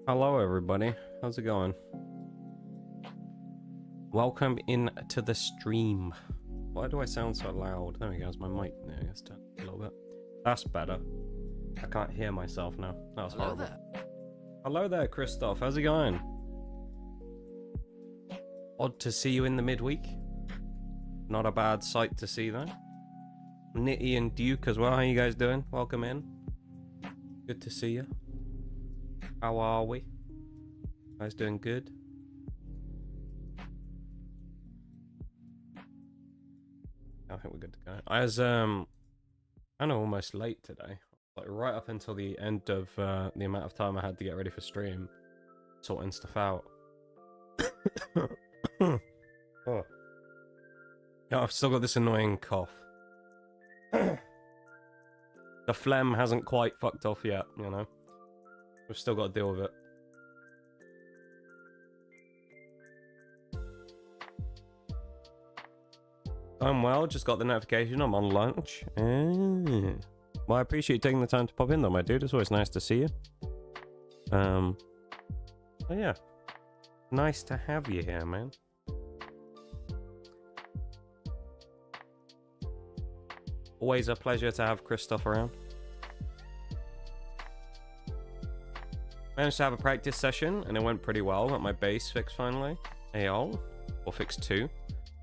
Hello everybody, how's it going? Welcome in to the stream. Why do I sound so loud? There we go, it's my mic there, I guess, turn a little bit. That's better. I can't hear myself now. That was horrible. Hello there, Christoph, how's it going? Odd to see you in the midweek. Not a bad sight to see though. Nitty and Duke as well, how you guys doing? Welcome in. Good to see you. How are we? You guys doing good? I think we're good to go. I was kind of almost late today. Like right up until the end of the amount of time I had to get ready for stream, sorting stuff out. Oh. Yeah, I've still got this annoying cough. The phlegm hasn't quite fucked off yet, you know. We've still got to deal with it. I'm well, just got the notification I'm on lunch. Well, I appreciate you taking the time to pop in though, my dude. It's always nice to see you. Oh yeah. Nice to have you here, man. Always a pleasure to have Christoph around. Managed to have a practice session, and it went pretty well. Got my base fixed finally. AO. Or fixed 2.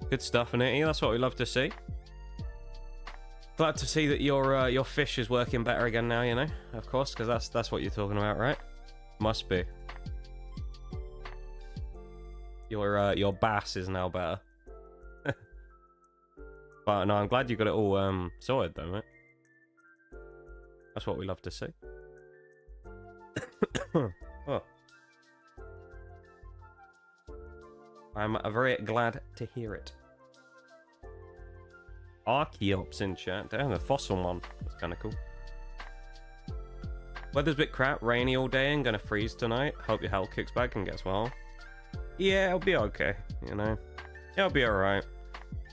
Good stuff, Nitty. That's what we love to see. Glad to see that your fish is working better again now, you know? Of course, because that's what you're talking about, right? Must be. Your bass is now better. But no, I'm glad you got it all sorted though, mate. That's what we love to see. Oh. I'm very glad to hear it. Archeops in chat. Damn, the fossil one. That's kind of cool. Weather's a bit crap. Rainy all day and gonna freeze tonight. Hope your health kicks back and gets well. Yeah, it'll be okay. You know, it'll be all right.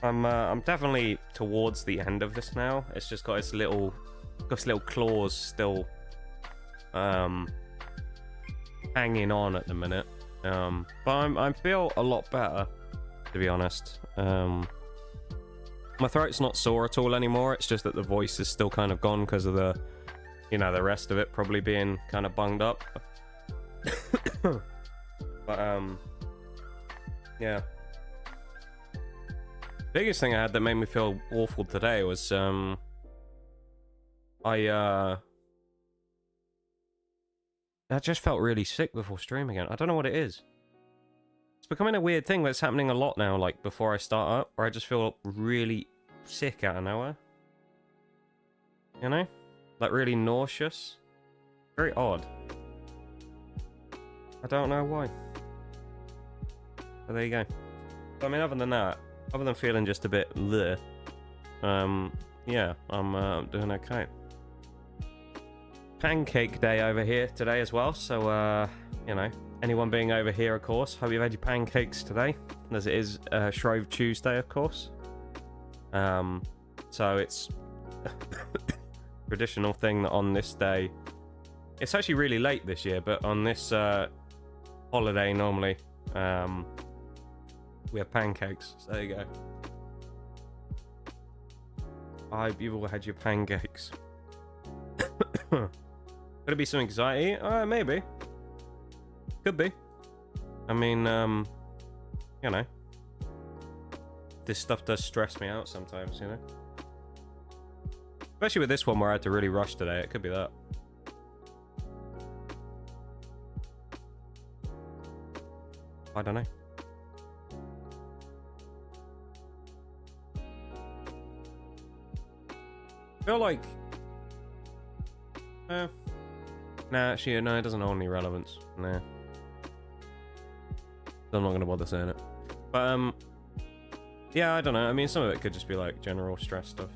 I'm definitely towards the end of this now. It's just got its little claws still hanging on at the minute. But I feel a lot better, to be honest. My throat's not sore at all anymore. It's just that the voice is still kind of gone because of the, you know, the rest of it probably being kind of bunged up. But yeah. Biggest thing I had that made me feel awful today was I just felt really sick before stream again. I don't know what it is. It's becoming a weird thing that's happening a lot now, like before I start up, where I just feel really sick out of nowhere. You know? Like really nauseous. Very odd. I don't know why. But there you go. But, I mean, other than that, other than feeling just a bit bleh, yeah, I'm doing okay. Pancake day over here today as well, so you know, anyone being over here, of course, hope you've had your pancakes today, as it is Shrove Tuesday, of course. So it's traditional thing that on this day, it's actually really late this year, but on this holiday normally we have pancakes, so there you go. I hope you've all had your pancakes. Could it be some anxiety? Maybe. Could be. I mean, you know, this stuff does stress me out sometimes, you know? Especially with this one where I had to really rush today, it could be that. I don't know. I feel like... nah, actually, no, it doesn't hold any relevance. Nah. So I'm not going to bother saying it. But, yeah, I don't know. I mean, some of it could just be, like, general stress stuff.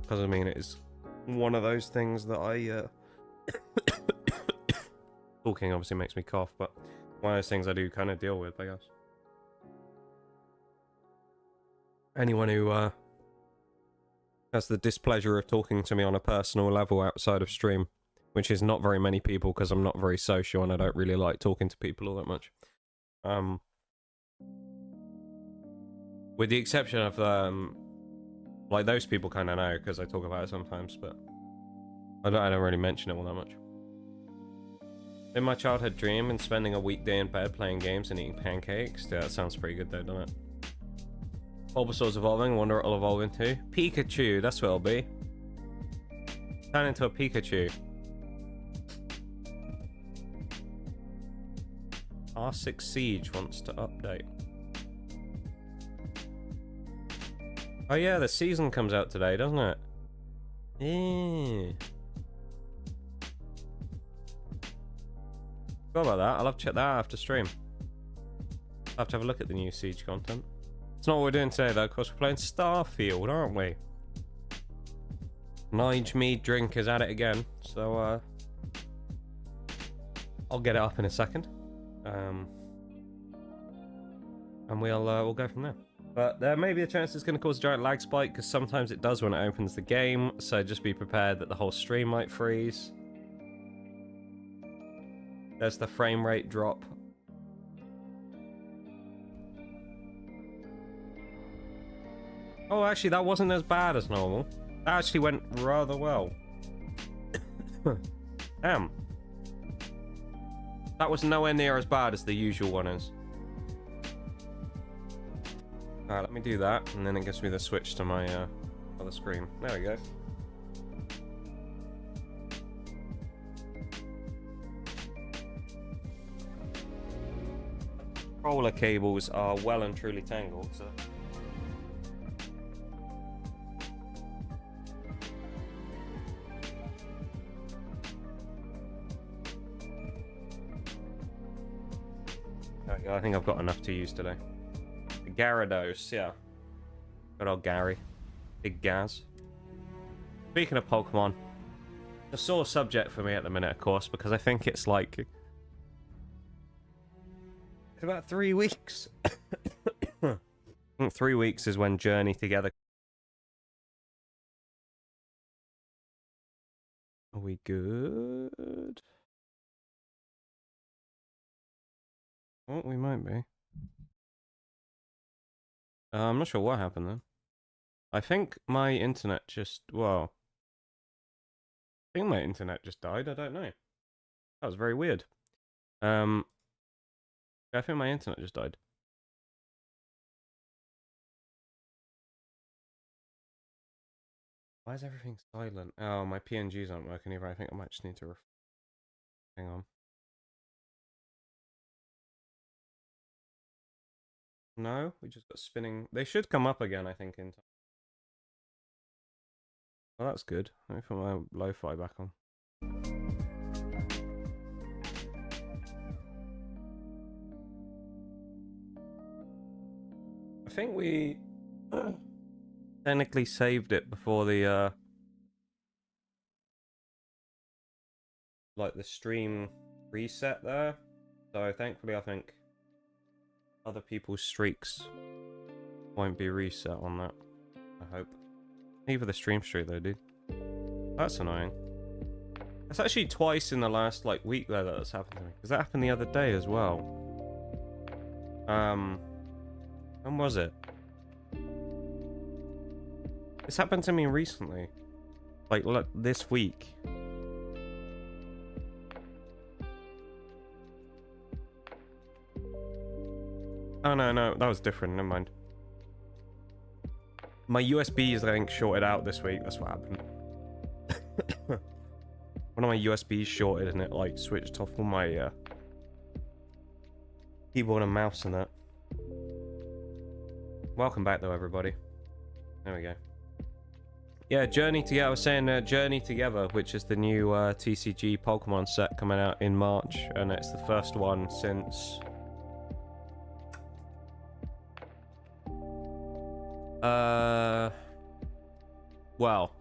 Because, I mean, it is one of those things that I, talking obviously makes me cough, but one of those things I do kind of deal with, I guess. Anyone who, has the displeasure of talking to me on a personal level outside of stream, which is not very many people because I'm not very social and I don't really like talking to people all that much. With the exception of, like those people kind of know because I talk about it sometimes, but I don't really mention it all that much. In my childhood dream and spending a weekday in bed playing games and eating pancakes. Yeah, that sounds pretty good though, doesn't it? Bulbasaur's evolving, wonder what it'll evolve into. Pikachu, that's what it'll be. Turn into a Pikachu. R6 Siege wants to update. Oh yeah, the season comes out today, doesn't it? Yeah. Forgot about that. I'll have to check that out after stream. I'll have to have a look at the new Siege content. It's not what we're doing today though, of course we're playing Starfield, aren't we? Nige me drink is at it again, so I'll get it up in a second. And we'll go from there. But there may be a chance it's going to cause a giant lag spike, because sometimes it does when it opens the game, so just be prepared that the whole stream might freeze. There's the frame rate drop. Oh, actually, that wasn't as bad as normal. That actually went rather well. Damn. That was nowhere near as bad as the usual one is. Alright, let me do that, and then it gives me the switch to my other screen. There we go. Controller cables are well and truly tangled, so... There we go, I think I've got enough to use today. The Gyarados, yeah. Good old Gary. Big Gaz. Speaking of Pokemon, a sore subject for me at the minute, of course, because I think it's like... It's about 3 weeks. I think 3 weeks is when Journey Together... Are we good? Oh, we might be. I'm not sure what happened then. I think my internet just... Well... I think my internet just died, I don't know. That was very weird. I think my internet just died. Why is everything silent? Oh, my PNGs aren't working either. I think I might just need to... Hang on. No, we just got spinning. They should come up again, I think, in time. Well, that's good. Let me put my lo-fi back on. I think we technically saved it before the like the stream reset there. So thankfully, I think other people's streaks won't be reset on that. I hope. Either the stream streak though, dude. That's annoying. That's actually twice in the last like week there that that's happened to me. Because that happened the other day as well. When was it? This happened to me recently. Like this week. Oh no, that was different, never mind. My USBs, I think, shorted out this week, that's what happened. One of my USBs shorted and it, like, switched off all my, keyboard and mouse and that. Welcome back, though, everybody. There we go. Yeah, Journey Together, I was saying Journey Together, which is the new, TCG Pokemon set coming out in March, and it's the first one since... Well,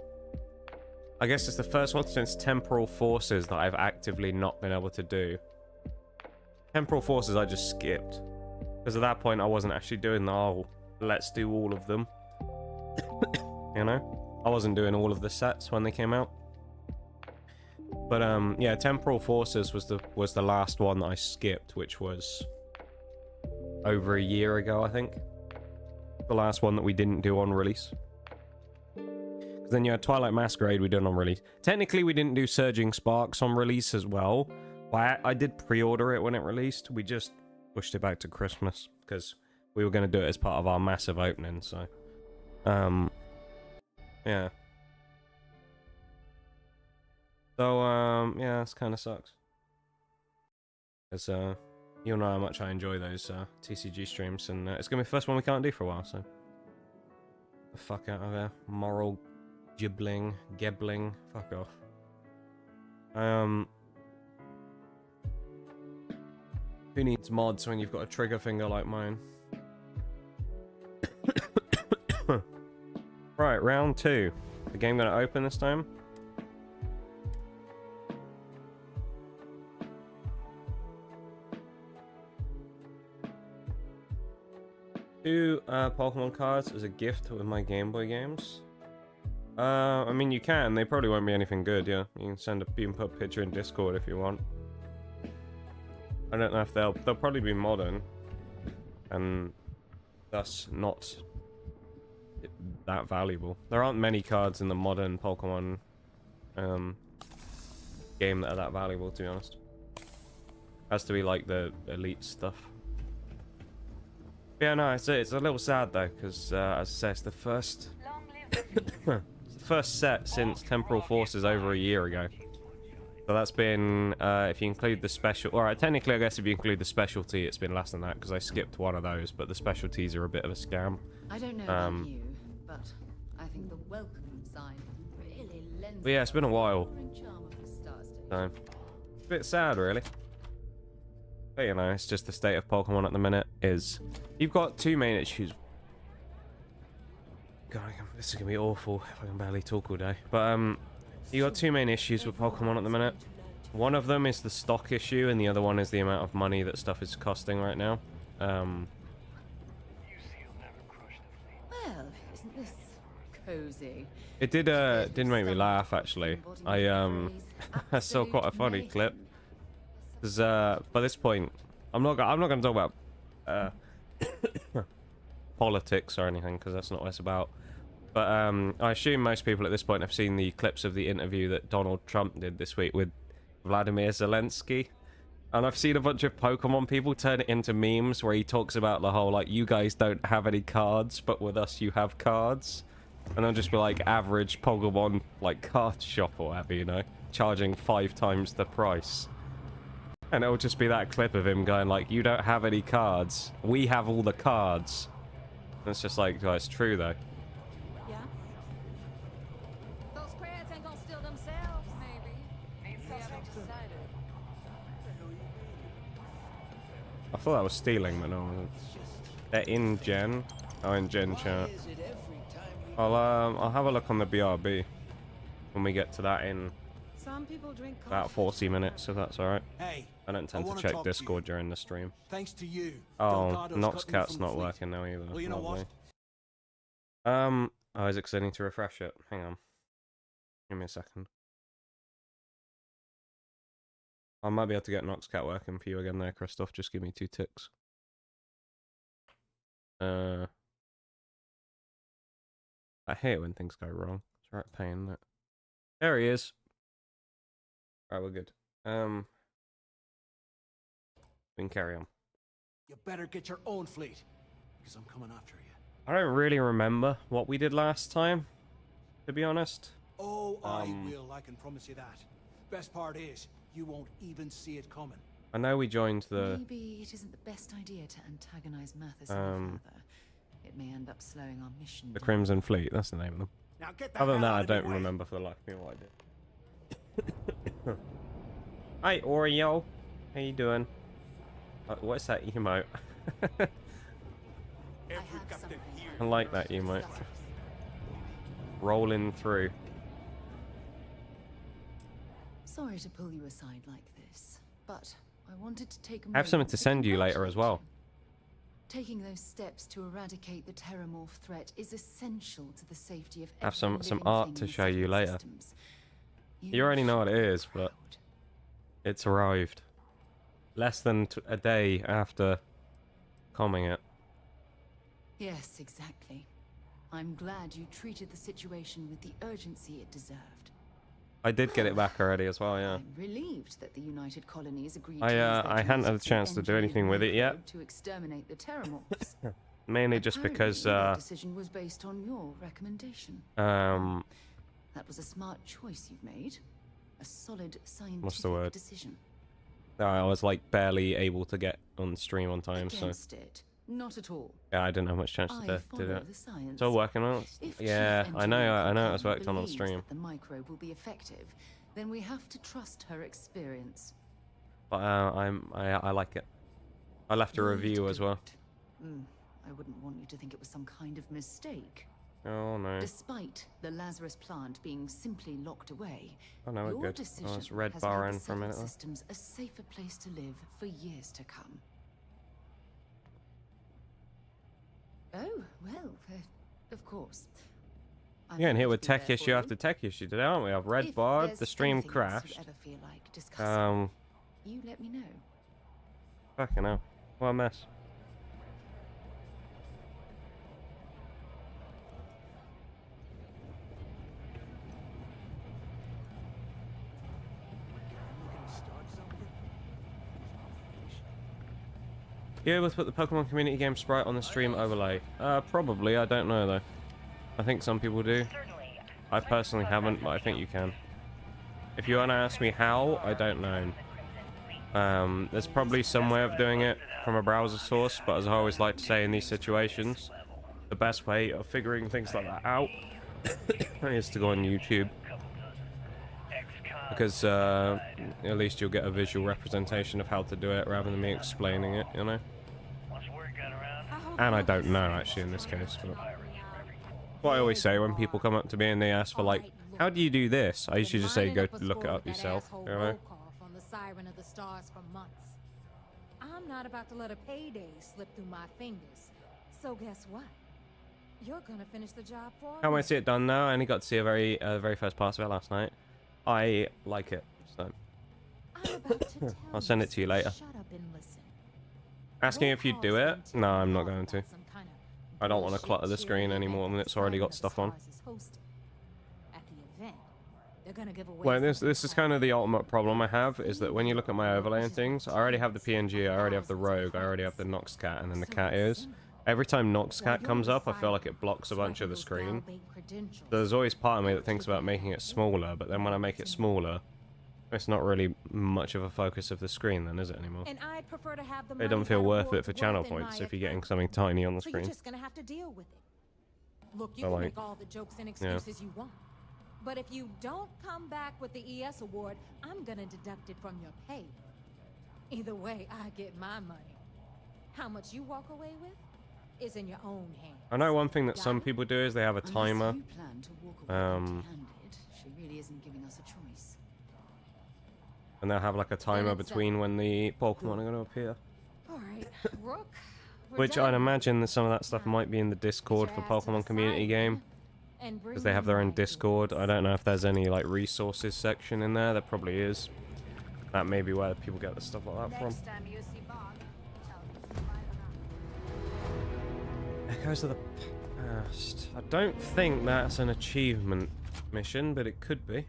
I guess it's the first one since Temporal Forces that I've actively not been able to do. Temporal Forces I just skipped. Because at that point I wasn't actually doing the, oh, let's do all of them. You know? I wasn't doing all of the sets when they came out. But, yeah, Temporal Forces was the last one that I skipped, which was over a year ago, I think. The last one that we didn't do on release. Because then you had Twilight Masquerade we did on release. Technically we didn't do Surging Sparks on release as well. I did pre-order it when it released. We just pushed it back to Christmas because we were going to do it as part of our massive opening, so yeah. So yeah, this kind of sucks. Because you'll know how much I enjoy those TCG streams, and it's gonna be the first one we can't do for a while, so the fuck out of there. Moral gibbling, fuck off. Who needs mods when you've got a trigger finger like mine? Right, round 2. The game gonna open this time? Two Pokemon cards as a gift with my Game Boy games. I mean, you can. They probably won't be anything good, yeah. You can put a picture in Discord if you want. I don't know if they'll probably be modern, and thus not that valuable. There aren't many cards in the modern Pokemon game that are that valuable, to be honest. Has to be like the elite stuff. Yeah, no, it's a little sad though, because as I say, it's the first it's the first set since Temporal Forces over a year ago. So that's been, if you include the special... Alright, technically I guess if you include the specialty, it's been less than that, because I skipped one of those, but the specialties are a bit of a scam. I don't know about you, but I think the welcome sign really lends... But yeah, it's been a while. So, it's a bit sad, really. But, you know, it's just the state of Pokemon at the minute is... You've got two main issues. God, this is going to be awful if I can barely talk all day. But, you got two main issues with Pokemon at the minute. One of them is the stock issue, and the other one is the amount of money that stuff is costing right now. Well, isn't this cozy? It did make me laugh, actually. I saw quite a funny clip. Because by this point, I'm not going to talk about politics or anything, because that's not what it's about. But I assume most people at this point have seen the clips of the interview that Donald Trump did this week with Vladimir Zelensky. And I've seen a bunch of Pokemon people turn it into memes where he talks about the whole, like, you guys don't have any cards, but with us you have cards. And they'll just be like average Pokemon, like, card shop or whatever, you know, charging 5 times the price. And it'll just be that clip of him going like, you don't have any cards. We have all the cards. And it's just like, oh, it's true though. Yeah? Those crabs ain't gonna steal themselves, maybe. We haven't decided. I thought that was stealing, but no, it wasn't. They're in Gen. Oh, in Gen chat. I'll have a look on the BRB when we get to that in Some people drink about 40 minutes, if that's alright. Hey, I don't tend to check Discord during the stream. thanks to you. Oh, Noxcat's not working now either. Well, you know Lovely. what? Oh, is it 'cause I need to refresh it? Hang on. Give me a second. I might be able to get Noxcat working for you again there, Christoph. Just give me 2 ticks. I hate when things go wrong. It's right pain, that. There he is. Alright, we're good. We can carry on. You better get your own fleet, because I'm coming after you. I don't really remember what we did last time, to be honest. Oh, I will, I can promise you that. Best part is, you won't even see it coming. I know we joined the... Maybe it isn't the best idea to antagonize Mathis any further. It may end up slowing our mission The down. Crimson Fleet, that's the name of them. Now get that Other than that, hell I out of my don't way. remember for the life of me what I did. Hi, Oreo. How you doing? What's that emote? I have something I like that emote. Rolling through. Sorry to pull you aside like this, but I wanted to take a I have something to send you later as well. Taking those steps to eradicate the terramorph threat is essential to the safety of I have every some living art thing to in show you civil later. systems. You already know what it is, should be but proud. it's arrived. Less than a day after combing it. Yes, exactly. I'm glad you treated the situation with the urgency it deserved. I did get it back already as well, yeah. I'm relieved that the United Colonies agreed I, to use their I hadn't had a tools chance to do engineer anything the with it yet. microbe to exterminate the terramorphs. Mainly just because, Apparently, the decision was based on your recommendation. That was a smart choice you've made. A solid scientific word? decision. I was like barely able to get on stream on time, so Against it. Not at all. yeah, I didn't have much chance I to do follow that. the science. Still working on it. If Yeah, Chief I know Engineer it was worked on believes stream. that the microbe will be effective, then we have to trust her experience. But I like it. I left a Way to review as do well. it. I wouldn't want you to think it was some kind of mistake. Oh no. Despite the Lazarus plant being simply locked away, Oh no, we're your good. decision Oh, it's red has bar made in the for a minute Civil there. systems a safer place to live for years to come. Oh, well, of course. I'm Yeah, and here happy with to be tech there issue for after you. tech issue today, aren't we? I've red If barred, there's the stream anything else you crashed. ever feel like discussing, you let me know. Fucking hell. What a mess. You able to put the Pokemon community game sprite on the stream overlay? Probably. I don't know though. I think some people do. I personally haven't, but I think you can. If you want to ask me how, I don't know. There's probably some way of doing it from a browser source, but as I always like to say in these situations, the best way of figuring things like that out is to go on YouTube. Because at least you'll get a visual representation of how to do it rather than me explaining it, you know? And I don't know, actually, in this case. But what I always say when people come up to me and they ask for, like, how do you do this? I usually just say, go look it up yourself, you know? On the Siren of the Stars for months. I'm not about to let a payday slip through my fingers. So guess what? You're gonna finish the job for me. Can't wait to see it done now. I only got to see a very first pass of it last night. I like it, so I'll send it to you later. Shut up and listen. Asking if you'd do it? No, I'm not going to. I don't want to clutter the screen anymore when it's already got stuff on. Well, this is kind of the ultimate problem I have, is that when you look at my overlay and things, I already have the PNG, I already have the Rogue, I already have the Nox Cat, and then the cat ears. Every time Nox Cat comes up, I feel like it blocks a bunch of the screen. So there's always part of me that thinks about making it smaller, but then when I make it smaller, it's not really much of a focus of the screen then, is it, anymore? It doesn't feel worth it for channel points if you're getting something tiny on the screen. So you're just gonna have to deal with it. Look, you can make all the jokes and excuses you want. But if you don't come back with the ES award, I'm gonna deduct it from your pay. Either way, I get my money. How much you walk away with is in your own hands. I know one thing that some people do is they have a timer. She really isn't giving us a choice. And they'll have like a timer between when the Pokemon are going to appear. Alright, Rook. Which I'd imagine that some of that stuff might be in the Discord for Pokemon Community Game. Because they have their own Discord. I don't know if there's any like resources section in there. There probably is. That may be where people get the stuff like that from. Echoes of the Past. I don't think that's an achievement mission, but it could be.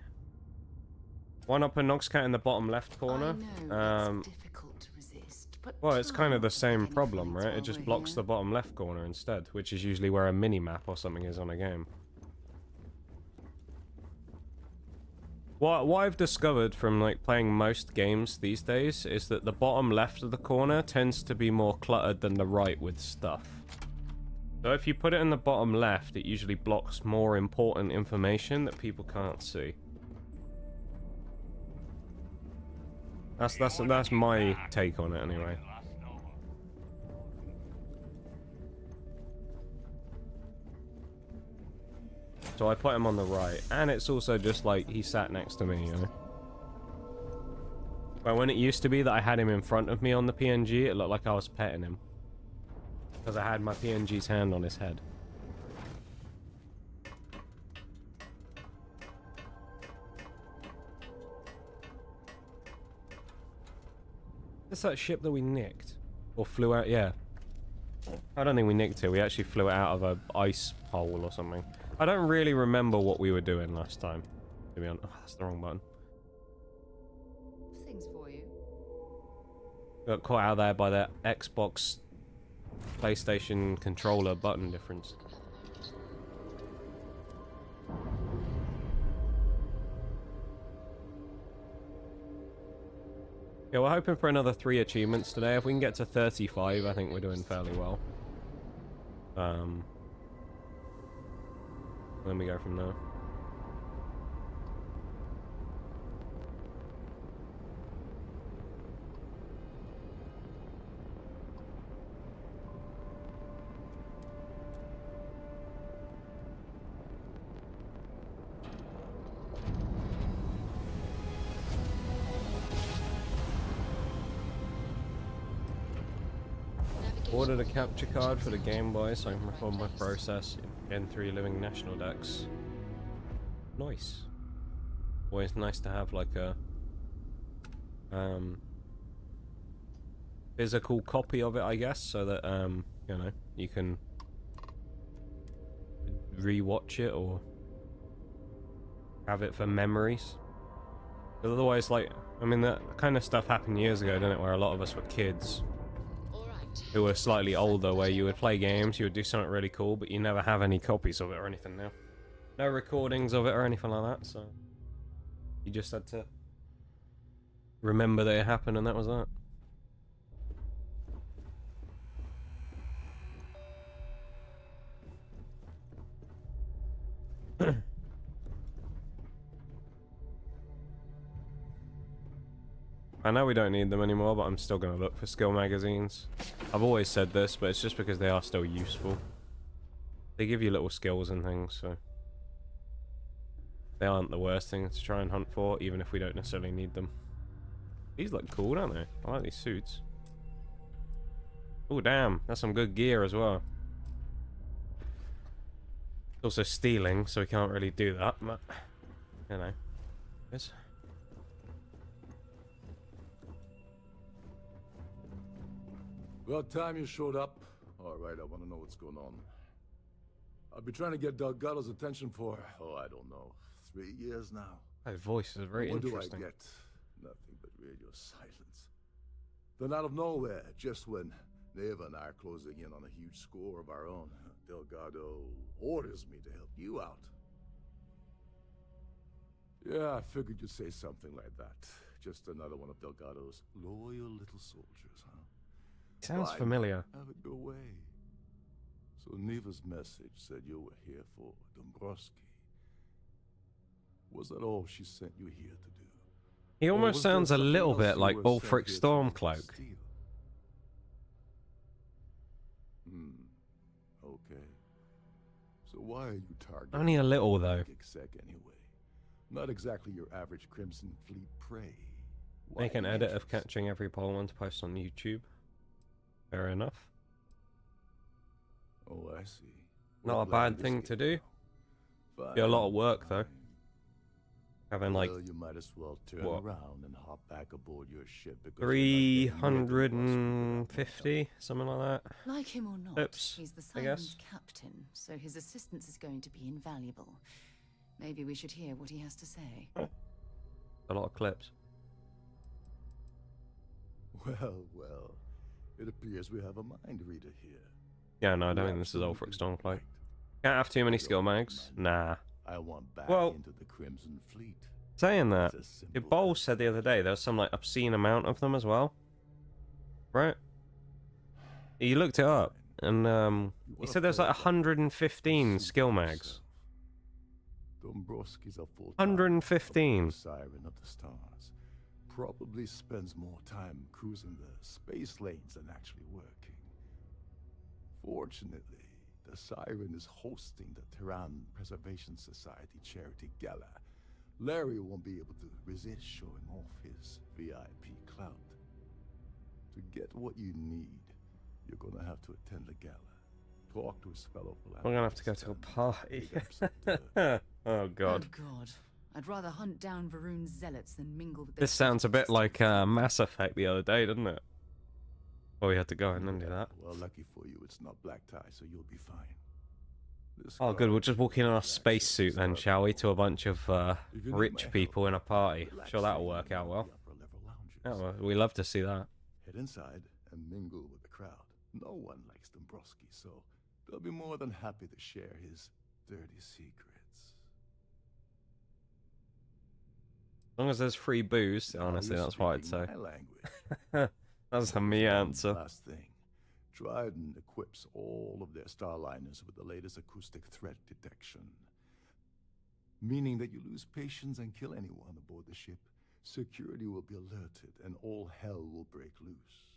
One up a Nox Cat in the bottom left corner. It's difficult to resist, but well, it's kind of the same problem, right? It just blocks the bottom left corner instead, which is usually where a mini-map or something is on a game. What I've discovered from like playing most games these days is that the bottom left of the corner tends to be more cluttered than the right with stuff. So if you put it in the bottom left, it usually blocks more important information that people can't see. That's my take on it anyway. So I put him on the right, and it's also just like he sat next to me, you know. But when it used to be that I had him in front of me on the PNG, it looked like I was petting him. Because I had my PNG's hand on his head. That's that ship that we nicked. Or flew out, yeah. I don't think we nicked it, we actually flew it out of an ice hole or something. I don't really remember what we were doing last time, to be honest. Oh, that's the wrong button. Things for you. Got caught out there by the Xbox PlayStation controller button difference. Yeah, we're hoping for another 3 achievements today. If we can get to 35, I think we're doing fairly well. Then we go from there. Ordered a capture card for the Game Boy so I can record my process in 3 living national decks. Nice. Always nice to have like a physical copy of it, I guess, so that you know, you can re-watch it or have it for memories. But otherwise, like, I mean, that kind of stuff happened years ago, didn't it, where a lot of us were kids. who were slightly older, where you would play games, you would do something really cool, but you never have any copies of it or anything now. No recordings of it or anything like that, so you just had to remember that it happened, and that was that. I know we don't need them anymore, but I'm still going to look for skill magazines. I've always said this, but it's just because they are still useful. They give you little skills and things, so they aren't the worst thing to try and hunt for, even if we don't necessarily need them. These look cool, don't they? I like these suits. Oh, damn. That's some good gear as well. It's also stealing, so we can't really do that, but, you know. Yes. About time you showed up. All right, I want to know what's going on. I've been trying to get Delgado's attention for, oh, I don't know, 3 years now. That voice is very interesting. What do I get? Nothing but radio silence. Then out of nowhere, just when Neva and I are closing in on a huge score of our own, Delgado orders me to help you out. Yeah, I figured you'd say something like that. Just another one of Delgado's loyal little soldiers, huh? Sounds familiar. Have it your way. So Neva's message said you were here for Dombrowski. Was that all she sent you here to do? He almost sounds a little bit like Ulfric Stormcloak. Okay. So why are you targeting? Only a little, though. Exec anyway. Not exactly your average Crimson Fleet prey. Make an edit of catching every Poleman to post on YouTube. Fair enough. Oh, I see. Not a bad thing to do. Be a lot of work, though. Having like, well, you might as well turn around and hop back aboard your ship, because 350, something like that. Like him or not, Oops, he's the I guess. Simon's captain, so his assistance is going to be invaluable. Maybe we should hear what he has to say. A lot of clips. Well, it appears we have a mind reader here. Yeah, no, I don't think this is Ulfric Stormcloak. Can't have too many skill mags. Nah. I want back into the Crimson Fleet. Saying that, your Bowl said the other day there was some like obscene amount of them as well, right? You looked it up, and he said there's like 115 skill mags. Dombrowski's a full 115. Siren of the Stars. Probably spends more time cruising the space lanes than actually working. Fortunately, the Siren is hosting the Tehran Preservation Society charity gala. Larry won't be able to resist showing off his VIP clout. To get what you need, you're gonna have to attend the gala. Talk to his fellow philanthropists. We're gonna have to go to a party. Oh god. Oh god. I'd rather hunt down Varun's zealots than mingle with This sounds a bit like Mass Effect the other day, doesn't it? Well, we had to go in and do that. Well, lucky for you, it's not black tie, so you'll be fine. Oh, good. We'll just walk in our spacesuit then, shall we, to a bunch of rich people in a party. Sure, that'll work out well. Yeah, well, we love to see that. Head inside and mingle with the crowd. No one likes Dombrowski, so they'll be more than happy to share his dirty secrets. As long as there's free booze, honestly, that's what I'd say. That's a me answer. Last thing. Dryden equips all of their starliners with the latest acoustic threat detection. Meaning that you lose patience and kill anyone aboard the ship, security will be alerted and all hell will break loose.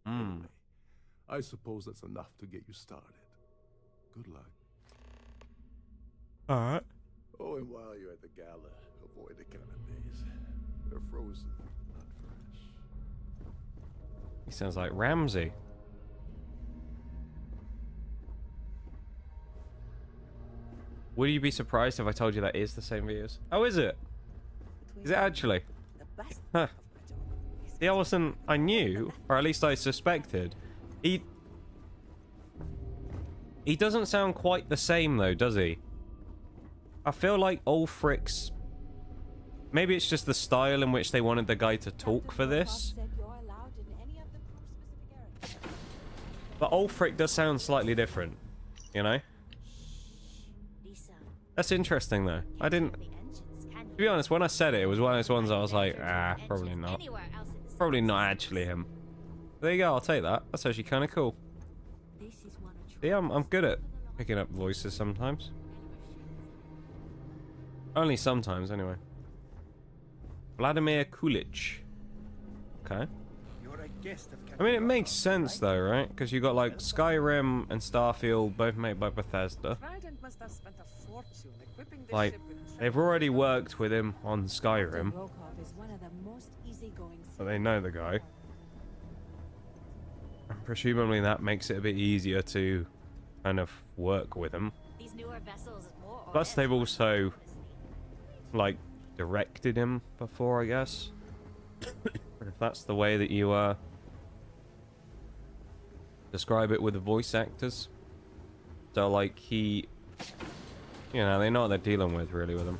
Anyway, I suppose that's enough to get you started. Good luck. Alright. Oh, and while you're at the gala, avoid the canapes. They're frozen, not fresh. He sounds like Ramsey. Would you be surprised if I told you that is the same views? Oh, is it? Is it actually? Huh. See, I knew, or at least I suspected. He doesn't sound quite the same though, does he? I feel like Ulfric's... Maybe it's just the style in which they wanted the guy to talk for this. But Ulfric does sound slightly different, you know? That's interesting though. I didn't... To be honest, when I said it, it was one of those ones I was like, probably not. Probably not actually him. There you go, I'll take that. That's actually kind of cool. Yeah, I'm good at picking up voices sometimes. Only sometimes, anyway. Vladimir Kulich. Okay. I mean, it makes sense though, right? Because you got like Skyrim and Starfield, both made by Bethesda. Like, they've already worked with him on Skyrim. So they know the guy. And presumably that makes it a bit easier to kind of work with him. Plus they've also, like, directed him before, I guess. If that's the way that you describe it with the voice actors. So like he, you know, they know what they're dealing with really with him.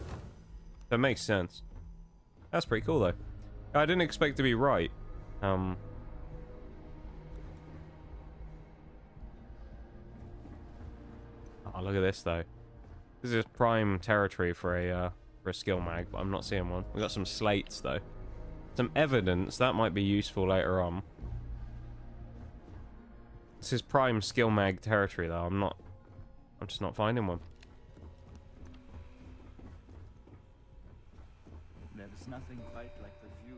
So it makes sense. That's pretty cool though. I didn't expect to be right. Oh, look at this though. This is prime territory for a skill mag, but I'm not seeing one. We got some slates though. Some evidence that might be useful later on. This is prime skill mag territory though. I'm just not finding one. There's nothing quite like the view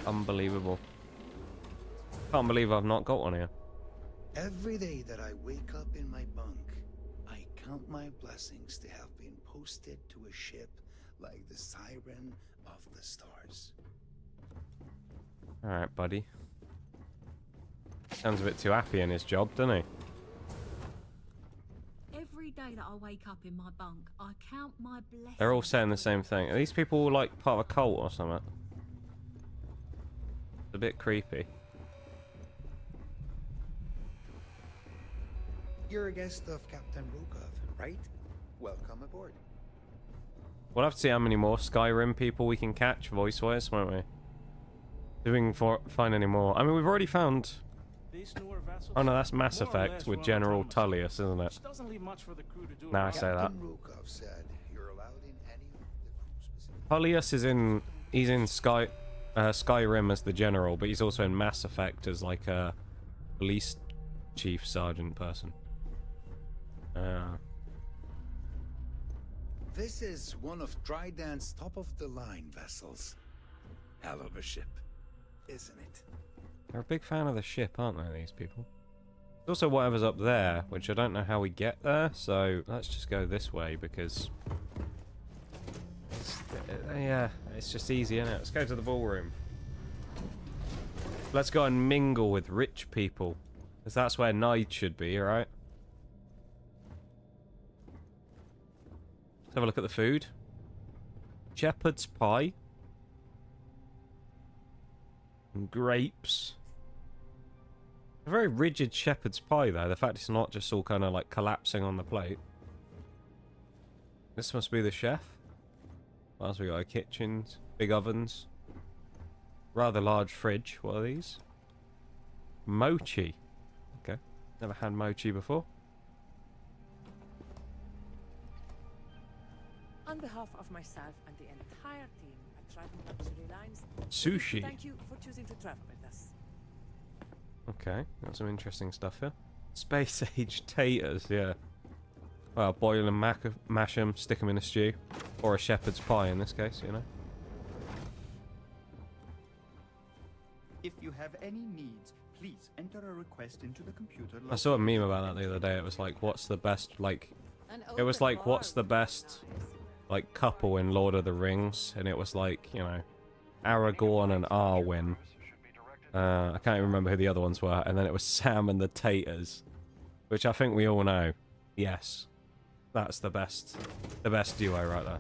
from... Unbelievable. Can't believe I've not got one here. Every day that I wake up in my bunk, I count my blessings to have been posted to a ship like the Siren of the Stars. Alright, buddy. Sounds a bit too happy in his job, doesn't he? Every day that I wake up in my bunk, I count my blessings. They're all saying the same thing. Are these people like part of a cult or something? It's a bit creepy. You're a guest of Captain Rukov, right? Welcome aboard. We'll have to see how many more Skyrim people we can catch voice-wise, won't we? If we can find any more. I mean, we've already found... Oh no, that's Mass Effect with General Tullius, isn't it? Now I say that. Tullius is in... He's in Skyrim as the General, but he's also in Mass Effect as like a police chief sergeant person. This is one of Trident's top-of-the-line vessels. Hell of a ship, isn't it? They're a big fan of the ship, aren't they, these people? There's also whatever's up there, which I don't know how we get there, so let's just go this way, because... yeah, it's just easy, isn't it? Let's go to the ballroom. Let's go and mingle with rich people, because that's where Nige should be, right? Let's have a look at the food. Shepherd's pie. And grapes. A very rigid shepherd's pie though. The fact it's not just all kind of like collapsing on the plate. This must be the chef. What else we got? Kitchens, big ovens. Rather large fridge. What are these? Mochi. Okay. Never had mochi before. On behalf of myself and the entire team at Trident Luxury Lines, Sushi. thank you for choosing to travel with us. Okay, got some interesting stuff here. Space age taters, yeah. Well, boil them, mash them, stick them in a stew. Or a shepherd's pie in this case, you know. If you have any needs, please enter a request into the computer. I saw a meme about that the other day. It was like, what's the best, like... It was like, what's the best, like, couple in Lord of the Rings? And it was like, you know, Aragorn and Arwen. I can't even remember who the other ones were. And then it was Sam and the Taters. Which I think we all know. Yes. That's the best duo right there.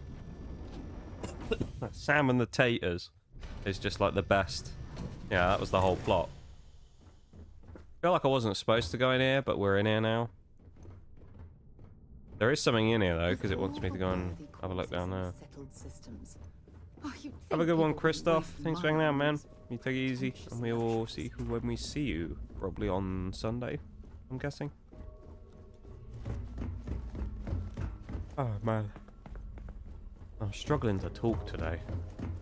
Sam and the Taters is just like the best. Yeah, that was the whole plot. I feel like I wasn't supposed to go in here, but we're in here now. There is something in here though, because it wants me to go and have a look down there. Have a good one, Christoph. Thanks for hanging out, man. You take it easy, and we will see you when we see you. Probably on Sunday. I'm guessing. Oh man, I'm struggling to talk today.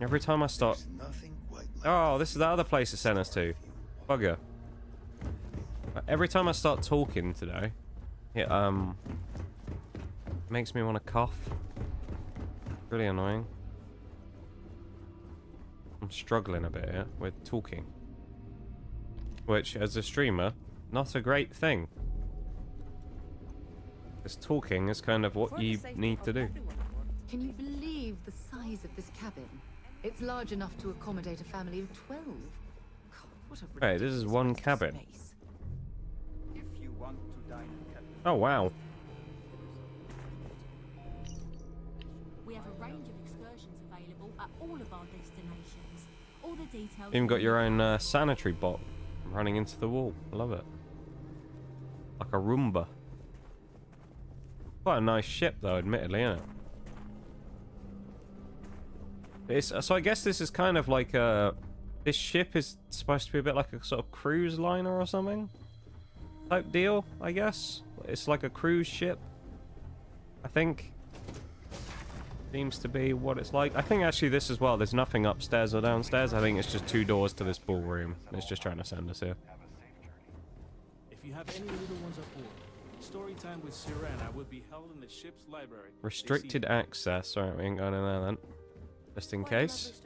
Every time I start... Oh, this is the other place it sent us to. Bugger. Every time I start talking today, it makes me want to cough. Really annoying. I'm struggling a bit here with talking. Which, as a streamer, not a great thing. Because talking is kind of what you need to do. Can you believe the size of this cabin? It's large enough to accommodate a family of 12. God, what a Hey, this is one cabin. space. If you want to dine in cabin. Oh, wow. We have a range of excursions available at all of our destinations. All the details... Even got your own sanitary bot running into the wall. I love it. Like a Roomba. Quite a nice ship, though, admittedly, isn't it? So I guess this is kind of like a... This ship is supposed to be a bit like a sort of cruise liner or something? Type deal, I guess? It's like a cruise ship. I think. Seems to be what it's like. I think actually this as well, there's nothing upstairs or downstairs. I think it's just 2 doors to this ballroom. It's just trying to send us here. If you have any little ones aboard, story time with Sirena will be held in the ship's library. Restricted access. Alright, we ain't going in there then. Just in case.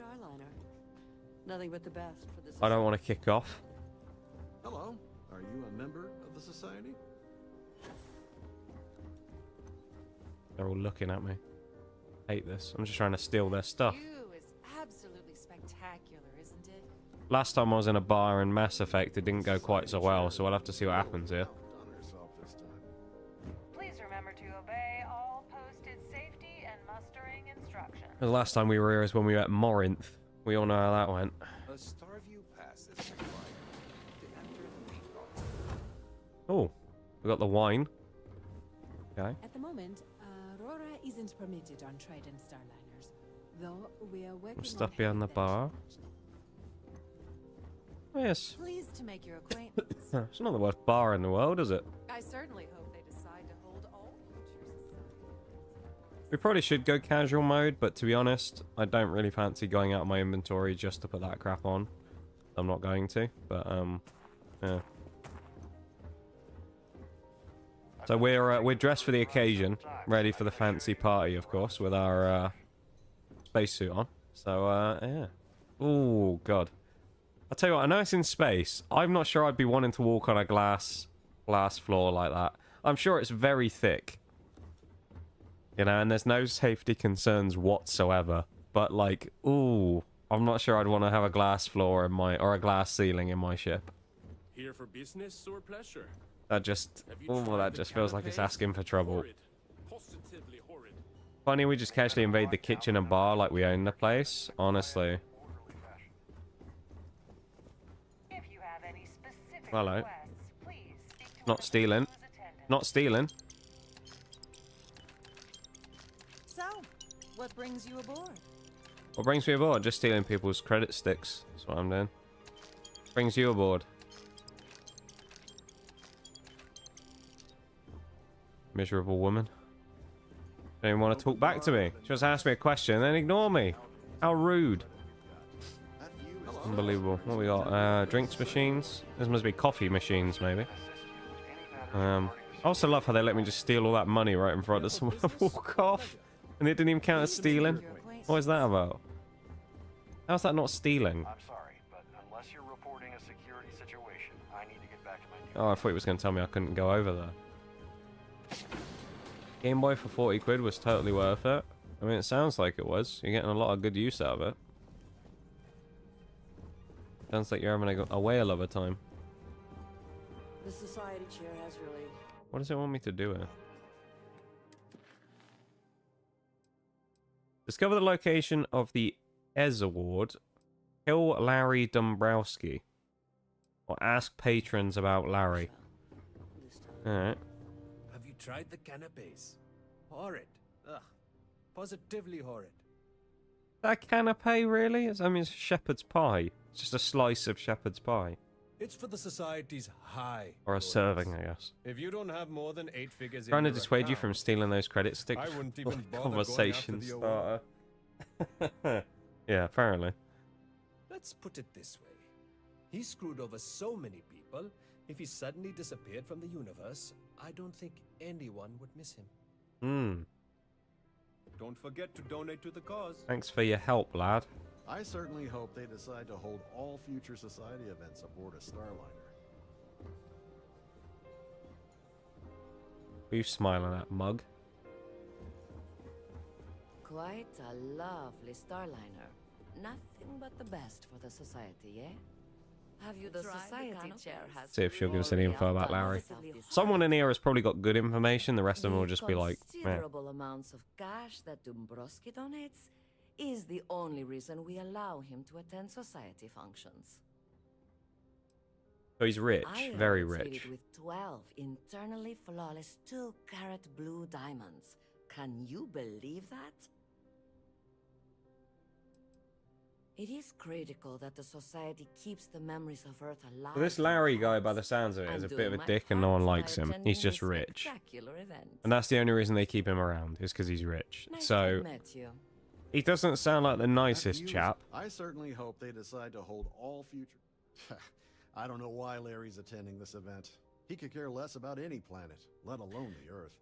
Nothing but the best for this. I don't want to kick off. Hello. Are you a member of the society? They're all looking at me. Hate this. I'm just trying to steal their stuff. View is absolutely spectacular, isn't it? Last time I was in a bar in Mass Effect, it didn't go quite so well, so we'll have to see what happens here. Please remember to obey all posted safety and mustering instructions. The last time we were here is when we were at Morinth. We all know how that went. A Starview pass is required to enter the main vault. Oh, we got the wine. Okay. At the moment, Aurora isn't permitted on Trident Starliners, though we are working Stuff on behind the having bar. Oh, yes. Pleased to make your acquaintance. It's not the worst bar in the world, is it? I certainly hope they decide to hold all futures. We probably should go casual mode, but to be honest, I don't really fancy going out of my inventory just to put that crap on. I'm not going to, but yeah. So we're dressed for the occasion, ready for the fancy party, of course, with our spacesuit on. So yeah. Oh god. I'll tell you what, I know it's in space. I'm not sure I'd be wanting to walk on a glass floor like that. I'm sure it's very thick. You know, and there's no safety concerns whatsoever. But like, ooh, I'm not sure I'd want to have a glass floor in my, or a glass ceiling in my ship. Here for business or pleasure? That just, oh, that just feels like it's asking for trouble. Horrid. Positively horrid. Funny, we just casually invade the kitchen and bar like we own the place. Honestly. If you have any specific Hello. requests, please speak to Not stealing. Not stealing. So, what brings you aboard? What brings me aboard? Just stealing people's credit sticks. That's what I'm doing. Brings you aboard. Miserable woman. Don't even want to talk back to me. Just ask me a question and then ignore me. How rude. Unbelievable. What we got? Drinks machines. This must be coffee machines, maybe. I also love how they let me just steal all that money right in front of someone and walk off. And it didn't even count as stealing. What is that about? How's that not stealing? I'm sorry, but unless you're reporting a security situation, I need to get back to my duty. Oh, I thought he was going to tell me I couldn't go over there. Game Boy for 40 quid was totally worth it. I mean, it sounds like it was. You're getting a lot of good use out of it. Sounds like you're having a whale of a time. The society chair has really... What does it want me to do here? Discover the location of the Ez Award. Kill Larry Dombrowski. Or ask patrons about Larry. Alright. Have you tried the canapes? Horrid. Ugh. Positively horrid. That canapé, really? I mean, it's shepherd's pie. It's just a slice of shepherd's pie. It's for the Society's high. Or a serving, I guess. If you don't have more than 8 figures Trying to in your dissuade you account, from stealing those credit sticks. I wouldn't even bother Conversation going after the starter. Yeah, apparently. Let's put it this way. He screwed over so many people, if he suddenly disappeared from the universe, I don't think anyone would miss him. Hmm. Don't forget to donate to the cause. Thanks for your help, lad. I certainly hope they decide to hold all future Society events aboard a Starliner. Who you smiling at, mug? Quite a lovely Starliner. Nothing but the best for the Society, eh? Have you the Society chair has See if she'll give us any info about Larry. Someone in here has probably got good information. The rest of them will just be like, meh. Considerable amounts of cash that Dombrowski donates is the only reason we allow him to attend Society functions. So he's rich, very It's rich. fitted with 12 internally flawless 2-carat blue diamonds. Can you believe that? It is critical that the Society keeps the memories of Earth alive. So this Larry guy, by the sounds of it, is a bit of a dick and no one likes him. He's just rich. And that's the only reason they keep him around, is because he's rich. So, he doesn't sound like the nicest chap. I certainly hope they decide to hold all future... I don't know why Larry's attending this event. He could care less about any planet, let alone the Earth.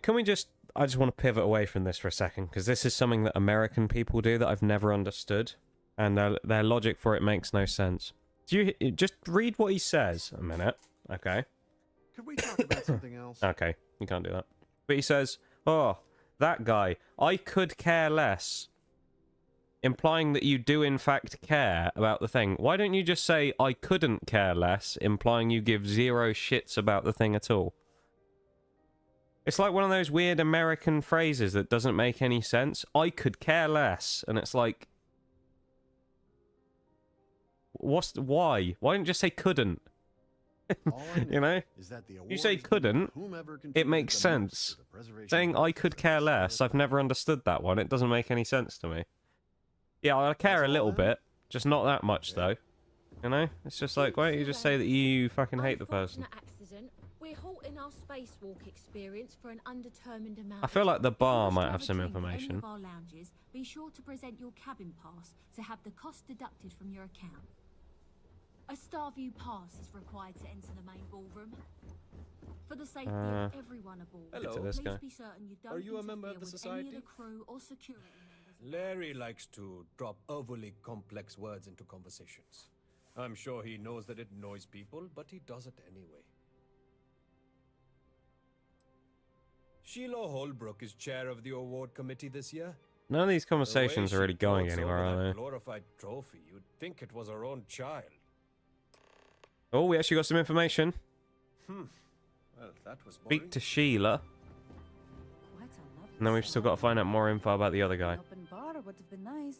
Can we just... I just want to pivot away from this for a second, because this is something that American people do that I've never understood, and their logic for it makes no sense. Do you just read what he says a minute, okay? Could we talk about something else? Okay, you can't do that. But he says, "Oh, that guy, I could care less," implying that you do in fact care about the thing. Why don't you just say, "I couldn't care less," implying you give zero shits about the thing at all? It's like one of those weird American phrases that doesn't make any sense. I could care less. And it's like... Why? Why don't you just say couldn't? You know? You say couldn't, it makes sense. Saying I could care less, I've never understood that one. It doesn't make any sense to me. Yeah, I care a little bit. Just not that much, though. You know? It's just like, why don't you just say that you fucking hate the person? We're halting our spacewalk experience for an undetermined amount. I feel like the bar might have some information. Of our lounges, be sure to present your cabin pass to have the cost deducted from your account. A Starview pass is required to enter the main ballroom. For the safety of everyone aboard, Hello. please be certain you don't Are you a member of the interfere with Society? any of the crew or security members. Larry likes to drop overly complex words into conversations. I'm sure he knows that it annoys people, but he does it anyway. Sheila Holbrook is chair of the award committee this year. None of these conversations are really going anywhere, are they? Glorified trophy, you'd think it was her own child. Oh, we actually got some information. Well, that was boring. Speak to Sheila. And then we've still got to find out more info about the other guy. Open bar would have been nice.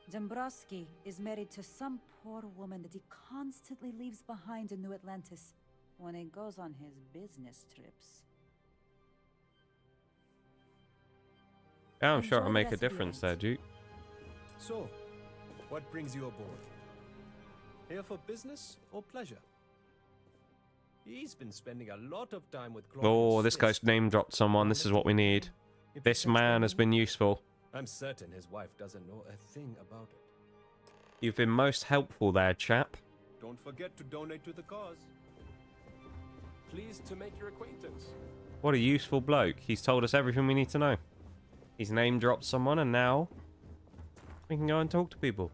Dombrowski is married to some poor woman that he constantly leaves behind in New Atlantis when he goes on his business trips. Yeah, I'm sure it'll make a difference there, Duke. So, what brings you aboard? Here for business or pleasure? He's been spending a lot of time with Claudius. Oh, this guy's name dropped someone. This is what we need. This man has been useful. I'm certain his wife doesn't know a thing about it. You've been most helpful there, chap. Don't forget to donate to the cause. Pleased to make your acquaintance. What a useful bloke. He's told us everything we need to know. He's name dropped someone, and now we can go and talk to people.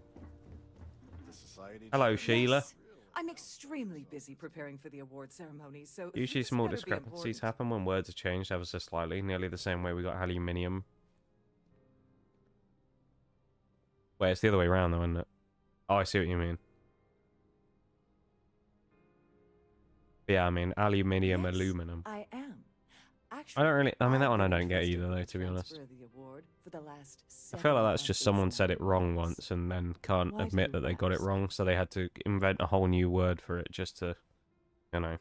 Hello, Sheila. Yes. I'm extremely busy preparing for the award ceremony, so Usually this small better be discrepancies important. happen when words are changed ever so slightly, nearly the same way we got aluminium. Wait, it's the other way around though, isn't it? Oh, I see what you mean. Yeah, I mean aluminium, Yes, aluminum. I am. I don't really. I mean that one I don't get either though, to be honest. Transfer the award for the last I feel like 7 that's just someone said it wrong once and then can't admit that they got it wrong, so they had to invent a whole new word for it just to, you know.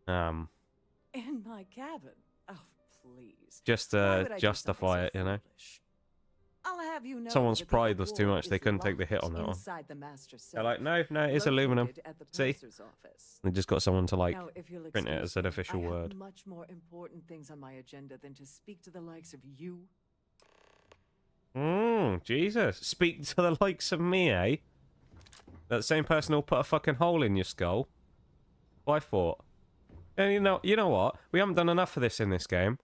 In my cabin. Oh, please. Just Why to would I do justify it, something you know. I'll have you know Someone's that the pride was too award much. They is couldn't take the hit on locked that one. inside the master They're safe, like, no, it's aluminum. located at the See? purser's office. They just got someone to like Now, if you'll print it excuse as an me, official I have word. much more important things on my agenda than to speak to the likes of you. Jesus. Speak to the likes of me, eh? That same person who'll put a fucking hole in your skull. What I thought. And you know what? We haven't done enough of this in this game.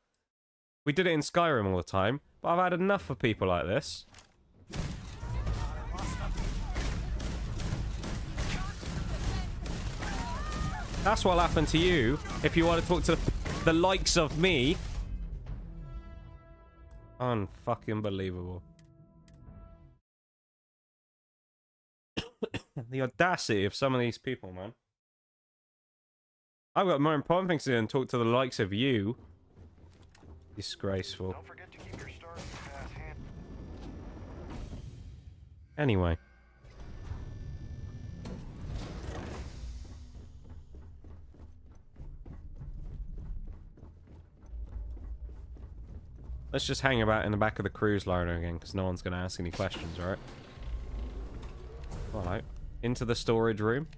We did it in Skyrim all the time, but I've had enough of people like this. That's what'll happen to you if you want to talk to the likes of me. Unfucking believable. The audacity of some of these people, man. I've got more important things to do than talk to the likes of you. Disgraceful. Don't forget to keep your stars in fast hand. Anyway. Let's just hang about in the back of the cruise liner again, because no one's going to ask any questions, alright? Alright. Into the storage room.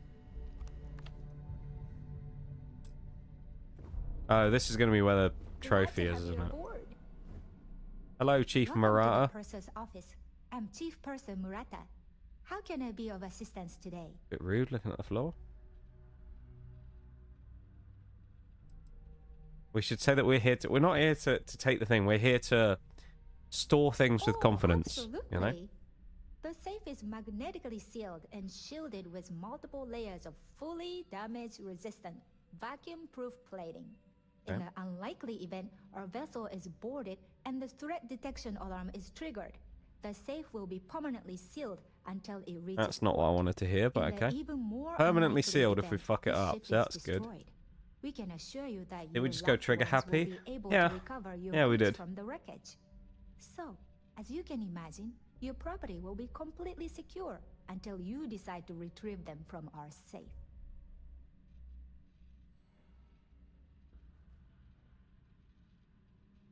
Oh, this is going to be where the trophy is, isn't it? Hello, Chief Murata. Purser's office. I'm Chief Purser Murata. How can I be of assistance today? Bit rude looking at the floor. We should say that we're here to... We're not here to take the thing. We're here to store things with confidence. Absolutely. You know? The safe is magnetically sealed and shielded with multiple layers of fully damage-resistant, vacuum-proof plating. In Okay. the unlikely event our vessel is boarded and the threat detection alarm is triggered, the safe will be permanently sealed until it reaches. That's not what I wanted to hear, but In the okay. even more Permanently unlikely sealed if we event fuck it the up, ship so is that's good. destroyed, we can assure you that Did we your just go loved trigger ones happy? will be able Yeah. to recover your Yeah, we goods did. from the wreckage. So, as you can imagine, your property will be completely secure until you decide to retrieve them from our safe.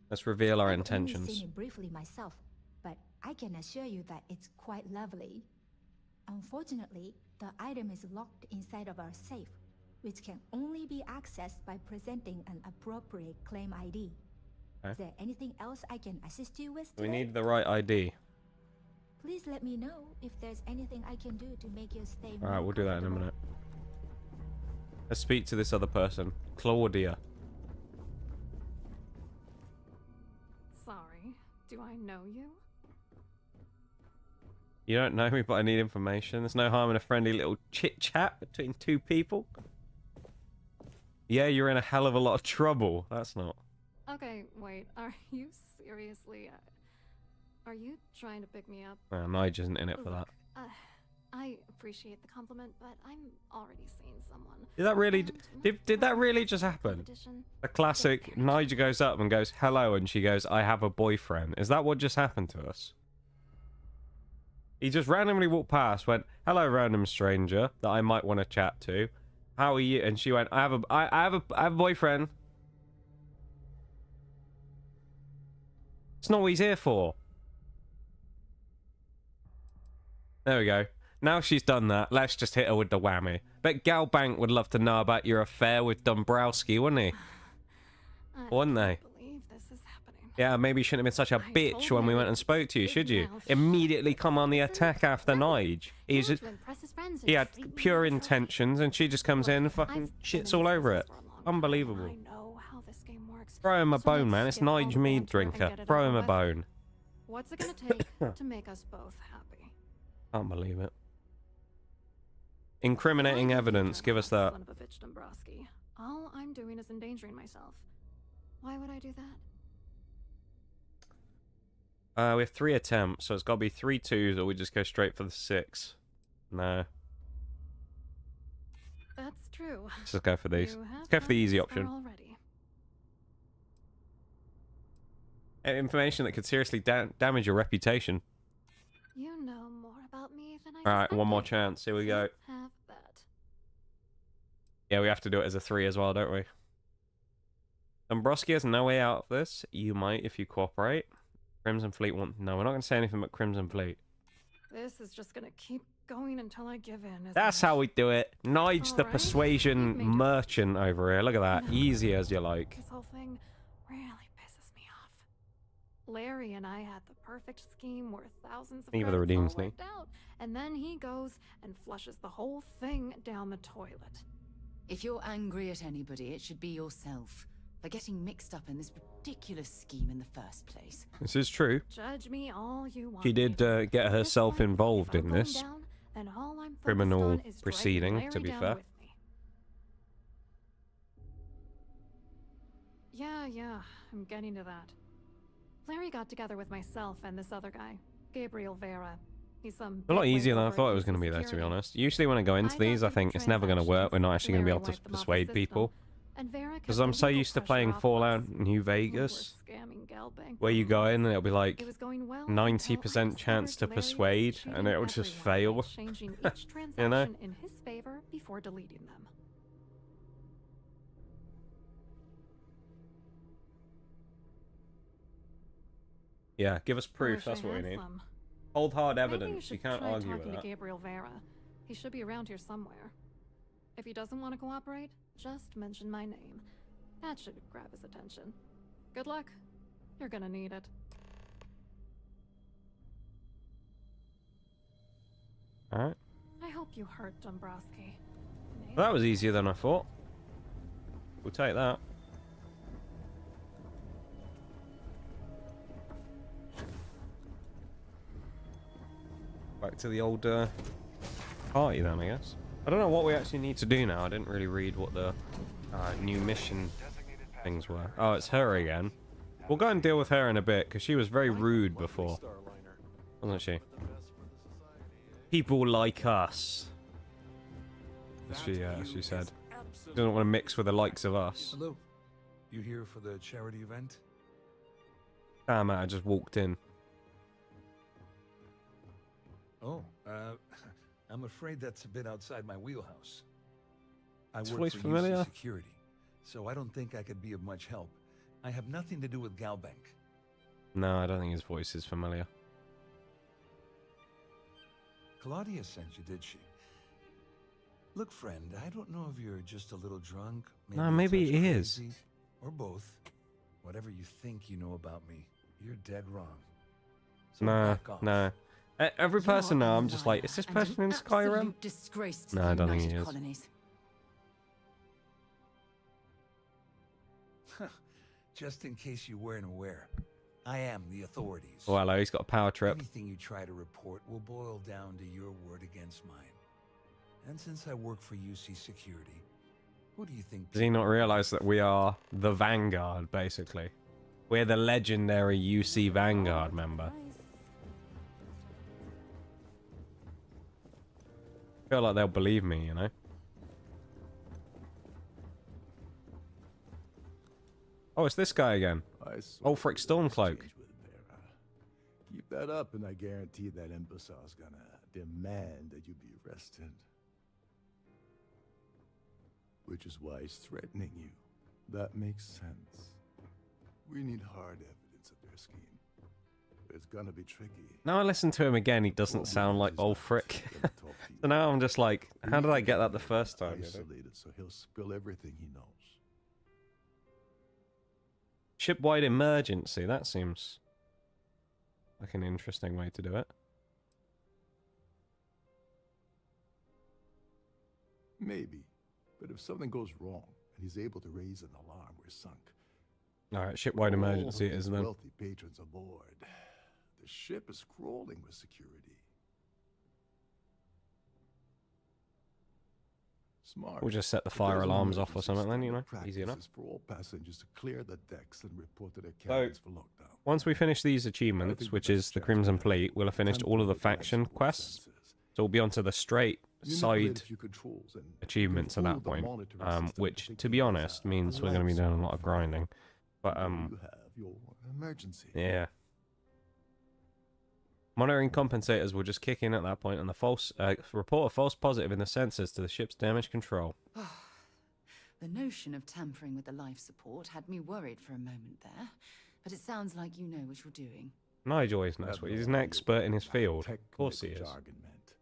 Let's reveal our I've only intentions. seen it briefly myself, but I can assure you that it's quite lovely. Unfortunately, the item is locked inside of our safe, which can only be accessed by presenting an appropriate claim ID. Okay. Is there anything else I can assist you with We today? need the right ID. Please let me know if there's anything I can do to make your stay Alright, more we'll do that in a comfortable. minute. Let's speak to this other person. Claudia. Sorry, do I know you? You don't know me, but I need information. There's no harm in a friendly little chit-chat between two people. Yeah, you're in a hell of a lot of trouble. That's not. Okay, wait, are you seriously... are you trying to pick me up? Nige isn't in it for that. I appreciate the compliment, but I'm already seeing someone. Did that really... Did that really just happen? The classic, Nige goes up and goes, hello, and she goes, I have a boyfriend. Is that what just happened to us? He just randomly walked past, went, hello, random stranger that I might want to chat to. How are you? And she went, I have a boyfriend. It's not what he's here for. There we go. Now she's done that, let's just hit her with the whammy. Bet Gal Bank would love to know about your affair with Dombrowski, wouldn't he? Wouldn't they? Believe this is happening. Yeah, maybe you shouldn't have been such a bitch when we went and spoke to you, should you? Immediately come on the attack after Nige. He had pure intentions, and she just comes in and fucking shits all over it. Unbelievable. I know how this game works. Throw him a So bone, let's man. It's skip all Nige the mead banter and drinker. get it Throw over him a with. bone. What's it gonna take to make us both happy? Can't believe it. Incriminating evidence. Give us that. Son of a bitch, Dombrowski. All I'm doing is endangering myself. Why would I do that? We have 3 attempts, so it's got to be 3 2s, or we just go straight for the 6. No. That's true. Let's just go for these. You have Let's go for the easy practiced option. there already. Information that could seriously damage your reputation. You know more about me than I Alright, one more suspected. chance. Here we go. Have that. Yeah, we have to do it as a 3 as well, don't we? Dombrowski has no way out of this. You might if you cooperate. Crimson Fleet want... No, we're not going to say anything about Crimson Fleet. This is just gonna keep going until I give in. That's how we do it. Nige the persuasion merchant over here. Look at that. Easy as you like. This whole thing really pisses me off. Larry and I had the perfect scheme worth thousands of Neither the credits redeems all me. worked out, and then he goes and flushes the whole thing down the toilet. If you're angry at anybody, it should be yourself for getting mixed up in this ridiculous scheme in the first place. This is true. Judge me all you want. She did get herself involved in this And all I'm criminal proceeding, to be fair. Yeah, I'm getting to that. Larry got together with myself and this other guy, Gabriel Vera. He's some A lot bigwig easier than I over thought at it was going to be, though, to be security. honest. Usually when I go into these, I think it's never going to work. We're not actually going to be able to persuade people. Because I'm so used to playing Fallout New Vegas, where you go in and it'll be like 90% chance to persuade, and it'll just fail. Changing each transaction You know? in his favor before deleting them. Yeah, give us proof. That's what we need. Hold hard evidence. You can't Try argue with talking to that. Gabriel Vera. He should be around here somewhere. If he doesn't want to cooperate, just mention my name. That should grab his attention. Good luck. You're gonna need it. Alright. I hope you hurt Dombrowski. That was easier than I thought. We'll take that. Back to the old party then, I guess. I don't know what we actually need to do now. I didn't really read what the new mission things were. Oh, it's her again. We'll go and deal with her in a bit, because she was very rude before. Wasn't she? People like us. She said. She doesn't want to mix with the likes of us. Hello. You here for the charity event? Damn it, I just walked in. Oh, I'm afraid that's a bit outside my wheelhouse. I This work voice for familiar? UC Security, so I don't think I could be of much help. I have nothing to do with Galbank. No, I don't think his voice is familiar. Claudia sent you, did she? Look, friend, I don't know if you're just a little drunk. No, a maybe touch he is. crazy, or both. Whatever you think you know about me, you're dead wrong. So No, back off. no. Every person now, I'm just like, is this person in Skyrim? Disgrace to No, the I don't think United he is. Colonies. Just in case you weren't aware, I am the authorities. Oh, hello, he's got a power trip. Anything you try to report will boil down to your word against mine. And since I work for UC Security, who do you think? Does he not realize that we are the Vanguard, basically? We're the legendary UC Vanguard member. I feel like they'll believe me, you know? Oh, it's this guy again. Ulfric Stormcloak. Keep that up, and I guarantee that imbecile's gonna demand that you be arrested. Which is why he's threatening you. That makes sense. We need hard evidence of their scheme. It's gonna be tricky. Now I listen to him again, he doesn't sound like Ulfric. So now I'm just like, how did I get that the first time? You know? Isolated, so he'll spill everything he knows. Shipwide emergency, that seems like an interesting way to do it. Maybe. But if something goes wrong and he's able to raise an alarm, we're sunk. Alright, shipwide emergency it is then. Wealthy patrons aboard. The ship is crawling with security. Smart. We'll just set the fire alarms off or something then, you know? Easy enough. For all passengers to clear the decks and report to their So, cabins for lockdown. once we finish these achievements, which is the Crimson Fleet, we'll have finished all of the faction quests. So we'll be onto the straight side achievements at that point. Which, to be honest, means we're going to be doing a lot of grinding. But, You have your emergency. yeah. Monitoring compensators will just kick in at that point, and the false report a false positive in the sensors to the ship's damage control. The notion of tampering with the life support had me worried for a moment there, but it sounds like you know what you're doing. Nige always knows what he's an expert in his field. Of course he is. Jargon meant,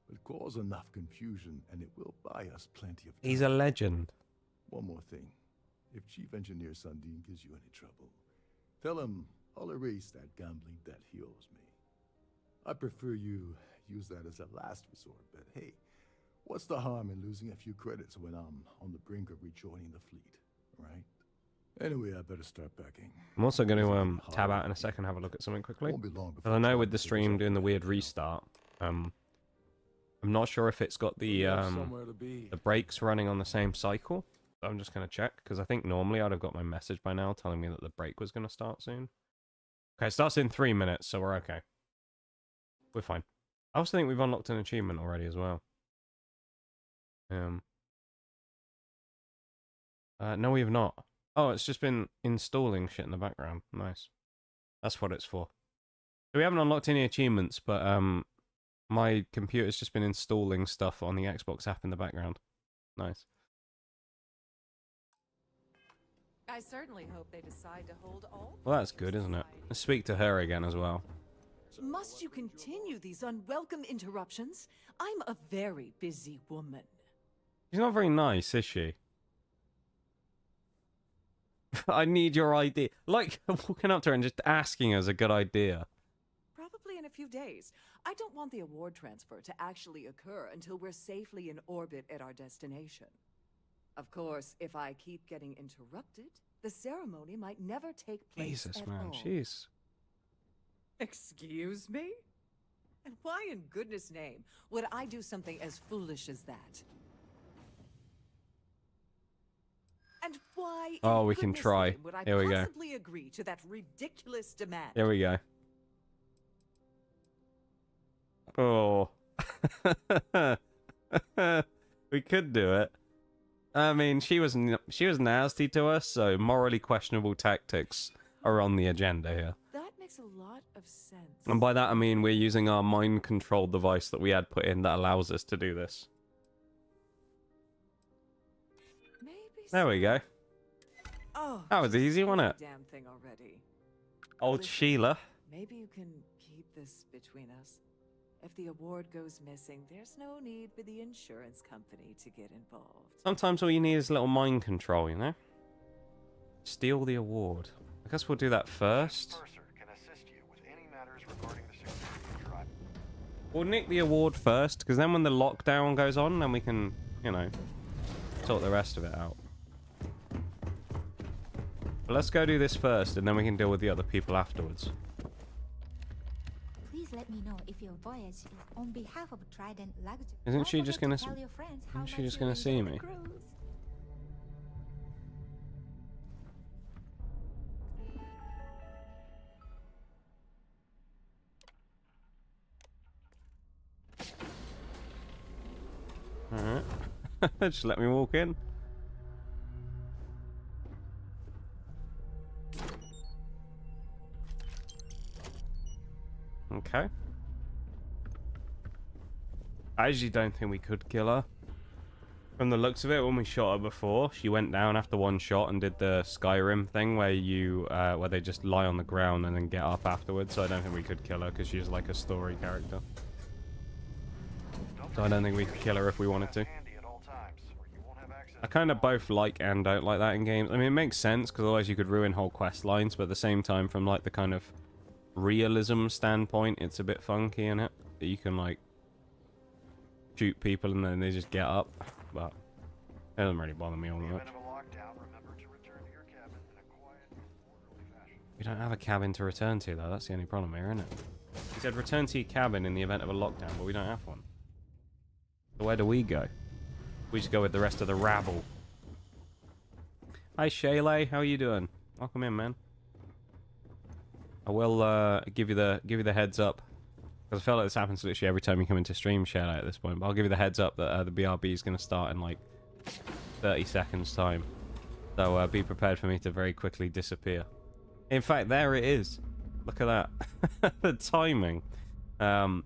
but cause enough confusion and it will buy us plenty of time. He's a legend. One more thing. If Chief Engineer Sundin gives you any trouble, tell him I'll erase that gambling debt he owes me. I prefer you use that as a last resort, but hey, what's the harm in losing a few credits when I'm on the brink of rejoining the fleet, right? Anyway, I better start packing. I'm also going to tab out in a second, have a look at something quickly. Because I know with the stream doing the weird restart, I'm not sure if it's got the breaks running on the same cycle. So I'm just going to check, because I think normally I'd have got my message by now telling me that the break was going to start soon. Okay, it starts in 3 minutes, so we're okay. We're fine. I also think we've unlocked an achievement already as well. No, we have not. Oh, it's just been installing shit in the background. Nice. That's what it's for. So we haven't unlocked any achievements, but my computer's just been installing stuff on the Xbox app in the background. Nice. I certainly hope they decide to hold all. Well, that's good, isn't it? Let's speak to her again as well. Must you continue these unwelcome interruptions? I'm a very busy woman. She's not very nice, is she? I need your idea. Like, walking up to her and just asking her is a good idea. Probably in a few days. I don't want the award transfer to actually occur until we're safely in orbit at our destination. Of course, if I keep getting interrupted, the ceremony might never take place Jesus, at man. all. Jeez. Excuse me? And why in goodness name would I do something as foolish as that? And why Oh, in we can goodness try. name would I Here we go. possibly agree to that ridiculous demand? Here we go. Oh. We could do it. I mean, she was nasty to us, so morally questionable tactics are on the agenda here. That makes a lot of sense. And by that I mean we're using our mind control device that we had put in that allows us to do this. There we go. Oh, That was easy, wasn't it? damn thing already. Old Listen, Sheila. Maybe you can keep this between us. If the award goes missing, there's no need for the insurance company to get involved. Sometimes all you need is a little mind control, you know? Steal the award. I guess we'll do that first. We'll nick the award first, because then when the lockdown goes on, then we can, you know, sort the rest of it out. But let's go do this first, and then we can deal with the other people afterwards. Please let me know if your voyage is on behalf of Trident Luxury. Isn't she just gonna? Tell your friends how Isn't she much just you gonna see enjoy the me? cruise. Alright. Just let me walk in. Okay. I actually don't think we could kill her. From the looks of it, when we shot her before, she went down after one shot and did the Skyrim thing where you, where they just lie on the ground and then get up afterwards. So I don't think we could kill her because she's like a story character. So I don't think we could kill her if we wanted to. I kind of both like and don't like that in games. I mean, it makes sense because otherwise you could ruin whole quest lines, but at the same time, from like the kind of realism standpoint, it's a bit funky, in it? That you can like shoot people and then they just get up, but it doesn't really bother me all that much. We don't have a cabin to return to though, that's the only problem here, isn't it? He said return to your cabin in the event of a lockdown, but we don't have one. So where do we go? We just go with the rest of the rabble. Hi Shaylay, how are you doing? Welcome in, man. I will give you the heads up, because I feel like this happens literally every time you come into stream, Shaylay, at this point. But I'll give you the heads up that the BRB is going to start in like 30 seconds time. So be prepared for me to very quickly disappear. In fact, there it is. Look at that. The timing. So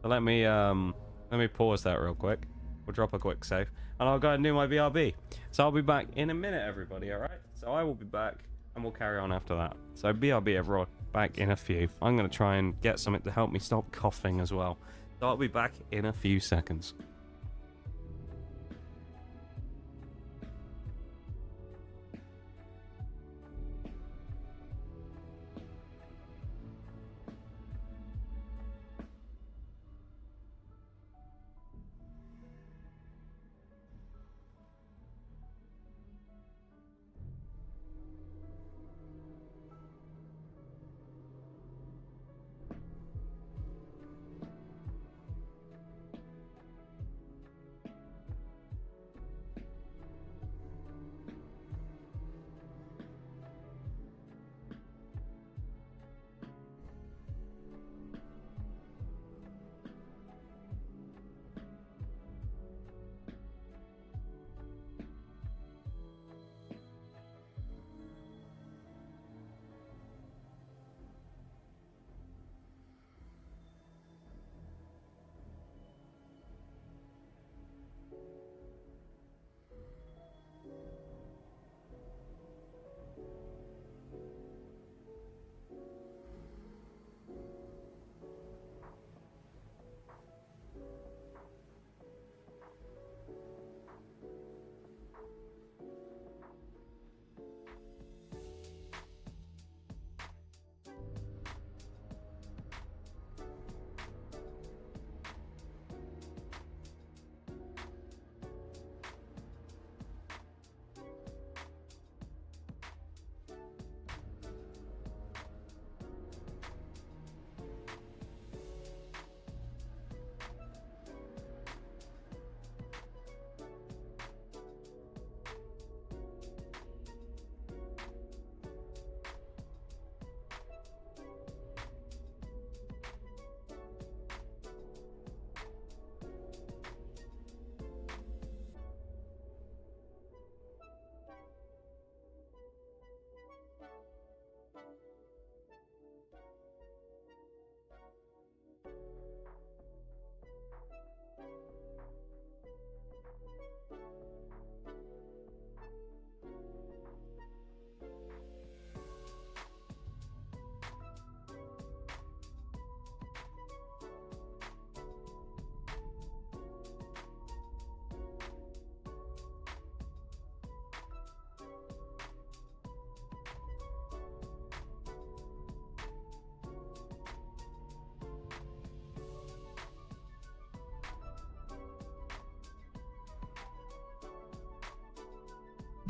let me pause that real quick. We'll drop a quick save, and I'll go and do my BRB. So I'll be back in a minute, everybody. All right. So I will be back and we'll carry on after that. So BRB everyone, back in a few. I'm going to try and get something to help me stop coughing as well. So I'll be back in a few seconds.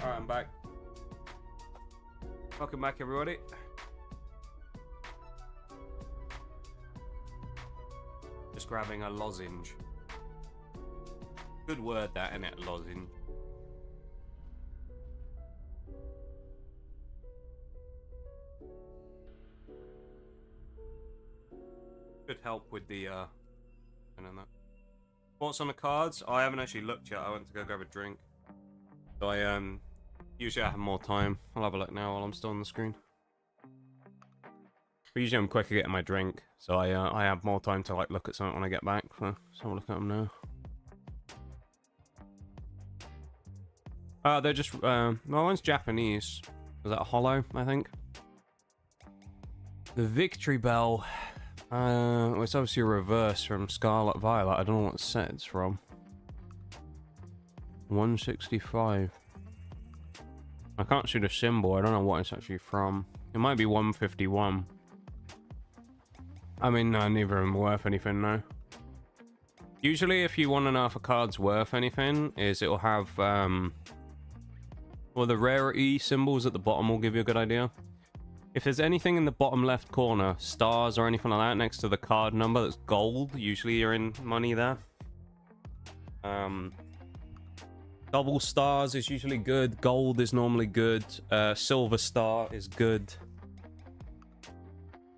Alright, I'm back. Welcome back, everybody. Just grabbing a lozenge. Good word, that, isn't it? Lozenge. Could help with the, I don't know. Thoughts on the cards? I haven't actually looked yet. I went to go grab a drink. So I, usually I have more time. I'll have a look now while I'm still on the screen. But usually I'm quicker getting my drink, so I have more time to like look at something when I get back. So I'll look at them now. They're just well, one's Japanese. Is that a hollow? I think. The Victory Bell. Well, it's obviously a reverse from Scarlet Violet. I don't know what set it's from. 165. I can't see the symbol. I don't know what it's actually from. It might be 151. I mean, neither of them are worth anything, no. Usually, if you want to know if a card's worth anything, is it'll have, well, the rarity symbols at the bottom will give you a good idea. If there's anything in the bottom left corner, stars or anything like that, next to the card number that's gold, usually you're in money there. Double stars is usually good. Gold is normally good. Silver star is good.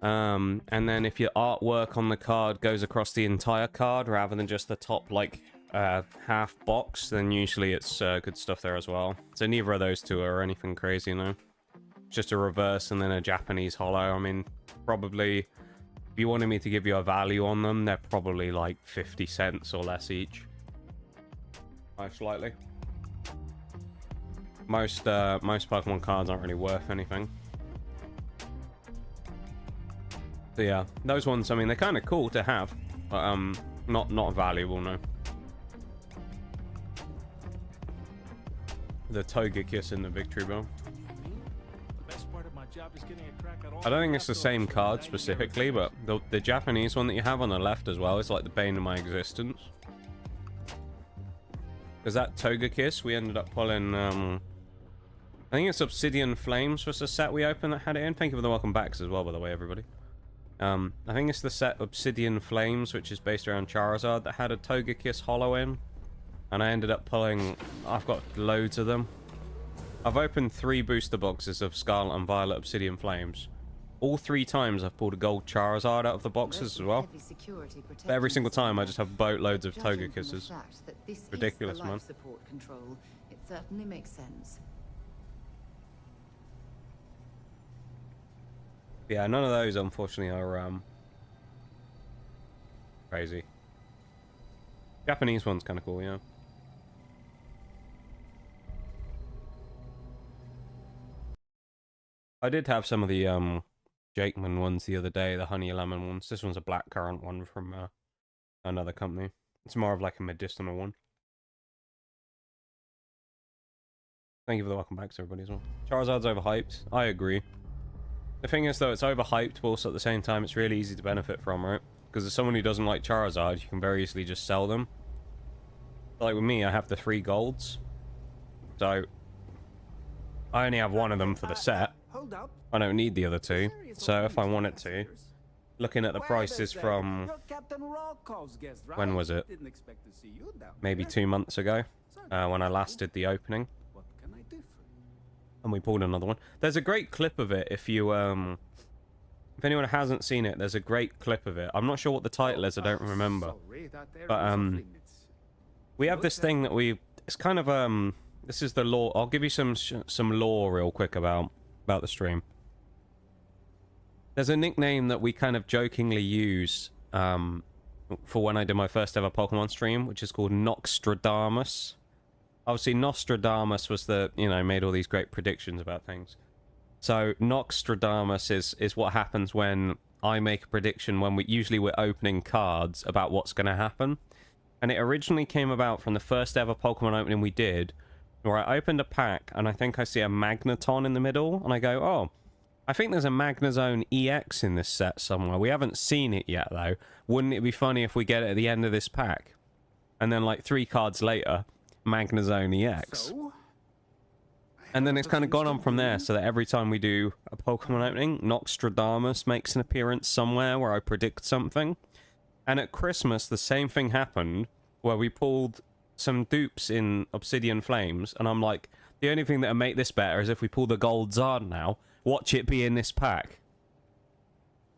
And then if your artwork on the card goes across the entire card rather than just the top, like, half box, then usually it's good stuff there as well. So neither of those two are anything crazy, no. Just a reverse and then a Japanese hollow. I mean, probably, if you wanted me to give you a value on them, they're probably like 50 cents or less each. Most likely. Most Pokemon cards aren't really worth anything. So yeah, those ones, I mean, they're kind of cool to have, but not valuable, no. The toga kiss and the victory bell. I don't think it's the same card specifically, but the Japanese one that you have on the left as well is like the bane of my existence. Because that toga kiss, we ended up pulling, I think it's Obsidian Flames was the set we opened that had it in. Thank you for the welcome backs as well, by the way, everybody. I think it's the set Obsidian Flames, which is based around Charizard, that had a toga kiss holo in. And I ended up pulling, I've got loads of them. I've opened 3 booster boxes of Scarlet and Violet Obsidian Flames. All 3 times I've pulled a gold Charizard out of the boxes as well. But every single time I just have boatloads of toga kisses. Ridiculous, man. It certainly makes sense. Yeah, none of those unfortunately are crazy. Japanese one's kind of cool, yeah. I did have some of the Jakeman ones the other day, the honey lemon ones. This one's a blackcurrant one from another company. It's more of like a medicinal one. Thank you for the welcome back to everybody as well. Charizard's overhyped. I agree. The thing is though, it's overhyped, but also at the same time it's really easy to benefit from, right? Because as someone who doesn't like Charizard, you can very easily just sell them. Like with me, I have the 3 golds. So I only have 1 of them for the set. I don't need the other 2. So if I wanted to, looking at the prices from, when was it? Maybe 2 months ago, when I last did the opening. And we pulled another one. There's a great clip of it if you, if anyone hasn't seen it, there's a great clip of it. I'm not sure what the title is, I don't remember. But, we have this thing that it's kind of, this is the lore. I'll give you some lore real quick about the stream. There's a nickname that we kind of jokingly use for when I did my first ever Pokemon stream, which is called Nostradamus. Obviously, Nostradamus was the, you know, made all these great predictions about things. So Nostradamus is what happens when I make a prediction when usually we're opening cards about what's going to happen. And it originally came about from the first ever Pokemon opening we did, where I opened a pack and I think I see a Magneton in the middle, and I go, oh, I think there's a Magnezone EX in this set somewhere. We haven't seen it yet, though. Wouldn't it be funny if we get it at the end of this pack? And then, like, 3 cards later, Magnezone EX. And then it's kind of gone on from there, so that every time we do a Pokemon opening, Nostradamus makes an appearance somewhere where I predict something. And at Christmas, the same thing happened, where we pulled some dupes in Obsidian Flames, and I'm like, the only thing that'll make this better is if we pull the Gold Zard now. Watch it be in this pack.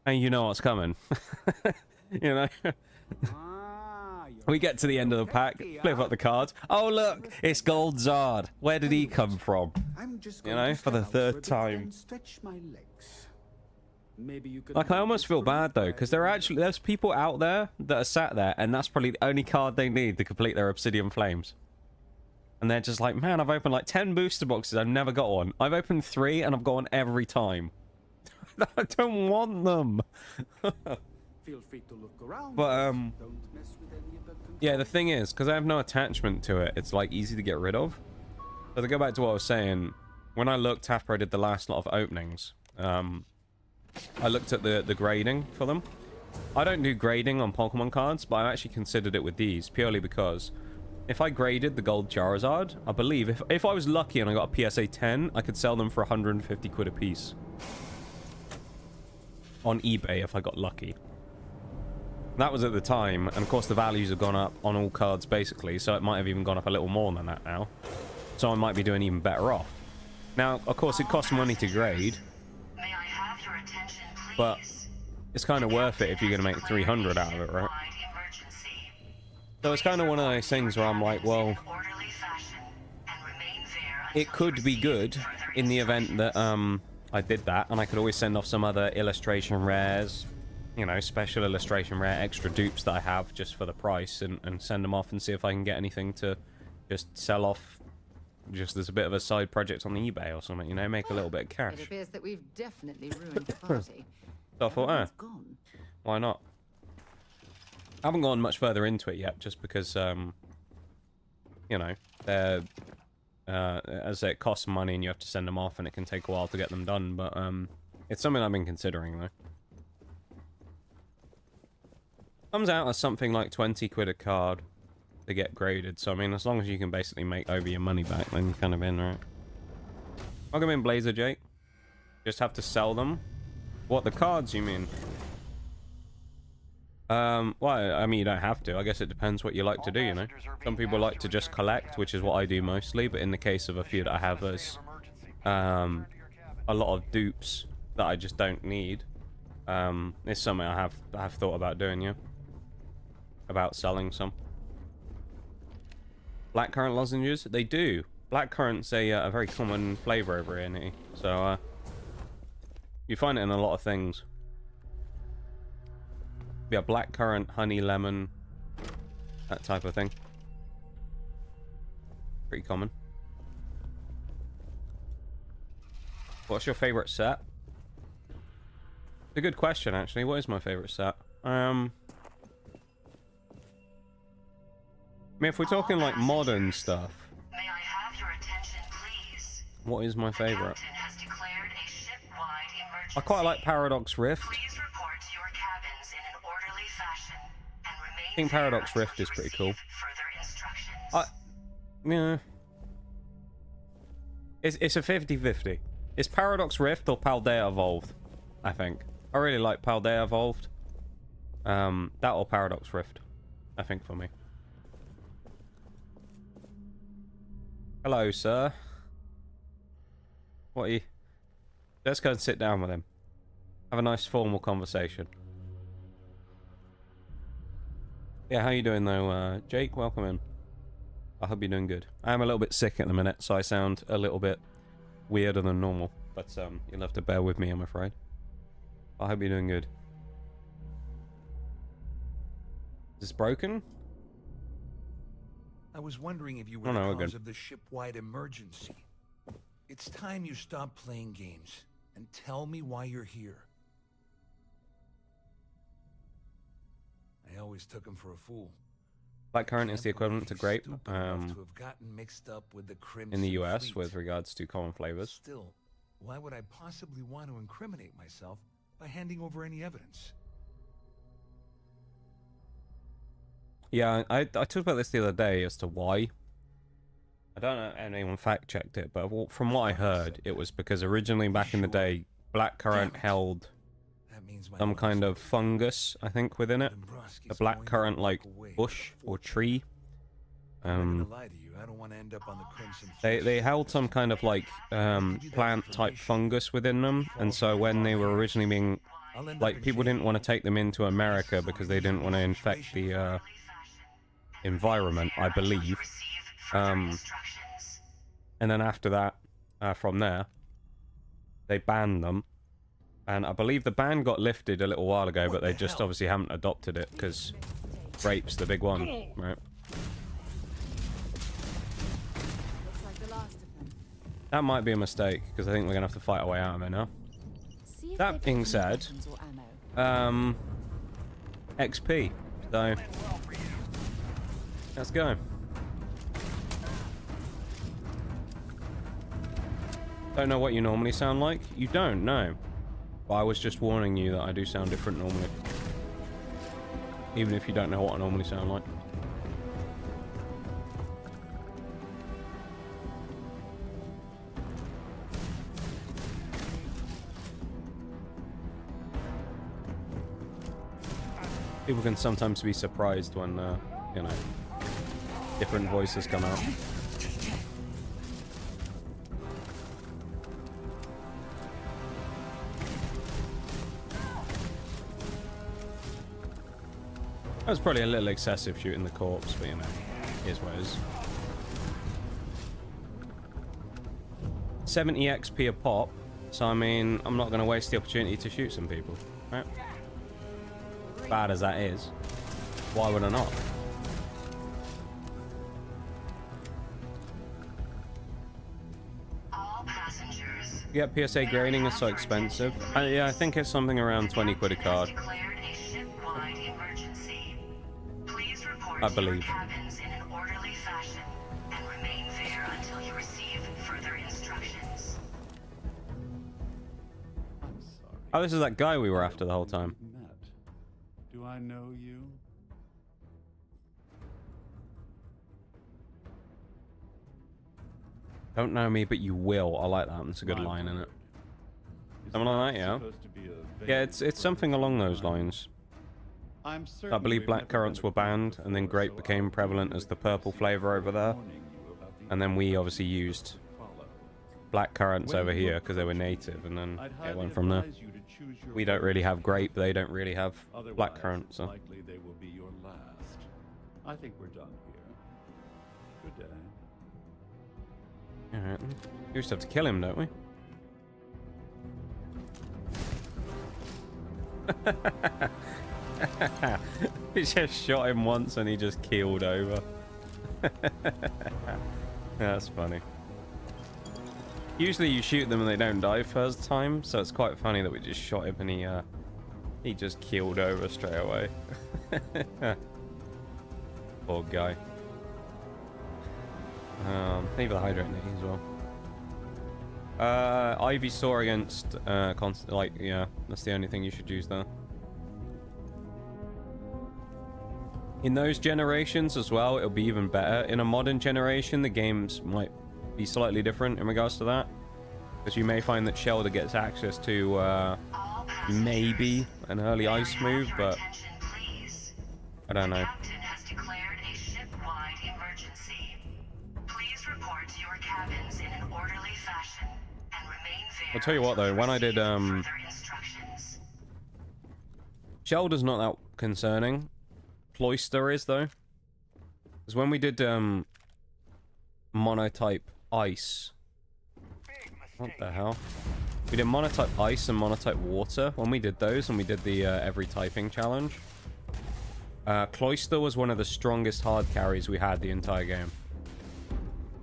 And you know what's coming. You know? We get to the end of the pack, flip up the cards. Oh, look, it's Gold Zard. Where did he come from? You know, for the 3rd time. Like, I almost feel bad, though, because there's people out there that are sat there, and that's probably the only card they need to complete their Obsidian Flames. And they're just like, man, I've opened like 10 booster boxes, I've never got one. I've opened 3, and I've got one every time. I don't want them. Feel free to look around. But, Don't mess with any of the yeah, the thing is, because I have no attachment to it, it's like easy to get rid of. So to go back to what I was saying, when I looked after I did the last lot of openings, I looked at the grading for them. I don't do grading on Pokemon cards, but I actually considered it with these, purely because if I graded the Gold Charizard, I believe if I was lucky and I got a PSA 10, I could sell them for 150 quid a piece. On eBay, if I got lucky. That was at the time, and of course the values have gone up on all cards basically, so it might have even gone up a little more than that now. So I might be doing even better off. Now, of course, it costs money to grade. But it's kind of worth it if you're going to make 300 out of it, right? So it's kind of one of those things where I'm like, well, it could be good in the event that I did that, and I could always send off some other illustration rares, you know, special illustration rare extra dupes that I have just for the price, and send them off and see if I can get anything to just sell off just as a bit of a side project on eBay or something, you know, make a little bit of cash. It appears that we've definitely ruined the party. So I thought, why not? I haven't gone much further into it yet, just because, you know, they're, as I say, it costs money and you have to send them off and it can take a while to get them done, but, it's something I've been considering, though. Comes out as something like 20 quid a card to get graded, so I mean, as long as you can basically make over your money back, then you're kind of in, right? Welcome in, Blazer Jake. Just have to sell them? What, the cards, you mean? Well, I mean, you don't have to. I guess it depends what you like to do, you know? Some people like to just collect, which is what I do mostly, but in the case of a few that I have, there's a lot of dupes that I just don't need. It's something I have thought about doing, yeah? About selling some. Blackcurrant lozenges? They do. Blackcurrant's a very common flavor over here, Nitty. So, you find it in a lot of things. Yeah, blackcurrant, honey, lemon, that type of thing. Pretty common. What's your favorite set? It's a good question, actually. What is my favorite set? I mean, if we're talking like modern stuff, May I have your attention, please? what is my favorite? Captain has declared a ship-wide emergency. I quite like Paradox Rift. Please report to your cabins in an orderly fashion and remain I think Paradox Rift is pretty cool. further instructions. Yeah. It's a 50-50. It's Paradox Rift or Paldea Evolved, I think. I really like Paldea Evolved. That or Paradox Rift, I think, for me. Hello, sir. What are you... Let's go and sit down with him. Have a nice formal conversation. Yeah, how you doing though, Jake? Welcome in. I hope you're doing good. I am a little bit sick at the minute, so I sound a little bit weirder than normal. But you'll have to bear with me, I'm afraid. I hope you're doing good. Is this broken? I was wondering if you were the cause of the ship-wide emergency. It's time you stop playing games and tell me why you're here. I always took him for a fool. Blackcurrant is the equivalent to grape To have gotten mixed up with the Crimson in the US Fleet. with regards to common flavors. Still, why would I possibly want to incriminate myself by handing over any evidence? Yeah, I talked about this the other day as to why. I don't know if anyone fact-checked it, but from what I heard, it was because originally back in the day, blackcurrant held some kind of fungus, I think, within it. A blackcurrant, like, bush or tree. They held some kind of, like, plant-type fungus within them, and so when they were originally being... Like, people didn't want to take them into America because they didn't want to infect the, environment, I believe. And then after that, from there, they banned them. And I believe the ban got lifted a little while ago, but they just obviously haven't adopted it because grape's the big one, right? That might be a mistake because I think we're gonna have to fight our way out of it now. That being said, XP. So let's go. Don't know what you normally sound like? You don't, no. But I was just warning you that I do sound different normally. Even if you don't know what I normally sound like. People can sometimes be surprised when, you know, different voices come out. That was probably a little excessive shooting the corpse, but you know, here's what it is. 70 XP a pop, so I mean, I'm not going to waste the opportunity to shoot some people, right? Bad as that is, why would I not? All passengers, Yeah, PSA grading is so expensive. Yeah, I think it's something around 20 quid a card. I believe. Oh, this is that guy we were after the whole time. Do I know you? Don't know me, but you will. I like that. It's a good line, isn't it? Something like that, yeah. Yeah, it's something along those lines. I believe black currants were banned, and then grape became prevalent as the purple flavor over there. And then we obviously used black currants over here because they were native, and then it went from there. We don't really have grape, they don't really have black currants. So. Likely they will be your last. I think we're done here. Good day. Alright. We just have to kill him, don't we? We just shot him once and he just keeled over. That's funny. Usually you shoot them and they don't die first time, so it's quite funny that we just shot him and he just keeled over straight away. Poor guy. Maybe the hydrate knee as well. Ivy Saw against yeah, that's the only thing you should use there. In those generations as well, it'll be even better. In a modern generation, the games might be slightly different in regards to that, because you may find that Shelder gets access to maybe an early ice move, but I don't know. I'll tell you what though, when I did Shelder's not that concerning. Cloister is though, because when we did monotype ice, what the hell? We did monotype ice and monotype water. When we did those and we did the every typing challenge, Cloister was one of the strongest hard carries we had the entire game.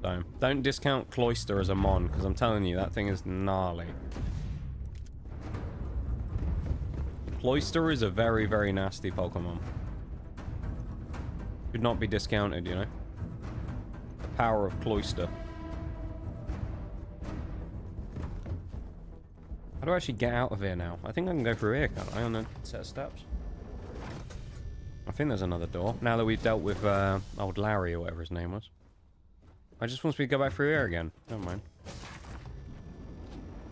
So don't discount Cloister as a mon, because I'm telling you that thing is gnarly. Cloister is a very, very nasty Pokemon. Should not be discounted, you know. The power of Cloister. How do I actually get out of here now? I think I can go through here, can't I, on a set of steps? I think there's another door. Now that we've dealt with old Larry or whatever his name was. I just want me to go back through here again. Never mind.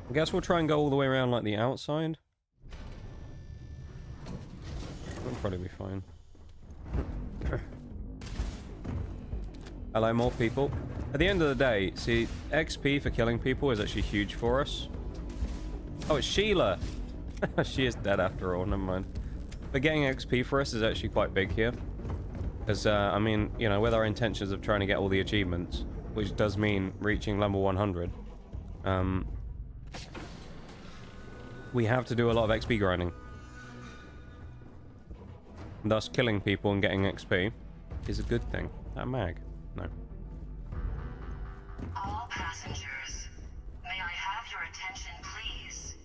I guess we'll try and go all the way around like the outside. That'll probably be fine. Hello, more people. At the end of the day, see, XP for killing people is actually huge for us. Oh, it's Sheila! She is dead after all, never mind. But getting XP for us is actually quite big here. Because, I mean, you know, with our intentions of trying to get all the achievements, which does mean reaching level 100, we have to do a lot of XP grinding. Thus, killing people and getting XP is a good thing. That mag? No. All passengers, may I have your attention, please?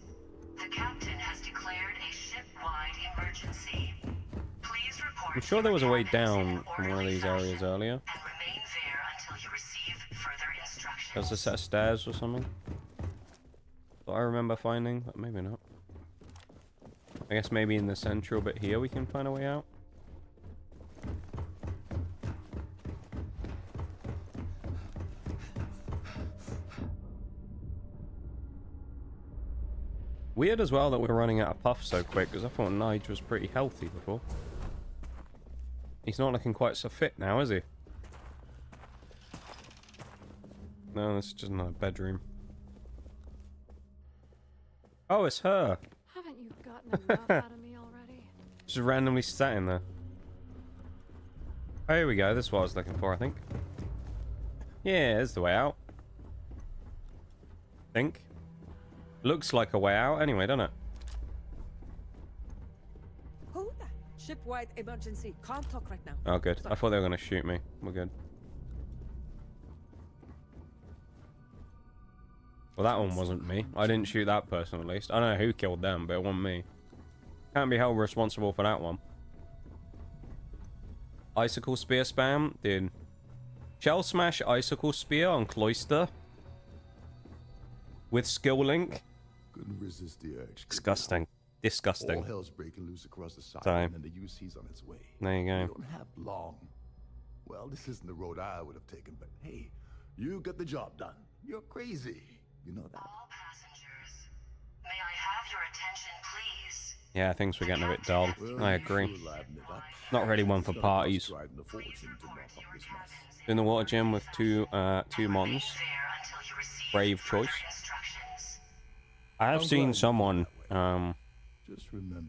The captain has declared a ship-wide emergency. Please report. I'm sure there was a way down from one of these areas earlier. And remain there until you receive further instructions. There's a set of stairs or something that I remember finding, but maybe not. I guess maybe in the central bit here we can find a way out. Weird as well that we're running out of puff so quick, because I thought Nige was pretty healthy before. He's not looking quite so fit now, is he? No, this is just another bedroom. Oh, it's her! Haven't you gotten enough out of me already? Just randomly sat in there. Oh, here we go. This is what I was looking for, I think. Yeah, there's the way out. I think. Looks like a way out anyway, doesn't it? Hold that. Ship-wide emergency. Can't talk right now. Oh, good. I thought they were going to shoot me. We're good. Well, that one wasn't me. I didn't shoot that person, at least. I don't know who killed them, but it wasn't me. Can't be held responsible for that one. Icicle spear spam? Dude. Shell smash icicle spear on Cloister? With skill link? Couldn't resist the urge. Disgusting. Disgusting. All hell's breaking loose across the side, Sorry. and the UC's on its way. There you go. We don't have long. Well, this isn't the road I would have taken, but hey, you got the job done. You're crazy. You know that. All passengers, may I have your attention, please? Yeah, things were getting a bit dull. I agree. Not really one for parties. In the water gym with two mons. Brave choice. I have seen someone,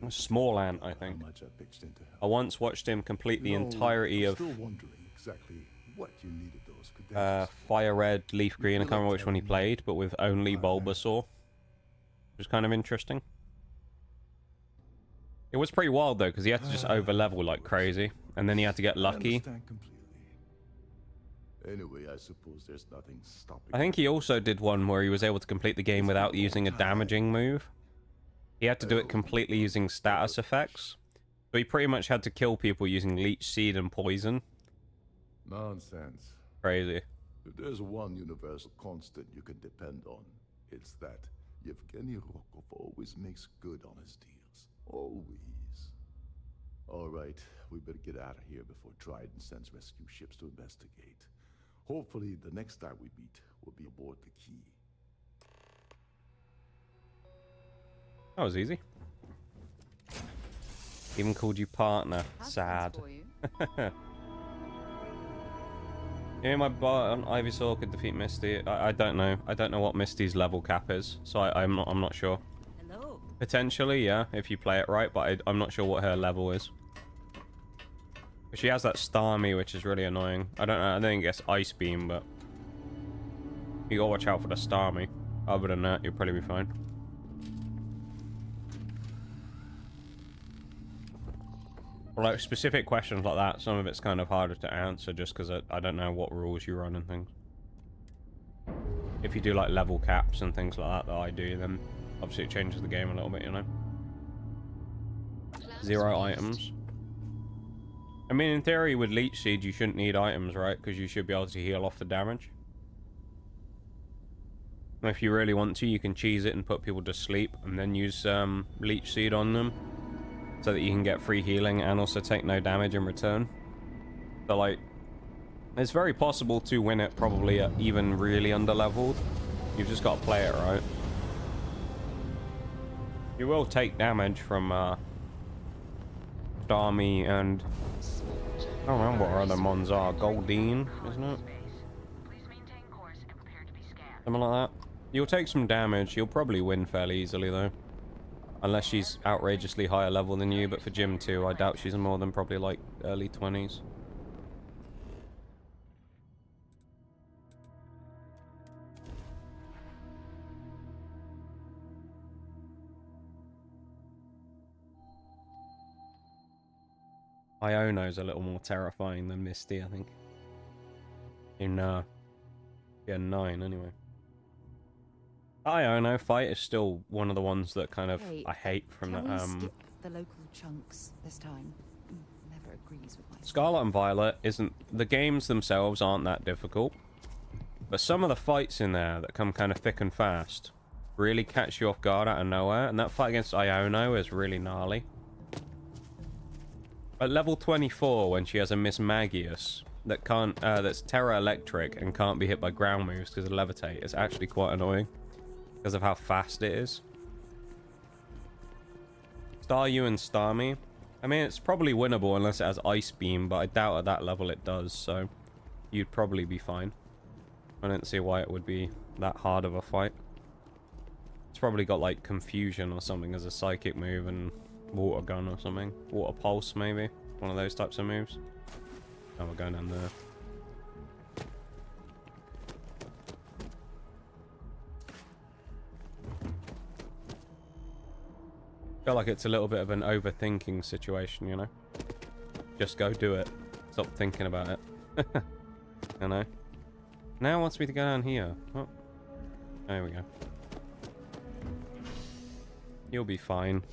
Small Ant, I think. I once watched him complete the entirety of Fire Red, Leaf Green. I can't remember which one he played, but with only Bulbasaur. It was kind of interesting. It was pretty wild though, because he had to just over level like crazy, and then he had to get lucky. Anyway, I suppose there's nothing stopping. I think he also did one where he was able to complete the game without using a damaging move. He had to do it completely using status effects. So he pretty much had to kill people using Leech Seed and Poison. Nonsense. Crazy. If there's one universal constant you can depend on, it's that Yevgeny Rokov always makes good on his deals. Always. All right, we better get out of here before Trident sends rescue ships to investigate. Hopefully, the next time we meet, we'll be aboard the Key. That was easy. Even called you partner. Sad. Yeah, my bot on Ivysaur could defeat Misty. I don't know. I don't know what Misty's level cap is, so I'm not sure. Hello. Potentially, yeah, if you play it right, but I'm not sure what her level is. She has that Starmie, which is really annoying. I don't know. I think it's Ice Beam, but you gotta watch out for the Starmie. Other than that, you'll probably be fine. Like specific questions like that, some of it's kind of harder to answer just because I don't know what rules you run and things. If you do like level caps and things like that I do, then obviously it changes the game a little bit, you know. 0 items. I mean, in theory, with Leech Seed, you shouldn't need items, right? Because you should be able to heal off the damage. And if you really want to, you can cheese it and put people to sleep and then use Leech Seed on them, so that you can get free healing and also take no damage in return. So, like, it's very possible to win it probably at even really under-leveled. You've just got to play it right. You will take damage from Starmie and... I don't remember what our other mons are. Goldeen, isn't it? Something like that. You'll take some damage. You'll probably win fairly easily, though. Unless she's outrageously higher level than you, but for Gym 2, I doubt she's more than probably like early 20s. Iono's a little more terrifying than Misty, I think. In, yeah, 9 anyway. Iono fight is still one of the ones that kind of I hate from Can that. we skip the local chunks this time? Never agrees with my Scarlet and Violet isn't... The games themselves aren't that difficult. But some of the fights in there that come kind of thick and fast really catch you off guard out of nowhere. And that fight against Iono is really gnarly. At level 24, when she has a Miss Magius that can't... that's Terra Electric and can't be hit by ground moves because of Levitate, it's actually quite annoying. Because of how fast it is. Staryu and Starmie. I mean, it's probably winnable unless it has Ice Beam, but I doubt at that level it does, so you'd probably be fine. I don't see why it would be that hard of a fight. It's probably got like Confusion or something as a psychic move and Water Gun or something. Water Pulse maybe. One of those types of moves. Oh, we're going down there. I feel like it's a little bit of an overthinking situation, you know? Just go do it. Stop thinking about it. You know? Now it wants me to go down here. Oh. There we go. You'll be fine.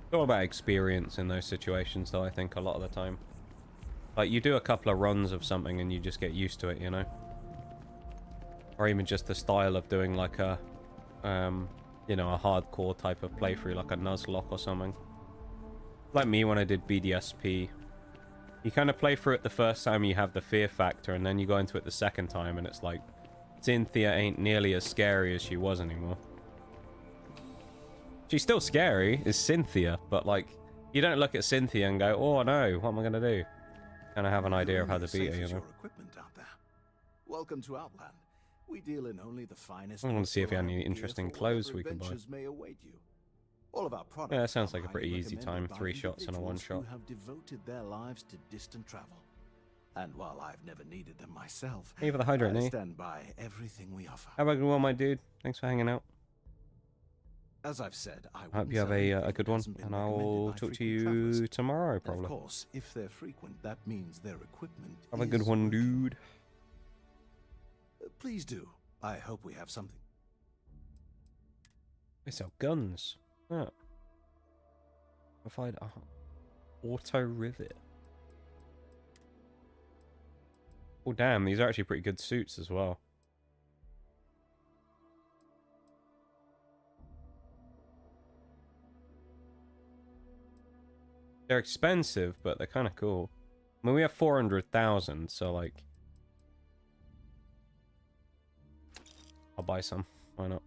It's all about experience in those situations, though, I think, a lot of the time. Like, you do a couple of runs of something and you just get used to it, you know? Or even just the style of doing, like, a, you know, a hardcore type of playthrough, like a Nuzlocke or something. Like me when I did BDSP. You kind of play through it the first time, you have the fear factor, and then you go into it the second time, and it's like, Cynthia ain't nearly as scary as she was anymore. She's still scary, is Cynthia, but like, you don't look at Cynthia and go, oh no, what am I gonna do? Kind of have an idea of how to beat her, you know? Equipment out there. Welcome to Outland. We deal in only the finest. I want to see if you have any interesting clothes we can buy. May await you. All of our products. Yeah, that sounds like a pretty easy time. 3 shots and a 1 shot. Who have devoted their lives to distant travel. And while I've never needed them myself, hey for the hydrate, I stand by everything we offer. Have a good one, my dude. Thanks for hanging out. As I've said, I hope you have a good one, and I'll talk to you tomorrow, probably. Of course, if they're frequent, that means their equipment. Have a good one, dude. Please do. I hope we have something. They sell guns. Oh. Provide auto rivet. Oh damn, these are actually pretty good suits as well. They're expensive, but they're kind of cool. I mean, we have 400,000, so like, I'll buy some. Why not?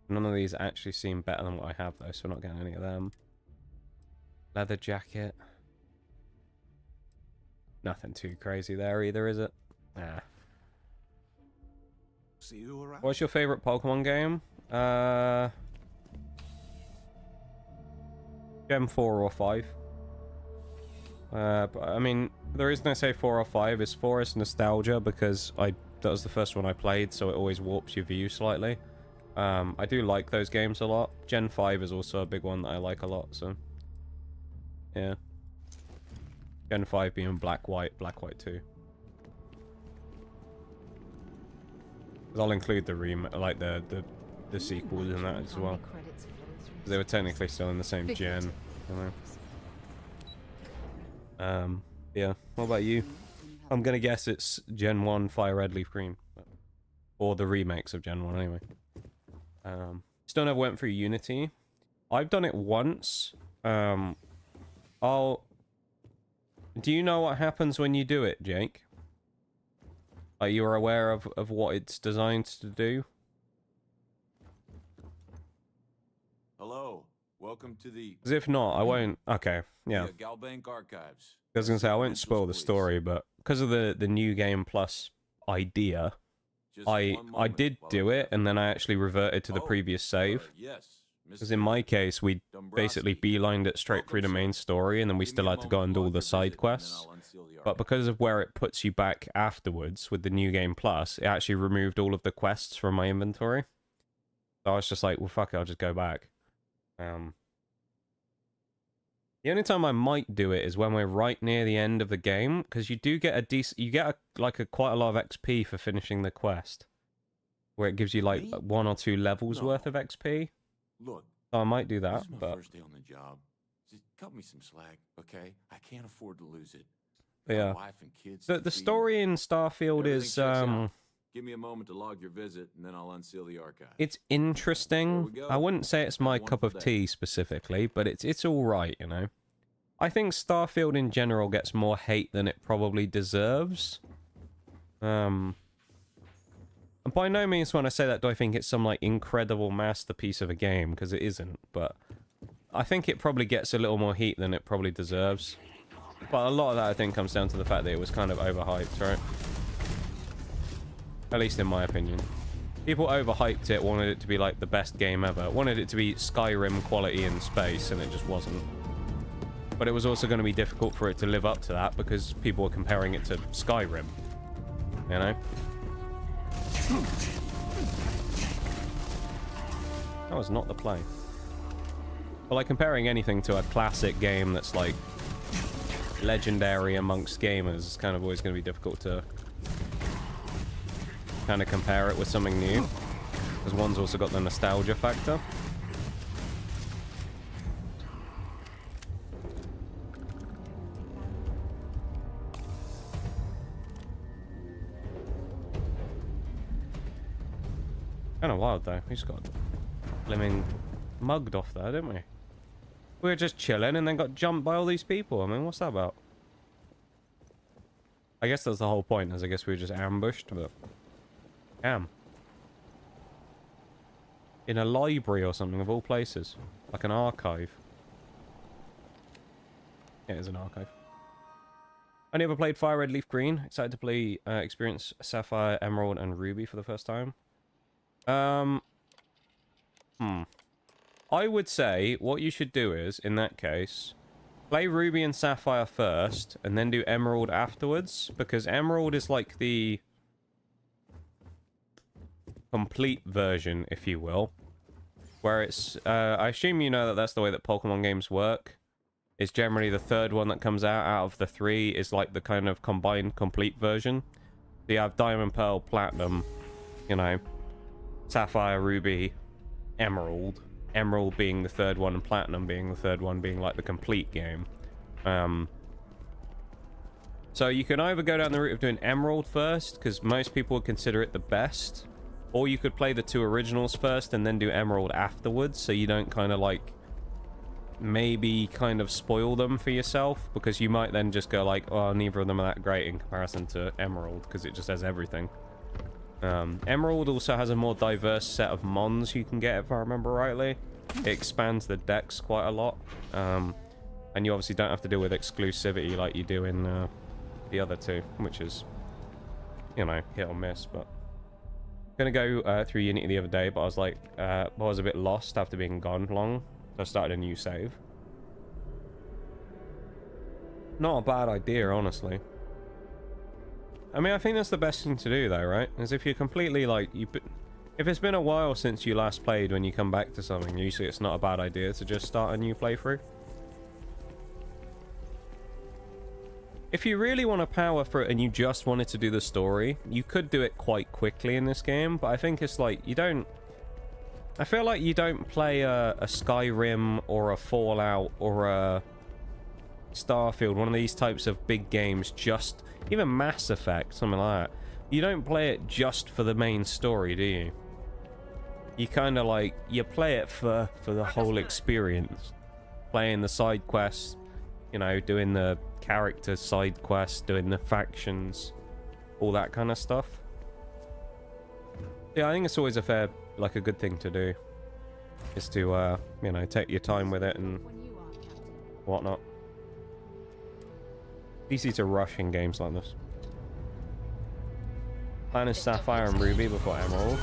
None of these actually seem better than what I have, though, so we're not getting any of them. Leather jacket. Nothing too crazy there either, is it? Nah. See you around. What's your favorite Pokemon game? Gem 4 or 5. But I mean, the reason I say 4 or 5 is 4 is nostalgia, because that was the first one I played, so it always warps your view slightly. I do like those games a lot. Gen 5 is also a big one that I like a lot, so yeah. Gen 5 being Black White 2. I'll include the the sequels in that as well. They were technically still in the same gen, you know. Yeah. What about you? I'm gonna guess it's Gen 1 Fire Red Leaf Green, or the remakes of Gen 1 anyway. Still never went through Unity. I've done it once. Do you know what happens when you do it, Jake? Are you aware of what it's designed to do? Hello, welcome to the. Because if not, I won't. Okay, yeah. Galbank Archives. I was gonna say I won't spoil the story, but because of the new game plus idea, I did do it, and then I actually reverted to the previous save. Yes. Because in my case, we basically beelined it straight through the main story, and then we still had to go and do all the side quests. But because of where it puts you back afterwards with the new game plus, it actually removed all of the quests from my inventory. So I was just like, well, fuck it, I'll just go back. The only time I might do it is when we're right near the end of the game, because you do get quite a lot of XP for finishing the quest, where it gives you like 1 or 2 levels worth of XP. Look, so I might do that. This is my first day on the job. Just cut me some slack, okay? I can't afford to lose it. Yeah. Wife and kids The story in Starfield is Give me a moment to log your visit, and then I'll unseal the archive. it's interesting. I wouldn't say it's my cup of tea specifically, but it's all right, you know. I think Starfield in general gets more hate than it probably deserves. And by no means when I say that do I think it's some like incredible masterpiece of a game, because it isn't, but I think it probably gets a little more heat than it probably deserves. But a lot of that I think comes down to the fact that it was kind of overhyped, right? At least in my opinion. People overhyped it, wanted it to be like the best game ever. Wanted it to be Skyrim quality in space, and it just wasn't. But it was also going to be difficult for it to live up to that because people were comparing it to Skyrim. You know? That was not the play. But like comparing anything to a classic game that's like legendary amongst gamers is kind of always going to be difficult to kind of compare it with something new, because one's also got the nostalgia factor. Kind of wild though. We just got blimmin' mugged off there, didn't we? We were just chilling and then got jumped by all these people. I mean, what's that about? I guess that's the whole point, is I guess we were just ambushed, but... Damn. In a library or something, of all places. Like an archive. Yeah, it is an archive. I never played Fire Red Leaf Green. Excited to play, experience Sapphire, Emerald, and Ruby for the first time. I would say what you should do is, in that case, play Ruby and Sapphire first, and then do Emerald afterwards, because Emerald is like the complete version, if you will, where it's, I assume you know that that's the way that Pokemon games work. It's generally the third one that comes out of the three is like the kind of combined complete version. So you have Diamond, Pearl, Platinum, you know, Sapphire, Ruby, Emerald. Emerald being the third one and Platinum being the third one, being like the complete game. So you can either go down the route of doing Emerald first, because most people would consider it the best, or you could play the two originals first and then do Emerald afterwards, so you don't kind of like maybe kind of spoil them for yourself, because you might then just go like, oh, neither of them are that great in comparison to Emerald, because it just has everything. Emerald also has a more diverse set of mons you can get, if I remember rightly. It expands the decks quite a lot. And you obviously don't have to deal with exclusivity like you do in the other two, which is, you know, hit or miss. But I'm gonna go through Unity the other day, but I was like, I was a bit lost after being gone long, so I started a new save. Not a bad idea, honestly. I mean, I think that's the best thing to do, though, right? Is if you're completely, like, if it's been a while since you last played, when you come back to something, usually it's not a bad idea to just start a new playthrough. If you really want to power through it and you just wanted to do the story, you could do it quite quickly in this game, but I think it's like, you don't... I feel like you don't play a Skyrim or a Fallout or a Starfield, one of these types of big games, just... Even Mass Effect, something like that. You don't play it just for the main story, do you? You kind of like, you play it for the whole experience. Playing the side quests, you know, doing the character side quests, doing the factions, all that kind of stuff. Yeah, I think it's always a fair, like a good thing to do. Is to, you know, take your time with it and whatnot. Easy to rush in games like this. Plan is Sapphire and Ruby before Emerald.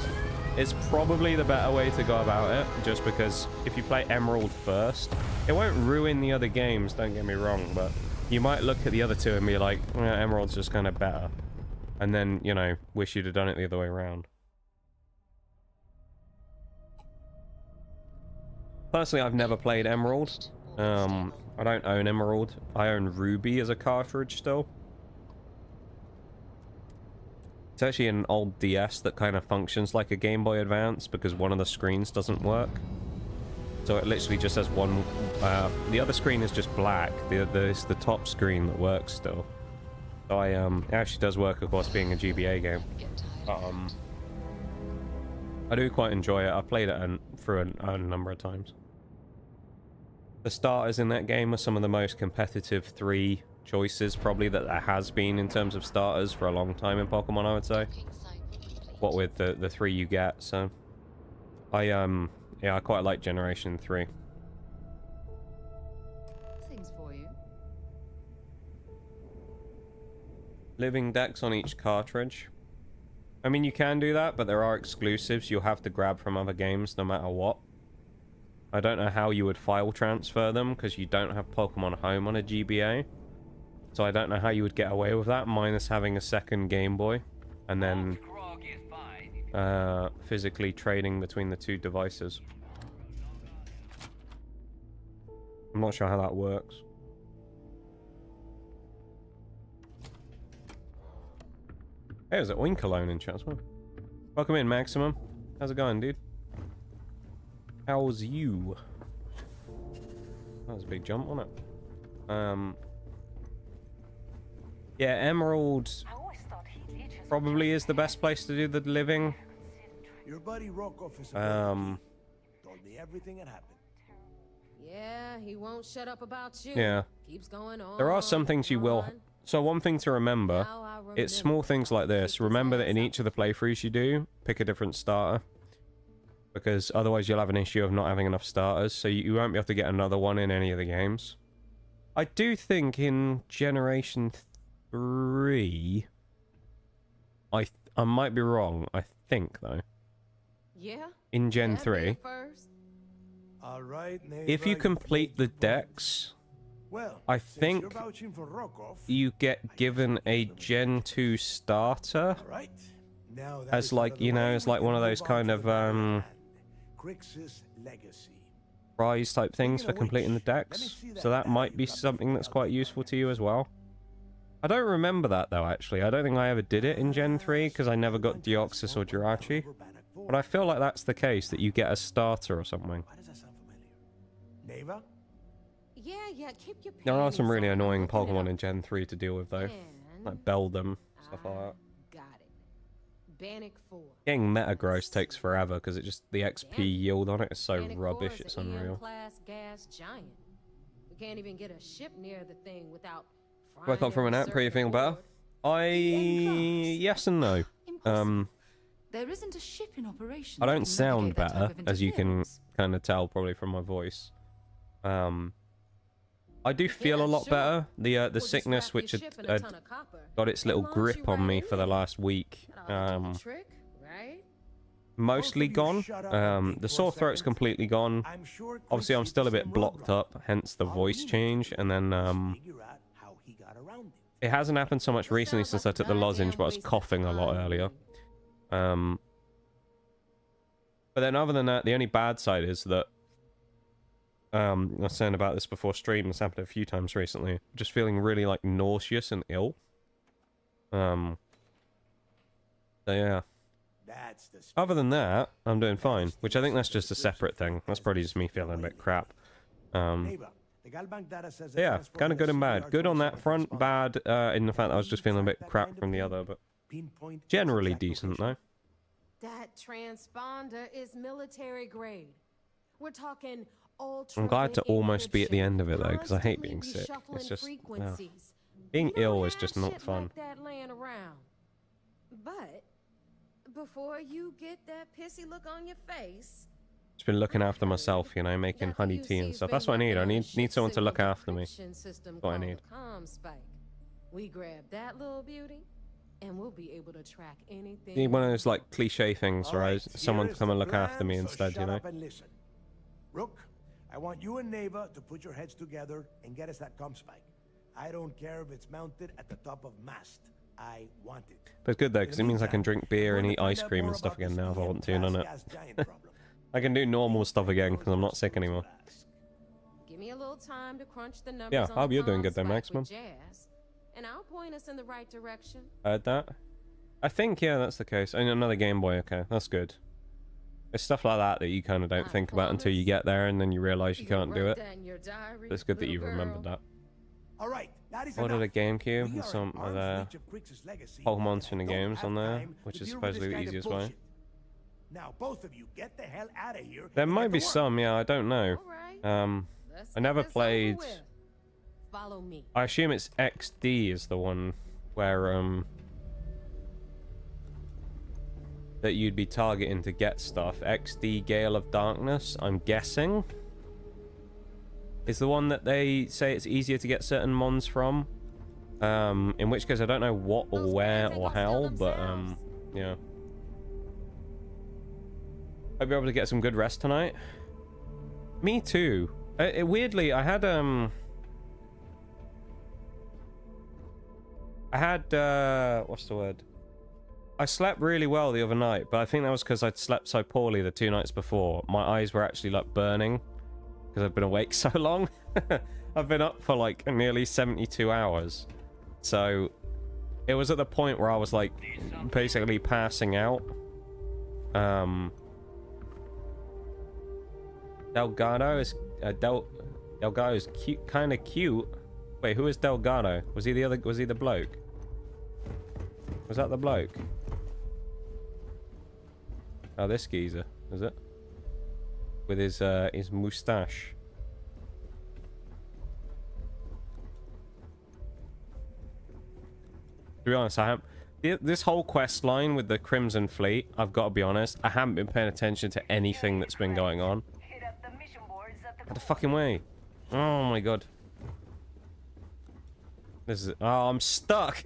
It's probably the better way to go about it, just because if you play Emerald first, it won't ruin the other games, don't get me wrong, but you might look at the other two and be like, yeah, Emerald's just kind of better. And then, you know, wish you'd have done it the other way around. Personally, I've never played Emerald. I don't own Emerald. I own Ruby as a cartridge still. It's actually an old DS that kind of functions like a Game Boy Advance because one of the screens doesn't work. So it literally just has one... the other screen is just black. It's the top screen that works still. So it actually does work, of course, being a GBA game. I do quite enjoy it. I played it through a number of times. The starters in that game are some of the most competitive 3 choices probably that there has been in terms of starters for a long time in Pokemon, I would say. What with the 3 you get, so yeah, I quite like Generation 3. Things for you. Living decks on each cartridge. I mean, you can do that, but there are exclusives you'll have to grab from other games no matter what. I don't know how you would file transfer them because you don't have Pokemon Home on a GBA. So I don't know how you would get away with that, minus having a second Game Boy and then physically trading between the two devices. I'm not sure how that works. Hey, there's an Oinkalone in chat as well. Welcome in, Maximum. How's it going, dude? How's you? That was a big jump, wasn't it? Yeah, Emerald probably is the best place to do the living. Your buddy Rokov is told me everything that happened. Yeah, he won't shut up about you. Yeah. Keeps going on. There are some things you will... So one thing to remember, it's small things like this. Remember that in each of the playthroughs you do, pick a different starter. Because otherwise you'll have an issue of not having enough starters, so you won't be able to get another one in any of the games. I do think in Generation 3... I might be wrong, I think, though. Yeah? In Gen 3, All right, if you complete the decks, I think you get given a Gen 2 starter as like, you know, as like one of those kind of prize type things for completing the decks. So that might be something that's quite useful to you as well. I don't remember that though, actually. I don't think I ever did it in Gen 3 because I never got Deoxys or Jirachi. But I feel like that's the case, that you get a starter or something. Neva? Yeah, keep your There are some really annoying Pokemon in Gen 3 to deal with though. Like Beldum, stuff like that. Got it. Bannock 4. Getting Metagross takes forever because it just, the XP yield on it is so rubbish, it's unreal. Class gas giant. We can't even get a ship near the thing without Woke up from a nap, pretty feeling better? Yes and no. There isn't a ship in operation. I don't sound better, as you can kind of tell probably from my voice. I do feel a lot better. The sickness which had got its little grip on me for the last week, mostly gone. The sore throat's completely gone. Obviously I'm still a bit blocked up, hence the voice change, and then it hasn't happened so much recently since I took the lozenge, but I was coughing a lot earlier. But then other than that, the only bad side is that I was saying about this before stream, it's happened a few times recently, just feeling really like nauseous and ill. So yeah. Other than that, I'm doing fine, which I think that's just a separate thing. That's probably just me feeling a bit crap. Yeah, kind of good and bad. Good on that front, bad in the fact that I was just feeling a bit crap from the other, but generally decent though. That transponder is military grade. We're talking I'm glad to almost be at the end of it though, because I hate being sick. It's just being ill is just not fun. But before you get that pissy look on your face, just been looking after myself, you know, making honey tea and stuff. That's what I need. I need someone to look after me. That's what I need. we grab that little beauty, and we'll be able to track anything. Need one of those like cliche things, right? Someone to come and look after me instead, you know. Rook, I want you and Neva to put your heads together and get us that comm spike. I don't care if it's mounted at the top of mast. I want it. But it's good though, because it means I can drink beer and eat ice cream and stuff again now if I want to, doesn't it? I can do normal stuff again because I'm not sick anymore. Give me a little time to crunch the numbers. Yeah, I hope you're doing good then, Maximum. And I'll point us in the right direction. Heard that? I think, yeah, that's the case. And another Game Boy, okay, that's good. It's stuff like that that you kind of don't think about until you get there and then you realise you can't do it. But it's good that you remembered that. Ordered a GameCube and some other Pokemon in the games on there, which is supposedly the easiest way. Now, both of you get the hell out of here. There might be some, yeah, I don't know. I never played... Follow me. I assume it's XD is the one where, that you'd be targeting to get stuff. XD Gale of Darkness, I'm guessing, is the one that they say it's easier to get certain mons from. In which case I don't know what or where or how, but, yeah. I'll be able to get some good rest tonight. Me too. Weirdly, I had what's the word? I slept really well the other night, but I think that was because I'd slept so poorly the 2 nights before. My eyes were actually like burning because I've been awake so long. I've been up for like nearly 72 hours. So it was at the point where I was like basically passing out. Delgado is Delgado is cute, kind of cute. Wait, who is Delgado? Was he the bloke? Was that the bloke? Oh, this geezer, is it? With his moustache. To be honest, I haven't... This whole quest line with the Crimson Fleet, I've got to be honest, I haven't been paying attention to anything that's been going on. Get the fucking way. Oh my god. This is... Oh, I'm stuck!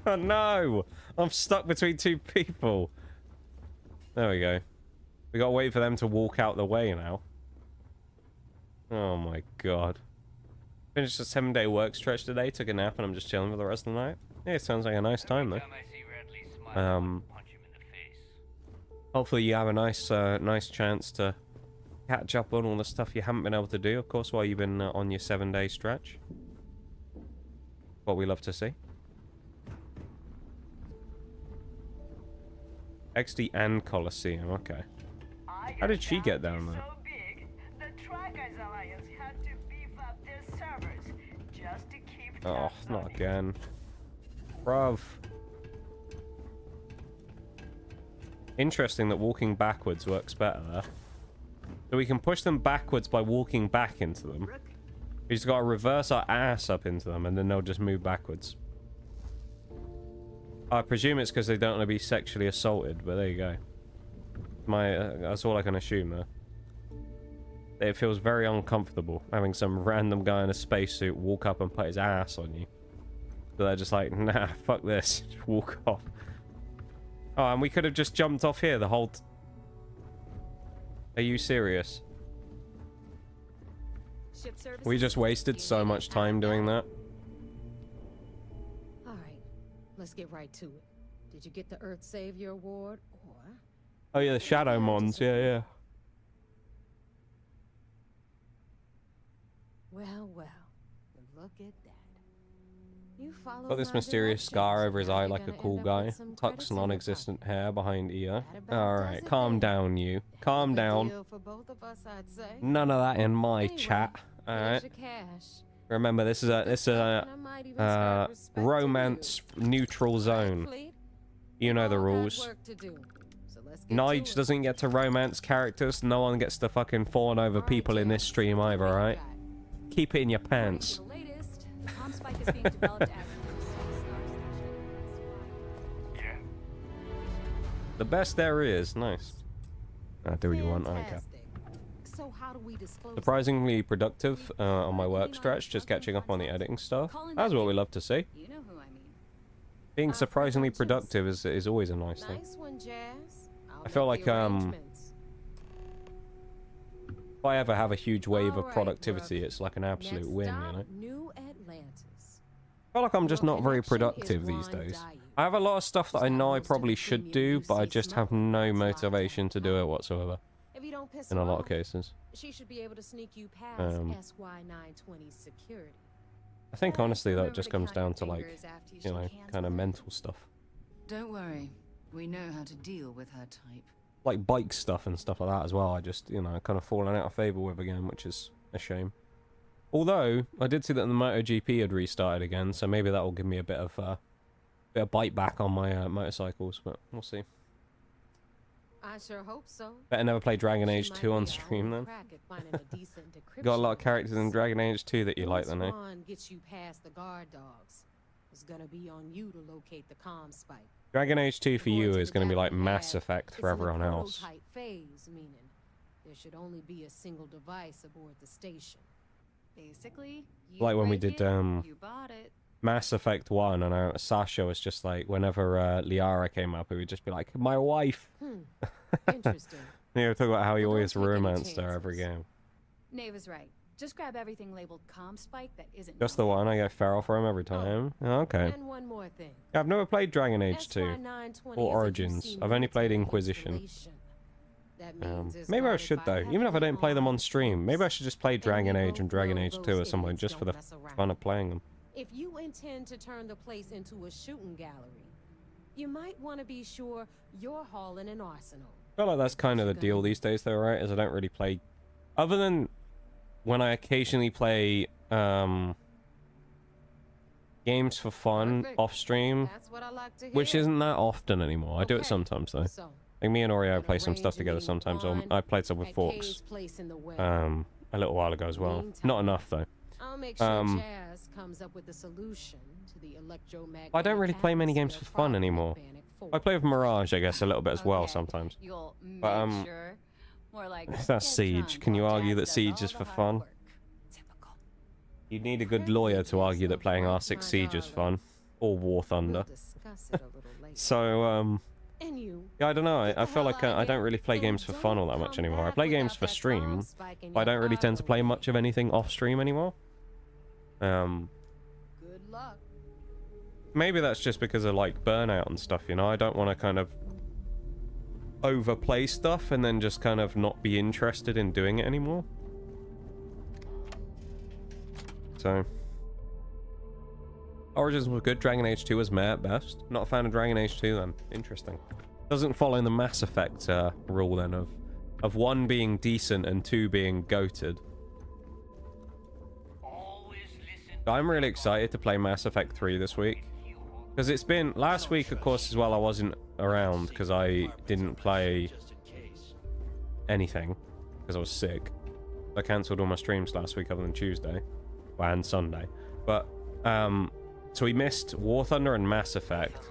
No! I'm stuck between 2 people. There we go. We gotta wait for them to walk out the way now. Oh my god. Finished a 7-day work stretch today, took a nap, and I'm just chilling for the rest of the night. Yeah, it sounds like a nice time though. Hopefully you have a nice nice chance to catch up on all the stuff you haven't been able to do, of course, while you've been on your 7-day stretch. What we love to see. XD and Colosseum, okay. How did she get down there? Oh, not again. Bruv. Interesting that walking backwards works better there. So we can push them backwards by walking back into them. We just gotta reverse our ass up into them and then they'll just move backwards. I presume it's because they don't want to be sexually assaulted, but there you go. That's all I can assume there. It feels very uncomfortable having some random guy in a spacesuit walk up and put his ass on you. So they're just like, nah, fuck this. Just walk off. Oh, and we could have just jumped off here the whole... Are you serious? We just wasted so much time doing that. Alright, let's get right to it. Did you get the Earth Savior Award, or... Oh yeah, the Shadow Mons, yeah. Well, look at that. You follow Got this mysterious scar over his eye like a cool guy. Tucks non-existent hair behind ear. Alright, calm down, you. Calm down. None of that in my chat. Alright. Remember, this is a romance neutral zone. You know the rules. Nige doesn't get to romance characters. No one gets to fucking fawn over people in this stream either, alright? Keep it in your pants. The best there is. Nice. Do what you want. I don't care. Surprisingly productive on my work stretch, just catching up on the editing stuff. That's what we love to see. Being surprisingly productive is always a nice thing. I feel like if I ever have a huge wave of productivity, it's like an absolute win, you know? I feel like I'm just not very productive these days. I have a lot of stuff that I know I probably should do, but I just have no motivation to do it whatsoever. In a lot of cases. She should be able to sneak you past SY-920 security. I think honestly that just comes down to like, you know, kind of mental stuff. Don't worry, we know how to deal with her type. Like bike stuff and stuff like that as well. I just, you know, kind of fallen out of favour with again, which is a shame. Although I did see that the MotoGP had restarted again, so maybe that will give me a bit of bite back on my motorcycles, but we'll see. I sure hope so. Better never play Dragon Age 2 on stream then. Got a lot of characters in Dragon Age 2 that you like, then, eh? One gets you past the guard dogs. It's gonna be on you to locate the comm spike. Dragon Age 2 for you is going to be like Mass Effect for everyone else. Phase, meaning there should only be a single device aboard the station. Basically, like when we did you bought it. Mass Effect 1, and Sasha was just like, whenever Liara came up, it would just be like, my wife. Interesting. Yeah, talk about how he always romanced her every game. Nave is right. Just grab everything labeled comm spike that isn't. Just the one. I get feral for him every time. Oh, okay. And one more thing. Yeah, I've never played Dragon Age 2 or Origins. I've only played Inquisition. Maybe I should though, even if I don't play them on stream. Maybe I should just play Dragon Age and Dragon Age 2 or something, just for the fun of playing them. If you intend to turn the place into a shooting gallery, you might want to be sure you're hauling an arsenal. I feel like that's kind of the deal these days though, right? Is I don't really play, other than when I occasionally play games for fun off stream, which isn't that often anymore. I do it sometimes though. Like me and Oreo play some stuff together sometimes, or I played some with Forks a little while ago as well. Not enough though. I'll make sure Jazz comes up with the solution to the electromagnetic. I don't really play many games for fun anymore. I play with Mirage, I guess, a little bit as well sometimes. But more like that's Siege. Can you argue that Siege is for fun? You'd need a good lawyer to argue that playing R6 Siege is fun, or War Thunder. So yeah, I don't know. I feel like I don't really play games for fun all that much anymore. I play games for stream, but I don't really tend to play much of anything off stream anymore. Good luck. Maybe that's just because of like burnout and stuff, you know. I don't want to kind of overplay stuff and then just kind of not be interested in doing it anymore. So Origins was good. Dragon Age 2 was meh at best. Not a fan of Dragon Age 2 then. Interesting. Doesn't follow the Mass Effect rule then of 1 being decent and 2 being goated. I'm really excited to play Mass Effect 3 this week. Because it's been... Last week, of course, as well, I wasn't around because I didn't play anything. Because I was sick. I cancelled all my streams last week other than Tuesday. And Sunday. But, so we missed War Thunder and Mass Effect.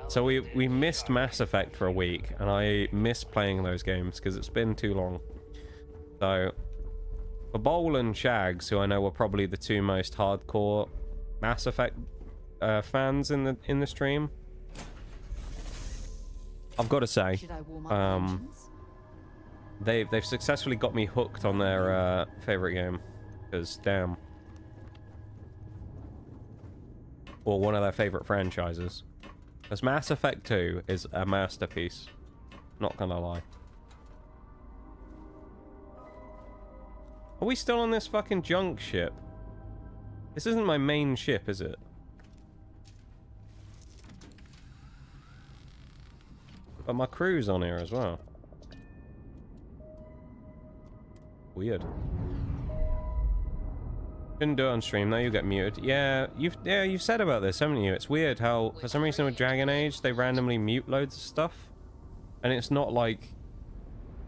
So we missed Mass Effect for a week. And I miss playing those games because it's been too long. So... For Bowl and Shags, who I know were probably the 2 most hardcore Mass Effect fans in the stream, I've got to say, they've successfully got me hooked on their favorite game, because damn, or one of their favorite franchises. Because Mass Effect 2 is a masterpiece, not gonna lie. Are we still on this fucking junk ship? This isn't my main ship, is it? But my crew's on here as well. Weird. Didn't do it on stream, now you get muted. Yeah, you've said about this, haven't you? It's weird how, for some reason with Dragon Age, they randomly mute loads of stuff. And it's not like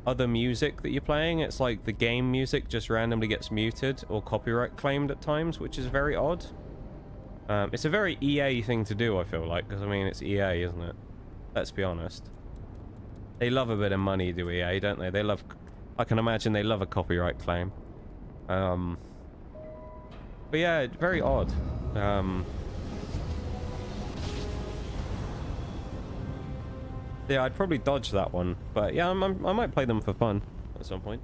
other music that you're playing, it's like the game music just randomly gets muted or copyright claimed at times, which is very odd. It's a very EA thing to do, I feel like, because I mean it's EA, isn't it? Let's be honest. They love a bit of money, do EA, don't they? They love, I can imagine they love a copyright claim. But yeah, very odd. Yeah, I'd probably dodge that one, but yeah, I might play them for fun at some point.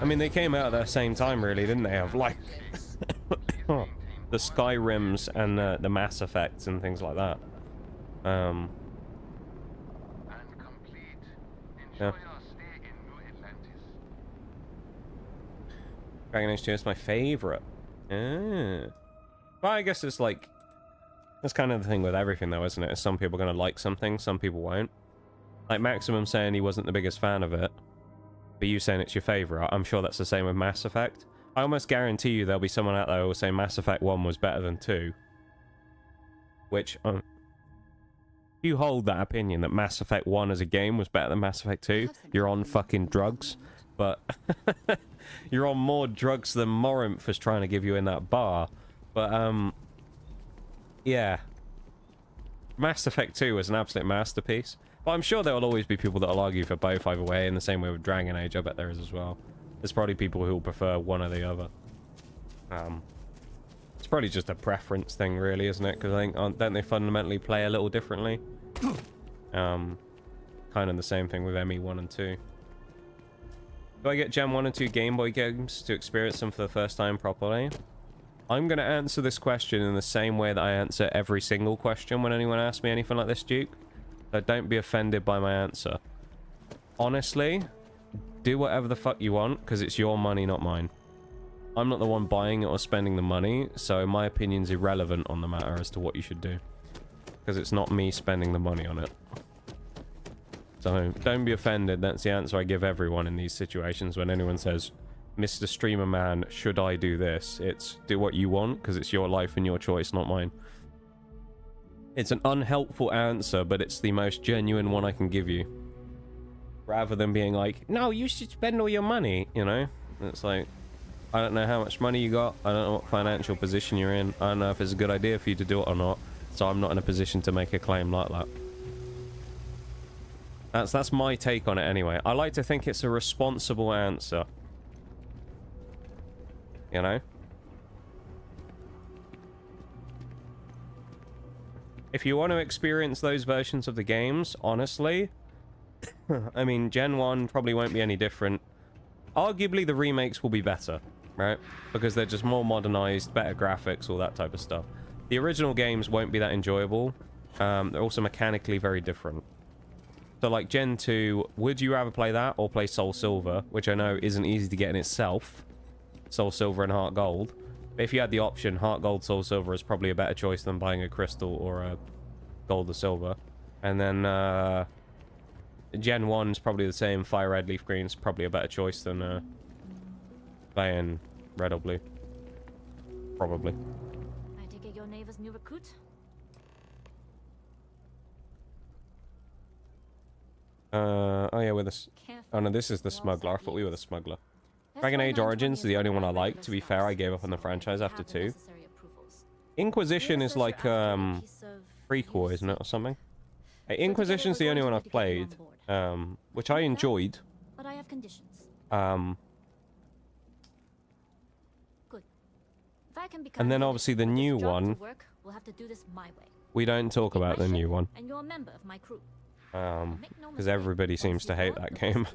I mean, they came out at the same time, really, didn't they? Of like the Skyrims and the Mass Effects and things like that. Yeah. Dragon Age 2 is my favorite. Well, I guess it's like, that's kind of the thing with everything though, isn't it? Some people are going to like something, some people won't. Like Maximum saying he wasn't the biggest fan of it, but you saying it's your favorite. I'm sure that's the same with Mass Effect. I almost guarantee you there'll be someone out there who will say Mass Effect 1 was better than 2. Which, if you hold that opinion that Mass Effect 1 as a game was better than Mass Effect 2, you're on fucking drugs. But you're on more drugs than Morinth was trying to give you in that bar. But, yeah. Mass Effect 2 was an absolute masterpiece. But I'm sure there will always be people that will argue for both either way, in the same way with Dragon Age, I bet there is as well. There's probably people who will prefer one or the other. It's probably just a preference thing, really, isn't it? Because I think, don't they fundamentally play a little differently? kind of the same thing with ME1 and 2. Do I get Gen 1 and 2 Game Boy games to experience them for the first time properly? I'm going to answer this question in the same way that I answer every single question when anyone asks me anything like this, Duke. So don't be offended by my answer. Honestly, do whatever the fuck you want, because it's your money, not mine. I'm not the one buying it or spending the money, so my opinion's irrelevant on the matter as to what you should do. Because it's not me spending the money on it. So don't be offended, that's the answer I give everyone in these situations when anyone says, Mr. Streamer Man, should I do this? It's do what you want, because it's your life and your choice, not mine. It's an unhelpful answer, but it's the most genuine one I can give you. Rather than being like, no, you should spend all your money, you know? It's like, I don't know how much money you got, I don't know what financial position you're in, I don't know if it's a good idea for you to do it or not, so I'm not in a position to make a claim like that. That's my take on it anyway. I like to think it's a responsible answer. You know? If you want to experience those versions of the games, honestly, I mean, Gen 1 probably won't be any different. Arguably, the remakes will be better, right? Because they're just more modernized, better graphics, all that type of stuff. The original games won't be that enjoyable. They're also mechanically very different. So, like, Gen 2, would you rather play that or play Soul Silver, which I know isn't easy to get in itself? Soul Silver and Heart Gold. But if you had the option, Heart Gold, Soul Silver is probably a better choice than buying a Crystal or a Gold or Silver. And then, Gen 1 is probably the same. Fire Red, Leaf Green is probably a better choice than playing Red or Blue. Probably. I take it your neighbor's new recruit? Oh yeah, we're the... Oh no, this is the Smuggler. I thought we were the Smuggler. Dragon Age Origins is the only one I like. To be fair, I gave up on the franchise after 2. Inquisition is like, prequel, isn't it, or something? Inquisition's the only one I've played, which I enjoyed. But I have conditions. Good. If I can become And then obviously the new one. We'll have to do this my way. We don't talk about the new one. And you're a member of my crew. Because everybody seems to hate that game.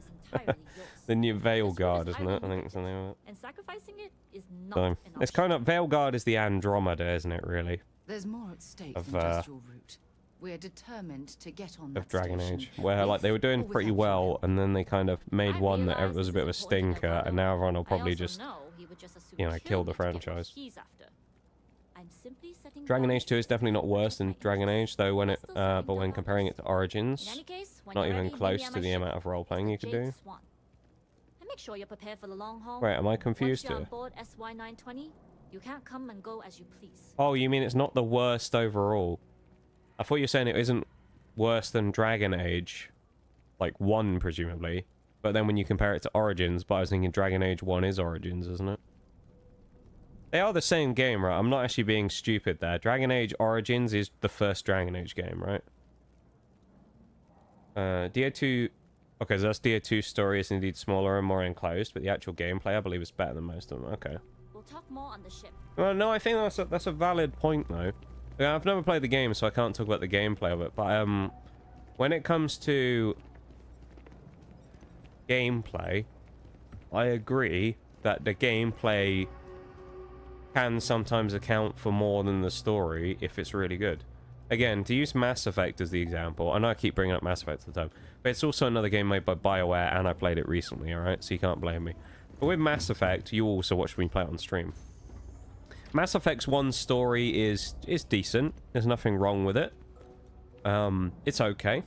The new Veil Guard, isn't it? I think it's the name of it. And sacrificing it is not So, it's kind of... Veil Guard is the Andromeda, isn't it, really? There's more at stake than just your route. We're determined to get on that Dragon station. Age, where like they were doing pretty well, and then they kind of made one that was a bit of a stinker, and now everyone will probably just, you know, kill the franchise. Dragon Age 2 is definitely not worse than Dragon Age, though. When it, but when comparing it to Origins, not even close to the amount of role playing you could do. Make sure you're prepared for the long haul. Wait, am I confused here? here? On board SY-920, you can't come and go as you please. Oh, you mean it's not the worst overall? I thought you were saying it isn't worse than Dragon Age, like 1 presumably, but then when you compare it to Origins, but I was thinking Dragon Age 1 is Origins, isn't it? They are the same game, right? I'm not actually being stupid there. Dragon Age Origins is the first Dragon Age game, right? DO2... Okay, so that's DO2 story is indeed smaller and more enclosed, but the actual gameplay, I believe, is better than most of them. Okay. We'll talk more on the ship. Well, no, I think that's a valid point, though. I've never played the game, so I can't talk about the gameplay of it, but when it comes to gameplay, I agree that the gameplay can sometimes account for more than the story if it's really good. Again, to use Mass Effect as the example, I know I keep bringing up Mass Effect all the time, but it's also another game made by BioWare, and I played it recently, alright? So you can't blame me. But with Mass Effect, you also watched me play it on stream. Mass Effect's 1 story is decent. There's nothing wrong with it. It's okay.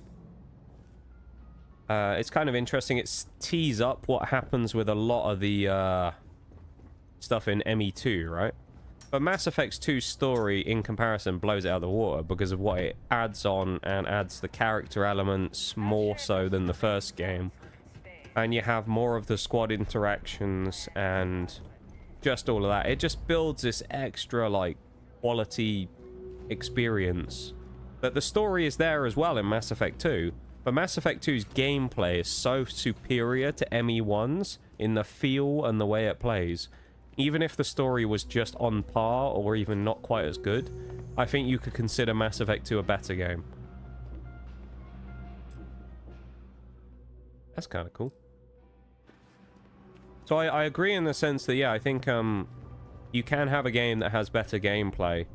It's kind of interesting. It tees up what happens with a lot of the stuff in ME2, right? But Mass Effect's 2 story, in comparison, blows it out of the water because of what it adds on and adds the character elements more so than the first game. And you have more of the squad interactions and just all of that. It just builds this extra, like, quality experience. But the story is there as well in Mass Effect 2. But Mass Effect 2's gameplay is so superior to ME1's in the feel and the way it plays. Even if the story was just on par or even not quite as good, I think you could consider Mass Effect 2 a better game. That's kind of cool. So I agree in the sense that, yeah, I think you can have a game that has better gameplay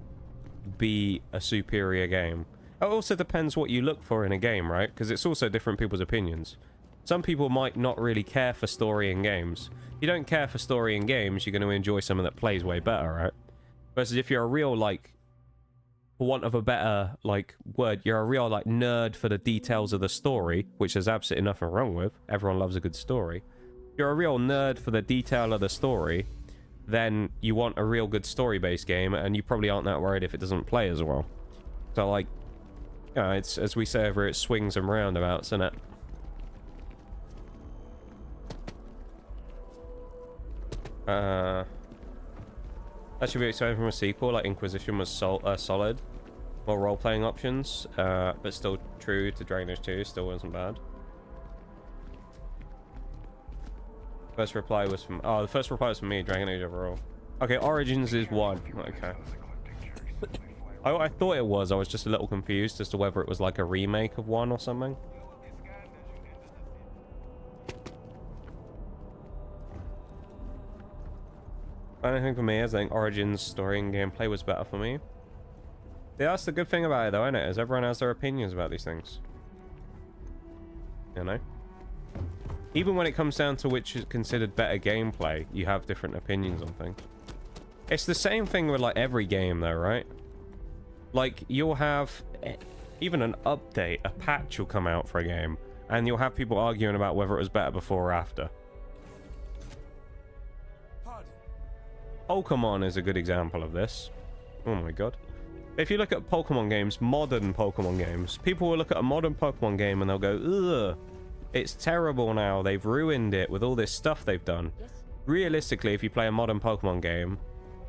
be a superior game. It also depends what you look for in a game, right? Because it's also different people's opinions. Some people might not really care for story in games. If you don't care for story in games, you're going to enjoy something that plays way better, right? Versus if you're a real, like, for want of a better, like, word, you're a real, like, nerd for the details of the story, which there's absolutely nothing wrong with. Everyone loves a good story. If you're a real nerd for the detail of the story, then you want a real good story-based game, and you probably aren't that worried if it doesn't play as well. So, like, you know, it's, as we say over, it swings and roundabouts, isn't it? That should be exciting from a sequel. Like Inquisition was solid, more role-playing options, but still true to Dragon Age 2. Still wasn't bad. First reply was from the first reply was from me. Dragon Age overall. Okay, Origins is 1. Okay. I thought it was. I was just a little confused as to whether it was like a remake of 1 or something. I don't think for me, I think Origins story and gameplay was better for me. Yeah, that's the good thing about it though, isn't it? Is everyone has their opinions about these things. You know? Even when it comes down to which is considered better gameplay, you have different opinions on things. It's the same thing with like every game though, right? Like you'll have even an update, a patch will come out for a game, and you'll have people arguing about whether it was better before or after. Pokemon is a good example of this. Oh my god. If you look at Pokemon games, modern Pokemon games, people will look at a modern Pokemon game and they'll go, ugh, it's terrible now, they've ruined it with all this stuff they've done. Yes. Realistically, if you play a modern Pokemon game,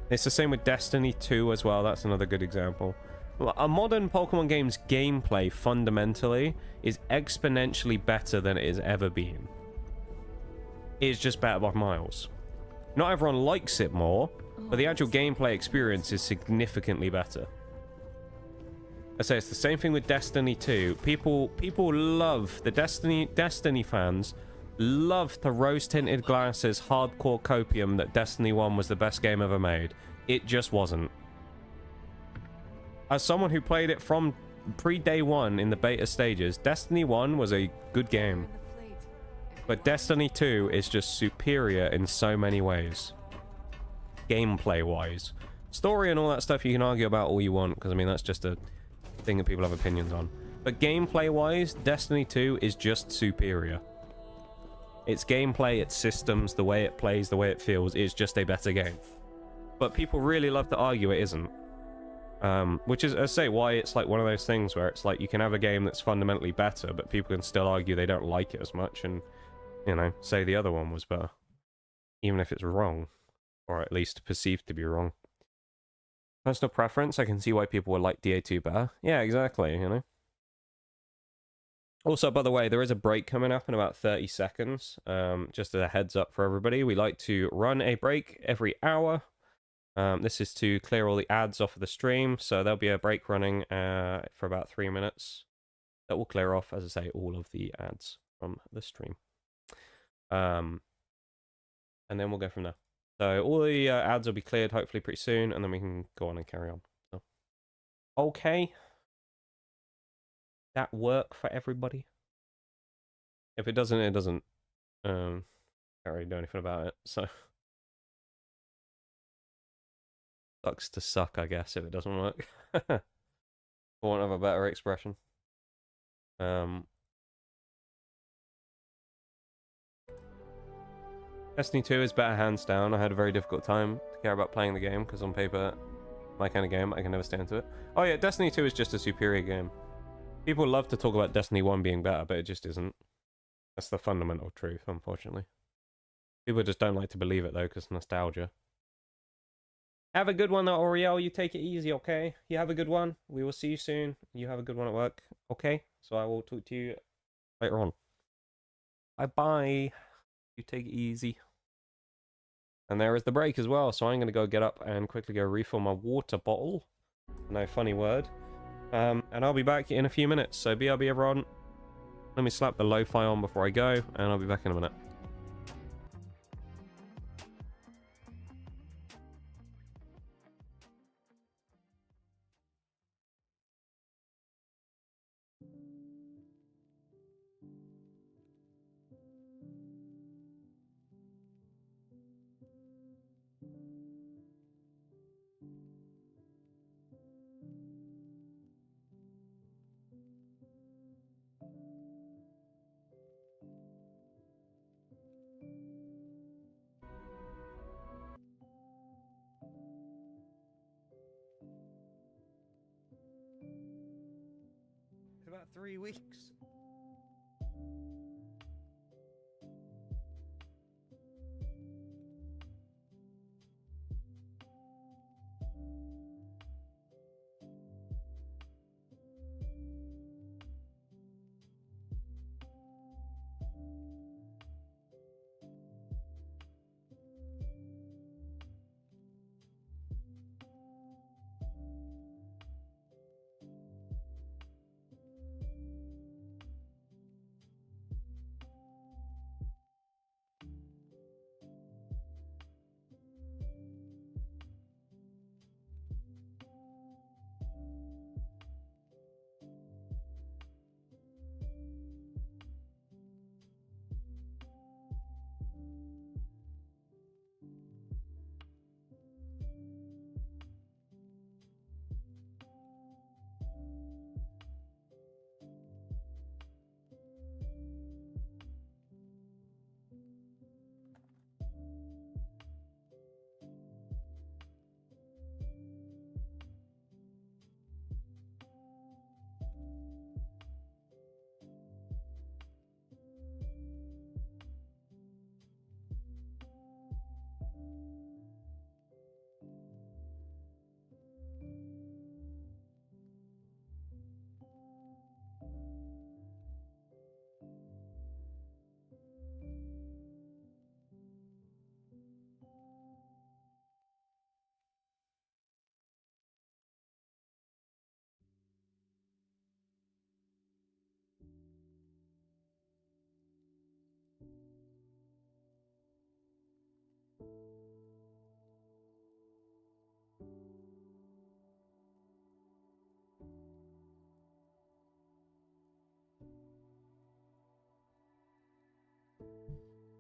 it's the same with Destiny 2 as well, that's another good example. A modern Pokemon game's gameplay, fundamentally, is exponentially better than it has ever been. It's just better by miles. Not everyone likes it more, but the actual gameplay experience is significantly better. I say it's the same thing with Destiny 2. People love the Destiny fans love the rose-tinted glasses hardcore copium that Destiny 1 was the best game ever made. It just wasn't. As someone who played it from pre-day one in the beta stages, Destiny 1 was a good game. But Destiny 2 is just superior in so many ways. Gameplay-wise. Story and all that stuff you can argue about all you want, because I mean that's just a thing that people have opinions on. But gameplay-wise, Destiny 2 is just superior. Its gameplay, its systems, the way it plays, the way it feels, is just a better game. But people really love to argue it isn't. Which is, I say, why it's like one of those things where it's like you can have a game that's fundamentally better, but people can still argue they don't like it as much, and, you know, say the other one was better. Even if it's wrong. Or at least perceived to be wrong. Personal preference, I can see why people would like DA2 better. Yeah, exactly, you know. Also, by the way, there is a break coming up in about 30 seconds. Just as a heads up for everybody, we like to run a break every hour. This is to clear all the ads off of the stream, so there'll be a break running for about 3 minutes. That will clear off, as I say, all of the ads from the stream. And then we'll go from there. So all the ads will be cleared hopefully pretty soon, and then we can go on and carry on. So, okay. That work for everybody? If it doesn't, it doesn't. Can't really do anything about it, so. Sucks to suck, I guess, if it doesn't work. For want of a better expression. Destiny 2 is better hands down. I had a very difficult time to care about playing the game, because on paper, my kind of game, I can never stand to it. Oh yeah, Destiny 2 is just a superior game. People love to talk about Destiny 1 being better, but it just isn't. That's the fundamental truth, unfortunately. People just don't like to believe it, though, because nostalgia. Have a good one, though, Oriel. You take it easy, okay? You have a good one. We will see you soon. You have a good one at work, okay? So I will talk to you later on. Bye-bye. You take it easy. And there is the break as well, so I'm going to go get up and quickly go refill my water bottle. No funny word. And I'll be back in a few minutes, so BRB everyone. Let me slap the lo-fi on before I go, and I'll be back in a minute. About 3 weeks.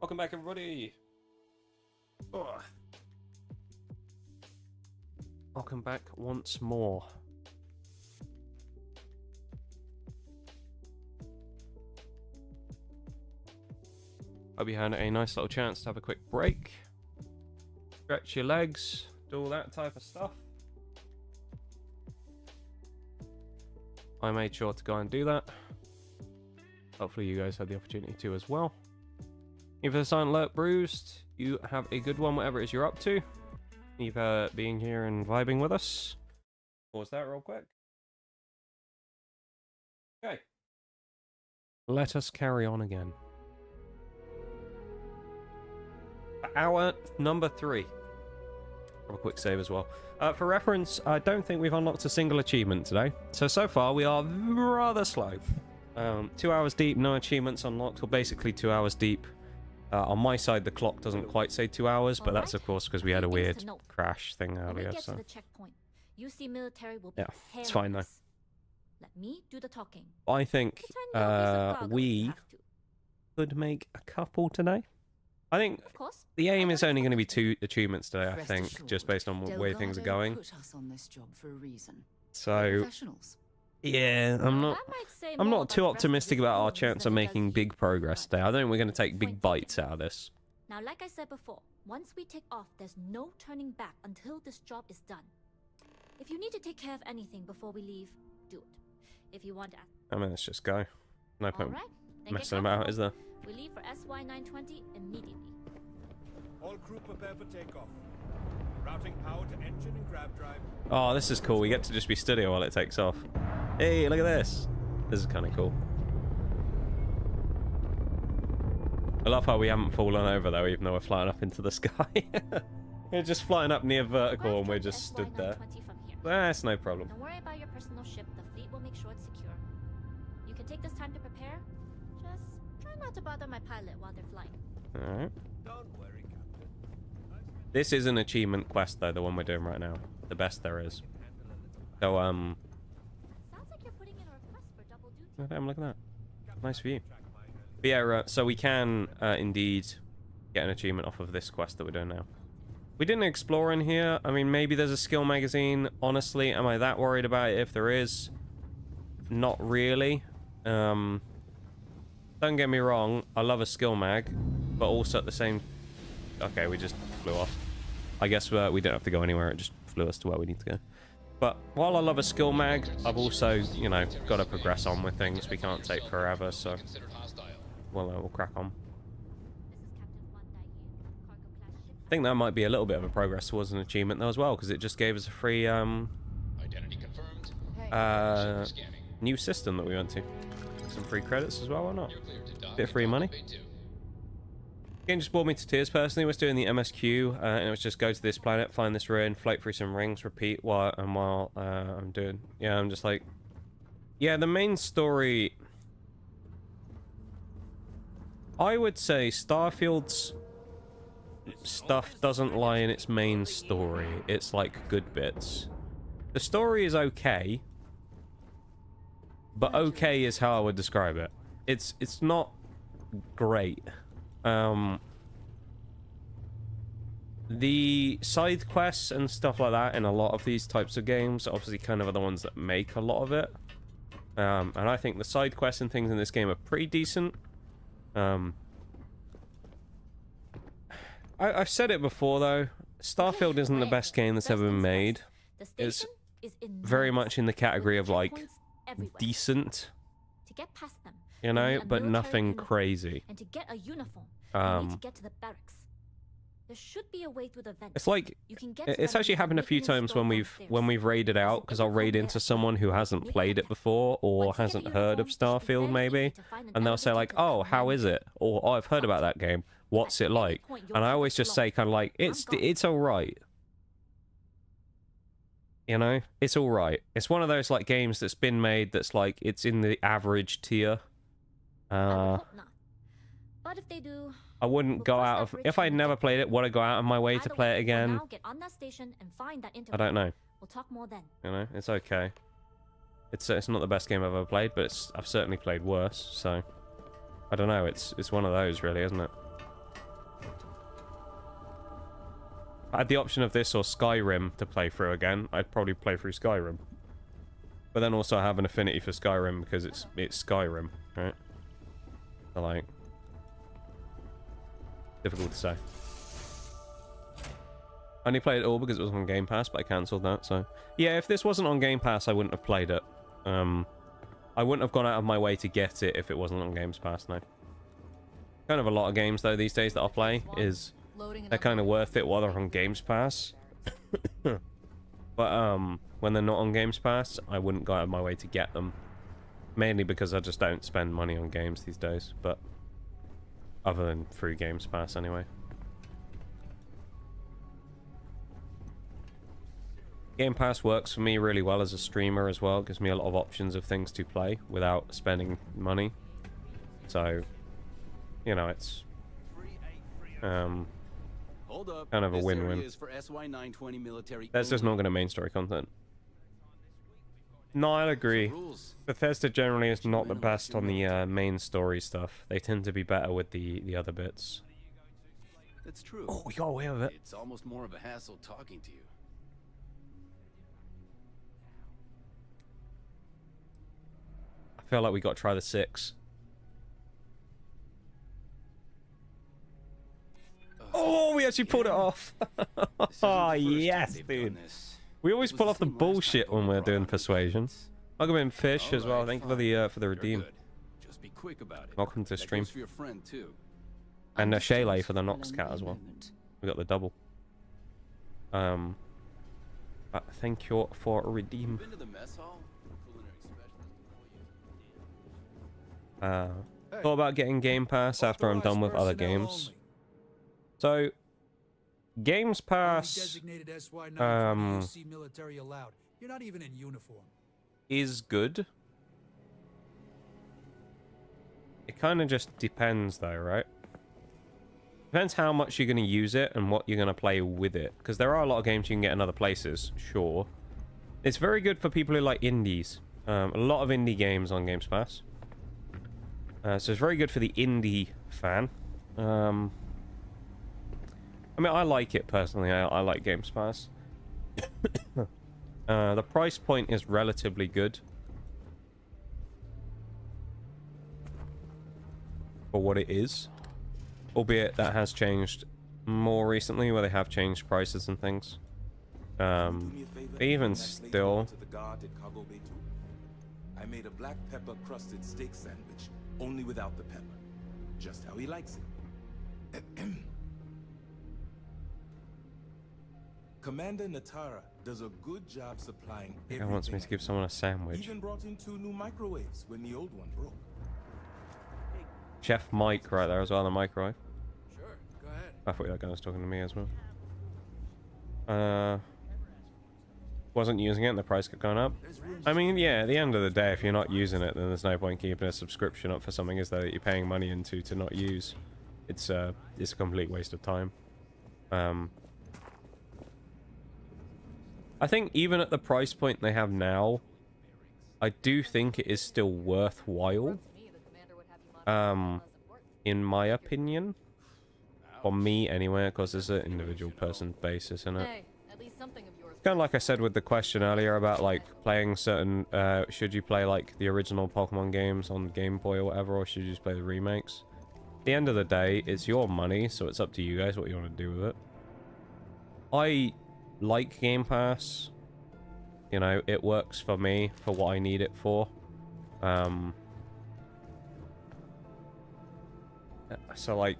Welcome back, everybody. Oh. Welcome back once more. Hope you had a nice little chance to have a quick break, stretch your legs, do all that type of stuff. I made sure to go and do that. Hopefully you guys had the opportunity to as well. If the silent alert bruised, you have a good one, whatever it is you're up to. You've being here and vibing with us. Pause that real quick. Okay. Let us carry on again. Hour number 3. Have a quick save as well. For reference, I don't think we've unlocked a single achievement today. So far we are rather slow. 2 hours deep, no achievements unlocked, or basically 2 hours deep. On my side, the clock doesn't quite say 2 hours, but that's of course because we had a weird crash thing earlier. So to the checkpoint, UC military will yeah, it's fine though. Let me do the talking. I think we could make a couple today. I think the aim is only going to be 2 achievements today. I think, just based on the way things are going. Put us on this job for a reason. So. Yeah, I'm not too optimistic about our chance of making big progress today. I don't think we're going to take big bites out of this. Now, like I said before, once we take off, there's no turning back until this job is done. If you need to take care of anything before we leave, do it. If you want to... I mean, let's just go. No point messing about, is there? We leave for SY-920 immediately. All crew prepare for takeoff. Routing power to engine and grab drive. Oh, this is cool. We get to just be steady while it takes off. Hey, look at this. This is kind of cool. I love how we haven't fallen over, though, even though we're flying up into the sky. We're just flying up near vertical, and we're just stood there. That's no problem. Don't worry about your personal ship. The fleet will make sure it's secure. You can take this time to prepare. Just try not to bother my pilot while they're flying. Alright. Don't worry, Captain. This is an achievement quest, though, the one we're doing right now. The best there is. So, Sounds like you're putting in a request for double duty. oh, damn, look at that. Nice view. But yeah, so we can indeed get an achievement off of this quest that we're doing now. We didn't explore in here. I mean, maybe there's a skill magazine. Honestly, am I that worried about it if there is? Not really. Don't get me wrong, I love a skill mag, but also at the same... Okay, we just flew off. I guess we don't have to go anywhere, it just flew us to where we need to go. But while I love a skill mag, I've also, you know, got to progress on with things. We can't take forever, so we'll crack on. I think that might be a little bit of a progress towards an achievement though as well, because it just gave us a free new system that we went to. Some free credits as well, or not? Bit of free money. Game just brought me to tears personally. Was doing the MSQ, and it was just go to this planet, find this ruin, float through some rings, repeat while I'm doing. Yeah, I'm just like, yeah, the main story. I would say Starfield's stuff doesn't lie in its main story. It's like good bits. The story is okay, but okay is how I would describe it. It's not great. The side quests and stuff like that in a lot of these types of games obviously kind of are the ones that make a lot of it. And I think the side quests and things in this game are pretty decent. I've said it before though, Starfield isn't the best game that's ever been made. It's very much in the category of like decent, To get past them, you know, but nothing crazy. And to get a uniform, you need to get to the barracks. There should be a way through the vent. It's like You can get to it's them actually without happened a few making a times stop when we've raided out, because I'll raid into someone who hasn't played it before or hasn't heard of Starfield maybe, and they'll say like, "Oh, how is it?" Or, "Oh, I've heard about that game. What's it like?" And I always just say kind of like, "It's all right." You know, it's all right. It's one of those like games that's been made that's like it's in the average tier. But if they do, I wouldn't go out of... If I never played it, would I go out of my way to play it again? now get on that station and find that I don't know. We'll talk more then. You know, it's okay. It's not the best game I've ever played, but I've certainly played worse, so... I don't know, it's one of those, really, isn't it? If I had the option of this or Skyrim to play through again, I'd probably play through Skyrim. But then also I have an affinity for Skyrim because it's Skyrim, right? So, like... difficult to say. I only played it all because it was on Game Pass, but I cancelled that, so... Yeah, if this wasn't on Game Pass, I wouldn't have played it. I wouldn't have gone out of my way to get it if it wasn't on Games Pass, no. Kind of a lot of games, though, these days that I'll play is... they're kind of worth it while they're on Games Pass. But, when they're not on Games Pass, I wouldn't go out of my way to get them. Mainly because I just don't spend money on games these days, but... other than through Games Pass, anyway. Game Pass works for me really well as a streamer as well. It gives me a lot of options of things to play without spending money. So, you know, it's kind of a win-win. That's just not going to main story content. No, I'd agree. Bethesda generally is not the best on the main story stuff. They tend to be better with the other bits. That's true. Oh, we got away with it. It's almost more of a hassle talking to you. I feel like we got to try the 6. Oh, we actually pulled it off. Oh, yes, dude. We always pull off the bullshit when we're doing persuasion. Welcome in, Fish, as well. Thank you for the redeem. Just be quick about it. Welcome to the stream. For your friend too. And Shayla for the Nox Cat as well. We got the double. Thank you for a redeem. Thought about getting Game Pass after I'm done with other games. So, Games Pass military allowed. You're not even in uniform. Is good. It kind of just depends though, right? Depends how much you're going to use it and what you're going to play with it. Because there are a lot of games you can get in other places, sure. It's very good for people who like indies. A lot of indie games on Games Pass. So it's very good for the indie fan. I mean, I like it personally. I like Games Pass. The price point is relatively good. For what it is. Albeit that has changed more recently, where they have changed prices and things. Even still... I made a black pepper crusted steak sandwich, only without the pepper. Just how he likes it. Commander Natara does a good job supplying everything. He wants me to give someone a sandwich. Even brought in 2 new microwaves when the old one broke. Chef Mike right there as well, the microwave. Sure, go ahead. I thought that guy was talking to me as well. Wasn't using it and the price kept going up. I mean, yeah, at the end of the day, if you're not using it, then there's no point keeping a subscription up for something is there that you're paying money into to not use. It's a complete waste of time. I think even at the price point they have now, I do think it is still worthwhile. In my opinion. For me, anyway, because it's an individual person basis, isn't it? Hey, at least something of yours. Kind of like I said with the question earlier about, like, playing certain... should you play, like, the original Pokemon games on Game Boy or whatever, or should you just play the remakes? At the end of the day, it's your money, so it's up to you guys what you want to do with it. I like Game Pass. You know, it works for me, for what I need it for. So, like,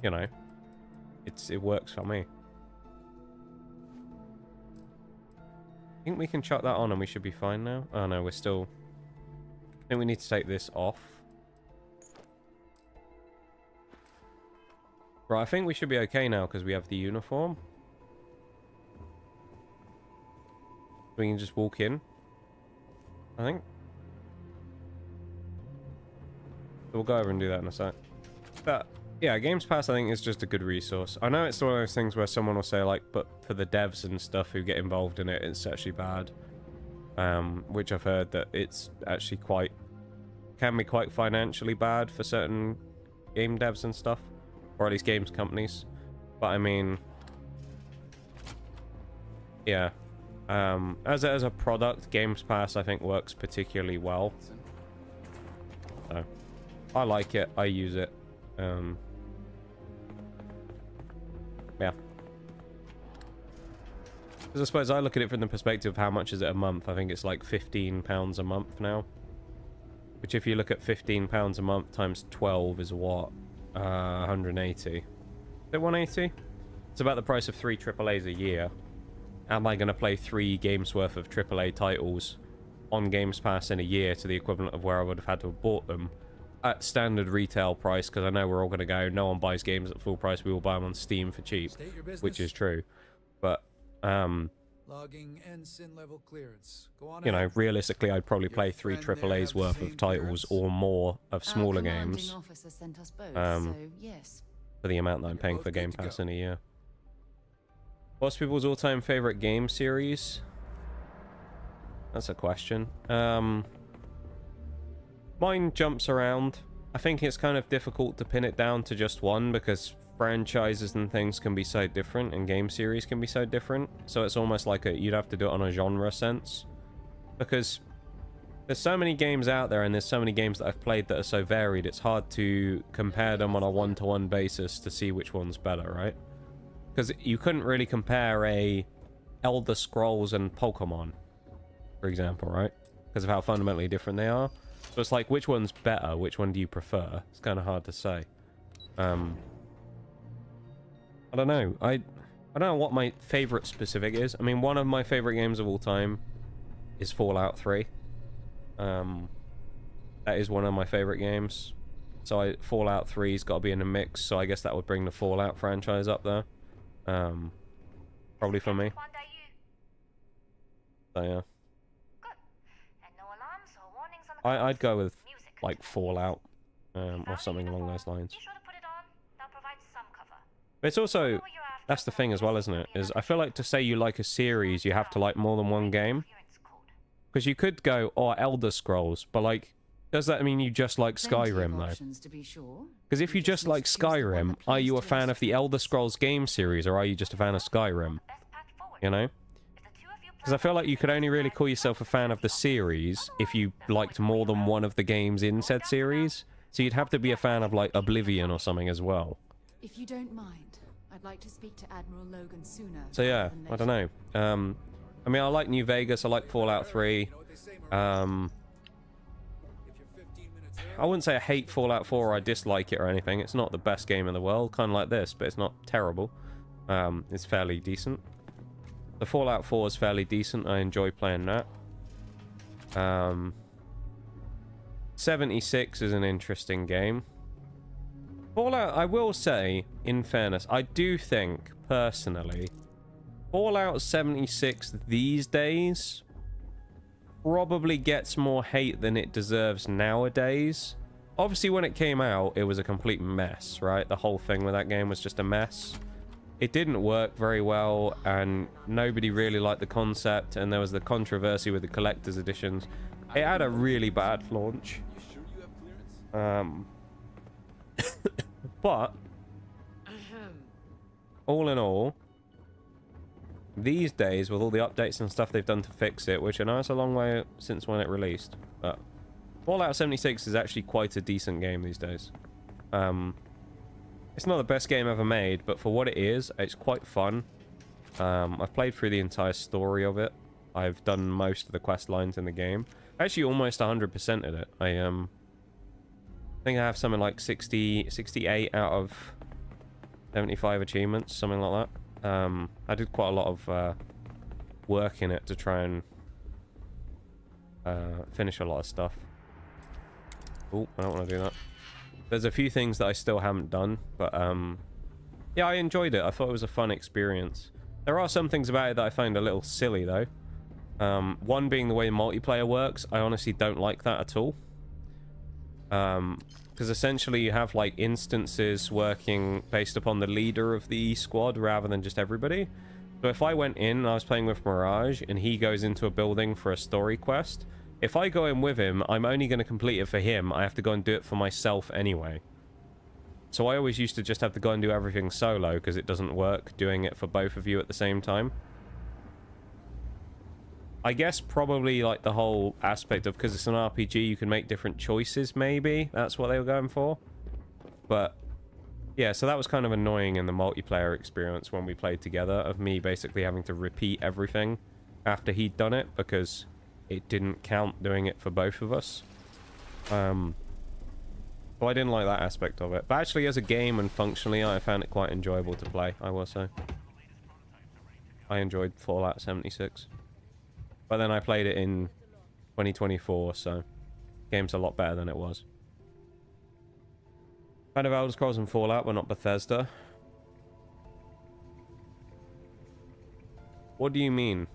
you know, it works for me. I think we can chuck that on and we should be fine now. Oh no, we're still... I think we need to take this off. Right, I think we should be okay now because we have the uniform. We can just walk in, I think. So we'll go over and do that in a sec. But yeah, Games Pass I think is just a good resource. I know it's one of those things where someone will say like, but for the devs and stuff who get involved in it, it's actually bad. Which I've heard that it's actually can be quite financially bad for certain game devs and stuff, or at least games companies. But I mean, yeah, as a product, Games Pass I think works particularly well. So I like it. I use it. Yeah. Because I suppose I look at it from the perspective of how much is it a month. I think it's like £15 a month now. Which if you look at £15 a month times 12 is what? 180. Is it 180? It's about the price of 3 AAAs a year. Am I going to play 3 games worth of AAA titles on Games Pass in a year to the equivalent of where I would have had to have bought them at standard retail price? Because I know we're all going to go, no one buys games at full price, we will buy them on Steam for cheap, which is true. But logging ensign level clearance. Go on, you know, realistically I'd probably play 3 AAAs worth of titles or more of smaller games sent us both, so yes. For the amount that I'm paying for Game Pass in a year. What's people's all-time favorite game series? That's a question. Mine jumps around. I think it's kind of difficult to pin it down to just one because franchises and things can be so different and game series can be so different. So it's almost like you'd have to do it on a genre sense. Because there's so many games out there and there's so many games that I've played that are so varied, it's hard to compare them on a one-to-one basis to see which one's better, right? Because you couldn't really compare a Elder Scrolls and Pokemon, for example, right? Because of how fundamentally different they are. So it's like, which one's better? Which one do you prefer? It's kind of hard to say. I don't know. I don't know what my favorite specific is. I mean, one of my favorite games of all time is Fallout 3. That is one of my favorite games. So Fallout 3's got to be in the mix. So I guess that would bring the Fallout franchise up there. Probably for me. So yeah. I'd go with like Fallout or something along those lines. But it's also, that's the thing as well, isn't it? Is I feel like to say you like a series, you have to like more than one game. Because you could go, oh, Elder Scrolls, but like, does that mean you just like Skyrim though? Because if you just like Skyrim, are you a fan of the Elder Scrolls game series, or are you just a fan of Skyrim? You know? Because I feel like you could only really call yourself a fan of the series if you liked more than one of the games in said series. So you'd have to be a fan of like Oblivion or something as well. If you don't mind, I'd like to speak to Admiral Logan sooner. So yeah, I don't know. I mean, I like New Vegas, I like Fallout 3. I wouldn't say I hate Fallout 4 or I dislike it or anything. It's not the best game in the world, kind of like this, but it's not terrible. It's fairly decent. The Fallout 4 is fairly decent. I enjoy playing that. 76 is an interesting game. Fallout, I will say, in fairness, I do think, personally, Fallout 76 these days probably gets more hate than it deserves nowadays. Obviously, when it came out, it was a complete mess, right? The whole thing with that game was just a mess. It didn't work very well, and nobody really liked the concept, and there was the controversy with the collector's editions. It had a really bad launch. But all in all, these days, with all the updates and stuff they've done to fix it, which I know it's a long way since when it released, but Fallout 76 is actually quite a decent game these days. It's not the best game ever made, but for what it is, it's quite fun. I've played through the entire story of it. I've done most of the quest lines in the game. Actually, almost 100%ed it. I think I have something like 68 out of 75 achievements, something like that. I did quite a lot of work in it to try and finish a lot of stuff. Oh, I don't want to do that. There's a few things that I still haven't done, but yeah, I enjoyed it. I thought it was a fun experience. There are some things about it that I find a little silly, though. One being the way multiplayer works. I honestly don't like that at all. Because essentially you have like instances working based upon the leader of the squad rather than just everybody. So if I went in and I was playing with Mirage and he goes into a building for a story quest, if I go in with him, I'm only going to complete it for him. I have to go and do it for myself anyway. So I always used to just have to go and do everything solo because it doesn't work doing it for both of you at the same time. I guess probably like the whole aspect of, because it's an RPG, you can make different choices, maybe. That's what they were going for. But yeah, so that was kind of annoying in the multiplayer experience when we played together, of me basically having to repeat everything after he'd done it because it didn't count doing it for both of us. Well, I didn't like that aspect of it. But actually, as a game and functionally, I found it quite enjoyable to play, I will say. I enjoyed Fallout 76. But then I played it in 2024, so the game's a lot better than it was. Fan of Elder Scrolls and Fallout, but not Bethesda. What do you mean?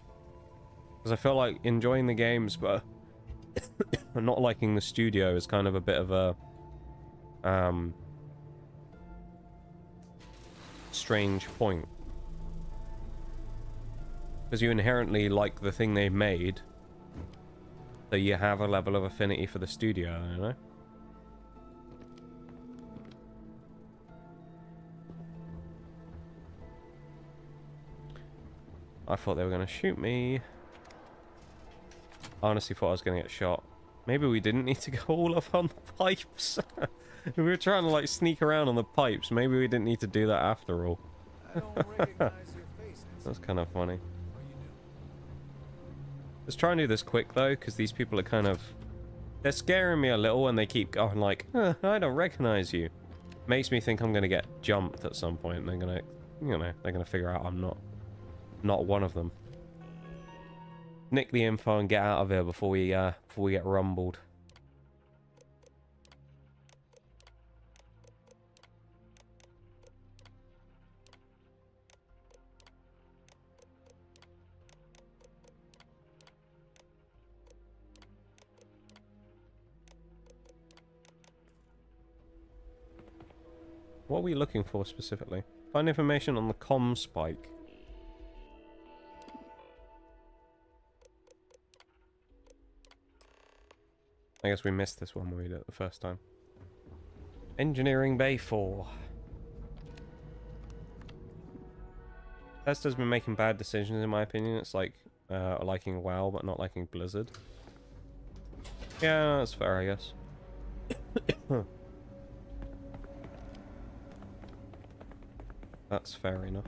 Because I feel like enjoying the games, but not liking the studio is kind of a bit of a strange point. Because you inherently like the thing they've made, so you have a level of affinity for the studio, you know? I thought they were going to shoot me. I honestly thought I was going to get shot. Maybe we didn't need to go all up on the pipes. We were trying to like sneak around on the pipes. Maybe we didn't need to do that after all. I don't recognize your face. That's kind of funny. Let's try and do this quick though, because these people are kind of... They're scaring me a little and they keep going like, I don't recognize you. Makes me think I'm going to get jumped at some point and they're going to, you know, they're going to figure out I'm not one of them. Nick the info and get out of here before we get rumbled. What are we looking for specifically? Find information on the comm spike. I guess we missed this one when we did it the first time. Engineering Bay 4. Bethesda's been making bad decisions in my opinion. It's like liking WoW but not liking Blizzard. Yeah, that's fair, I guess. That's fair enough.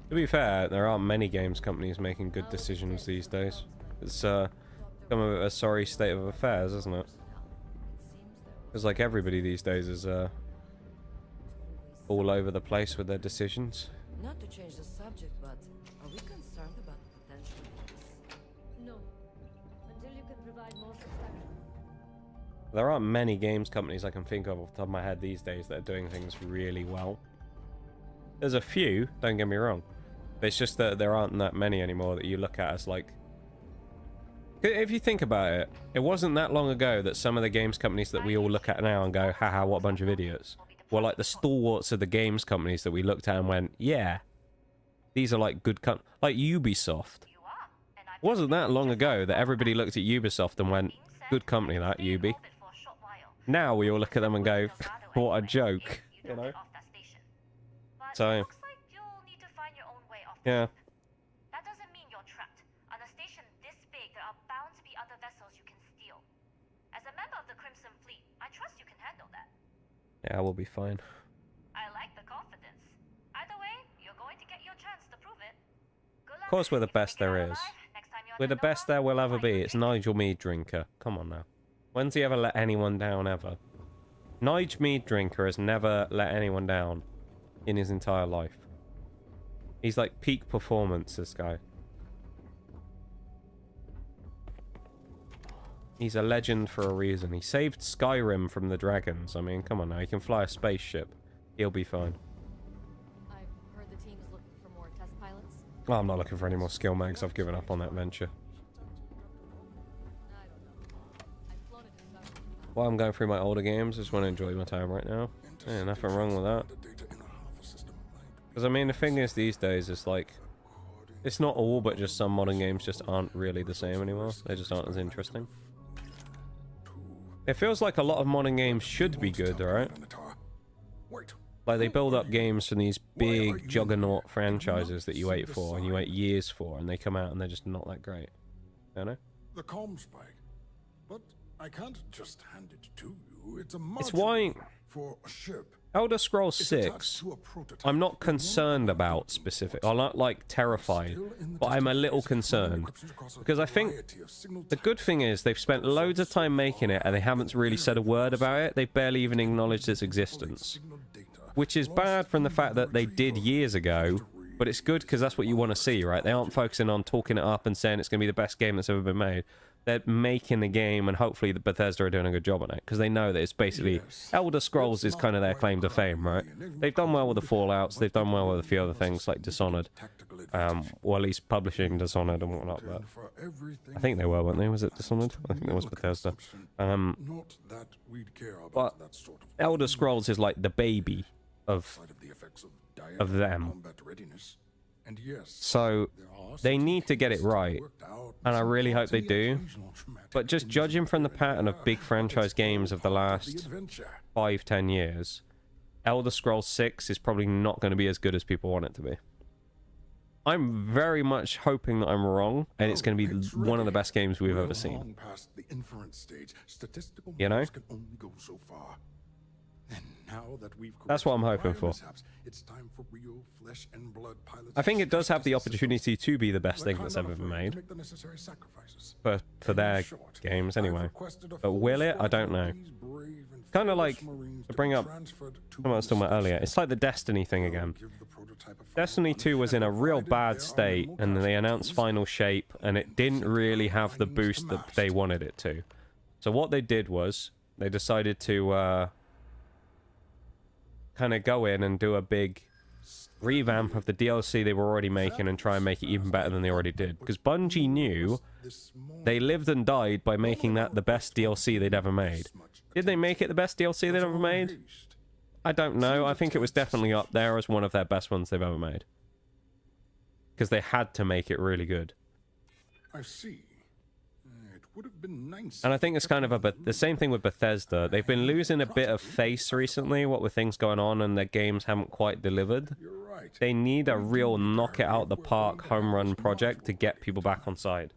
To be fair, there aren't many games companies making good decisions these days. It's become a sorry state of affairs, isn't it? Because like everybody these days is all over the place with their decisions. Not to change the subject, but are we concerned about the potential? No. Until you can provide more substantial. There aren't many games companies I can think of off the top of my head these days that are doing things really well. There's a few, don't get me wrong. But it's just that there aren't that many anymore that you look at as like... If you think about it, it wasn't that long ago that some of the games companies that we all look at now and go, haha, what a bunch of idiots, were like the stalwarts of the games companies that we looked at and went, yeah, these are like good like Ubisoft. It wasn't that long ago that everybody looked at Ubisoft and went, good company that, Ubi. Now we all look at them and go, what a joke, you know? So, yeah. That doesn't mean you're trapped. On a station this big, there are bound to be other vessels you can steal. As a member of the Crimson Fleet, I trust you can handle that. Yeah, we'll be fine. I like the confidence. Either way, you're going to get your chance to prove it. Of course we're the best there is. We're the best there will ever be. It's Nigel Mead Drinker. Come on now. When's he ever let anyone down ever? Nige Mead Drinker has never let anyone down in his entire life. He's like peak performance, this guy. He's a legend for a reason. He saved Skyrim from the dragons. I mean, come on now. He can fly a spaceship. He'll be fine. I've heard the team is looking for more test pilots. Oh, I'm not looking for any more skill mags. I've given up on that venture. While I'm going through my older games, I just want to enjoy my time right now. Yeah, nothing wrong with that. Because I mean, the thing is these days, it's like, it's not all, but just some modern games just aren't really the same anymore. They just aren't as interesting. It feels like a lot of modern games should be good, right? Like they build up games from these big juggernaut franchises that you wait for and you wait years for, and they come out and they're just not that great. You know? The comm spike. But I can't just hand it to you. It's a It's why for a ship. Elder Scrolls 6, I'm not concerned about specific. I'm not like terrified, but I'm a little concerned because I think the good thing is they've spent loads of time making it and they haven't really said a word about it. They've barely even acknowledged its existence, which is bad from the fact that they did years ago, but it's good because that's what you want to see, right? They aren't focusing on talking it up and saying it's going to be the best game that's ever been made. They're making the game, and hopefully the Bethesda are doing a good job on it, because they know that it's basically... Elder Scrolls is kind of their claim to fame, right? They've done well with the Fallouts, they've done well with a few other things, like Dishonored. Or at least publishing Dishonored and whatnot, but... I think they were, weren't they? Was it Dishonored? I think it was Bethesda. But Elder Scrolls is like the baby of them. So they need to get it right, and I really hope they do. But just judging from the pattern of big franchise games of the last 5-10 years, Elder Scrolls 6 is probably not going to be as good as people want it to be. I'm very much hoping that I'm wrong, and it's going to be one of the best games we've ever seen. You know? That's what I'm hoping for. I think it does have the opportunity to be the best thing that's ever been made. For their games, anyway. But will it? I don't know. Kind of like, to bring up what I was talking about earlier, it's like the Destiny thing again. Destiny 2 was in a real bad state, and they announced Final Shape, and it didn't really have the boost that they wanted it to. So what they did was, they decided to... kind of go in and do a big revamp of the DLC they were already making and try and make it even better than they already did. Because Bungie knew they lived and died by making that the best DLC they'd ever made. Did they make it the best DLC they'd ever made? I don't know. I think it was definitely up there as one of their best ones they've ever made. Because they had to make it really good. I see. It would have been nice. And I think it's kind of the same thing with Bethesda. They've been losing a bit of face recently, what with things going on, and their games haven't quite delivered. They need a real knock-it-out-the-park home run project to get people back on side.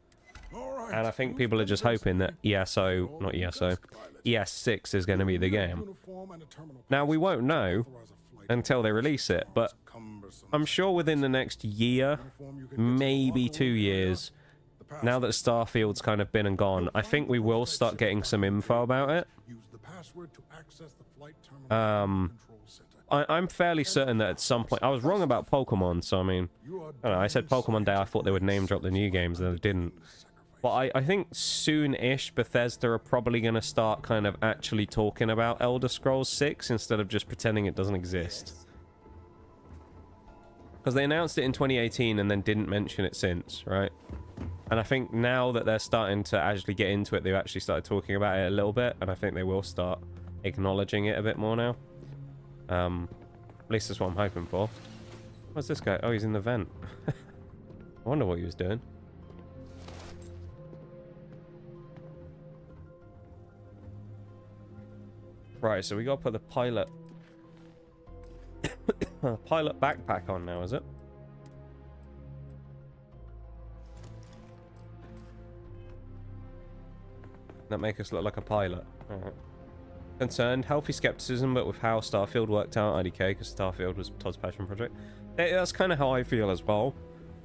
And I think people are just hoping that ES6 is going to be the game. Now, we won't know until they release it, but I'm sure within the next year, maybe 2 years, now that Starfield's kind of been and gone, I think we will start getting some info about it. I'm fairly certain that at some point... I was wrong about Pokemon, so I mean... I don't know, I said Pokemon Day, I thought they would name drop the new games, and they didn't. But I think soon-ish Bethesda are probably going to start kind of actually talking about Elder Scrolls 6 instead of just pretending it doesn't exist. Because they announced it in 2018 and then didn't mention it since, right? And I think now that they're starting to actually get into it, they've actually started talking about it a little bit, and I think they will start acknowledging it a bit more now. At least that's what I'm hoping for. What's this guy? Oh, he's in the vent. I wonder what he was doing. Right, so we gotta put the pilot pilot backpack on now, is it? That make us look like a pilot. Alright. Concerned, healthy skepticism, but with how Starfield worked out, IDK, because Starfield was Todd's passion project. That's kind of how I feel as well.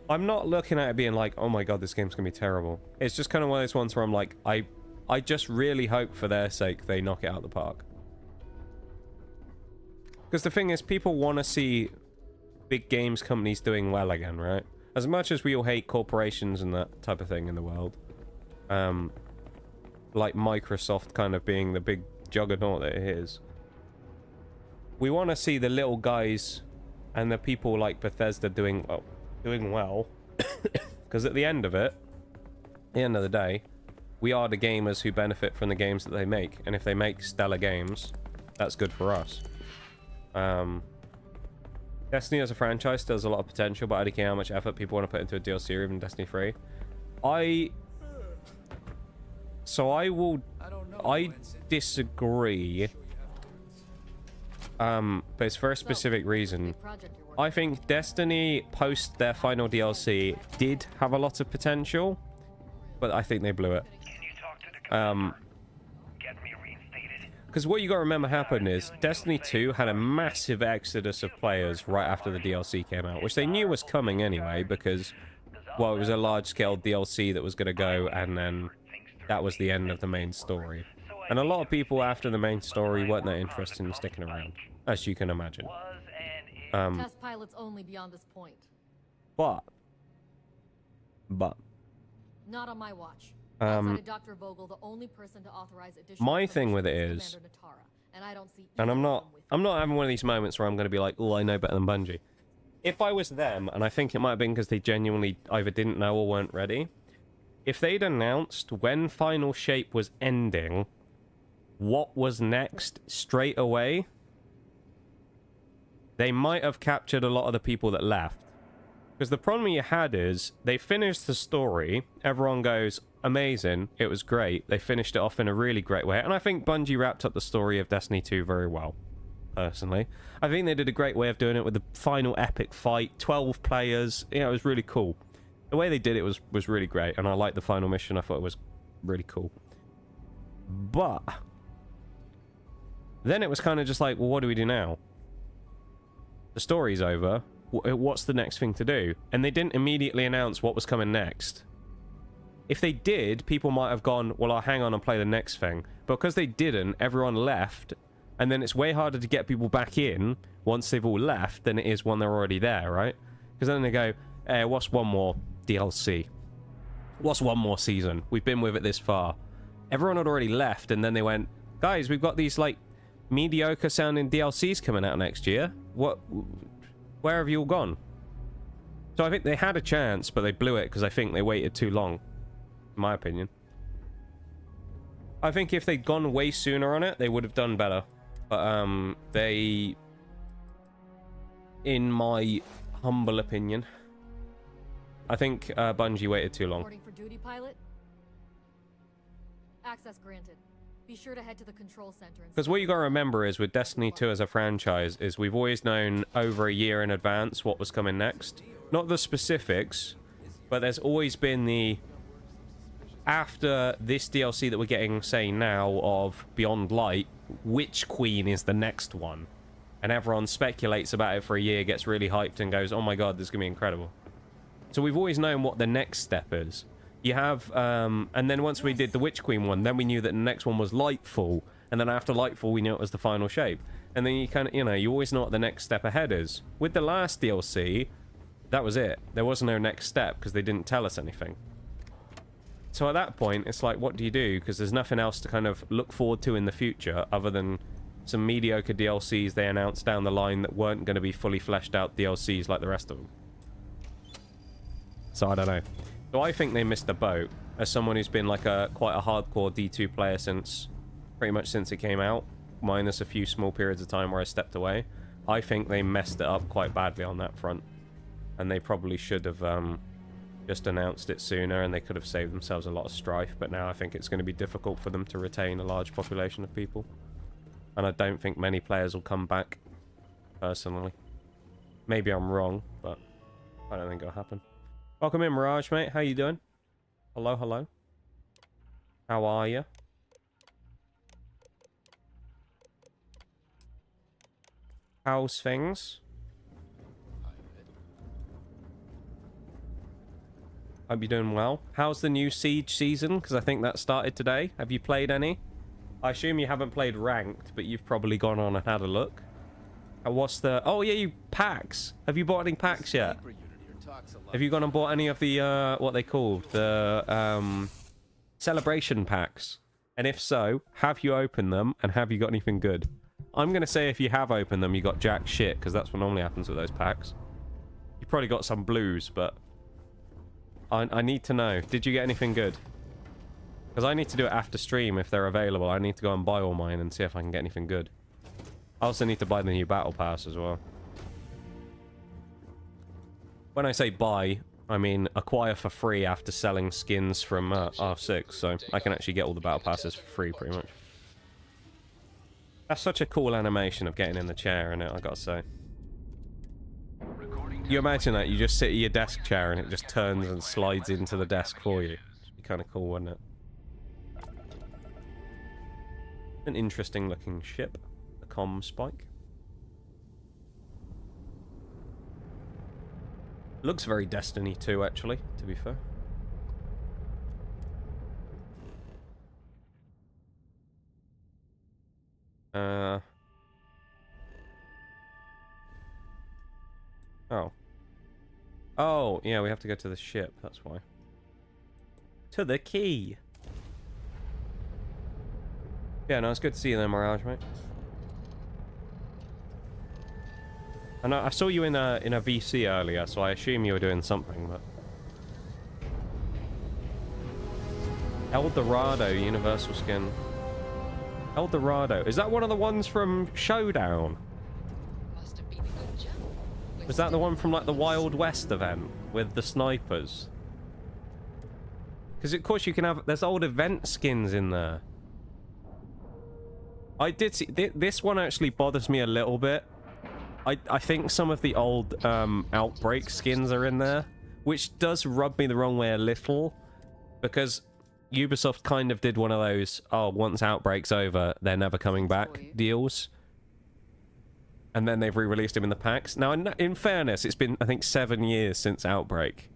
I'm not looking at it being like, oh my god, this game's gonna be terrible. It's just kind of one of those ones where I'm like, I just really hope for their sake they knock it out of the park. Because the thing is, people want to see big games companies doing well again, right? As much as we all hate corporations and that type of thing in the world. Like Microsoft kind of being the big juggernaut that it is. We want to see the little guys and the people like Bethesda doing well. Because at the end of the day, we are the gamers who benefit from the games that they make. And if they make stellar games, that's good for us. Destiny as a franchise still has a lot of potential, but I don't care how much effort people want to put into a DLC or even Destiny 3. I disagree. But it's for a specific reason. I think Destiny post their final DLC did have a lot of potential, but I think they blew it. Because what you got to remember happened is Destiny 2 had a massive exodus of players right after the DLC came out, which they knew was coming anyway, because, well, it was a large-scale DLC that was going to go, and then that was the end of the main story. And a lot of people after the main story weren't that interested in sticking around, as you can imagine. Test pilots only beyond this point. But. Not on my watch. Outside of Dr. Vogel, the only person to authorize additional my thing with it is, and I'm not having one of these moments where I'm going to be like, oh, I know better than Bungie. If I was them, and I think it might have been because they genuinely either didn't know or weren't ready, if they'd announced when Final Shape was ending, what was next straight away, they might have captured a lot of the people that left. Because the problem you had is, they finished the story, everyone goes, amazing, it was great, they finished it off in a really great way, and I think Bungie wrapped up the story of Destiny 2 very well, personally. I think they did a great way of doing it with the final epic fight, 12 players, you know, it was really cool. The way they did it was really great, and I liked the final mission, I thought it was really cool. But then it was kind of just like, well, what do we do now? The story's over. What's the next thing to do? And they didn't immediately announce what was coming next. If they did, people might have gone, well, I'll hang on and play the next thing. But because they didn't, everyone left, and then it's way harder to get people back in once they've all left than it is when they're already there, right? Because then they go, what's one more DLC? What's one more season? We've been with it this far. Everyone had already left, and then they went, guys, we've got these, like, mediocre sounding DLCs coming out next year. What Where have you all gone? So I think they had a chance, but they blew it because I think they waited too long. In my opinion. I think if they'd gone way sooner on it, they would have done better. But, they... in my humble opinion, I think Bungie waited too long. Reporting for duty, pilot. Access granted. Be sure to head to the control center. Because what you got to remember is with Destiny 2 as a franchise is we've always known over a year in advance what was coming next. Not the specifics, but there's always been the... after this DLC that we're getting, say, now of Beyond Light, which queen is the next one? And everyone speculates about it for a year, gets really hyped and goes, oh my god, this is going to be incredible. So we've always known what the next step is. You have, and then once we did the Witch Queen one, then we knew that the next one was Lightfall. And then after Lightfall, we knew it was the final shape. And then you kind of, you know, you always know what the next step ahead is. With the last DLC, that was it. There was no next step because they didn't tell us anything. So at that point, it's like, what do you do? Because there's nothing else to kind of look forward to in the future other than some mediocre DLCs they announced down the line that weren't going to be fully fleshed out DLCs like the rest of them. So I don't know. So I think they missed the boat. As someone who's been like quite a hardcore D2 player pretty much since it came out, minus a few small periods of time where I stepped away, I think they messed it up quite badly on that front. And they probably should have just announced it sooner, and they could have saved themselves a lot of strife. But now I think it's going to be difficult for them to retain a large population of people. And I don't think many players will come back, personally. Maybe I'm wrong, but I don't think it'll happen. Welcome in, Mirage, mate. How you doing? Hello, hello. How are you? How's things? Hope you're doing well. How's the new Siege season? Because I think that started today. Have you played any? I assume you haven't played Ranked, but you've probably gone on and had a look. And what's the... oh, yeah, you packs. Have you bought any packs yet? Have you gone and bought any of the, what they called? The, celebration packs? And if so, have you opened them, and have you got anything good? I'm going to say if you have opened them, you got jack shit, because that's what normally happens with those packs. You probably got some blues, but... I need to know. Did you get anything good? Because I need to do it after stream if they're available. I need to go and buy all mine and see if I can get anything good. I also need to buy the new battle pass as well. When I say buy, I mean acquire for free after selling skins from R6. So I can actually get all the battle passes for free pretty much. That's such a cool animation of getting in the chair, innit? I gotta say. You imagine that, you just sit at your desk chair and it just turns and slides into the desk for you. It'd be kind of cool, wouldn't it? An interesting looking ship. The comm spike. Looks very Destiny 2, actually, to be fair. Oh. Oh, yeah, we have to go to the ship, that's why. To the key! Yeah, no, it's good to see you there, Mirage, mate. And I saw you in a VC earlier, so I assume you were doing something, but... El Dorado Universal Skin. El Dorado. Is that one of the ones from Showdown? Was that the one from, like, the Wild West event with the snipers? Because, of course, you can have... there's old event skins in there. I did see... this one actually bothers me a little bit. I think some of the old Outbreak skins are in there, which does rub me the wrong way a little, because Ubisoft kind of did one of those, oh, once Outbreak's over, they're never coming back deals. And then they've re-released him in the packs. Now, in fairness, it's been, I think, 7 years since Outbreak.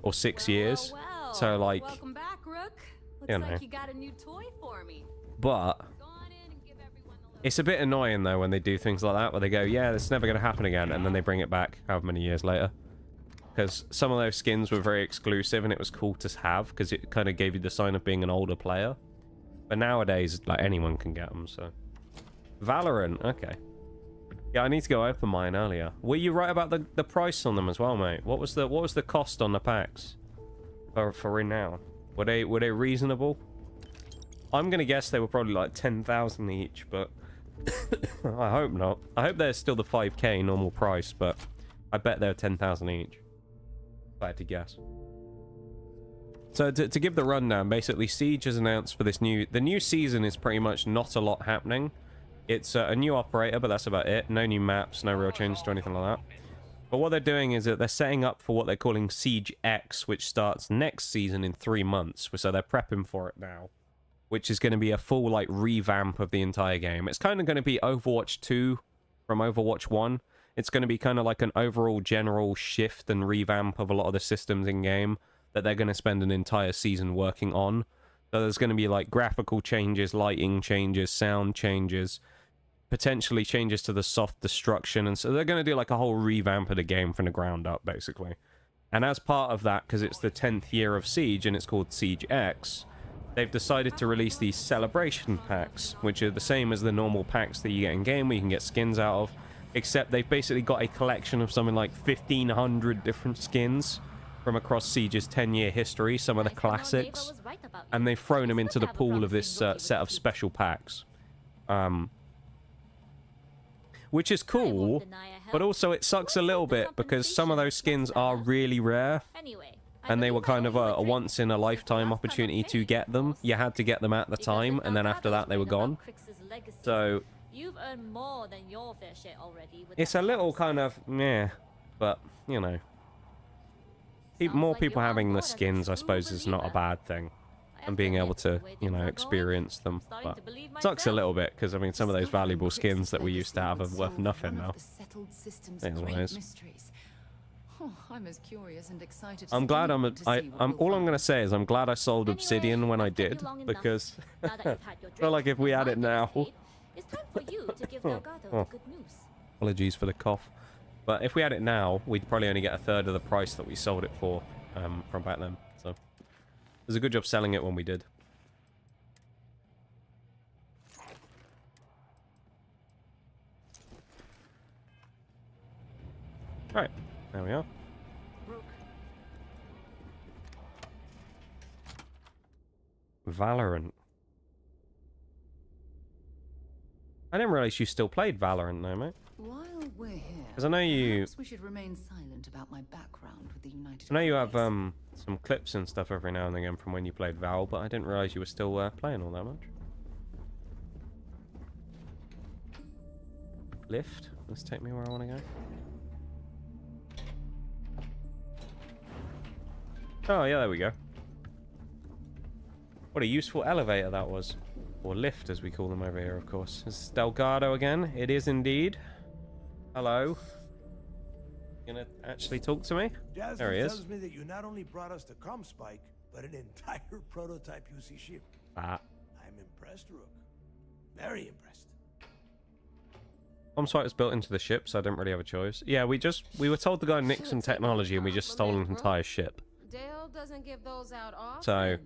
Or 6 years. Well, so, like... welcome back, Rook. Looks you know. like you got a new toy for me. But... it's a bit annoying, though, when they do things like that, where they go, yeah, this is never going to happen again, and then they bring it back however many years later. Because some of those skins were very exclusive, and it was cool to have, because it kind of gave you the sign of being an older player. But nowadays, like, anyone can get them, so... Valorant, okay. Yeah, I need to go open mine earlier. Were you right about the price on them as well, mate? What was the cost on the packs for Renown? Were they reasonable? I'm gonna guess they were probably like 10,000 each, but I hope not. I hope they're still the 5k normal price, but I bet they're 10,000 each. If I had to guess. So to give the rundown, basically Siege has announced for the new season is pretty much not a lot happening. It's a new operator, but that's about it. No new maps, no real changes to anything like that. But what they're doing is that they're setting up for what they're calling Siege X, which starts next season in 3 months. So they're prepping for it now, which is going to be a full like revamp of the entire game. It's kind of going to be Overwatch 2 from Overwatch 1. It's going to be kind of like an overall general shift and revamp of a lot of the systems in game that they're going to spend an entire season working on. So there's going to be like graphical changes, lighting changes, sound changes, potentially changes to the soft destruction, and so they're going to do like a whole revamp of the game from the ground up, basically. And as part of that, because it's the 10th year of Siege and it's called Siege X, they've decided to release these celebration packs, which are the same as the normal packs that you get in game, where you can get skins out of, except they've basically got a collection of something like 1,500 different skins from across Siege's 10-year history, some of the classics, and they've thrown them into the pool of this set of special packs. Which is cool, but also it sucks a little bit because some of those skins are really rare, and they were kind of a once-in-a-lifetime opportunity to get them. You had to get them at the time, and then after that they were gone. So it's a little kind of meh, but you know, more people having the skins, I suppose, is not a bad thing, and being able to, you know, experience them. But it sucks a little bit because I mean, some of those valuable skins that we used to have are worth nothing now. I'm as curious and excited. I'm glad all I'm gonna say is I'm glad I sold Obsidian when I did, because I feel like if we had it now. It's time for you to give Delgado the good news. Apologies for the cough. But if we had it now, we'd probably only get a third of the price that we sold it for from back then. So it was a good job selling it when we did. Right, there we are. Valorant. I didn't realize you still played Valorant, though, mate. While we're here, because I know you. perhaps we should remain silent about my background with the United. I know you have some clips and stuff every now and again from when you played Val, but I didn't realize you were still playing all that much. Lift. Let's take me where I want to go. Oh yeah, there we go. What a useful elevator that was. Or lift, as we call them over here, of course. It's Delgado again. It is indeed. Hello. You gonna actually talk to me? Jasmine there he is. tells me that you not only brought us the Comspike, but an entire prototype UC ship. Ah. I'm impressed, Rook. Very impressed. Comspike was built into the ship, so I didn't really have a choice. Yeah, we were told to go and nick some technology, and we just stole an entire ship. Dale doesn't give those out often. So,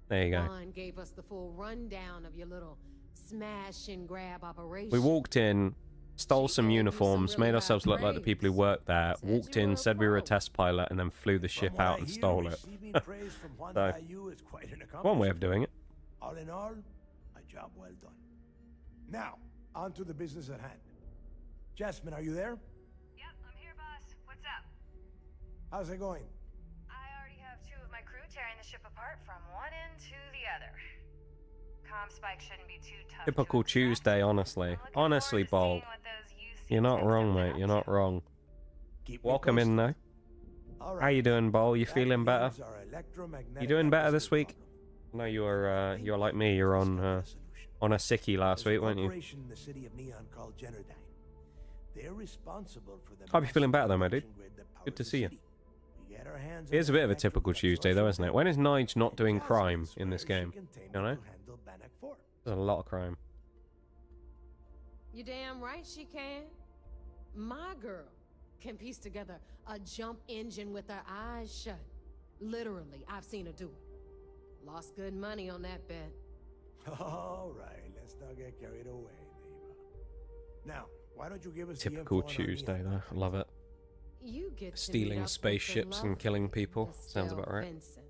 there you go. Juan gave us the full rundown of your little smash and grab operation. We walked in, stole some uniforms, made ourselves look like the people who worked there, walked in, said we were a test pilot, and then flew the ship out and stole it. So, one way of doing it. All in all, a job well done. Now, on to the business at hand. Jasmine, are you there? Yep, I'm here, boss. What's up? How's it going? I already have 2 of my crew tearing the ship apart from one end to the other. Comspike shouldn't be too tough. Typical Tuesday, honestly. Honestly, Bold. You're not wrong, mate. You're not wrong. Welcome in, though. How you doing, Bol? You feeling better? You doing better this week? No, you're like me. You're on a sickie last week, weren't you? Hope you're feeling better, though, my dude. Good to see you. It is a bit of a typical Tuesday, though, isn't it? When is Nige not doing crime in this game? You know? There's a lot of crime. You damn right she can. My girl can piece together a jump engine with her eyes shut. Literally, I've seen her do it. Lost good money on that bet. All right, let's not get carried away, neighbor. Now, Why don't you give us the Typical info on our Tuesday, neon? though. I love it. You get to Stealing meet up with spaceships the and killing lovely people. Sounds Estelle about right. Vincent.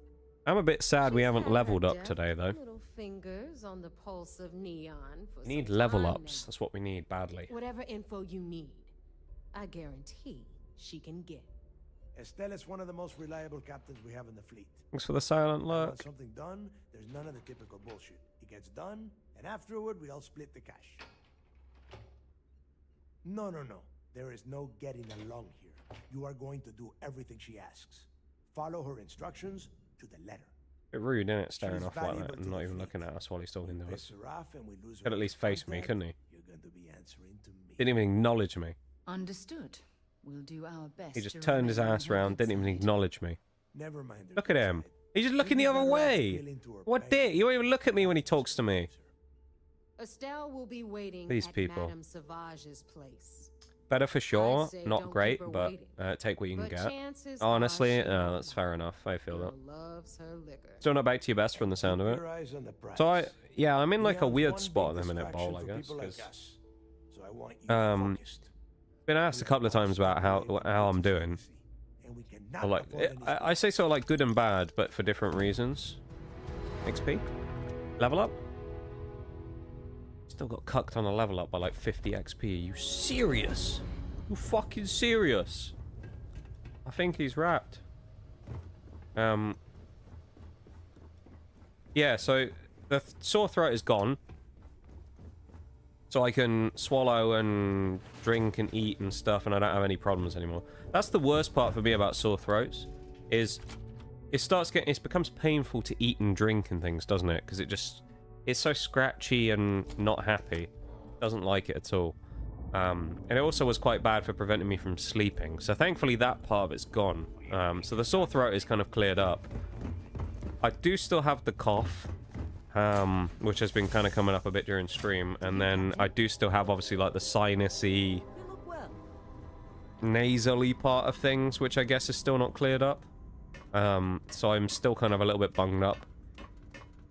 I'm a bit sad we She's haven't had her leveled up deft today, though. Little fingers on the pulse of neon for We need some level time ups. That's what we need badly. now. Whatever info you need, I guarantee she can get. Estelle is one of the most reliable captains we have in the fleet. Thanks for the silent Want look. something done, there's none of the typical bullshit. It gets done, and afterward we all split the cash. No. There is no getting along here. You are going to do everything she asks. Follow her instructions to the letter. Bit rude, isn't it? Staring She's off like valuable that and to not the even fleet. looking at us while he's talking to us. Piss her off and we lose her Could at least face me, contact, couldn't he? You're going to be answering to me. Didn't even acknowledge me. Understood. We'll do our best. He just to turned his remain on ass her around, good didn't even side. acknowledge me. Never mind her Look at good him. side. He's just looking the other way. What dick? You won't even look at me when he talks to me. Estelle will be waiting These at people. Madame Savage's place. Better for sure. I'd say Not don't great, keep her but waiting. take what you can But get. chances Honestly, are she that's fair enough. I feel that. loves her liquor. Still not back to your best from the sound of it. Your eyes on the prize. So I'm in like a Neon's weird one spot big at the minute, distraction Bowl, I for guess. people like 'Cause, us. So I want you focused. been asked a couple of times about how I'm doing. And we cannot Or like, afford any I say sort of like good and bad, but for different reasons. XP? Level up? Still got cucked on a level up by like 50 XP. Are you serious? You fucking serious? I think he's wrapped. Yeah, so the sore throat is gone. So I can swallow and drink and eat and stuff, and I don't have any problems anymore. That's the worst part for me about sore throats, is it becomes painful to eat and drink and things, doesn't it? Because it's so scratchy and not happy. Doesn't like it at all. And it also was quite bad for preventing me from sleeping. So thankfully that part of it's gone. So the sore throat is kind of cleared up. I do still have the cough, which has been kind of coming up a bit during stream. And then I do still have obviously like the sinusy, nasally part of things, which I guess is still not cleared up. So I'm still kind of a little bit bunged up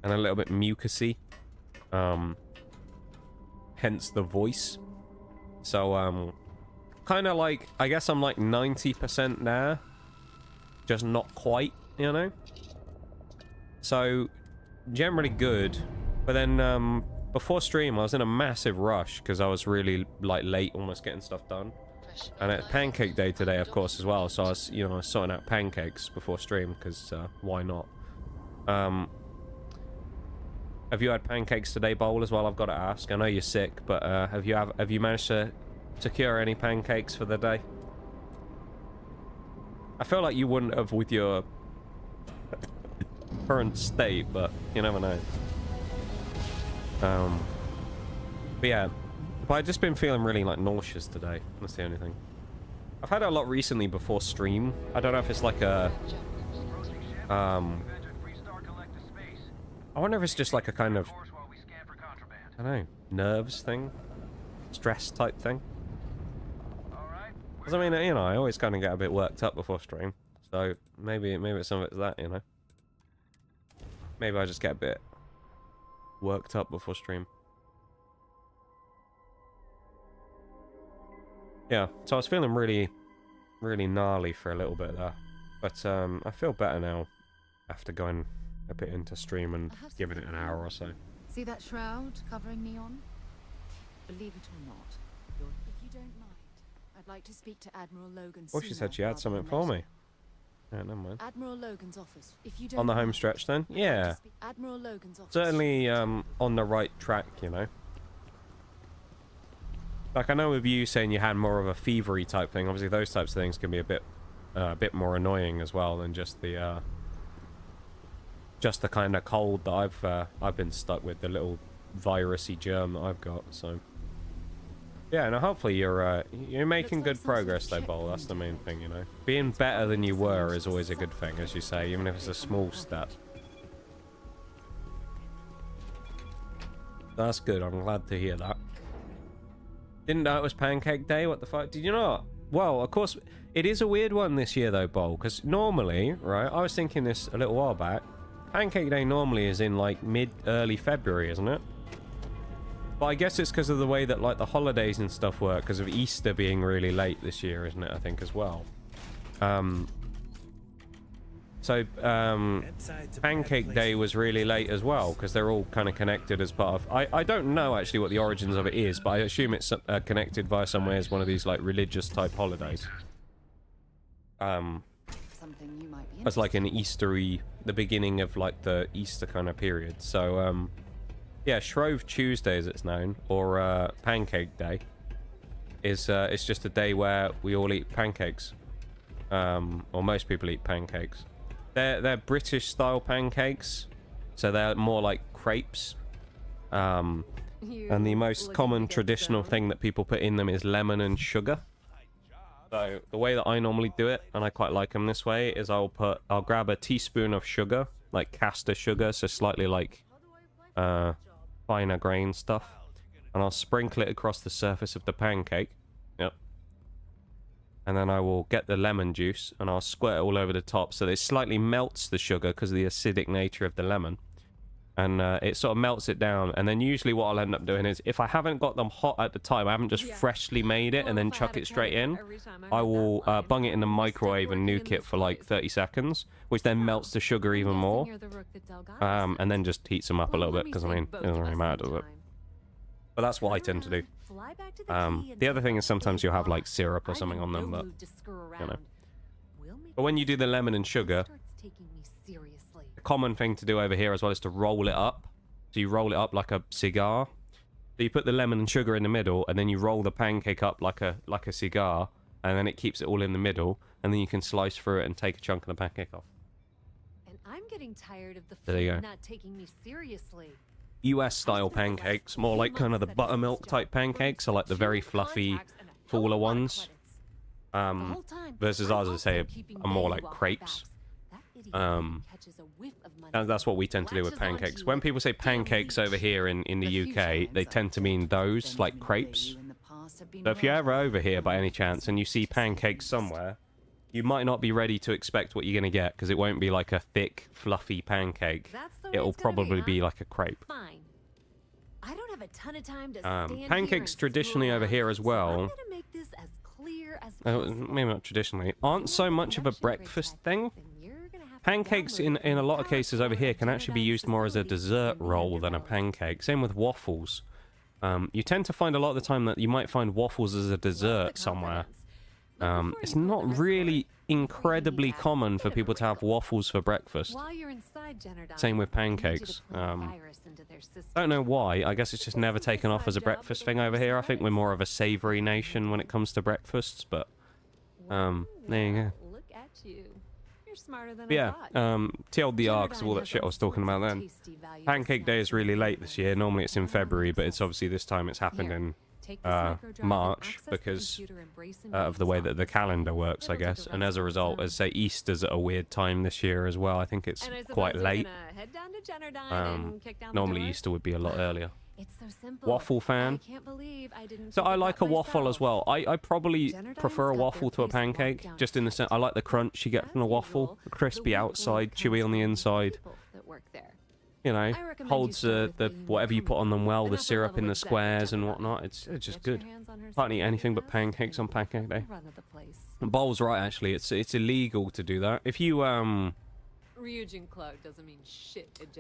and a little bit mucusy. Hence the voice. So, kind of like, I guess I'm like 90% there. Just not quite, you know? So, generally good. But then, before stream, I was in a massive rush because I was really, like, late almost getting stuff done. And it's pancake day today, of course, as well. So I was, I was sorting out pancakes before stream because, why not? Have you had pancakes today, Bowl, as well? I've got to ask. I know you're sick, but have you managed to secure any pancakes for the day? I feel like you wouldn't have with your current state, but you never know. But yeah, but I've just been feeling really like nauseous today. That's the only thing. I've had it a lot recently before stream. I don't know if it's like a I wonder if it's just like a kind of, I don't know, nerves thing? Stress type thing? Because I mean, I always kind of get a bit worked up before stream. So maybe some of it's that, Maybe I just get a bit worked up before stream. Yeah, so I was feeling really, really gnarly for a little bit there. But I feel better now after going a bit into stream and giving it an hour or so. See that shroud covering Neon? Believe it or not, if you don't mind, I'd like to speak to Admiral Logan. Well, she said she had something for me. Yeah, never mind. Admiral Logan's office. If you don't On the home mind, stretch then? Yeah. Admiral Logan's office. Certainly on the right track, Like I know with you saying you had more of a fevery type thing, obviously those types of things can be a bit more annoying as well than just the kind of cold that I've been stuck with, the little virusy germ that I've got. So yeah, no, hopefully you're making good progress though, Bowl. That's the main thing, Being better than you were is always a good thing, as you say, even if it's a small step. That's good. I'm glad to hear that. Didn't know it was Pancake Day. What the fuck? Did you not? Well, of course, it is a weird one this year though, Bowl, because normally, right, I was thinking this a little while back, Pancake Day normally is in like early February, isn't it? But I guess it's because of the way that like the holidays and stuff work, because of Easter being really late this year, isn't it? I think as well. Pancake Day was really late as well, because they're all kind of connected as part of... I don't know actually what the origins of it is, but I assume it's connected via some way as one of these like religious type holidays. Something you might be as like an Eastery, the beginning of like the Easter kind of period. So yeah, Shrove Tuesday as it's known, or Pancake Day, is it's just a day where we all eat pancakes, or most people eat pancakes. They're British style pancakes, so they're more like crepes. And the most common traditional thing that people put in them is lemon and sugar. So the way that I normally do it, and I quite like them this way, is I'll grab a teaspoon of sugar, like caster sugar, so slightly like finer grain stuff, and I'll sprinkle it across the surface of the pancake. Yep. And then I will get the lemon juice and I'll squirt it all over the top, so that it slightly melts the sugar because of the acidic nature of the lemon. And it sort of melts it down. And then usually what I'll end up doing is, if I haven't got them hot at the time, I haven't just freshly made it and then chuck it straight in, I will bung it in the microwave and nuke it for like 30 seconds, which then melts the sugar even more. And then just heats them up a little bit, because I mean, it doesn't really matter, does it? But that's what I tend to do. The other thing is sometimes you'll have like syrup or something on them, but you know. But when you do the lemon and sugar, the common thing to do over here as well is to roll it up. So you roll it up like a cigar. So you put the lemon and sugar in the middle, and then you roll the pancake up like a cigar, and then it keeps it all in the middle, and then you can slice through it and take a chunk of the pancake off. And I'm getting tired of the There you food go. not taking me seriously. US style pancakes, more like kind of the buttermilk type pancakes, are like the very fluffy, taller ones. Versus ours, as I say, are more like crepes. And that's what we tend to do with pancakes. When people say pancakes over here in the UK, they tend to mean those, like crepes. So if you're ever over here by any chance and you see pancakes somewhere, you might not be ready to expect what you're going to get, because it won't be like a thick, fluffy pancake. It'll probably be like a crepe. Fine. I don't have a ton of time to stand Pancakes traditionally over here as well, make this as clear as maybe not traditionally, aren't so much of a breakfast thing. Pancakes in a lot of cases over here can actually be used more as a dessert roll than a pancake. Same with waffles. You tend to find a lot of the time that you might find waffles as a dessert somewhere. It's not really incredibly common for people to have waffles for breakfast. Same with pancakes. Don't know why. I guess it's just never taken off as a breakfast thing over here. I think we're more of a savoury nation when it comes to breakfasts, but there you go. Look at you. You're smarter than Yeah, TLDR, because of all that shit I was talking about then. Pancake Day is really late this year. Normally it's in February, but it's obviously this time it's happened in March, because of the way that the calendar works, I guess. And as a result, as I say, Easter's at a weird time this year as well. I think it's quite late. Normally Easter would be a lot earlier. Waffle fan. So I like a waffle as well. I probably prefer a waffle to a pancake, just in the sense I like the crunch you get from a waffle, crispy outside, chewy on the inside. You know, holds the whatever you put on them well, the syrup in the squares and whatnot. It's just good. Can't eat anything but pancakes on Pancake Day. And Bowl's right, actually. It's illegal to do that. If you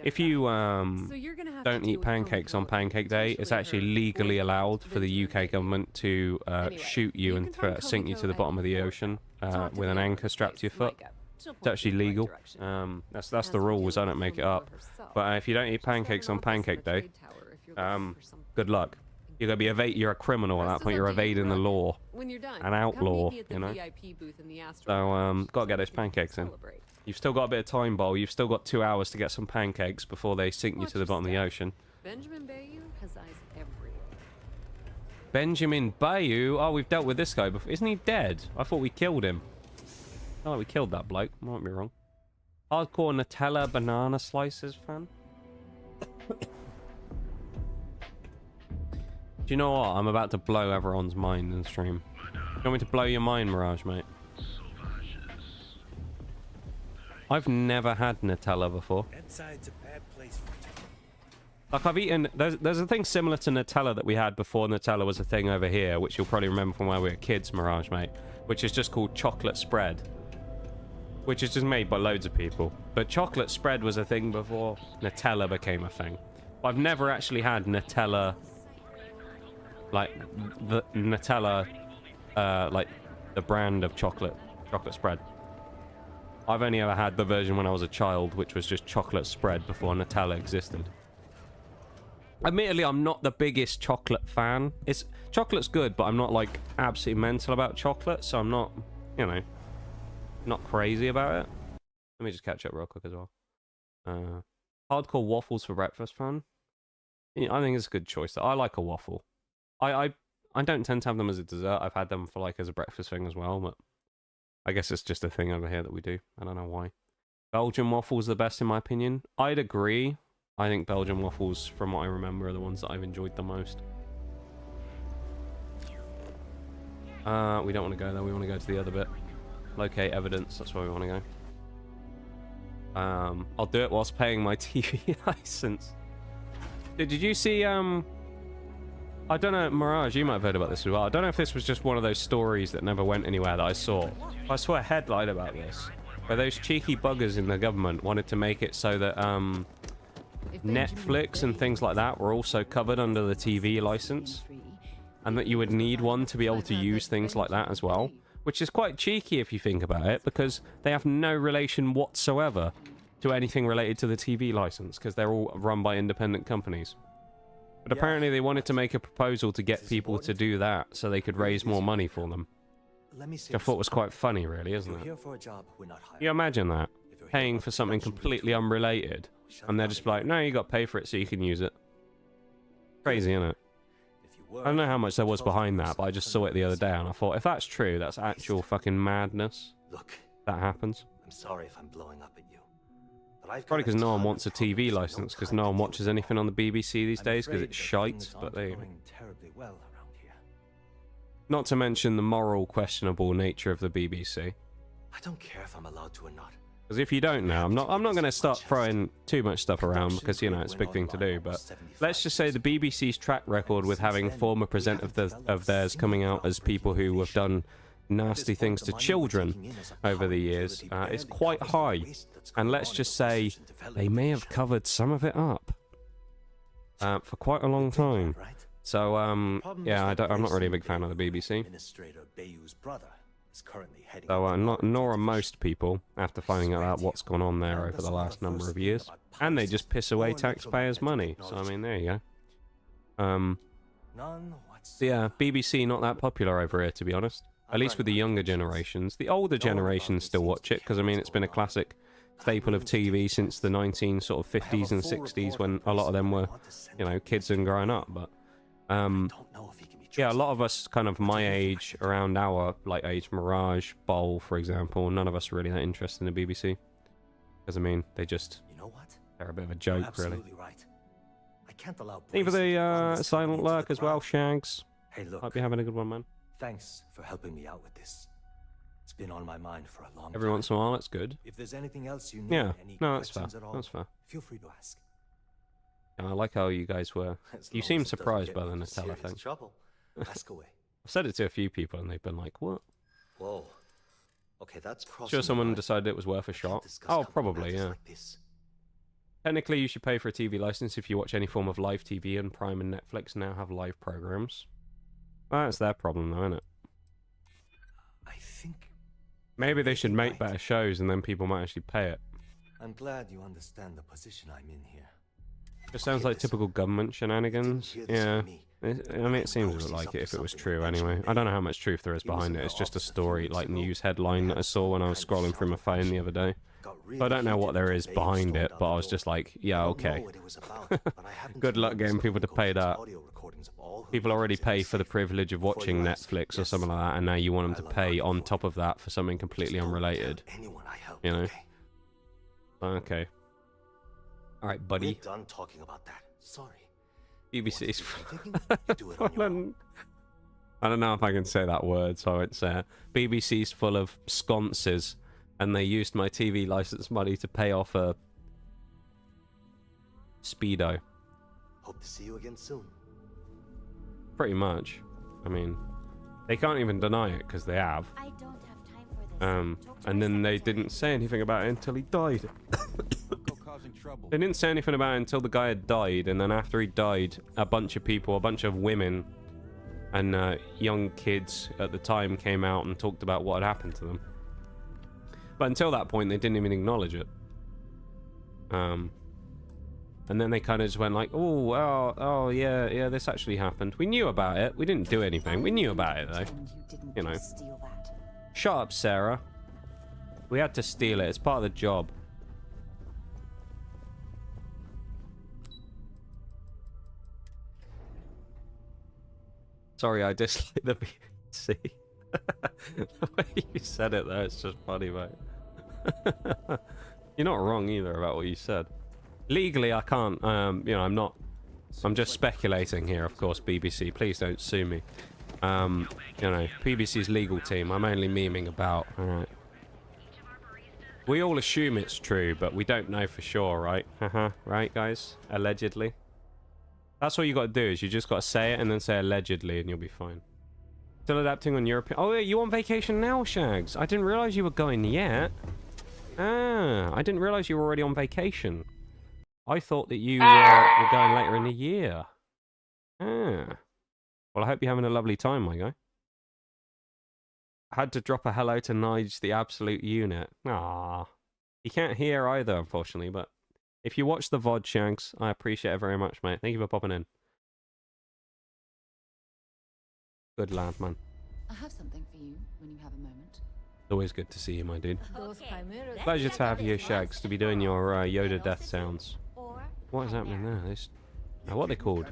if you don't eat pancakes on Pancake Day, it's actually legally allowed for the UK government to shoot you and sink you to the bottom of the ocean with an anchor strapped to your foot. It's actually legal. That's the rules. I don't make it up. But if you don't eat pancakes on Pancake Day, good luck. You're gonna be you're a criminal at that point. You're evading the law. An outlaw, you know. So gotta get those pancakes in. You've still got a bit of time, Bowl. You've still got 2 hours to get some pancakes before they sink you to the bottom of the ocean. Benjamin Bayou has eyes everywhere. Benjamin Bayou? Oh, we've dealt with this guy before. Isn't he dead? I thought we killed him. Oh, we killed that bloke. Might be wrong. Hardcore Nutella banana slices fan. Do you know what? I'm about to blow everyone's mind in the stream. You want me to blow your mind, Mirage, mate? I've never had Nutella before. Like, I've eaten... There's a thing similar to Nutella that we had before Nutella was a thing over here, which you'll probably remember from when we were kids, Mirage, mate, which is just called chocolate spread, which is just made by loads of people. But chocolate spread was a thing before Nutella became a thing. But I've never actually had Nutella... Like, the Nutella... like, the brand of chocolate spread. I've only ever had the version when I was a child, which was just chocolate spread before Nutella existed. Admittedly, I'm not the biggest chocolate fan. Chocolate's good, but I'm not like absolutely mental about chocolate, so I'm not, you know, not crazy about it. Let me just catch up real quick as well. Hardcore waffles for breakfast, fan. Yeah, I think it's a good choice. I like a waffle. I don't tend to have them as a dessert. I've had them for like as a breakfast thing as well, but I guess it's just a thing over here that we do. I don't know why. Belgian waffles are the best in my opinion. I'd agree. I think Belgian waffles, from what I remember, are the ones that I've enjoyed the most. We don't want to go there. We want to go to the other bit. Locate evidence. That's where we want to go. I'll do it whilst paying my TV license. Did you see... I don't know, Mirage, you might have heard about this as well. I don't know if this was just one of those stories that never went anywhere that I saw. I saw a headline about this, where those cheeky buggers in the government wanted to make it so that Netflix and things like that were also covered under the TV license, and that you would need one to be able to use things like that as well, which is quite cheeky if you think about it, because they have no relation whatsoever to anything related to the TV license, because they're all run by independent companies. But apparently they wanted to make a proposal to get people to do that so they could raise more money for them. Which I thought was quite funny, really, isn't it? You imagine that, paying for something completely unrelated, and they're just like, no, you got to pay for it so you can use it. Crazy, isn't it? I don't know how much there was behind that, but I just saw it the other day, and I thought, if that's true, that's actual fucking madness. Look, that happens. I'm sorry if I'm blowing up at you. Probably because no one wants a TV license, because no one watches anything on the BBC these days, because it's shite, but there you go. Not to mention the moral questionable nature of the BBC. I don't care if I'm allowed to or not. Because if you don't know, I'm not going to start throwing too much stuff around, because, you know, it's a big thing to do, but let's just say the BBC's track record with having former presenters of theirs coming out as people who have done nasty things to children over the years is quite high. And let's just say they may have covered some of it up for quite a long time. So, yeah, I'm not really a big fan of the BBC. So, nor are most people, after finding out about what's gone on there over the last number of years. And they just piss away taxpayers' money. So, I mean, there you go. Yeah, BBC not that popular over here, to be honest. At least with the younger generations. The older generations still watch it, because, I mean, it's been a classic staple of TV since the 50s and 60s, when a lot of them were, you know, kids and growing up. But, yeah, a lot of us kind of my age, around our, like, age, Mirage, Bowl, for example, none of us are really that interested in the BBC. Because, I mean, they just, they're a bit of a joke, really. Even the Silent Lurk as well, Shags. Hey, look. Might be having a good one, man. Thanks for helping me out with this. It's been on my mind for a long time. Every once in a while, that's good. If there's anything else you need, yeah, any no, that's fair. questions at all, That's fair. feel free to ask. Yeah, I like how you guys were. You seem surprised by the Nutella thing. Trouble. Ask away. I've said it to a few people, and they've been like, "What?" Whoa. Okay, that's crossing. Sure, someone decided it was worth a shot. Oh, probably, yeah. Like Technically, you should pay for a TV license if you watch any form of live TV, and Prime and Netflix now have live programs. That's their problem, though, isn't it? I think maybe they should make better shows, and then people might actually pay it. I'm glad you understand the position I'm in here. It sounds like typical government shenanigans. Yeah. I mean, it seems like it if it was true anyway. I don't know how much truth there is behind it. It's just a story, like, news headline that I saw when I was scrolling through my phone the other day. So I don't know what there is behind it, but I was just like, yeah, okay. Good luck getting people to pay that. People already pay for the privilege of watching Netflix or something like that, and now you want them to pay on top of that for something completely unrelated. You know? Okay. Alright, buddy. We're done talking about that. Sorry. BBC's... I don't know if I can say that word, so I won't say it. BBC's full of sconces, and they used my TV license money to pay off a Speedo. Hope to see you again soon. Pretty much. I mean, they can't even deny it because they have. I don't have time for this. And then they didn't say anything about it until he died. They didn't say anything about it until the guy had died, and then after he died, a bunch of people, a bunch of women and young kids at the time came out and talked about what had happened to them. But until that point, they didn't even acknowledge it. And then they kind of just went like, oh, yeah, this actually happened. We knew about it. We didn't do anything. We knew about it, though. You know. Shut up, Sarah. We had to steal it. It's part of the job. Sorry, I dislike the BBC. The way you said it, though, it's just funny, mate. You're not wrong either about what you said. Legally, I can't, you know, I'm just speculating here, of course, BBC. Please don't sue me. You know, BBC's legal team, I'm only memeing about, alright. We all assume it's true, but we don't know for sure, right? Right, guys? Allegedly. That's all you got to do, is you just got to say it and then say allegedly, and you'll be fine. Still adapting on European... Oh, yeah, you on vacation now, Shags? I didn't realize you were going yet. Ah, I didn't realize you were already on vacation. I thought that you were going later in the year. Ah. Well, I hope you're having a lovely time, my guy. Had to drop a hello to Nige, the absolute unit. Ah. He can't hear either, unfortunately, but if you watch the VOD, Shags, I appreciate it very much, mate. Thank you for popping in. Good lad, man. I have something for you when you have a moment. Always good to see you, my dude. Okay. Pleasure to have you, Shags, to be doing your Yoda death sounds. What is happening there? This, what are they called?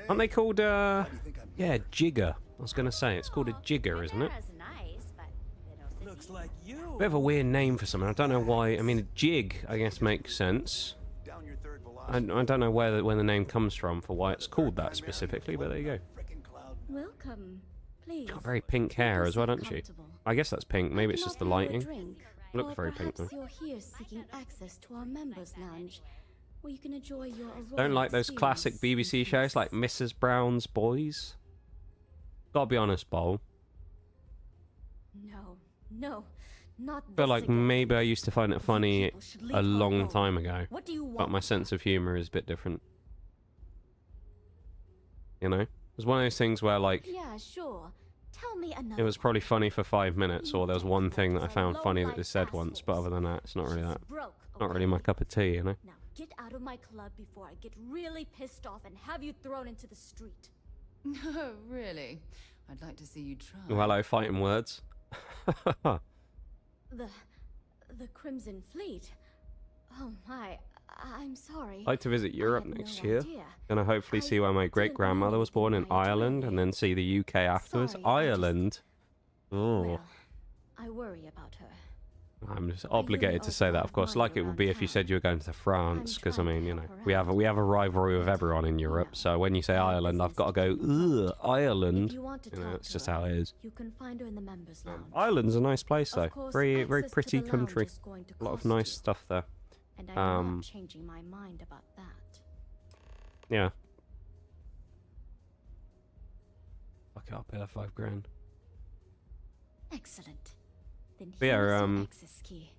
Aren't they called, yeah, jigger. I was going to say, it's called a jigger, isn't it? Looks like you. Bit of a weird name for something. I don't know why. I mean, a jig, I guess, makes sense. I don't know where the name comes from for why it's called that specifically, but there you go. Welcome. Please. She's got very pink hair as well, doesn't she? I guess that's pink. Maybe it's just the lighting. Looks very pink though. You're here seeking access to our members' lounge, where you can enjoy your Don't like those classic BBC shows like Mrs. Brown's Boys? Gotta be honest, Bowl. No, not I feel like maybe I used to find it funny a long time ago, but my sense of humor is a bit different. You know? It's one of those things where, like, yeah, sure. Tell me another it was probably funny for 5 minutes, or there was one thing that I found funny that they said once, but other than that, it's not really that. Not really my cup of tea, you know? Now get out of my club before I get really pissed off and have you thrown into the street. No, really. I'd like to see you try. Oh, hello, fighting words. The Crimson Fleet. Oh my, I'm sorry. I'd like to visit Europe next year. Gonna hopefully see where my great-grandmother was born in Ireland, and then see the UK afterwards. Ireland? Oh. Well, I worry about her. I'm just obligated to say that, of course, like it would be if you said you were going to France, because, I mean, you know, we have a rivalry with everyone in Europe, so when you say Ireland, I've got to go, ugh, Ireland. You know, it's just how it is. You can find her in the members' lounge. Ireland's a nice place, though. Very pretty country. A lot of nice stuff there. And I'm not changing my mind about that. Yeah. Fuck it, I'll pay that $5 grand. Excellent. Then But yeah, access key.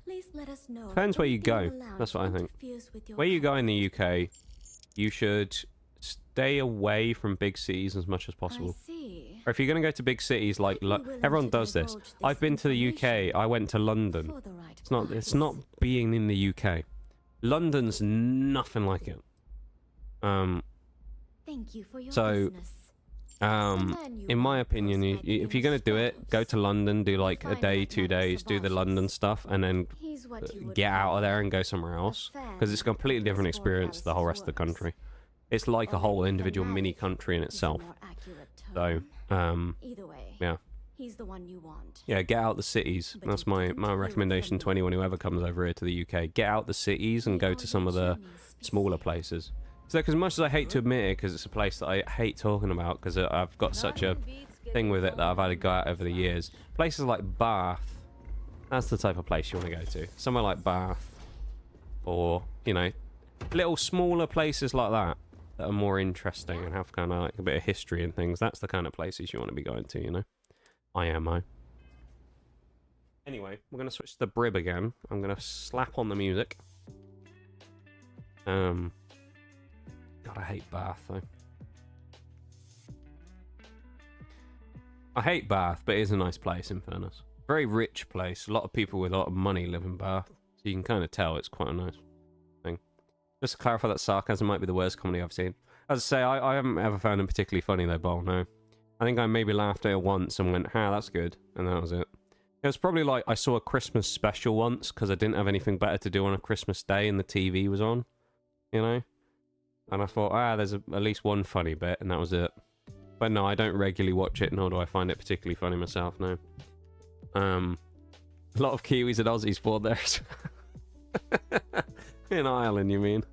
Please let us know. Depends where you go. That's what I think. Where you go in the UK, you should stay away from big cities as much as possible. Or if you're going to go to big cities, like everyone does this. I've been to the UK. I went to London. It's not being in the UK. London's nothing like it. Thank you for your so, in my opinion, if you're going to do it, go to London, do like a day, 2 days, do the London stuff, and then get out of there and go somewhere else. Because it's a completely different experience to the whole rest of the country. It's like a whole individual mini country in itself. So, yeah. He's the one you want. Yeah, get out the cities. That's my recommendation to anyone who ever comes over here to the UK. Get out the cities and go to some of the smaller places. So, as much as I hate to admit it, because it's a place that I hate talking about, because I've got such a thing with it that I've had to go out over the years. Places like Bath, that's the type of place you want to go to. Somewhere like Bath, or, you know, little smaller places like that that are more interesting and have kind of like a bit of history and things. That's the kind of places you want to be going to, you know? IMO. Anyway, we're going to switch to the Brib again. I'm going to slap on the music. God, I hate Bath, though. I hate Bath, but it is a nice place, in fairness. Very rich place. A lot of people with a lot of money live in Bath. So you can kind of tell it's quite a nice thing. Just to clarify that sarcasm might be the worst comedy I've seen. As I say, I haven't ever found him particularly funny, though, Bol, no. I think I maybe laughed at it once and went, that's good. And that was it. It was probably like I saw a Christmas special once because I didn't have anything better to do on a Christmas day and the TV was on. You know? And I thought, there's at least one funny bit, and that was it. But no, I don't regularly watch it, nor do I find it particularly funny myself, no. A lot of Kiwis and Aussies fought there. In Ireland, you mean?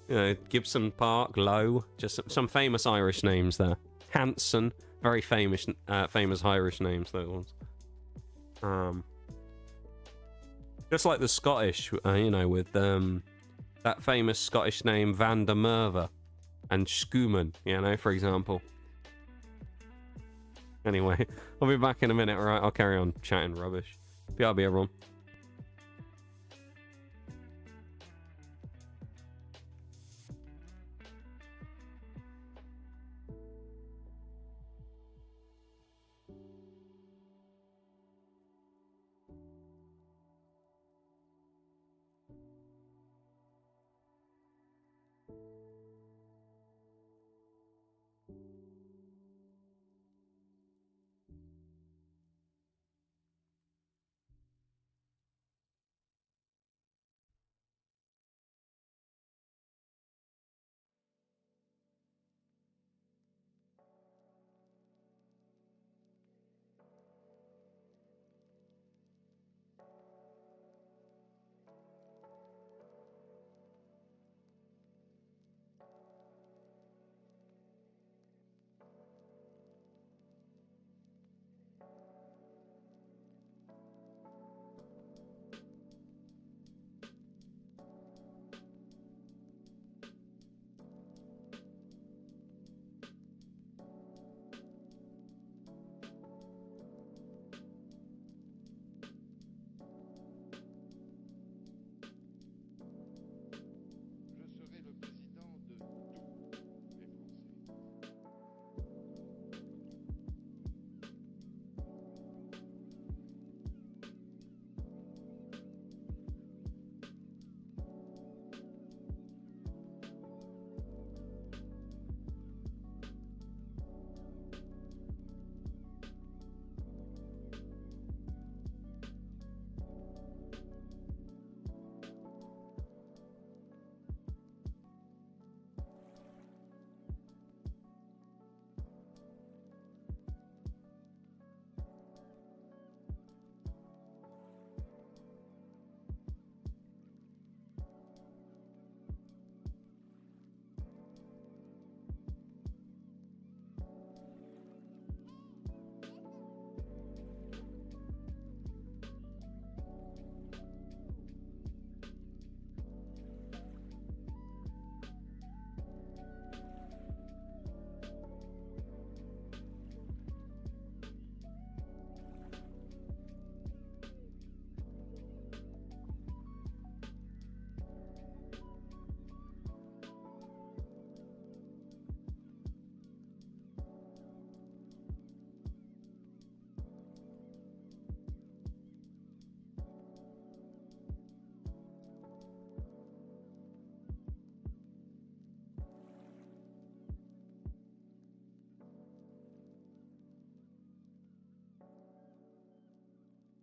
You know, Gibson Park, Low, just some famous Irish names there. Hanson, very famous Irish names, those ones. Just like the Scottish, you know, with that famous Scottish name Van der Merwe and Schumann, you know, for example. Anyway, I'll be back in a minute, alright? I'll carry on chatting rubbish. BRB, everyone.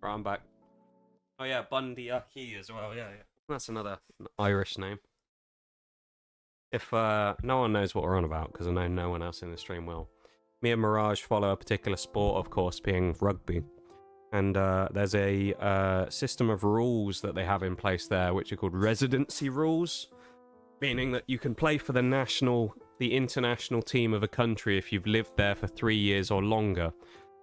Right, I'm back. Oh yeah, Bundy Aki as well. Yeah. That's another Irish name. If no one knows what we're on about, because I know no one else in the stream will. Me and Mirage follow a particular sport, of course, being rugby. And there's a system of rules that they have in place there, which are called residency rules, meaning that you can play for the international team of a country if you've lived there for 3 years or longer.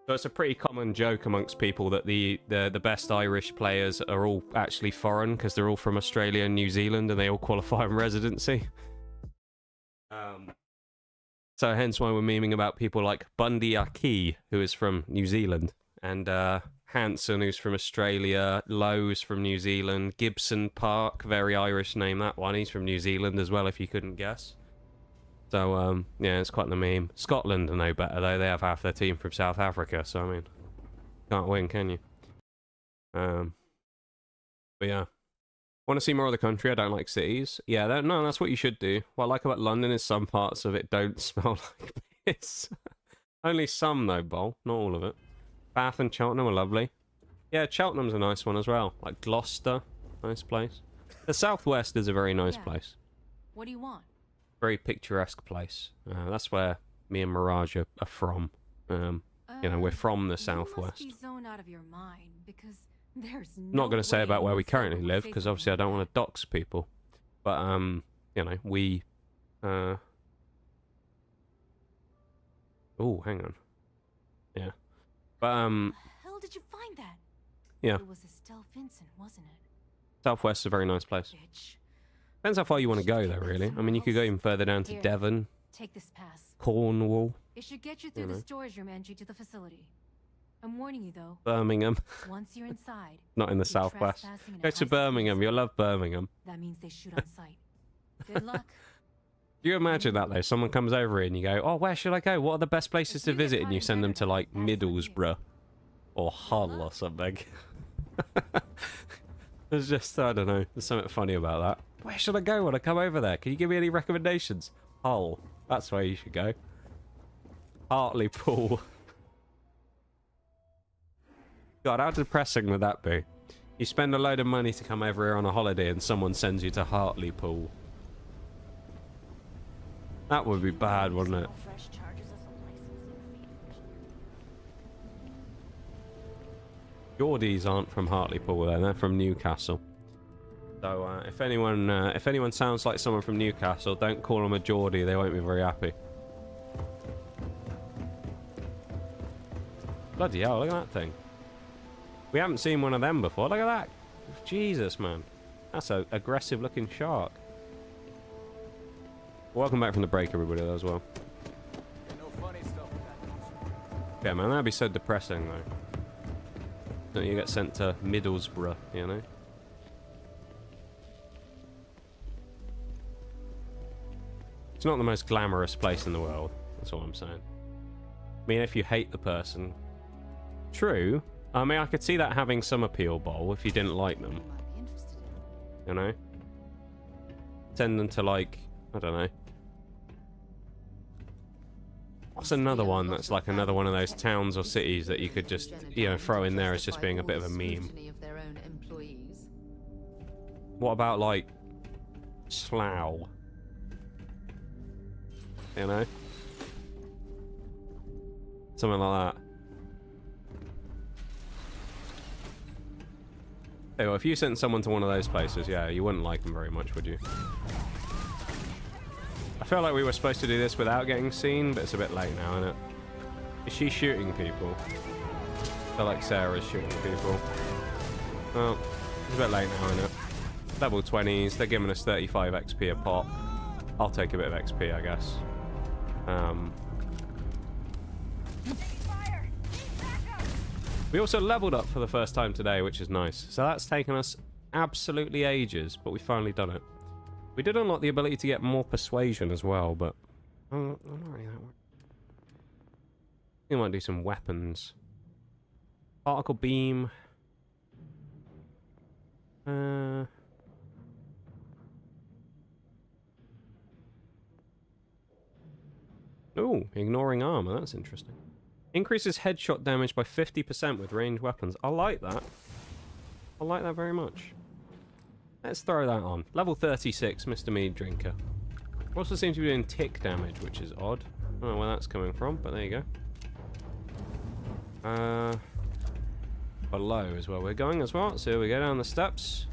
So it's a pretty common joke amongst people that the best Irish players are all actually foreign because they're all from Australia and New Zealand and they all qualify on residency. So hence why we're memeing about people like Bundy Aki, who is from New Zealand, and Hanson, who's from Australia, Lowe's from New Zealand, Gibson Park, very Irish name that one, he's from New Zealand as well if you couldn't guess. So, yeah, it's quite the meme. Scotland are no better, though. They have half their team from South Africa, so, I mean, can't win, can you? But, yeah. Want to see more of the country? I don't like cities. Yeah, no, that's what you should do. What I like about London is some parts of it don't smell like piss. Only some, though, Bol. Not all of it. Bath and Cheltenham are lovely. Yeah, Cheltenham's a nice one as well. Like Gloucester, nice place. The southwest is a very nice place. What do you want? Very picturesque place. That's where me and Mirage are from. You know, we're from the southwest. You must be zoned out of your mind because there's Not going to say about where we currently live because obviously I don't want to dox people. But you know, we. Oh, hang on. Yeah, but hell did you find that? Yeah. It was Estelle Vincent, wasn't it? Southwest is a very nice place. Depends how far you want to go, though, really. I mean, you could go even further down to Devon. Take this pass. Cornwall. It should get you through the storage room entry to the facility. I'm warning you, though. Birmingham. Once you're inside. Not in the southwest. Go to Birmingham. You'll love Birmingham. That means they shoot on sight. Good luck. Do you imagine that, though? Someone comes over here and you go, oh, where should I go? What are the best places to visit? And you send them to, like, Middlesbrough. Or Hull or something. There's just, I don't know. There's something funny about that. Where should I go when I come over there? Can you give me any recommendations? Hull. That's where you should go. Hartlepool. God, how depressing would that be? You spend a load of money to come over here on a holiday and someone sends you to Hartlepool. That would be bad, wouldn't it? Geordies aren't from Hartlepool, then. They're from Newcastle. So if anyone sounds like someone from Newcastle, don't call them a Geordie. They won't be very happy. Bloody hell! Look at that thing. We haven't seen one of them before. Look at that. Jesus, man. That's an aggressive-looking shark. Welcome back from the break, everybody, as well. Yeah, man, that'd be so depressing, though. Don't you get sent to Middlesbrough, you know? It's not the most glamorous place in the world. That's all I'm saying. I mean, if you hate the person... True. I mean, I could see that having some appeal, Bol, if you didn't like them. You know? Send them to, like... I don't know. What's another one that's like another one of those towns or cities that you could just, you know, throw in there as just being a bit of a meme? What about, like, Slough? You know? Something like that. Hey, well, if you sent someone to one of those places, yeah, you wouldn't like them very much, would you? I feel like we were supposed to do this without getting seen, but it's a bit late now, isn't it? Is she shooting people? I feel like Sarah's shooting people. Well, it's a bit late now, isn't it? Level 20s, they're giving us 35 XP a pop. I'll take a bit of XP, I guess. We also leveled up for the first time today, which is nice. So that's taken us absolutely ages, but we've finally done it. We did unlock the ability to get more persuasion as well, but I'm not really that worried. I think I might do some weapons. Particle beam. Oh, ignoring armor. That's interesting. Increases headshot damage by 50% with ranged weapons. I like that. I like that very much. Let's throw that on. Level 36, Mr. Mead Drinker. Also seems to be doing tick damage, which is odd. I don't know where that's coming from, but there you go. Below is where we're going as well. So we go down the steps.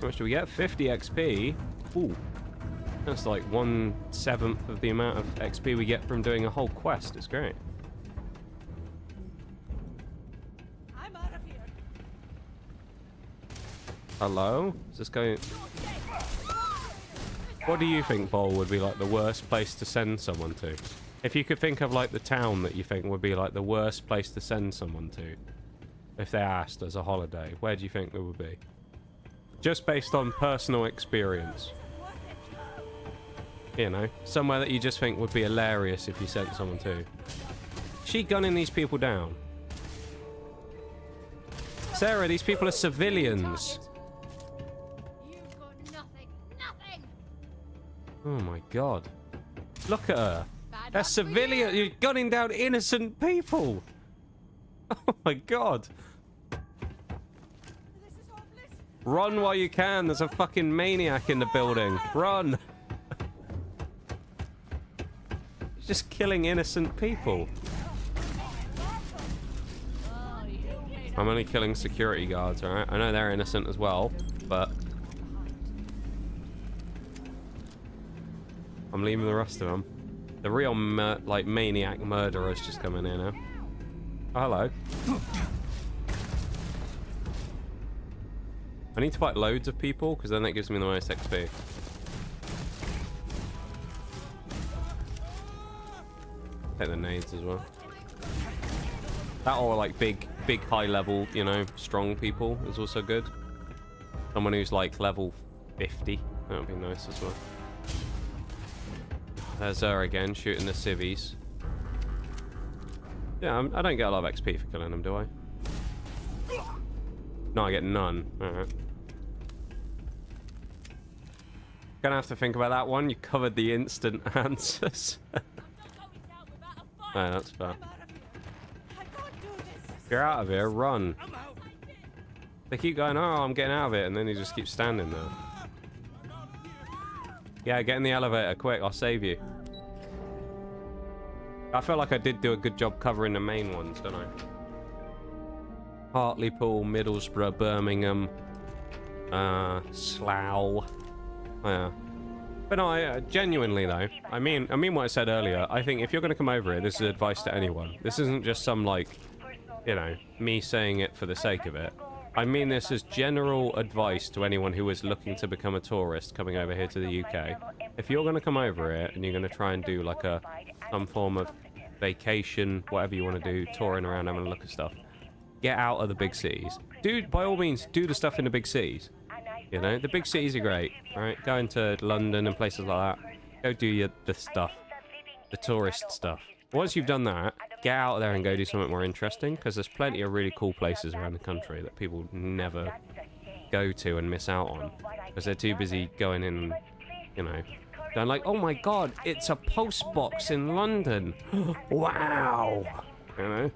How much do we get? 50 XP. Ooh. That's like 1/7 of the amount of XP we get from doing a whole quest. It's great. I'm out of here. Hello? Is this going... What do you think, Bol, would be like the worst place to send someone to? If you could think of like the town that you think would be like the worst place to send someone to, if they asked as a holiday, where do you think it would be? Just based on personal experience. You know, somewhere that you just think would be hilarious if you sent someone to. Is she gunning these people down? Sarah, these people are civilians. Oh my god. Look at her. They're civilian. You're gunning down innocent people. Oh my god. Run while you can. There's a fucking maniac in the building. Run. He's just killing innocent people. I'm only killing security guards, alright? I know they're innocent as well, but... I'm leaving the rest of them. The real, like, maniac murderers just coming in now. Oh, hello. I need to fight loads of people, because then that gives me the most XP. Take the nades as well. That or, like, big high level, you know, strong people is also good. Someone who's, like, level 50. That would be nice as well. There's her again, shooting the civvies. Yeah, I don't get a lot of XP for killing them, do I? No, I get none. Alright. Gonna have to think about that one. You covered the instant answers. Oh, that's fair. If you're out of here, run. They keep going, oh, I'm getting out of it, and then he just keeps standing there. Yeah, get in the elevator, quick, I'll save you. I feel like I did do a good job covering the main ones, don't I? Hartlepool, Middlesbrough, Birmingham, Slough. Yeah. But no, genuinely though, I mean what I said earlier. I think if you're going to come over here, this is advice to anyone. This isn't just some, like, you know, me saying it for the sake of it. I mean this as general advice to anyone who is looking to become a tourist coming over here to the UK. If you're going to come over here and you're going to try and do like some form of vacation, whatever you want to do, touring around having a look at stuff, get out of the big cities. Dude, by all means, do the stuff in the big cities. You know, the big cities are great, right? Go into London and places like that. Go do the stuff, the tourist stuff. Once you've done that, get out there and go do something more interesting, because there's plenty of really cool places around the country that people never go to and miss out on, because they're too busy going in, you know, going like, oh my god, it's a post box in London. Wow. You know?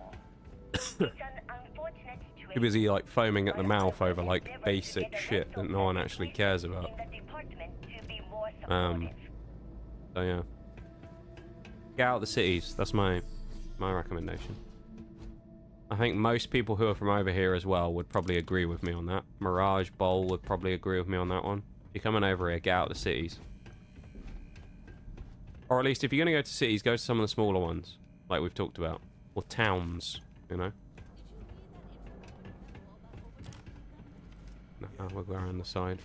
Too busy, like, foaming at the mouth over, like, basic shit that no one actually cares about. So, yeah. Get out of the cities. That's my recommendation. I think most people who are from over here as well would probably agree with me on that. Mirage Bowl would probably agree with me on that one. If you're coming over here, get out of the cities. Or at least if you're going to go to cities, go to some of the smaller ones, like we've talked about. Or towns, you know? No, we'll go around the side.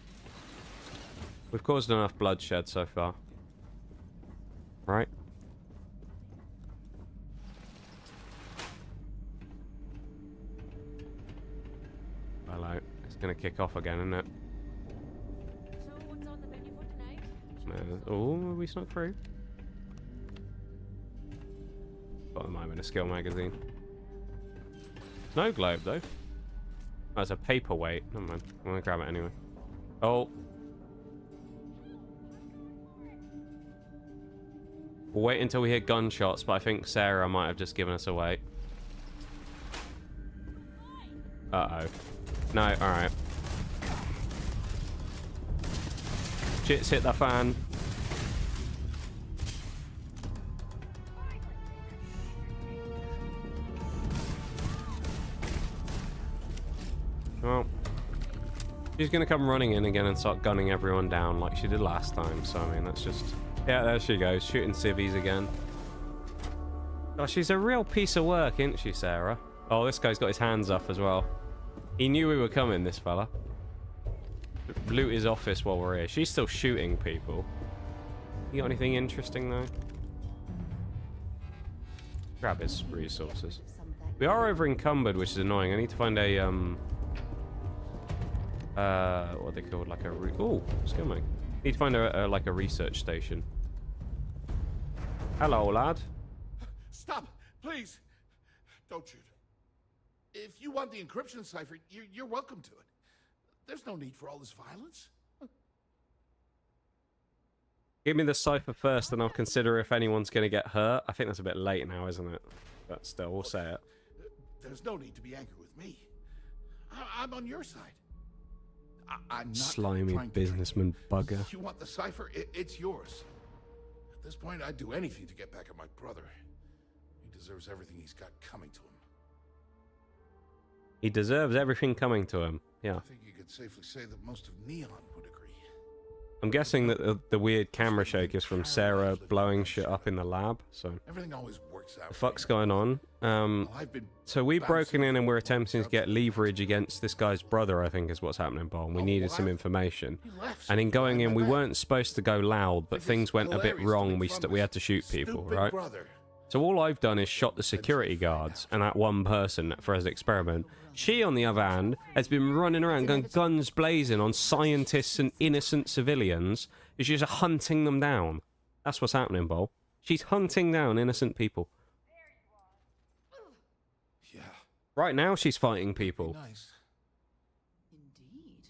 We've caused enough bloodshed so far. Right? Hello. It's gonna kick off again, isn't it? So what's on the menu for tonight? Oh, we snuck through. Got the moment a skill magazine. Snow globe though. That's a paperweight. Never mind. I'm gonna grab it anyway. Oh. We'll wait until we hear gunshots, but I think Sarah might have just given us away. Uh-oh. No, alright. Shit's hit the fan. Well. She's gonna come running in again and start gunning everyone down like she did last time. So I mean, that's just... Yeah, there she goes, shooting civvies again. Oh, she's a real piece of work, isn't she, Sarah? Oh, this guy's got his hands up as well. He knew we were coming, this fella. Loot his office while we're here. She's still shooting people. You got anything interesting, though? Grab his resources. We are over encumbered, which is annoying. I need to find a, what are they called? Like a ooh, skill mate. Need to find like a research station. Hello, lad. Stop, please. Don't shoot. If you want the encryption cipher, you're welcome to it. There's no need for all this violence. Give me the cipher first, and I'll consider if anyone's going to get hurt. I think that's a bit late now, isn't it? But still, we'll say it. There's no need to be angry with me. I'm on your side. I'm not slimy businessman bugger. You want the cipher? It's yours. At this point, I'd do anything to get back at my brother. He deserves everything he's got coming to him. He deserves everything coming to him. Yeah. I think you could safely say that most of Neon would agree. I'm guessing that the weird camera shake is from Sarah blowing shit up in the lab. So everything always works out. The fuck's going on? So we've broken in and we're attempting to get leverage against this guy's brother, I think is what's happening, Paul. We needed some information. And in going in, we weren't supposed to go loud, but things went a bit wrong. We had to shoot people, right? So all I've done is shot the security guards and that one person for his experiment. She, on the other hand, has been running around going guns blazing on scientists and innocent civilians. She's just hunting them down. That's what's happening, Paul. She's hunting down innocent people. Yeah. Right now, she's fighting people. Nice. Indeed.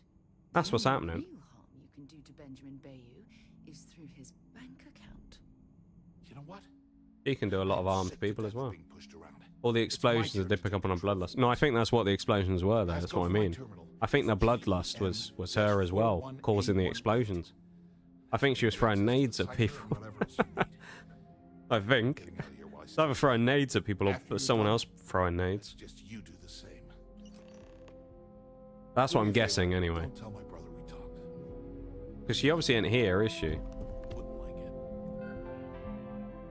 That's what's happening. The real harm you can do to Benjamin Bayou is through his bank account. You know what? She can do a lot of harm to people as well. All the explosions that did pick up on a bloodlust. No, I think that's what the explosions were there. That's what I mean. I think the bloodlust was her as well, causing the explosions. I think she was throwing nades at people. I think. It's either throwing nades at people or someone else throwing nades. Just you do the same. That's what I'm guessing anyway. Don't tell my brother we talked. Because she obviously ain't here, is she?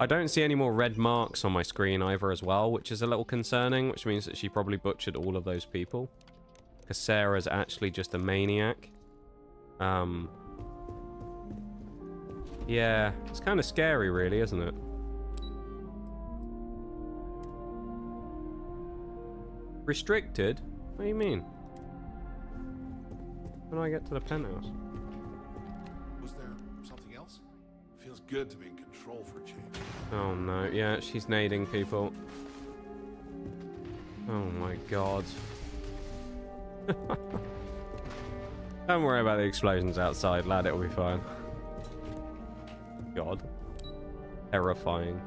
I don't see any more red marks on my screen either as well, which is a little concerning, which means that she probably butchered all of those people. Because Sarah's actually just a maniac. Yeah, it's kind of scary really, isn't it? Restricted? What do you mean? How do I get to the penthouse? Was there something else? Feels good to be in control for a change. Oh no, yeah, she's nading people. Oh my god. Don't worry about the explosions outside, lad, it'll be fine. God. Terrifying.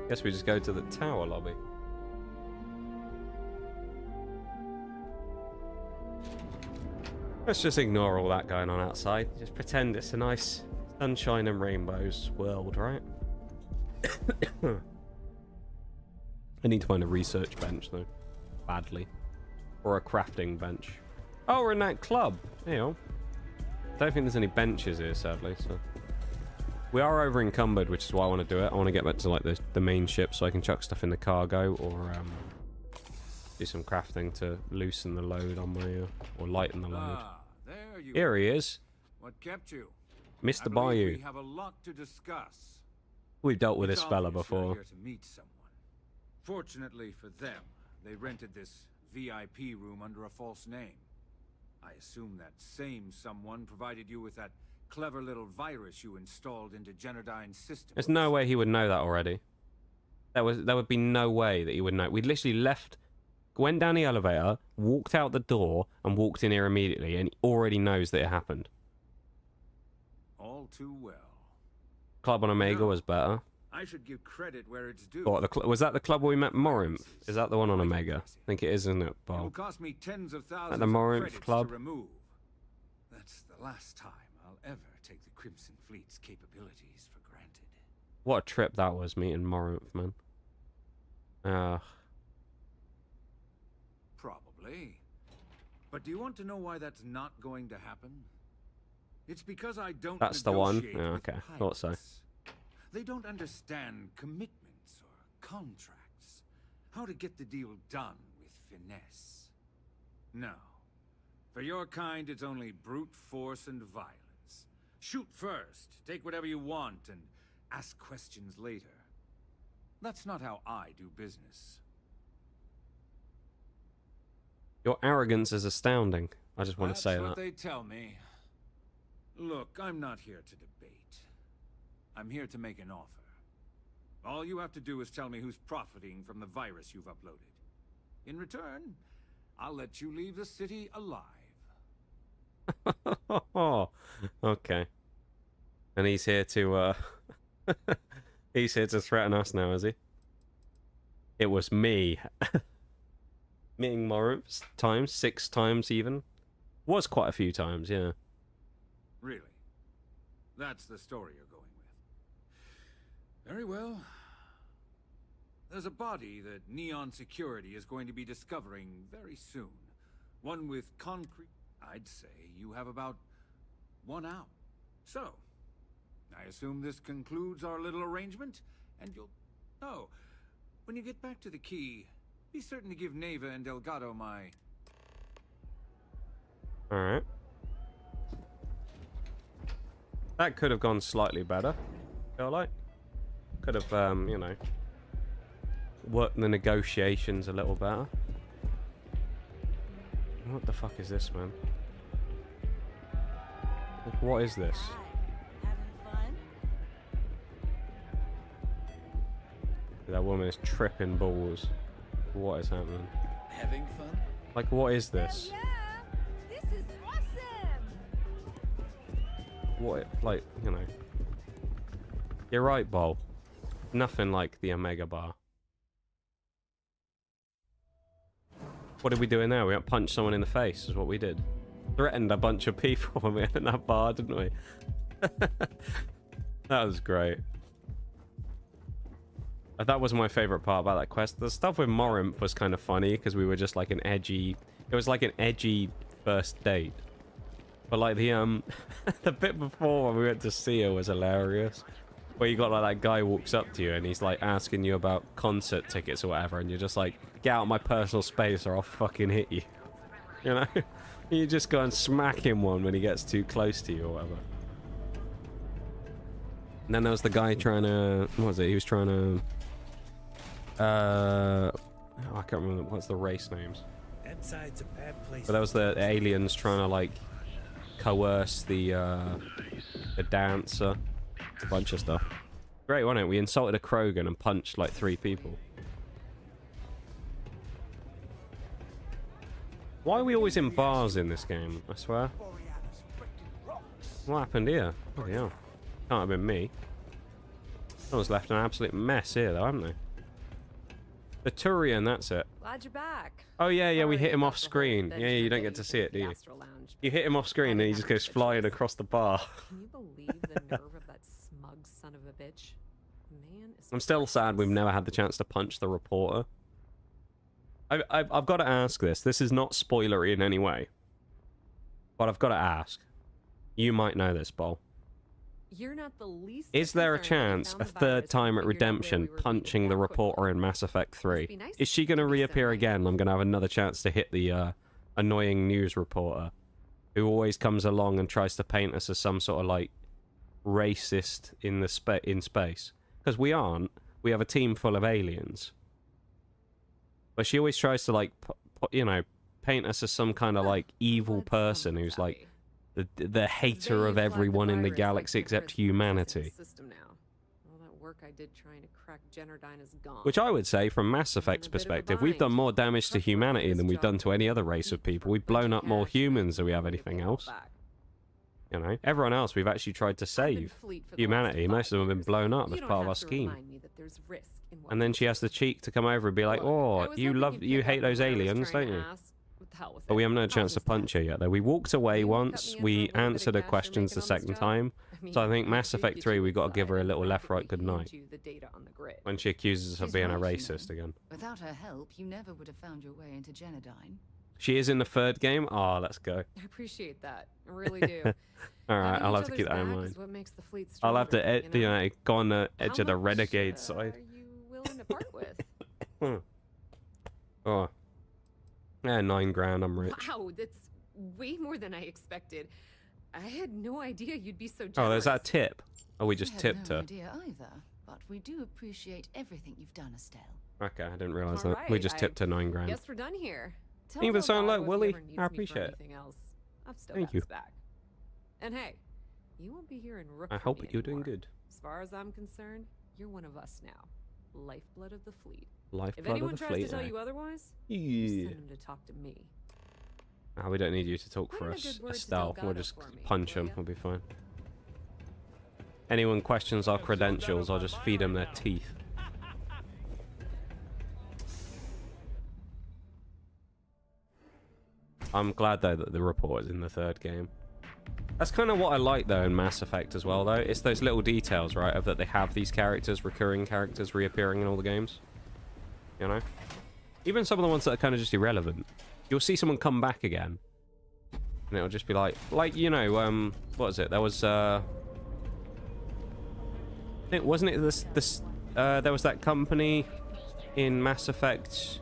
Guess we just go to the tower lobby. Let's just ignore all that going on outside. Just pretend it's a nice sunshine and rainbows world, right? I need to find a research bench, though. Badly. Or a crafting bench. Oh, we're in that club. Hey, oh. Don't think there's any benches here, sadly, so... We are over encumbered, which is why I want to do it. I want to get back to, like, the main ship so I can chuck stuff in the cargo, or, do some crafting to loosen the load on my, or lighten the load. There you Here he is. What kept you? Mr. Bayou. We have a lot to discuss. We've dealt with It's this fella obvious you're before. here to meet someone. Fortunately for them, they rented this VIP room under a false name. I assume that same someone provided you with that clever little virus you installed into Genodyne's system. There's no way he would know that already. There would be no way that he would know. We literally left, went down the elevator, walked out the door, and walked in here immediately, and he already knows that it happened. All too well. Club on Omega was better. I should give credit where it's due. What, was that the club where we met Morinth? Is that the one on Omega? I think it is, isn't it, It will Bob? cost me tens of thousands At the of Morinth credits club? to remove. That's the last time I'll ever take the Crimson Fleet's capabilities for granted. What a trip that was, meeting Morinth, man. Probably. But do you want to know why that's not going to happen? It's because I don't That's the one. negotiate Yeah, with okay. Thought so. pirates. They don't understand commitments or contracts. How to get the deal done with finesse. No. For your kind, it's only brute force and violence. Shoot first, take whatever you want, and ask questions later. That's not how I do business. Your arrogance is astounding. I just want to say That's what that. they tell me. Look, I'm not here to debate. I'm here to make an offer. All you have to do is tell me who's profiting from the virus you've uploaded. In return, I'll let you leave the city alive. Okay. And he's here to he's here to threaten us now, is he? It was me. Meeting more times, 6 times even. Was quite a few times, yeah. Really? That's the story you're going with. Very well. There's a body that Neon Security is going to be discovering very soon. One with concrete... I'd say you have about 1 hour. So, I assume this concludes our little arrangement, and you'll... Oh, when you get back to the key, be certain to give Neva and Delgado my... Alright. That could have gone slightly better, I feel like. Could have, you know, worked the negotiations a little better. What the fuck is this, man? Like, what is this? That woman is tripping balls. What is happening? Having fun? Like, what is this? This is awesome. What, like, you know. You're right, Bol. Nothing like the Omega Bar. What did we do in there? We got punched someone in the face, is what we did. Threatened a bunch of people when we went in that bar, didn't we? That was great. That was my favorite part about that quest. The stuff with Morinth was kind of funny because we were just like an edgy... It was like an edgy first date. But like the the bit before when we went to see her was hilarious. Where you got like that guy walks up to you and he's like asking you about concert tickets or whatever, and you're just like, get out of my personal space or I'll fucking hit you. You know? You just go and smack him one when he gets too close to you or whatever. And then there was the guy trying to... What was it? He was trying to... I can't remember what's the race names. Inside's a bad place. But that was the aliens trying to like coerce the dancer. A bunch of stuff. Great, wasn't it? We insulted a Krogan and punched like 3 people. Why are we always in bars in this game? I swear. What happened here? Oh yeah. Can't have been me. Someone's left an absolute mess here though, haven't they? The Turian, that's it. Glad you're back. Oh yeah, yeah, we hit him off screen. Yeah, you don't get to see it, do you? You hit him off screen and he just goes flying across the bar. Can you believe the nerve of that smug son of a bitch? Man is... I'm still sad we've never had the chance to punch the reporter. I've got to ask this. This is not spoilery in any way. But I've got to ask. You might know this, Bol. You're not the least... Is there a chance, a 3rd time at Redemption, punching the reporter in Mass Effect 3? Is she going to reappear again? I'm going to have another chance to hit the annoying news reporter who always comes along and tries to paint us as some sort of, like, racist in the in space. Because we aren't. We have a team full of aliens. But she always tries to, like, you know, paint us as some kind of, like, evil person who's, like, the hater of everyone in the galaxy except humanity. System now. All that work I did trying to crack Generdyne is gone. Which I would say, from Mass Effect's perspective, we've done more damage to humanity than we've done to any other race of people. We've blown up more humans than we have anything else. You know, everyone else we've actually tried to save. Humanity, most of them have been blown up as part of our scheme. And then she has the cheek to come over and be like, oh, you hate those aliens, don't you? But we haven't had a chance to punch her yet, though. We walked away once, we answered her questions the 2nd time. So I think Mass Effect 3, we've got to give her a little left-right goodnight. When she accuses us of being a racist again. Without her help, you never would have found your way into Genodyne. She is in the third game? Oh, let's go. I appreciate that. I really do. Alright, I'll have to keep that in mind. What makes the fleet I'll have to go on the edge of the How much, renegade side. Are you willing to part with? Oh. Yeah, 9 grand, I'm rich. Wow, that's way more than I expected. I had no idea you'd be so generous. Oh, there's that tip. Oh, we just I tipped had no her. idea either, but we do appreciate everything you've done, Estelle. Okay, I didn't realise that. Alright, We just tipped her 9 grand. Guess we're done here. Tell Even sound like Delgado if he Willie. ever needs I me appreciate for it. anything else. I've still Thank got you. his back. And hey, you won't be here in Rook. I for hope me you're doing anymore. good. As far as I'm concerned, you're one of us now. Lifeblood of the fleet. Lifeblood If anyone of the tries fleet, to tell eh? you otherwise, Yeah. just send them to talk to me. Ah, we don't need you to talk Put for in a us, good word to Estelle. We'll Delgado just for me, punch will him. ya? We'll be fine. Anyone questions our credentials, I'll just feed them their teeth. I'm glad though that the report is in the third game. That's kind of what I like though in Mass Effect as well though. It's those little details, right, of that they have these characters, recurring characters reappearing in all the games. You know? Even some of the ones that are kind of just irrelevant. You'll see someone come back again. And it'll just be like you know, what was it? There was I think, wasn't it this there was that company in Mass Effect.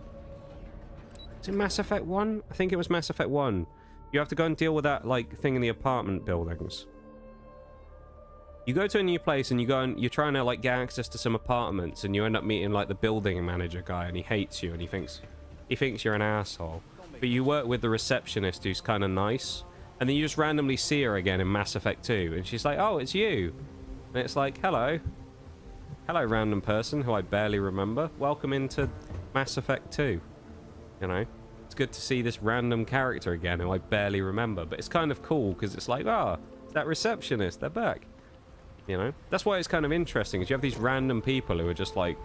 Is it Mass Effect 1? I think it was Mass Effect 1. You have to go and deal with that like thing in the apartment buildings. You go to a new place and you're trying to like get access to some apartments and you end up meeting like the building manager guy and he hates you and he thinks you're an asshole. But you work with the receptionist who's kind of nice, and then you just randomly see her again in Mass Effect 2 and she's like, "Oh, it's you." And it's like, "Hello. Hello, random person who I barely remember. Welcome into Mass Effect 2." You know, it's good to see this random character again who I barely remember, but it's kind of cool because it's like, oh, it's that receptionist, they're back. You know, that's why it's kind of interesting, is you have these random people who are just like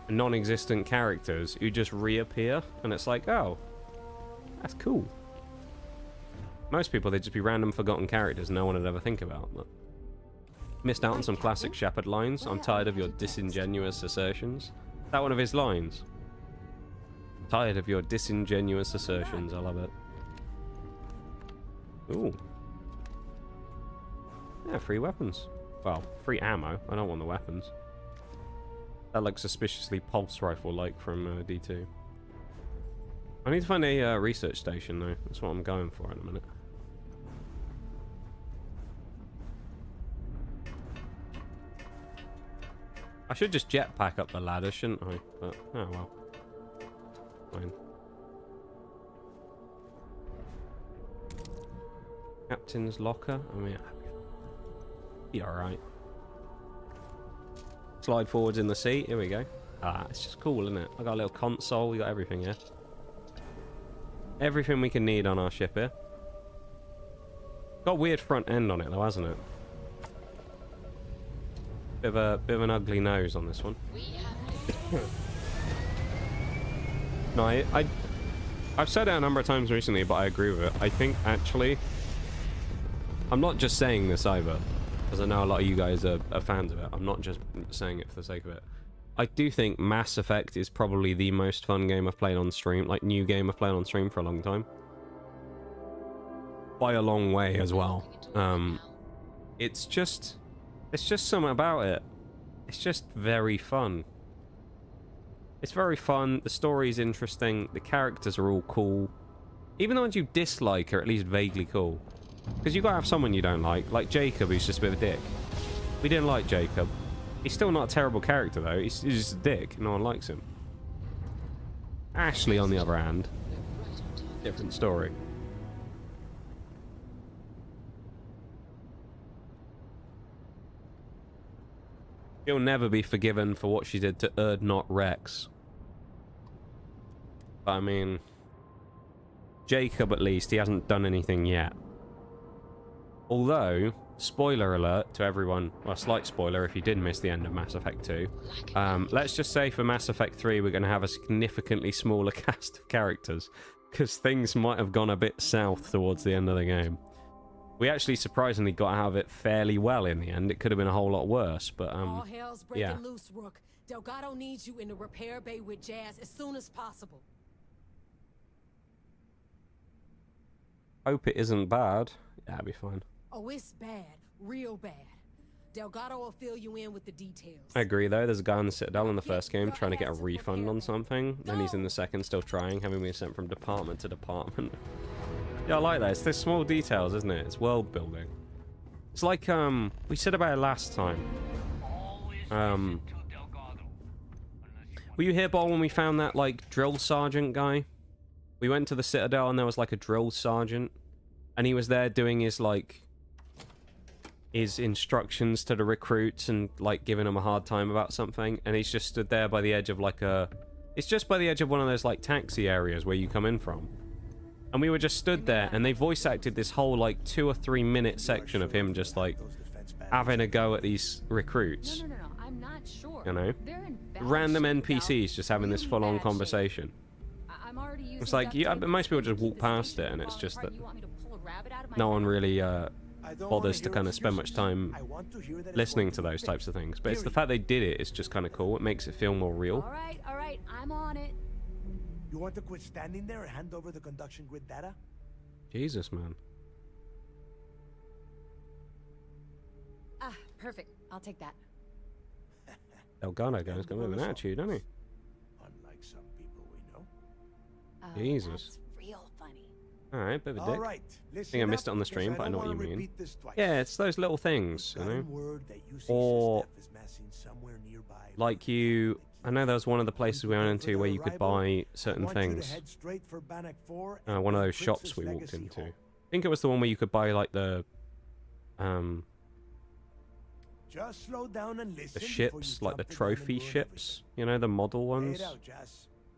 non-existent characters who just reappear, and it's like, oh, that's cool. Most people, they'd just be random forgotten characters no one would ever think about, but missed out on some classic Shepard lines. "I'm tired of your disingenuous assertions." That one of his lines. "Tired of your disingenuous assertions." I love it. Ooh. Yeah, free weapons. Well, free ammo. I don't want the weapons. That looks suspiciously pulse rifle-like from D2. I need to find a research station, though. That's what I'm going for in a minute. I should just jetpack up the ladder, shouldn't I? But, oh well. Fine. Captain's locker. I mean, be alright. Slide forwards in the seat. Here we go. Ah, it's just cool, isn't it? I got a little console. We got everything here. Everything we can need on our ship here. Got a weird front end on it, though, hasn't it? Bit of an ugly nose on this one. No, I've said it a number of times recently, but I agree with it. I think, actually... I'm not just saying this either, because I know a lot of you guys are fans of it. I'm not just saying it for the sake of it. I do think Mass Effect is probably the most fun game I've played on stream, like new game I've played on stream for a long time. By a long way as well. It's just something about it. It's just very fun. It's very fun. The story's interesting. The characters are all cool. Even the ones you dislike are at least vaguely cool. Because you gotta have someone you don't like Jacob, who's just a bit of a dick. We didn't like Jacob. He's still not a terrible character though. He's just a dick. No one likes him. Ashley, on the other hand, different story. She'll never be forgiven for what she did to Erdnot Rex. But I mean, Jacob, at least, he hasn't done anything yet. Although, spoiler alert to everyone, well, slight spoiler if you did miss the end of Mass Effect 2. Let's just say for Mass Effect 3 we're going to have a significantly smaller cast of characters, because things might have gone a bit south towards the end of the game. We actually surprisingly got out of it fairly well in the end. It could have been a whole lot worse, but All hell's breaking yeah. loose, Rook. Delgado needs you in the repair bay with Jazz as soon as possible. Hope it isn't bad. Yeah, it'll be fine. Oh, it's bad. Real bad. Delgado will fill you in with the details. I agree, though. There's a guy in the Citadel in the first game trying to get a refund on something. Then he's in the second still trying, having been sent from department to department. Yeah, I like that. It's the small details, isn't it? It's world building. It's like, we said about it last time. Were you here, Bol, when we found that, like, drill sergeant guy? We went to the Citadel and there was, like, a drill sergeant. And he was there doing his, like, his instructions to the recruits and, like, giving them a hard time about something. And he's just stood there by the edge of, like, a... It's just by the edge of one of those, like, taxi areas where you come in from. And we were just stood there, and they voice acted this whole, like, 2 or 3 minute section of him just, like, having a go at these recruits. No, I'm not sure. You know? Random NPCs just having this full-on conversation. It's like, most people just walk past it, and it's just that no one really bothers to kind of spend much time listening to those types of things. But it's the fact they did it, it's just kind of cool. It makes it feel more real. All right, I'm on it. You want to quit standing there and hand over the conduction grid data? Jesus, man. Ah, perfect. I'll take that. Delgado guy's got a bit of an attitude, doesn't he? Unlike some people we know. Jesus. That's real funny. Alright, bit of a dick. Right, I think I missed it on the stream, but I know what you mean. Yeah, it's those little things, you know? Or, like you... I know there was one of the places we went into where you could buy certain things. One of those shops we walked into. I think it was the one where you could buy, like, the... Just slow down and listen the ships, like the trophy ships, you know, the model ones.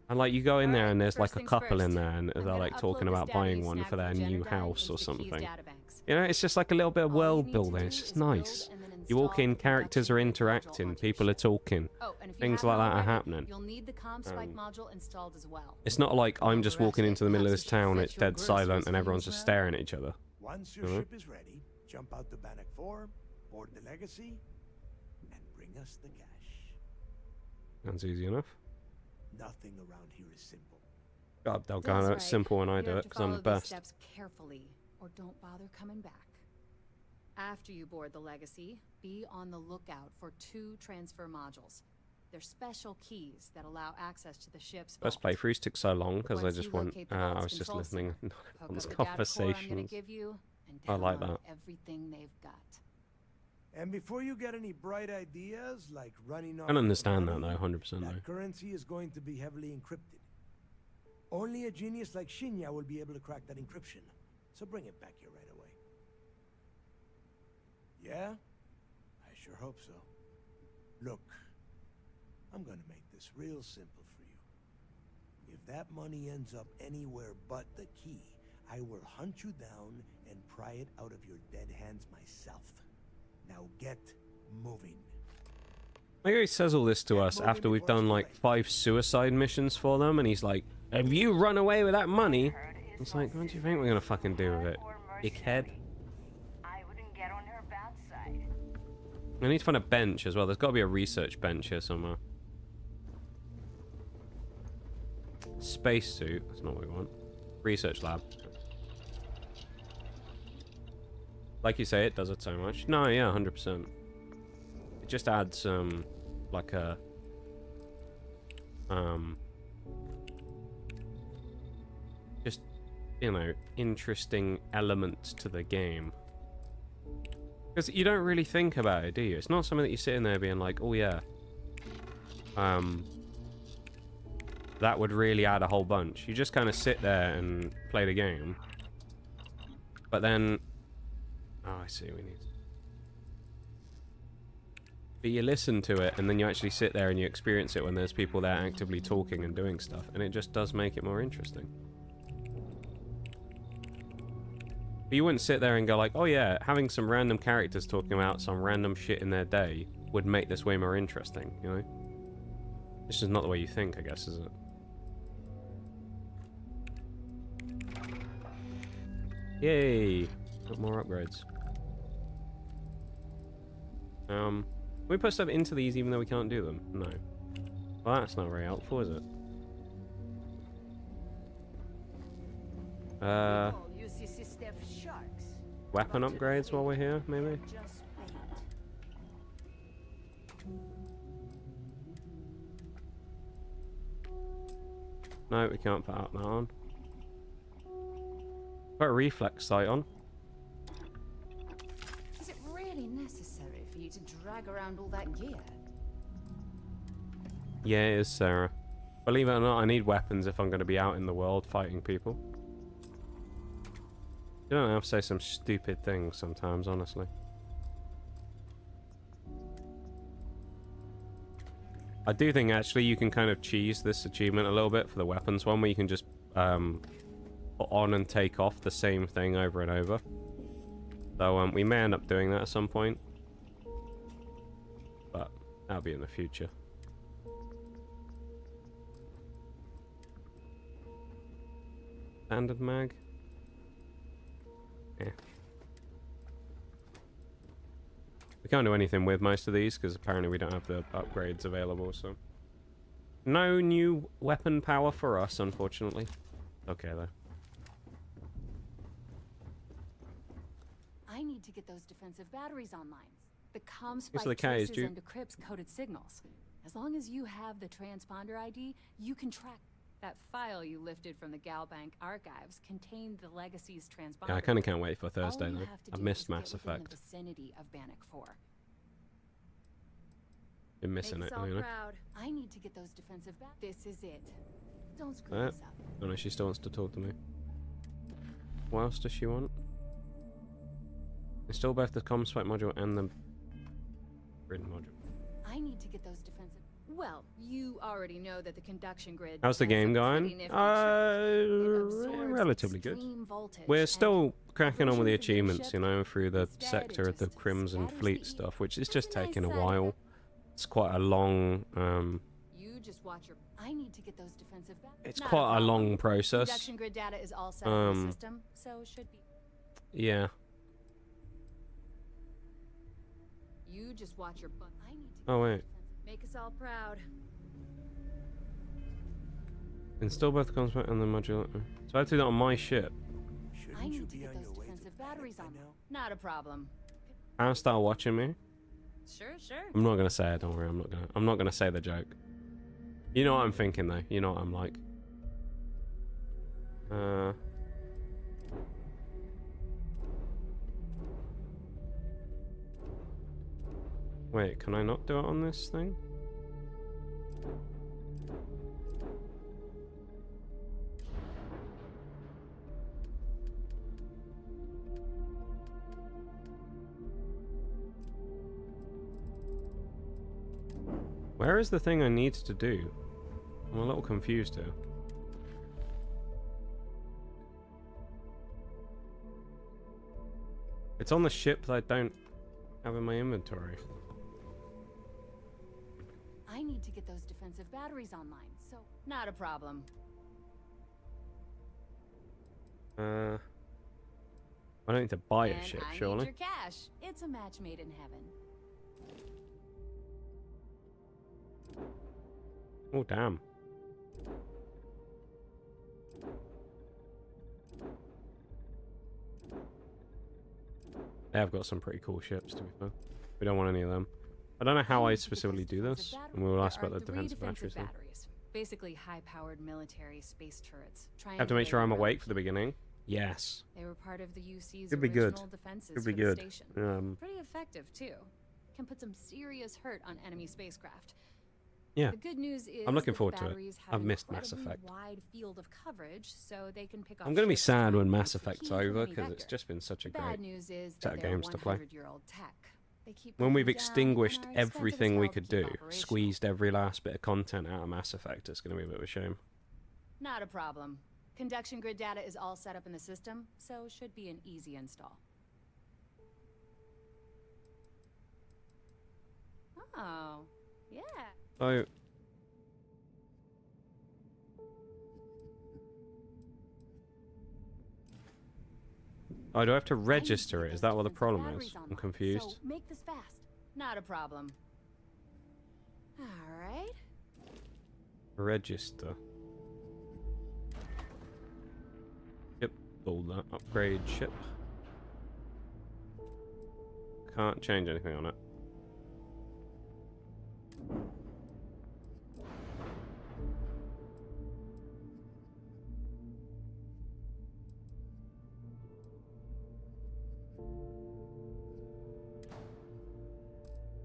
And like you go in there and there's like a couple in there and they're like talking about buying one for their new house or something. You know, it's just like a little bit of world building. It's just nice. You walk in, characters are interacting, people are talking, things like that are happening. It's not like I'm just walking into the middle of this town, it's dead silent and everyone's just staring at each other. Once your ship is ready, jump out to Bannock 4, board the Legacy, and bring us the cash. Sounds easy enough. Nothing around here is simple. God, Delgado, it's simple when I do it because I'm the best. Steps carefully, or don't bother coming back. After you board the Legacy, be on the lookout for 2 transfer modules. They're special keys that allow access to the ship's vault. First playthroughs took so long because I just went. I was just listening to everyone's conversations. I like that. Everything they've got. And before you get any bright ideas like running off, I don't understand that though, 100% though. That currency is going to be heavily encrypted. Only a genius like Shinya will be able to crack that encryption. So bring it back here right away. Yeah? I sure hope so. Look, I'm gonna make this real simple for you. If that money ends up anywhere but the key, I will hunt you down and pry it out of your dead hands myself. Now get moving. Maybe he says all this to us after we've done like 5 suicide missions for them, and he's like, "Have you run away with that money?" It's like, what do you think we're gonna fucking do with it, dickhead? I wouldn't get on her bad side. I need to find a bench as well. There's got to be a research bench here somewhere. Spacesuit. That's not what we want. Research lab. Like you say, it does it so much. No, yeah, 100%. It just adds, like a... just, you know, interesting element to the game. Because you don't really think about it, do you? It's not something that you're sitting there being like, oh yeah. That would really add a whole bunch. You just kind of sit there and play the game. But then... Oh, I see, we need... But you listen to it, and then you actually sit there and you experience it when there's people there actively talking and doing stuff. And it just does make it more interesting. But you wouldn't sit there and go like, oh yeah, having some random characters talking about some random shit in their day would make this way more interesting, you know? This is not the way you think, I guess, is it? Yay! Got more upgrades. Can we put stuff into these even though we can't do them? No. Well, that's not very helpful, is it? Weapon upgrades while we're here, maybe? No, we can't put that on. Put a reflex sight on. Is it really necessary for you to drag around all that gear? Yeah, it is, Sarah. Believe it or not, I need weapons if I'm going to be out in the world fighting people. You don't have to say some stupid things sometimes, honestly. I do think actually you can kind of cheese this achievement a little bit for the weapons one, where you can just put on and take off the same thing over and over. So we may end up doing that at some point, but that'll be in the future. Standard mag. Yeah. We can't do anything with most of these because apparently we don't have the upgrades available, so no new weapon power for us, unfortunately. Okay though. I need to get those defensive batteries online. The comm So the spike cat is traces and decrypts coded signals. As long as you have the transponder ID, you can track. That file you lifted from the Galbank archives contained the Legacy's transponder. Yeah, I kind of can't wait for Thursday though. I've missed Mass Effect. The vicinity of Bannock 4. Been missing it, you know. Proud. I need to get those defensive This is it. Don't screw this up. Oh no, she still wants to talk to me. What else does she want? Install both the comm spike module and the grid module. I need to get those defensive. Well, you already know that the conduction grid. How's the game going? Relatively good. We're still cracking on with the achievements, you know, through the sector of the Crimson Fleet stuff, which is just taking a while. It's quite a long. You just watch your. I need to get those defensive. It's quite a long process. Conduction grid data is all set in the system, so it should be. Yeah. You just watch your butt. I need to. Oh wait. Make us all proud. Install both the console and the module. So I have to do that on my ship. I need to get those defensive batteries on. Not a problem. I'll start watching me. Sure. I'm not gonna say it. Don't worry. I'm not gonna say the joke. You know what I'm thinking though. You know what I'm like. Wait, can I not do it on this thing? Where is the thing I need to do? I'm a little confused here. It's on the ship that I don't have in my inventory. I need to get those defensive batteries online, so not a problem. I don't need to buy a ship, surely. I need your cash. It's a match made in heaven. Oh damn. They have got some pretty cool ships, to be fair. We don't want any of them. I don't know how I specifically do this, and we will ask about the defensive batteries. Basically high-powered military space turrets. Have to make sure I'm awake for the beginning. Yes. They were part of the UC's Could be good. defenses Could be for good. the station. Pretty effective too. Can put some serious hurt on enemy spacecraft. Yeah. The good news is I'm looking forward to it. batteries have I've missed an Mass incredibly Effect. wide field of coverage, so they can pick off I'm gonna be ships sad when flying Mass through Effect's heat from over any because it's vector. just been such a The great bad news is set that of they're games to play. 100-year-old tech. They keep When breaking we've down extinguished and are expensive everything as we hell could to keep do, operational. squeezed every last bit of content out of Mass Effect, it's gonna be a bit of a shame. Not a problem. Conduction grid data is all set up in the system, so should be an easy install. Oh, yeah. So oh, do I have to register it? Is that what the problem is? I'm confused. So make this fast. Not a problem. All right. Register. Yep. All that upgrade ship. Can't change anything on it.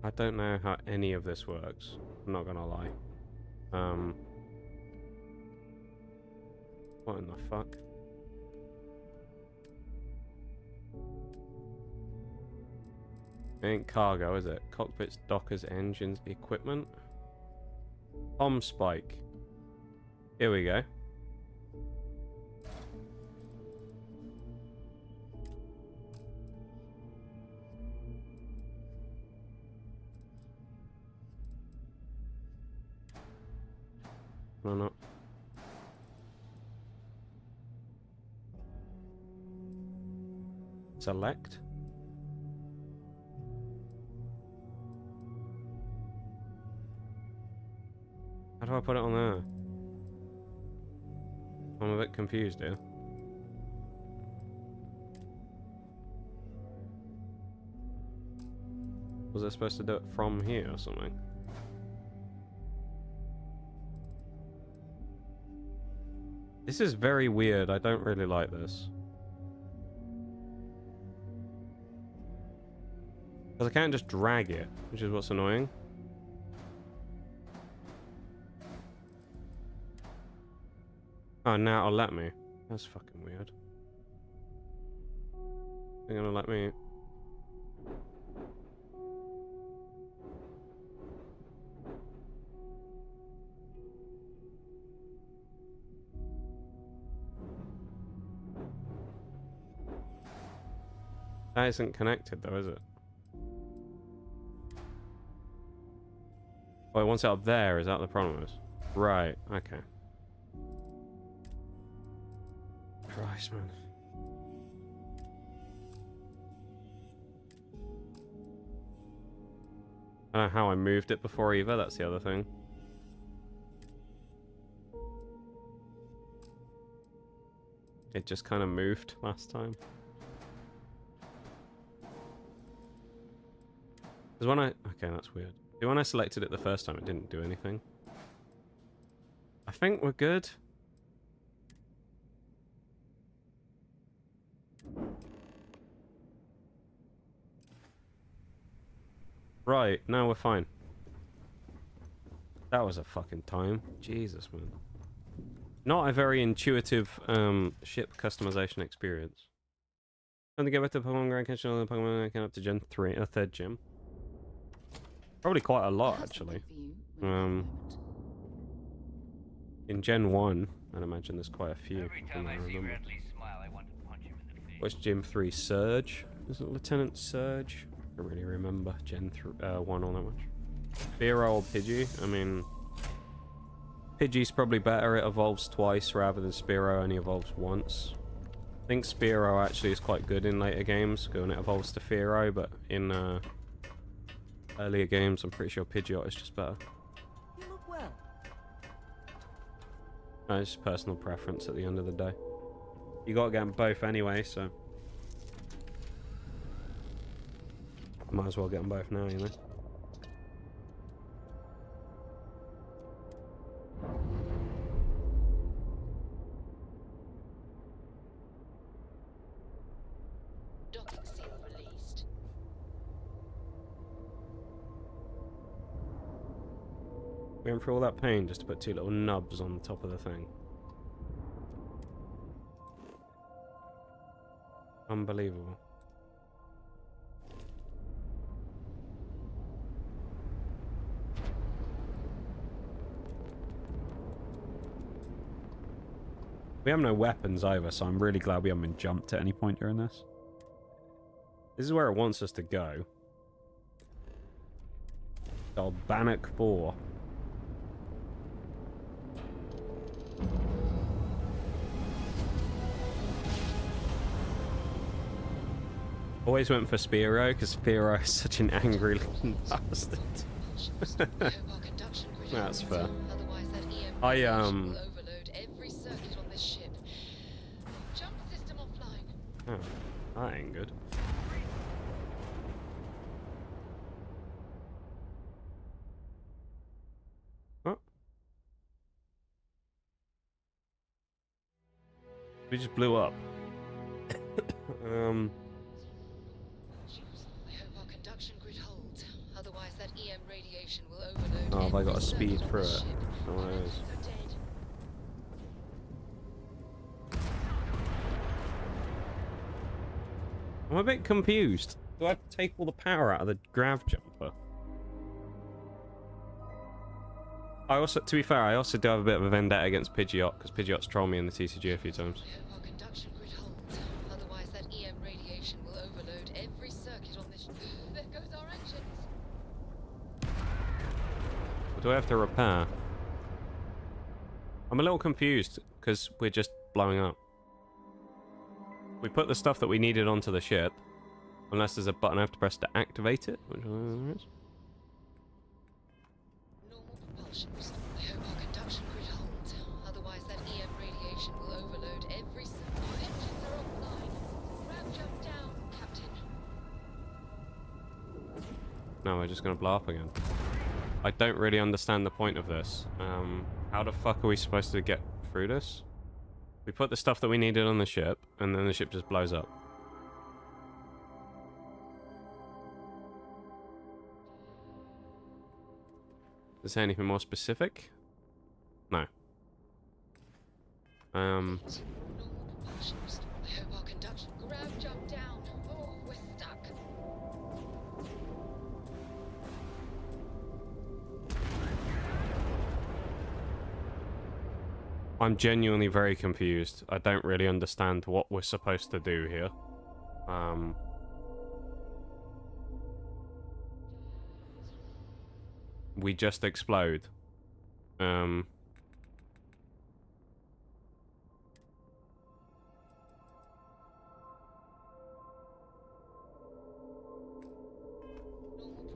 I don't know how any of this works. I'm not gonna lie. What in the fuck? Ain't cargo, is it? Cockpits, dockers, engines, equipment. Bomb spike. Here we go. No, no. Select. How do I put it on there? I'm a bit confused here. Was I supposed to do it from here or something? This is very weird. I don't really like this. Because I can't just drag it, which is what's annoying. Oh, now it'll let me. That's fucking weird. They're gonna let me... That isn't connected though, is it? Oh, it wants it up there. Is that the problem? Right, okay. Christ, man. I don't know how I moved it before either, that's the other thing. It just kind of moved last time. Because when I... Okay, that's weird. When I selected it the first time, it didn't do anything. I think we're good. Right, now we're fine. That was a fucking time. Jesus, man. Not a very intuitive ship customization experience. Time to get back to Pokemon Grand Kitchen and Pokemon Camp up to Gen 3, a third gym. Probably quite a lot, actually. In Gen 1, I'd imagine there's quite a few. What's Gym 3? Surge? Is it Lieutenant Surge? I don't really remember Gen 1 all that much. Spearow or Pidgey? I mean, Pidgey's probably better. It evolves twice rather than Spearow only evolves once. I think Spearow actually is quite good in later games when it evolves to Fearow, but in earlier games I'm pretty sure Pidgeot is just better. You look well. It's just personal preference at the end of the day. You gotta get them both anyway, so might as well get them both now, you know. Docking seal released. We went through all that pain just to put two little nubs on the top of the thing. Unbelievable. We have no weapons either, so I'm really glad we haven't been jumped at any point during this. This is where it wants us to go. Bannock 4. Always went for Spearow, because Spearow is such an angry looking bastard. That's fair. That ain't good. Oh. We just blew up. I hope our conduction grid holds. Otherwise, that EM radiation will overload. Oh, have I got a speed through it? No one is. I'm a bit confused. Do I have to take all the power out of the grav jumper? I also, to be fair, I also do have a bit of a vendetta against Pidgeot, because Pidgeot's trolled me in the TCG a few times. I hope our conduction grid holds. Otherwise, that EM radiation will overload every circuit on this. There goes our engines. What do I have to repair? I'm a little confused, because we're just blowing up. We put the stuff that we needed onto the ship, unless there's a button I have to press to activate it, which there is. Normal propulsion. I hope our conduction grid holds. Otherwise, that EM radiation will overload every. Our engines are offline. Grab jump down, Captain. No, we're just gonna blow up again. I don't really understand the point of this. How the fuck are we supposed to get through this? We put the stuff that we needed on the ship, and then the ship just blows up. Is there anything more specific? No. Normal propulsion. I hope our conduction. Grab jump down. Oh, we're stuck. I'm genuinely very confused. I don't really understand what we're supposed to do here. We just explode. Normal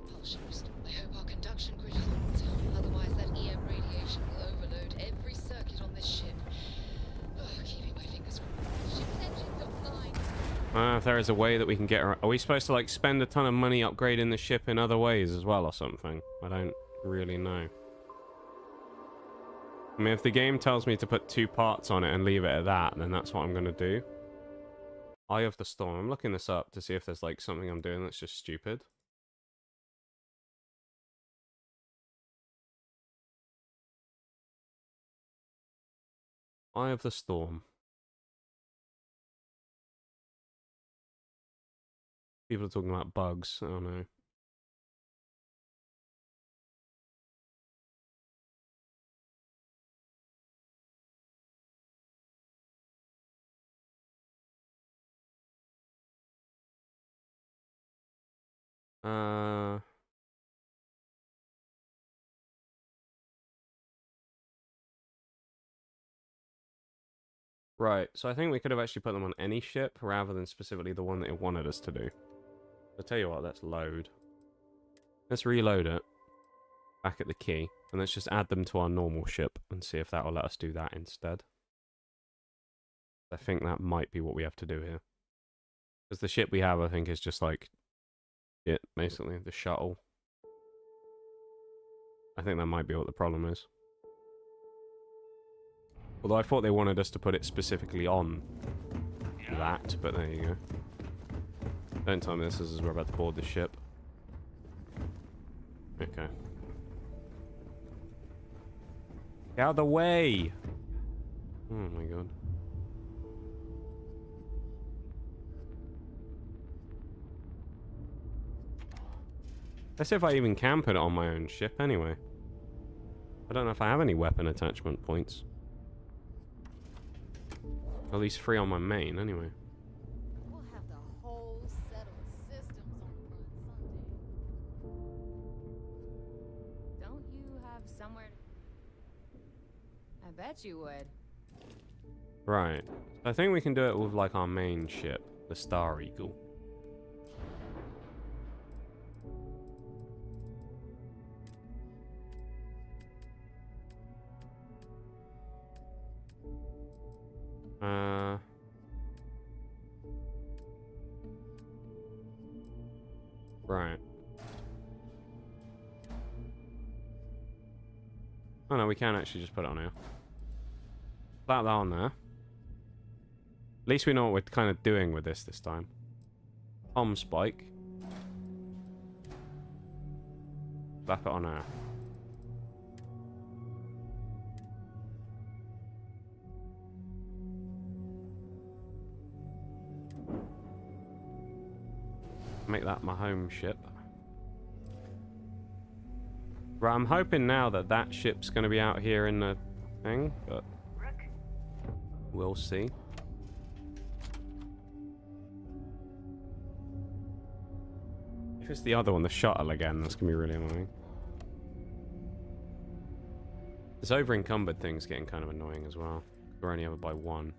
propulsion. I hope our conduction grid holds. Otherwise, that EM radiation will overload every circuit on this ship. Oh, keeping my fingers crossed. Ship's engines offline. If there is a way that we can get around. Are we supposed to, like, spend a ton of money upgrading the ship in other ways as well or something? I don't really know. I mean, if the game tells me to put 2 parts on it and leave it at that, then that's what I'm going to do. Eye of the Storm. I'm looking this up to see if there's, like, something I'm doing that's just stupid. Eye of the Storm. People are talking about bugs. Oh no. Right, so I think we could have actually put them on any ship rather than specifically the one that it wanted us to do. I'll tell you what, let's load. Let's reload it. Back at the key. And let's just add them to our normal ship and see if that will let us do that instead. I think that might be what we have to do here. Because the ship we have, I think, is just like it, basically, the shuttle. I think that might be what the problem is. Although I thought they wanted us to put it specifically on that, but there you go. Don't tell me this is as we're about to board the ship. Okay. Get out of the way! Oh my god. Let's see if I even can put it on my own ship anyway. I don't know if I have any weapon attachment points. At least 3 on my main anyway. We'll have the whole set of systems on the run someday. Don't you have somewhere to... I bet you would. Right. I think we can do it with like our main ship, the Star Eagle. Right. Oh no, we can actually just put it on here. Slap that on there. At least we know what we're kind of doing with this time. Palm spike. Slap it on there. Make that my home ship. Right, I'm hoping now that that ship's going to be out here in the thing, but we'll see. If it's the other one, the shuttle again, that's going to be really annoying. This over-encumbered thing's getting kind of annoying as well. We're only over by one.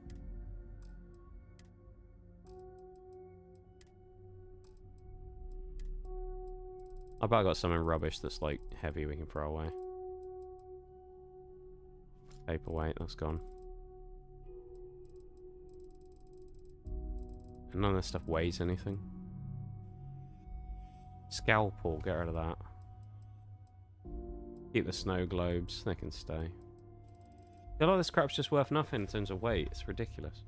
I bet I got something rubbish that's like heavy we can throw away. Paperweight, that's gone. And none of this stuff weighs anything. Scalpel, get rid of that. Keep the snow globes, they can stay. A lot of this crap's just worth nothing in terms of weight, it's ridiculous.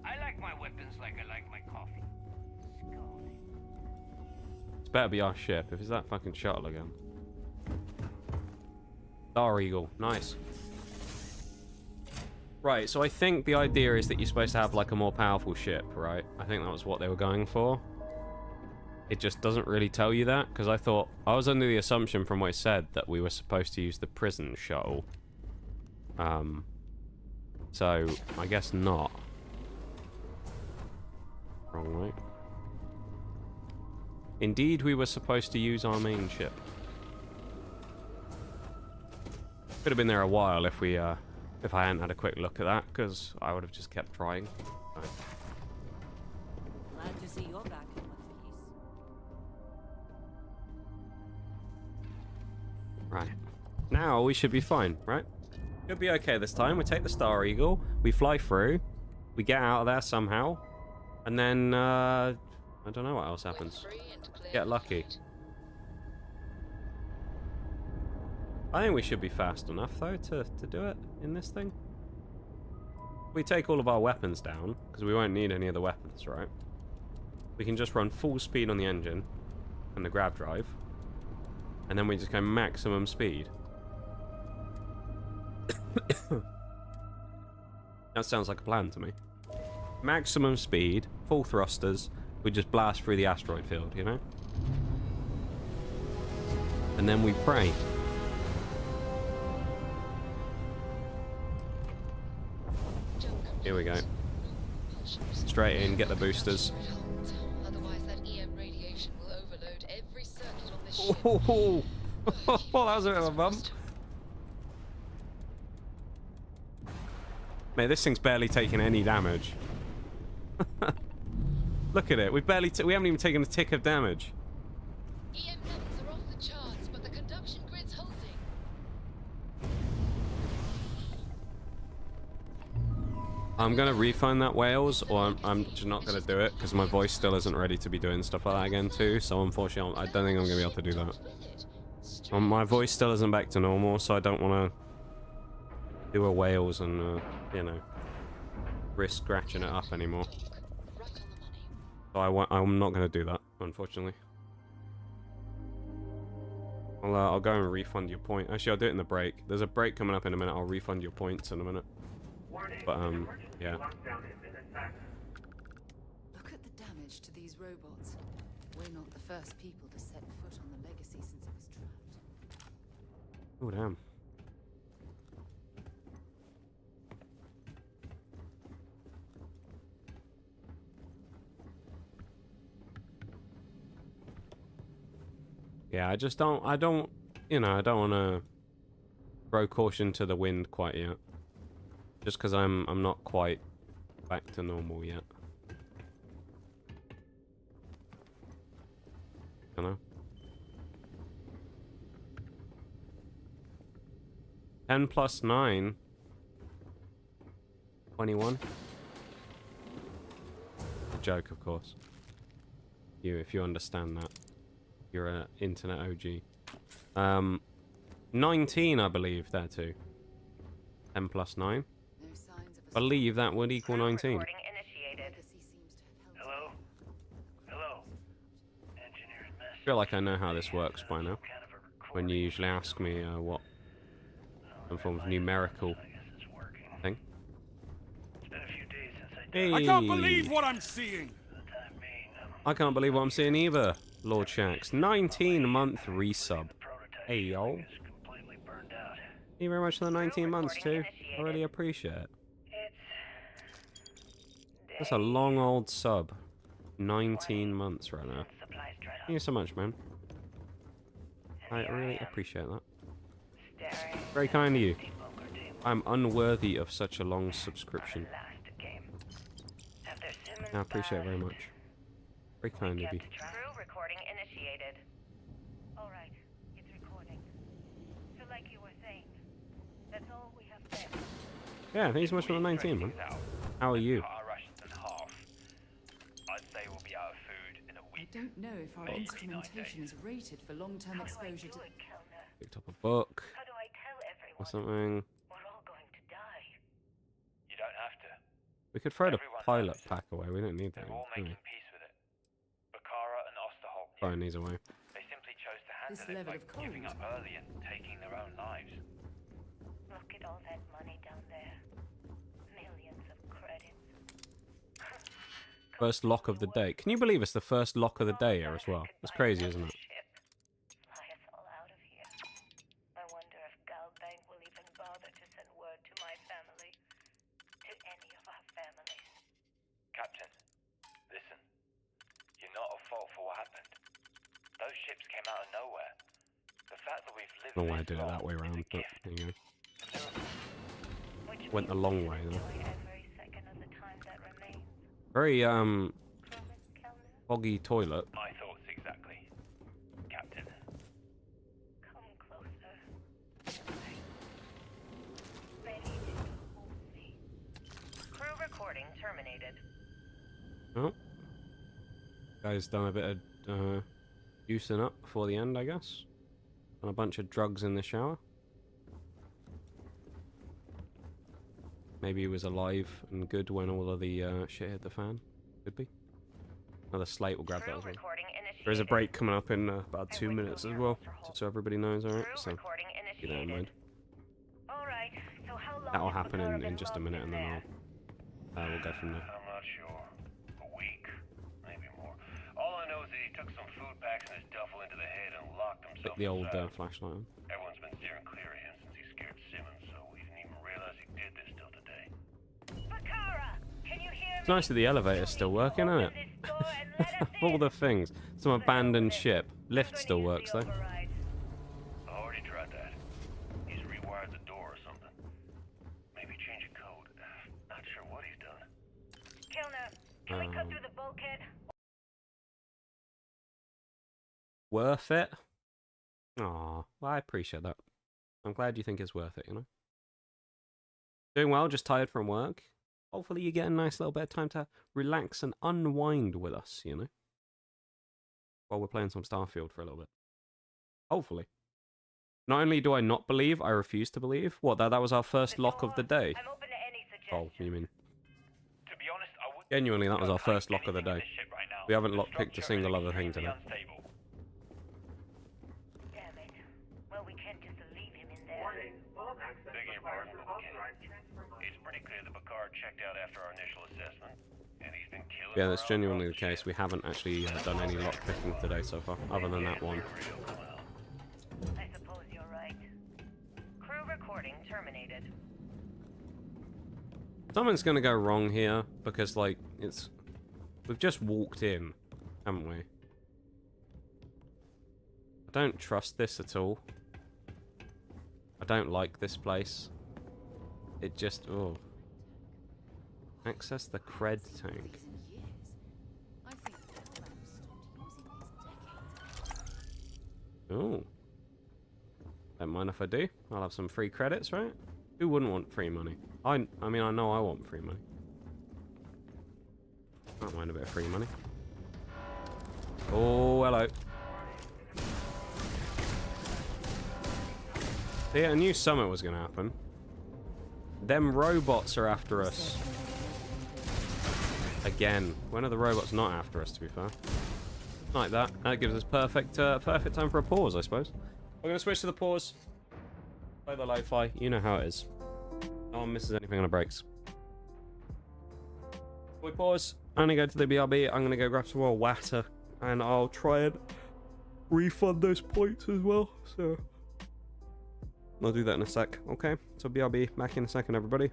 I like my weapons like I like my coffee. Better be our ship if it's that fucking shuttle again. Star Eagle, nice. Right, so I think the idea is that you're supposed to have like a more powerful ship, right? I think that was what they were going for. It just doesn't really tell you that, because I was under the assumption from what it said that we were supposed to use the prison shuttle. So I guess not. Wrong way. Indeed, we were supposed to use our main ship. Could have been there a while if I hadn't had a quick look at that, because I would have just kept trying. Right. Glad to see you're back in one piece. Right. Now we should be fine, right? Should be okay this time. We take the Star Eagle, we fly through, we get out of there somehow, and then I don't know what else happens. Get lucky. I think we should be fast enough, though, to do it in this thing. We take all of our weapons down, because we won't need any of the weapons, right? We can just run full speed on the engine and the grav drive, and then we just go maximum speed. That sounds like a plan to me. Maximum speed, full thrusters, we just blast through the asteroid field, you know? And then we pray. Here we go. Straight in, get the boosters. Otherwise that EM radiation will overload every circuit on this ship. Oh, that was a bit of a bump. Mate, this thing's barely taking any damage. Look at it. We haven't even taken a tick of damage. EM levels are off the charts, but the conduction grid's holding. I'm gonna refund that Wales, or I'm just not gonna do it because my voice still isn't ready to be doing stuff like that again too. So unfortunately, I don't think I'm gonna be able to do that. My voice still isn't back to normal, so I don't want to do a Wales and you know, risk scratching it up anymore. So I'm not gonna do that, unfortunately. I'll go and refund your point. Actually, I'll do it in the break. There's a break coming up in a minute. I'll refund your points in a minute. But yeah. Look at the damage to these robots. We're not the first people to set foot on the legacy since it was trapped. Oh damn. Yeah, I don't, you know, I don't want to throw caution to the wind quite yet. Just because I'm not quite back to normal yet. You know? 10 plus 9. 21. A joke, of course. if you understand that. You're an internet OG. 19, I believe, there too. 10 plus 9. I believe that would equal 19. Hello? Hello? I feel like I know how this works by now. When you usually ask me what some form of numerical thing. Hey. I can't believe what I'm seeing! I can't believe what I'm seeing either, Lord Shax. 19-month resub. Hey, yo. Thank you very much for the 19 months, too. I really appreciate it. That's a long old sub. 19 months right now. Thank you so much, man. I really appreciate that. Very kind of you. I'm unworthy of such a long subscription. I appreciate it very much. Very kind of you. Crew recording initiated. All right, it's recording. So like you were saying, that's all we have left. Yeah, thank you so much for the 19, man. How are you? I don't know if our instrumentation is rated for long-term exposure to... Picked up a book. Or something. You don't have to. We could throw the pilot pack away. We don't need that. They're all making peace with it. Bakara and Osterholt. Throwing these away. They simply chose to handle it by giving up early and taking their own lives. Look at all that money down there. Millions of credits. First lock of the day. Can you believe it's the first lock of the day here as well? That's crazy, isn't it? Fly us all out of here. I wonder if Galbank will even bother to send word to my family. To any of our families. Captain, listen. You're not at fault for what happened. Those ships came out of nowhere. The fact that we've lived I don't know why I did it that way around, but there you go. Went the long way though. Very foggy toilet. My thoughts exactly, Captain. Come closer. Ready to hold me. Crew recording terminated. Oh. Guy's done a bit of juicing up before the end, I guess. And a bunch of drugs in the shower. Maybe he was alive and good when all of the shit hit the fan. Could be. Another slate will grab that as well. There is a break coming up in about 2 minutes as well, just so everybody knows, alright? So keep that in mind. That'll happen in just a minute and then we'll go from there. I'm not sure. A week, maybe more. All I know is that he took some food packs in his duffel into the head and locked himself Stick the old inside. flashlight on. Everyone's been steering clear of him since he scared Simmons, so we didn't even realize he did this till today. Bakara, can you hear It's nice that the elevator's still working, isn't it? All the things. Some abandoned ship. Lift still works though. I already tried that. He's rewired the door or something. Maybe change a code. Not sure what he's done. Kilner, can we cut through the bulkhead? Worth it? Aw, well, I appreciate that. I'm glad you think it's worth it, you know? Doing well, just tired from work. Hopefully you get a nice little bit of time to relax and unwind with us, you know? While we're playing some Starfield for a little bit. Hopefully. Not only do I not believe, I refuse to believe. What, that was our first lock of the day? Oh, you mean? To be honest, I would Genuinely, that was our first lock of the day. We haven't lockpicked a single other thing today. Damn it. Well, we can't just leave him in there. Beg your pardon, it's pretty clear that Picard checked out after our initial assessment, and he's been killing. Yeah, that's genuinely the case. We haven't actually done any lockpicking today so far, other than that one. I suppose you're right. Crew recording terminated. Something's gonna go wrong here, because, like, we've just walked in, haven't we? I don't trust this at all. I don't like this place. It just, oh. Access the cred tank. Oh. Don't mind if I do. I'll have some free credits, right? Who wouldn't want free money? I mean, I know I want free money. I don't mind a bit of free money. Oh, hello. Yeah, I knew something was going to happen. Them robots are after us. Again. When are the robots not after us, to be fair? Like that. That gives us perfect time for a pause, I suppose. We're going to switch to the pause. Play the lo-fi. You know how it is. No one misses anything on the breaks. We pause. I'm going to go to the BRB. I'm going to go grab some more water. And I'll try and refund those points as well. So I'll do that in a sec. Okay, so BRB back in a second, everybody.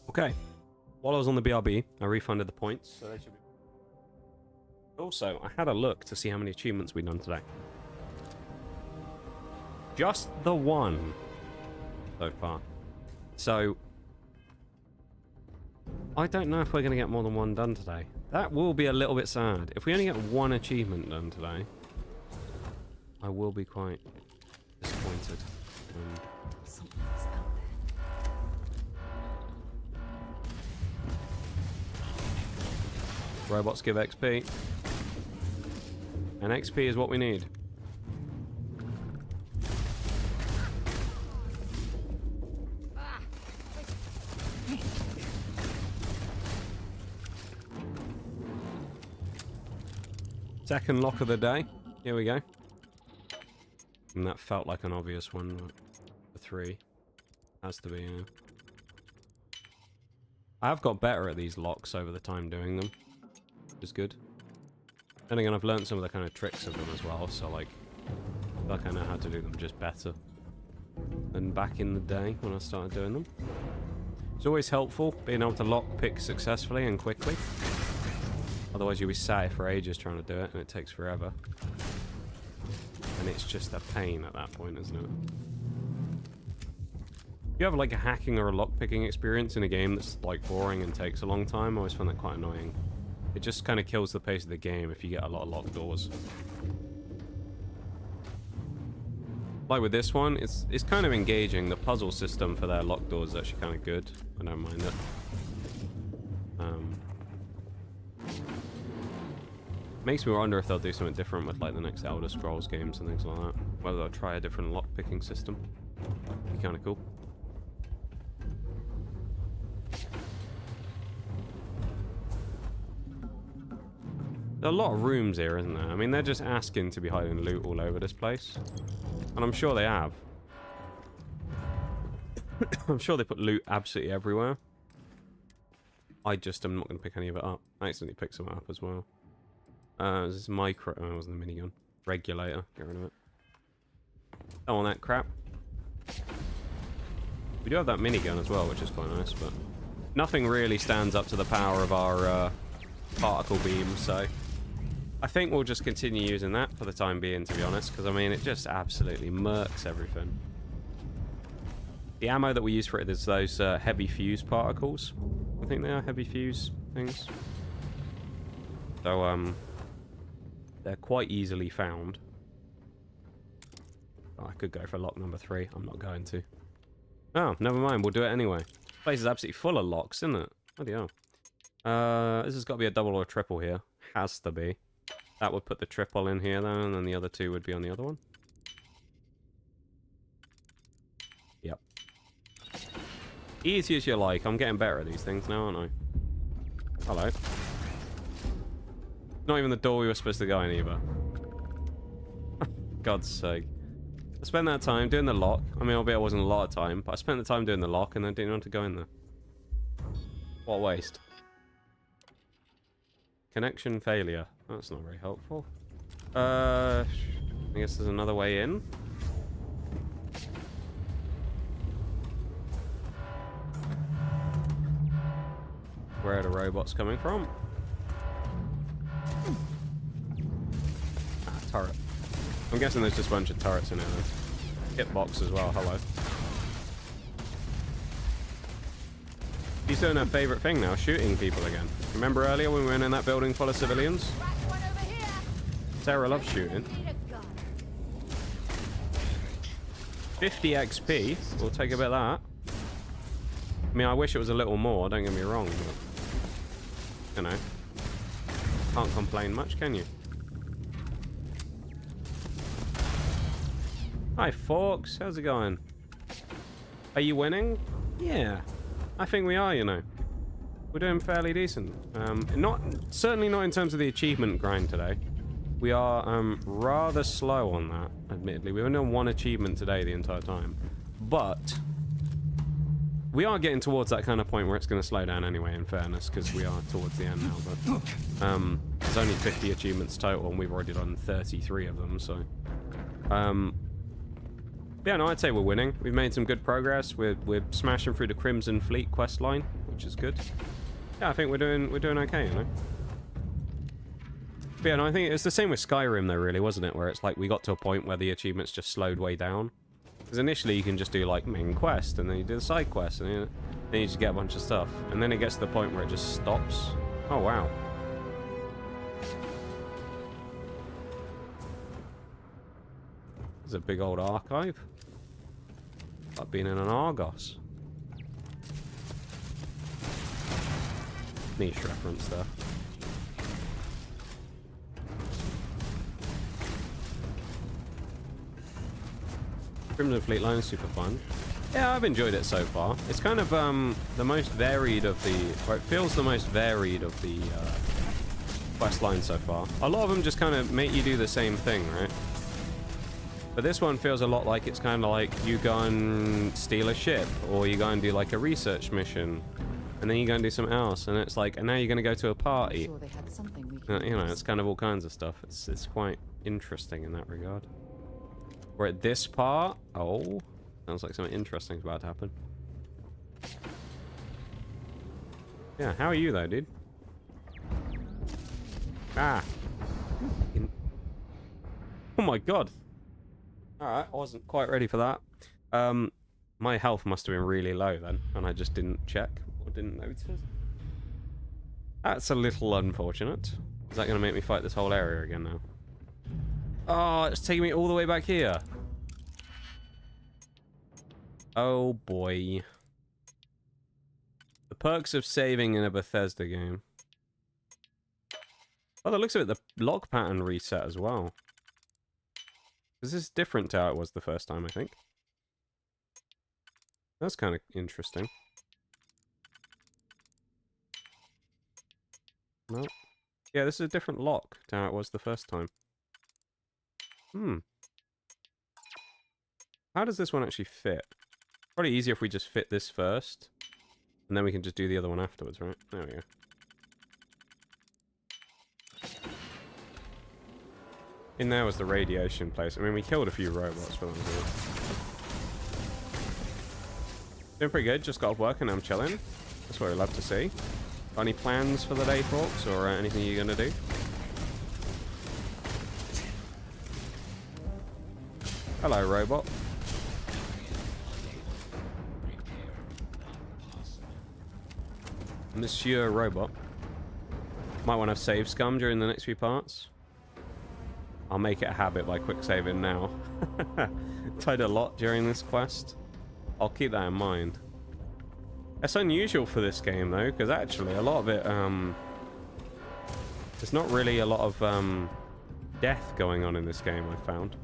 Okay. While I was on the BRB, I refunded the points, so they should be... Also, I had a look to see how many achievements we'd done today. Just the one so far. So, I don't know if we're going to get more than one done today. That will be a little bit sad. If we only get one achievement done today, I will be quite disappointed. Something's out there. Robots give XP. And XP is what we need. Second lock of the day. Here we go. And that felt like an obvious one. The 3. Has to be, yeah. I have got better at these locks over the time doing them. Which is good. Then again, I've learned some of the kind of tricks of them as well, so like I know how to do them just better than back in the day when I started doing them. It's always helpful being able to lock pick successfully and quickly. Otherwise you'll be sat for ages trying to do it and it takes forever. And it's just a pain at that point, isn't it? If you have like a hacking or a lockpicking experience in a game that's like boring and takes a long time, I always find that quite annoying. It just kind of kills the pace of the game if you get a lot of locked doors. like with this one, it's kind of engaging. The puzzle system for their lock doors is actually kind of good. I don't mind it. Makes me wonder if they'll do something different with like the next Elder Scrolls games and things like that. Whether they'll try a different lock picking system. Be kind of cool. There are a lot of rooms here, isn't there? I mean, they're just asking to be hiding loot all over this place. And I'm sure they have. I'm sure they put loot absolutely everywhere. I just am not going to pick any of it up. I accidentally picked some up as well. This is micro... Oh, it wasn't a minigun. Regulator. Get rid of it. Don't want that crap. We do have that minigun as well, which is quite nice, but... Nothing really stands up to the power of our particle beam, so... I think we'll just continue using that for the time being, to be honest, because, I mean, it just absolutely murks everything. The ammo that we use for it is those heavy fuse particles. I think they are heavy fuse things. So, they're quite easily found. Oh, I could go for lock number 3. I'm not going to. Oh, never mind. We'll do it anyway. This place is absolutely full of locks, isn't it? Bloody hell. This has got to be a double or a triple here. Has to be. That would put the triple in here, though, and then the other 2 would be on the other one. Yep. Easy as you like. I'm getting better at these things now, aren't I? Hello. Not even the door we were supposed to go in either. God's sake. I spent that time doing the lock. I mean, albeit it wasn't a lot of time, but I spent the time doing the lock and then didn't want to go in there. What a waste. Connection failure. That's not very helpful. I guess there's another way in. Where are the robots coming from? Ah, turret. I'm guessing there's just a bunch of turrets in here. Hitbox as well, hello. She's doing her favourite thing now, shooting people again. Remember earlier when we went in that building full of civilians? Sarah loves shooting. 50 XP. We'll take a bit of that. I mean, I wish it was a little more, don't get me wrong, but... You know. Can't complain much, can you? Hi, Forks. How's it going? Are you winning? Yeah. I think we are, you know. We're doing fairly decent. Certainly not in terms of the achievement grind today. We are rather slow on that, admittedly. We've only done 1 achievement today the entire time. But we are getting towards that kind of point where it's going to slow down anyway, in fairness, because we are towards the end now. But there's only 50 achievements total, and we've already done 33 of them, so... Yeah, no, I'd say we're winning. We've made some good progress. We're smashing through the Crimson Fleet quest line, which is good. Yeah, I think we're doing okay, you know. But yeah, no, I think it's the same with Skyrim though, really, wasn't it? Where it's like we got to a point where the achievements just slowed way down. Because initially you can just do like main quest, and then you do the side quest, and then you just get a bunch of stuff. And then it gets to the point where it just stops. Oh, wow. There's a big old archive. Like being in an Argos. Niche reference there. Crimson Fleet line is super fun. Yeah, I've enjoyed it so far. It's kind of the most varied of the... Or it feels the most varied of the quest lines so far. A lot of them just kind of make you do the same thing, right? But this one feels a lot like it's kind of like you go and steal a ship, or you go and do like a research mission, and then you go and do something else, and it's like, and now you're going to go to a party. Sure they had something we You know, it's kind of all kinds of stuff. It's quite interesting in that regard. We're at this part. Oh, sounds like something interesting is about to happen. Yeah, how are you though, dude? Ah. Oh my god. Alright, I wasn't quite ready for that. My health must have been really low then, and I just didn't check or didn't notice. That's a little unfortunate. Is that going to make me fight this whole area again now? Oh, it's taking me all the way back here. Oh boy. The perks of saving in a Bethesda game. Oh, that looks like the log pattern reset as well. This is different to how it was the first time, I think. That's kind of interesting. No. Yeah, this is a different lock to how it was the first time. How does this one actually fit? Probably easier if we just fit this first. And then we can just do the other one afterwards, right? There we go. In there was the radiation place. I mean, we killed a few robots, but that was it. Doing pretty good. Just got off work and I'm chilling. That's what we love to see. Got any plans for the day, folks? Or anything you're going to do? Hello, robot. Monsieur Robot. Might want to save scum during the next few parts. I'll make it a habit by quick saving now. Died a lot during this quest. I'll keep that in mind. It's unusual for this game though, because actually a lot of it, there's not really a lot of death going on in this game, I've found.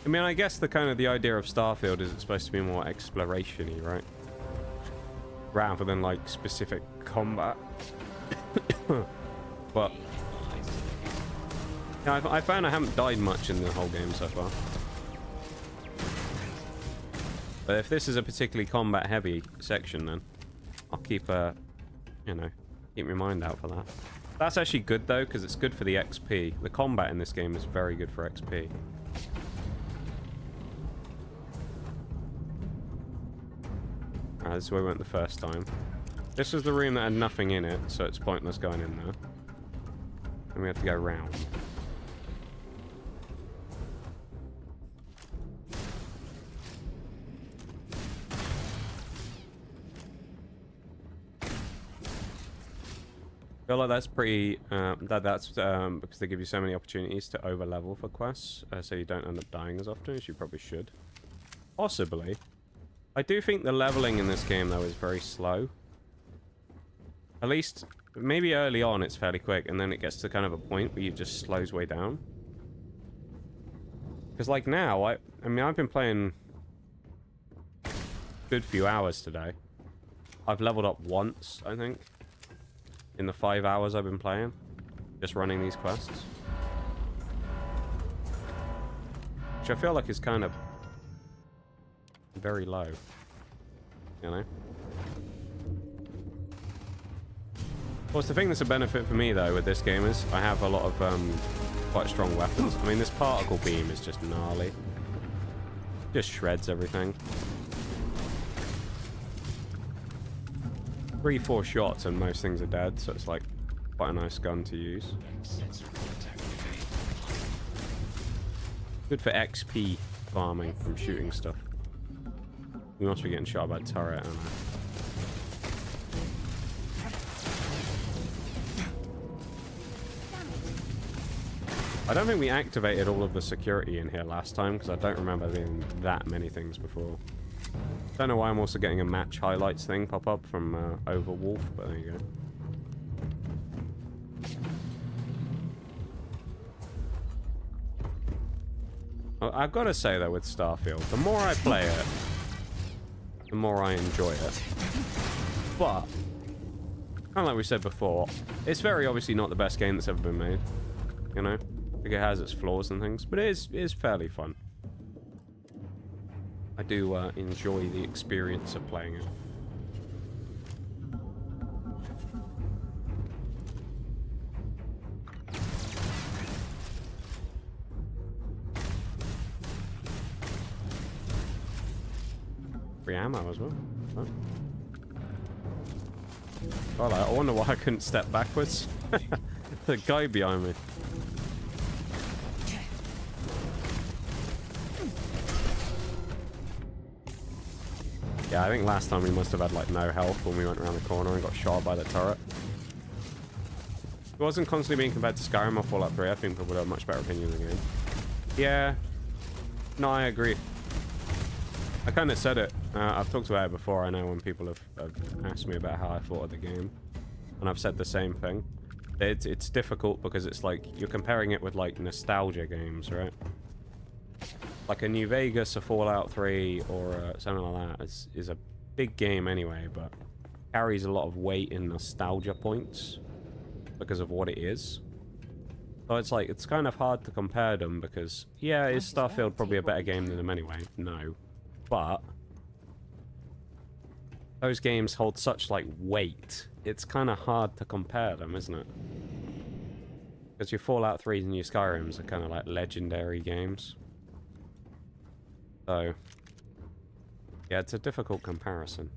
I mean, I guess the idea of Starfield is it's supposed to be more exploration-y, right? Rather than like specific combat. But yeah, I found I haven't died much in the whole game so far. But if this is a particularly combat heavy section, then I'll keep you know, keep my mind out for that. That's actually good though, because it's good for the XP. The combat in this game is very good for XP. Alright, this is where we went the first time. This was the room that had nothing in it, so it's pointless going in there. And we have to go round. I feel like that's pretty, that's because they give you so many opportunities to over level for quests, so you don't end up dying as often as you probably should. Possibly. I do think the leveling in this game, though, is very slow. At least, maybe early on it's fairly quick, and then it gets to kind of a point where it just slows way down. Because, like, now, I mean, I've been playing a good few hours today. I've leveled up once, I think, in the 5 hours I've been playing. Just running these quests. Which I feel like is kind of very low, you know. Well, it's the thing that's a benefit for me though with this game is I have a lot of quite strong weapons. I mean, this particle beam is just gnarly. Just shreds everything. 3-4 shots and most things are dead, so it's like quite a nice gun to use. Good for XP farming from shooting stuff. We must be getting shot by a turret, aren't I don't think we activated all of the security in here last time, because I don't remember there being that many things before. Don't know why I'm also getting a match highlights thing pop up from Overwolf, but there you go. I've got to say though, with Starfield, the more I play it, the more I enjoy it. But, kind of like we said before, it's very obviously not the best game that's ever been made. You know? Like, it has its flaws and things, but it is fairly fun. I do enjoy the experience of playing it. Free ammo as well. Oh. Well, I wonder why I couldn't step backwards. The guy behind me. Yeah, I think last time we must have had like no health when we went around the corner and got shot by the turret. If it wasn't constantly being compared to Skyrim or Fallout 3, I think people would have a much better opinion of the game. Yeah. No, I agree. I kind of said it I've talked about it before, I know, when people have asked me about how I thought of the game. And I've said the same thing. It's difficult because it's like, you're comparing it with, like, nostalgia games, right? Like a New Vegas, a Fallout 3, or something like that is a big game anyway, but carries a lot of weight in nostalgia points because of what it is. So it's like, it's kind of hard to compare them because, yeah, is Starfield probably a better game than them anyway? No. But those games hold such, like, weight. It's kind of hard to compare them, isn't it? Because your Fallout 3s and your Skyrims are kind of like legendary games. So, yeah, it's a difficult comparison.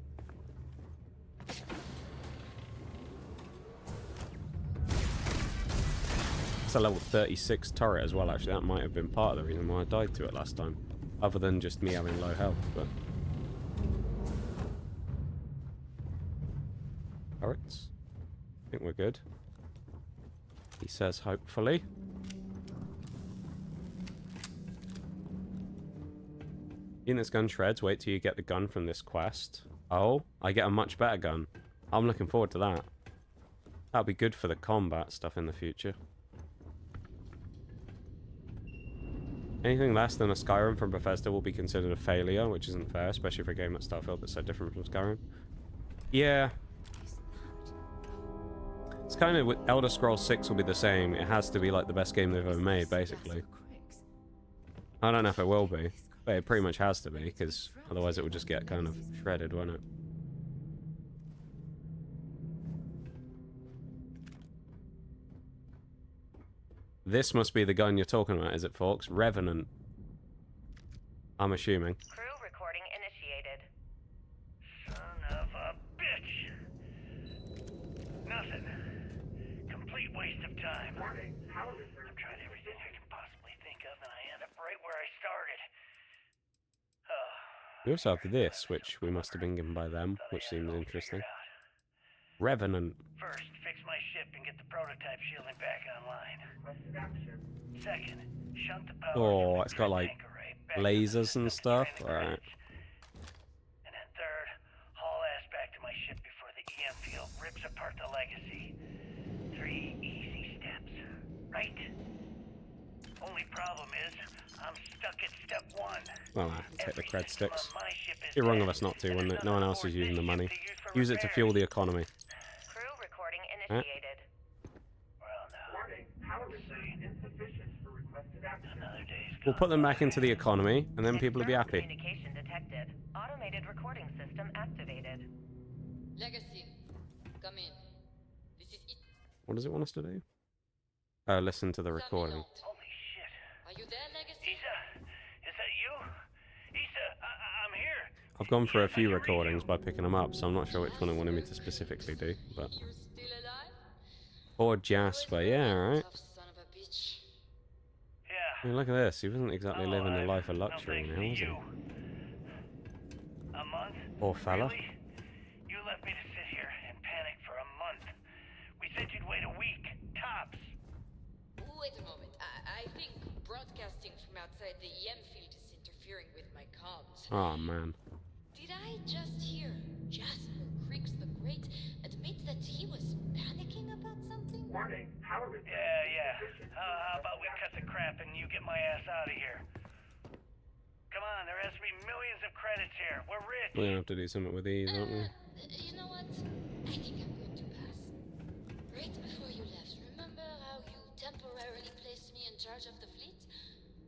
It's a level 36 turret as well, actually. That might have been part of the reason why I died to it last time. Other than just me having low health, but... turrets. I think we're good. He says, hopefully. In this gun shreds, wait till you get the gun from this quest. Oh, I get a much better gun. I'm looking forward to that. That'll be good for the combat stuff in the future. Anything less than a Skyrim from Bethesda will be considered a failure, which isn't fair, especially for a game like Starfield that's so different from Skyrim. Yeah. It's kind of, with Elder Scrolls 6 will be the same. It has to be like the best game they've ever made, basically. I don't know if it will be, but it pretty much has to be, because otherwise it would just get kind of shredded, won't it? This must be the gun you're talking about, is it, folks? Revenant. I'm assuming. Crew recording initiated. Son of a bitch! Nothing. Complete waste of time. I've tried everything I can possibly think of, and I end up right where I started. We also have this, which we must have been given by them, which seems interesting. Revenant. First, fix my ship and get the prototype shielding back online. Second, shunt the power. Oh, it's got like lasers and stuff. Alright. And then third, haul ass back to my ship before the EM field rips apart the legacy. 3 easy steps, right? Only problem is, I'm stuck at step 1. Well, I take the cred sticks. It'd be wrong of us not to, wouldn't it? No one else is using the money. Use it to fuel the economy. Crew recording initiated. Well, now, power reserve insufficient for requested action. Another day's We'll put them back into the economy, and then people will be happy. Communication detected. Automated recording system activated. Legacy, come in. This is it. What does it want us to do? Oh, listen to the recording. Holy shit. Are you there, Legacy? Isa, is that you? Isa, I'm here. I've gone through a few recordings by picking them up, so I'm not sure which one it wanted me to specifically do, but... You're still alive? Poor Jasper, yeah, alright. Son of a bitch. I mean, look at this, he wasn't exactly living a life of luxury now, was he? A month? Poor fella. Really? You left me to sit here and panic for a month. We said you'd wait a week, tops. Wait a moment. I think broadcasting from outside the EM field is interfering with my comms. Oh, man. Did I just hear Jasper Creeks the Great admit that he was panicking about something? Warning, power reserve. Yeah. How about we cut the crap and you get my ass out of here? Come on, there has to be millions of credits here. We're rich. We're gonna have to do something with these, aren't we? You know what? I think I'm going to pass. Right before you left, remember how you temporarily placed me in charge of the fleet?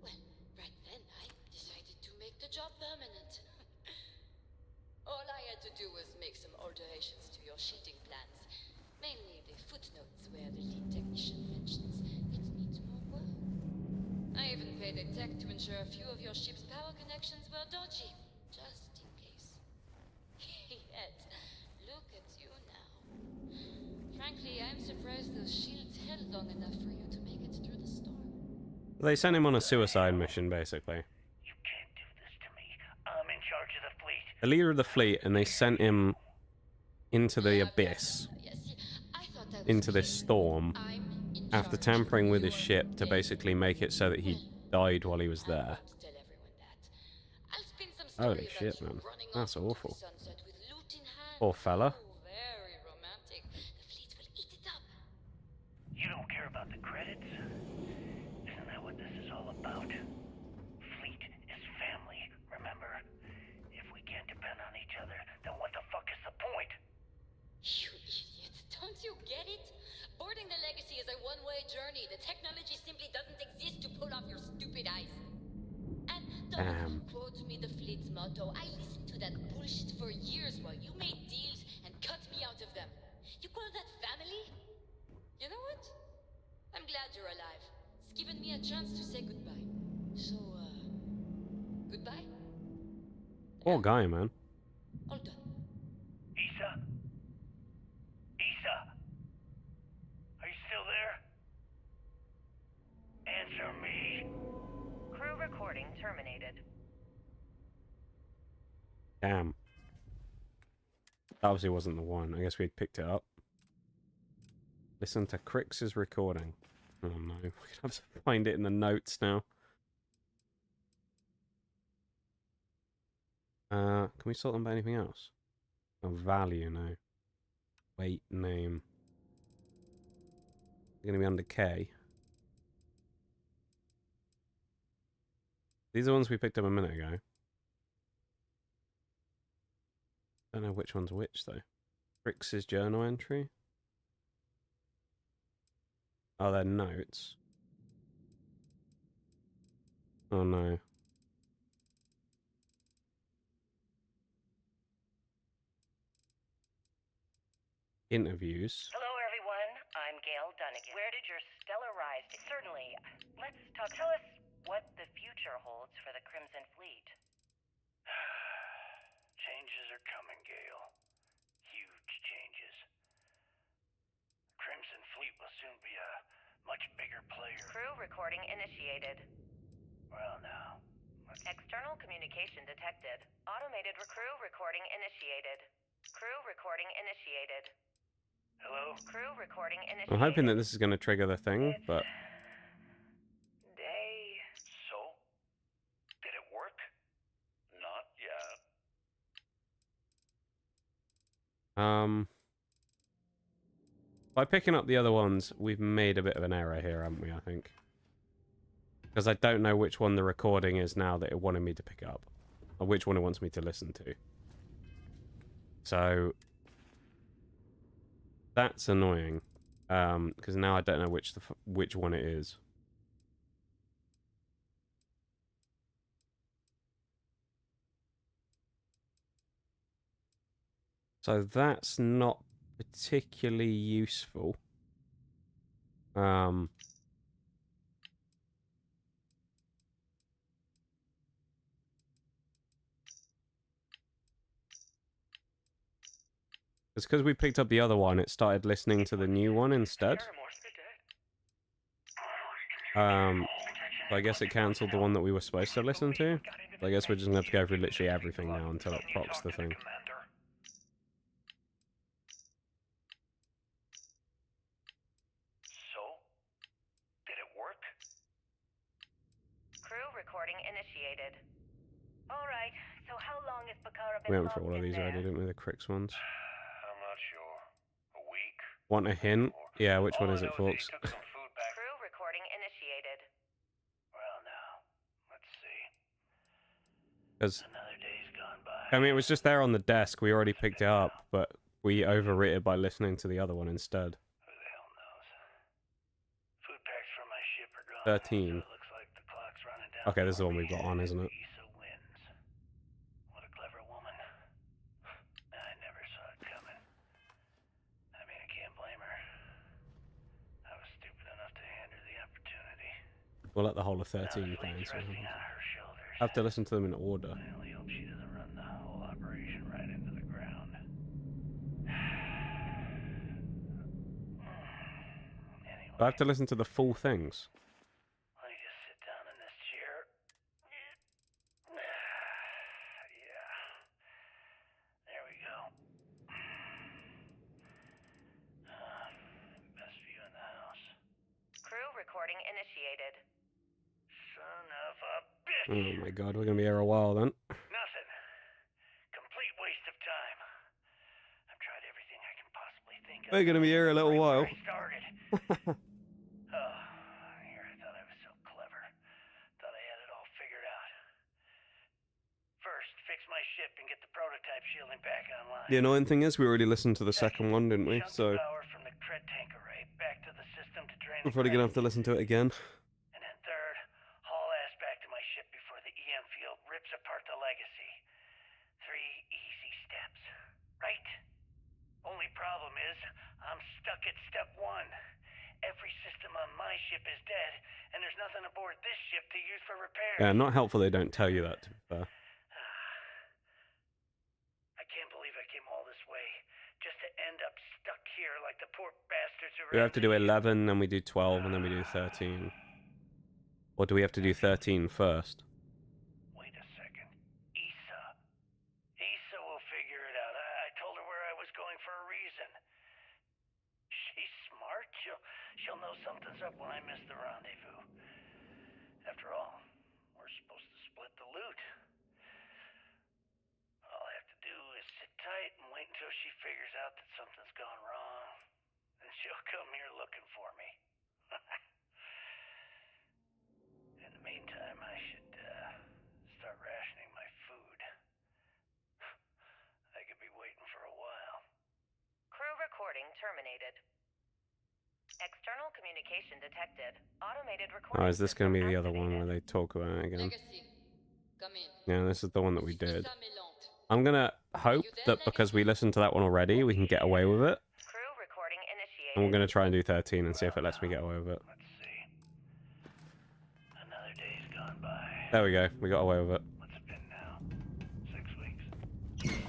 Well, right then I decided to make the job permanent. All I had to do was make some alterations to your sheeting plans. Mainly the footnotes where the lead technician mentions it needs more work. I even paid a tech to ensure a few of your ship's power connections were dodgy, just in case. Yet, look at you now. Frankly, I'm surprised those shields held long enough for you to make it through the storm. They sent him on a suicide mission, basically. I'm in charge of the fleet. The leader of the fleet, and they sent him into the abyss. Into this storm. After tampering with his ship to basically make it so that he died while he was there. I'll spin some Holy shit, man. That's awful. Poor fella. Very romantic. The fleet will eat it up. You don't care about the credits? Isn't that what this is all about? Fleet is family, remember? If we can't depend on each other, then what the fuck is the point? You idiot. Don't you get it? Boarding the Legacy is a one-way journey. The technology simply doesn't exist to pull off your stupid eyes. And don't quote me the fleet's motto. I listened to that bullshit for years while you made deals and cut me out of them. You call that family? You know what? I'm glad you're alive. It's given me a chance to say goodbye. So, goodbye? Poor guy, man. All done. Issa? Issa? Are you still there? Answer me. Crew recording terminated. Damn. That obviously wasn't the one. I guess we'd picked it up. Listen to Crix's recording. Oh no, we're gonna have to find it in the notes now. Can we sort them by anything else? Oh, value, no. Weight, name. They're gonna be under K. These are the ones we picked up a minute ago. Don't know which one's which though. Crix's journal entry. Oh, they're notes. Oh no. Interviews. Hello, everyone. I'm Gail Dunnigan. Where did your stellar rise? Certainly. Let's talk. Tell us what the future holds for the Crimson Fleet. Changes are coming, Gale. Huge changes. Crimson Fleet will soon be a much bigger player. Crew recording initiated. Well, now. External communication detected. Automated crew recording initiated. Crew recording initiated. Hello? Crew recording initiated. I'm hoping that this is going to trigger the thing, but... Day. So? Did it work? Not yet. By picking up the other ones, we've made a bit of an error here, haven't we, I think? Because I don't know which one the recording is now that it wanted me to pick up. Or which one it wants me to listen to. So... that's annoying. Because now I don't know which one it is. So that's not particularly useful. It's because we picked up the other one, it started listening to the new one instead. So I guess it cancelled the one that we were supposed to listen to. So I guess we're just going to have to go through literally everything now until it procs the thing. So? Did it work? Crew recording initiated. Alright, so how long has Bakara been We went for all of locked in these already, didn't we? The Crix ones. I'm not sure. A week? Want a hint? Yeah, which one is it, folks? Crew recording initiated. Well, now, let's see. Because, Another day's gone by. I mean, it was just there on the desk. We already picked it up, but we overwrit it by listening to the other one instead. Who the hell knows? Food packs for my ship are gone. 13. So it looks like the clock's running down. Okay, this is the one we've got on, isn't it? Issa wins. What a clever woman. I never saw it coming. I mean, I can't blame her. I was stupid enough to hand her the opportunity. We'll let the whole of 13 play. So I have to listen to them in order. I only hope she doesn't run the whole operation right into the ground. I have to listen to the full things. Let me just sit down in this chair. Yeah. There we go. Best view in the house. Crew recording initiated. Son of a bitch! Oh my god, we're going to be here a while then. Nothing. We're gonna be here a little while. Here, I thought I was so clever. Thought I had it all figured out. First, fix my ship and get the prototype shielding back online. The annoying thing is we already listened to the second one, didn't we? So Power from the cred tank array back to the system to drain we're probably gonna have to listen to it again. And then third, haul ass back to my ship before the EM field rips apart the legacy. 3 easy steps, right? Only problem is, I'm stuck at step 1. Every system on my ship is dead, and there's nothing aboard this ship to use for repairs. Yeah, not helpful they don't tell you that, to be fair. I can't believe I came all this way, just to end up stuck here like the poor bastards who We have to do 11, then we do 12, and then we do 13. Or do we have to do 13 first? Wait a second. Issa will figure it out. I told her where I was going for a reason. She's smart. She'll know something's up when I miss the rendezvous. After all, we're supposed to split the loot. All I have to do is sit tight and wait until she figures out that something's gone wrong. And she'll come here looking for me. In the meantime, I should start rationing my food. I could be waiting for a while. Crew recording terminated. External communication detected. Automated recording. Oh, is this going to be the other one where they talk about it again? Yeah, this is the one that we did. I'm going to hope that because we listened to that one already, we can get away with it. Crew recording initiated. And we're going to try and do 13 and see if it lets me get away with it. Another day's gone by. There we go. We got away with it. What's it been now? 6 weeks.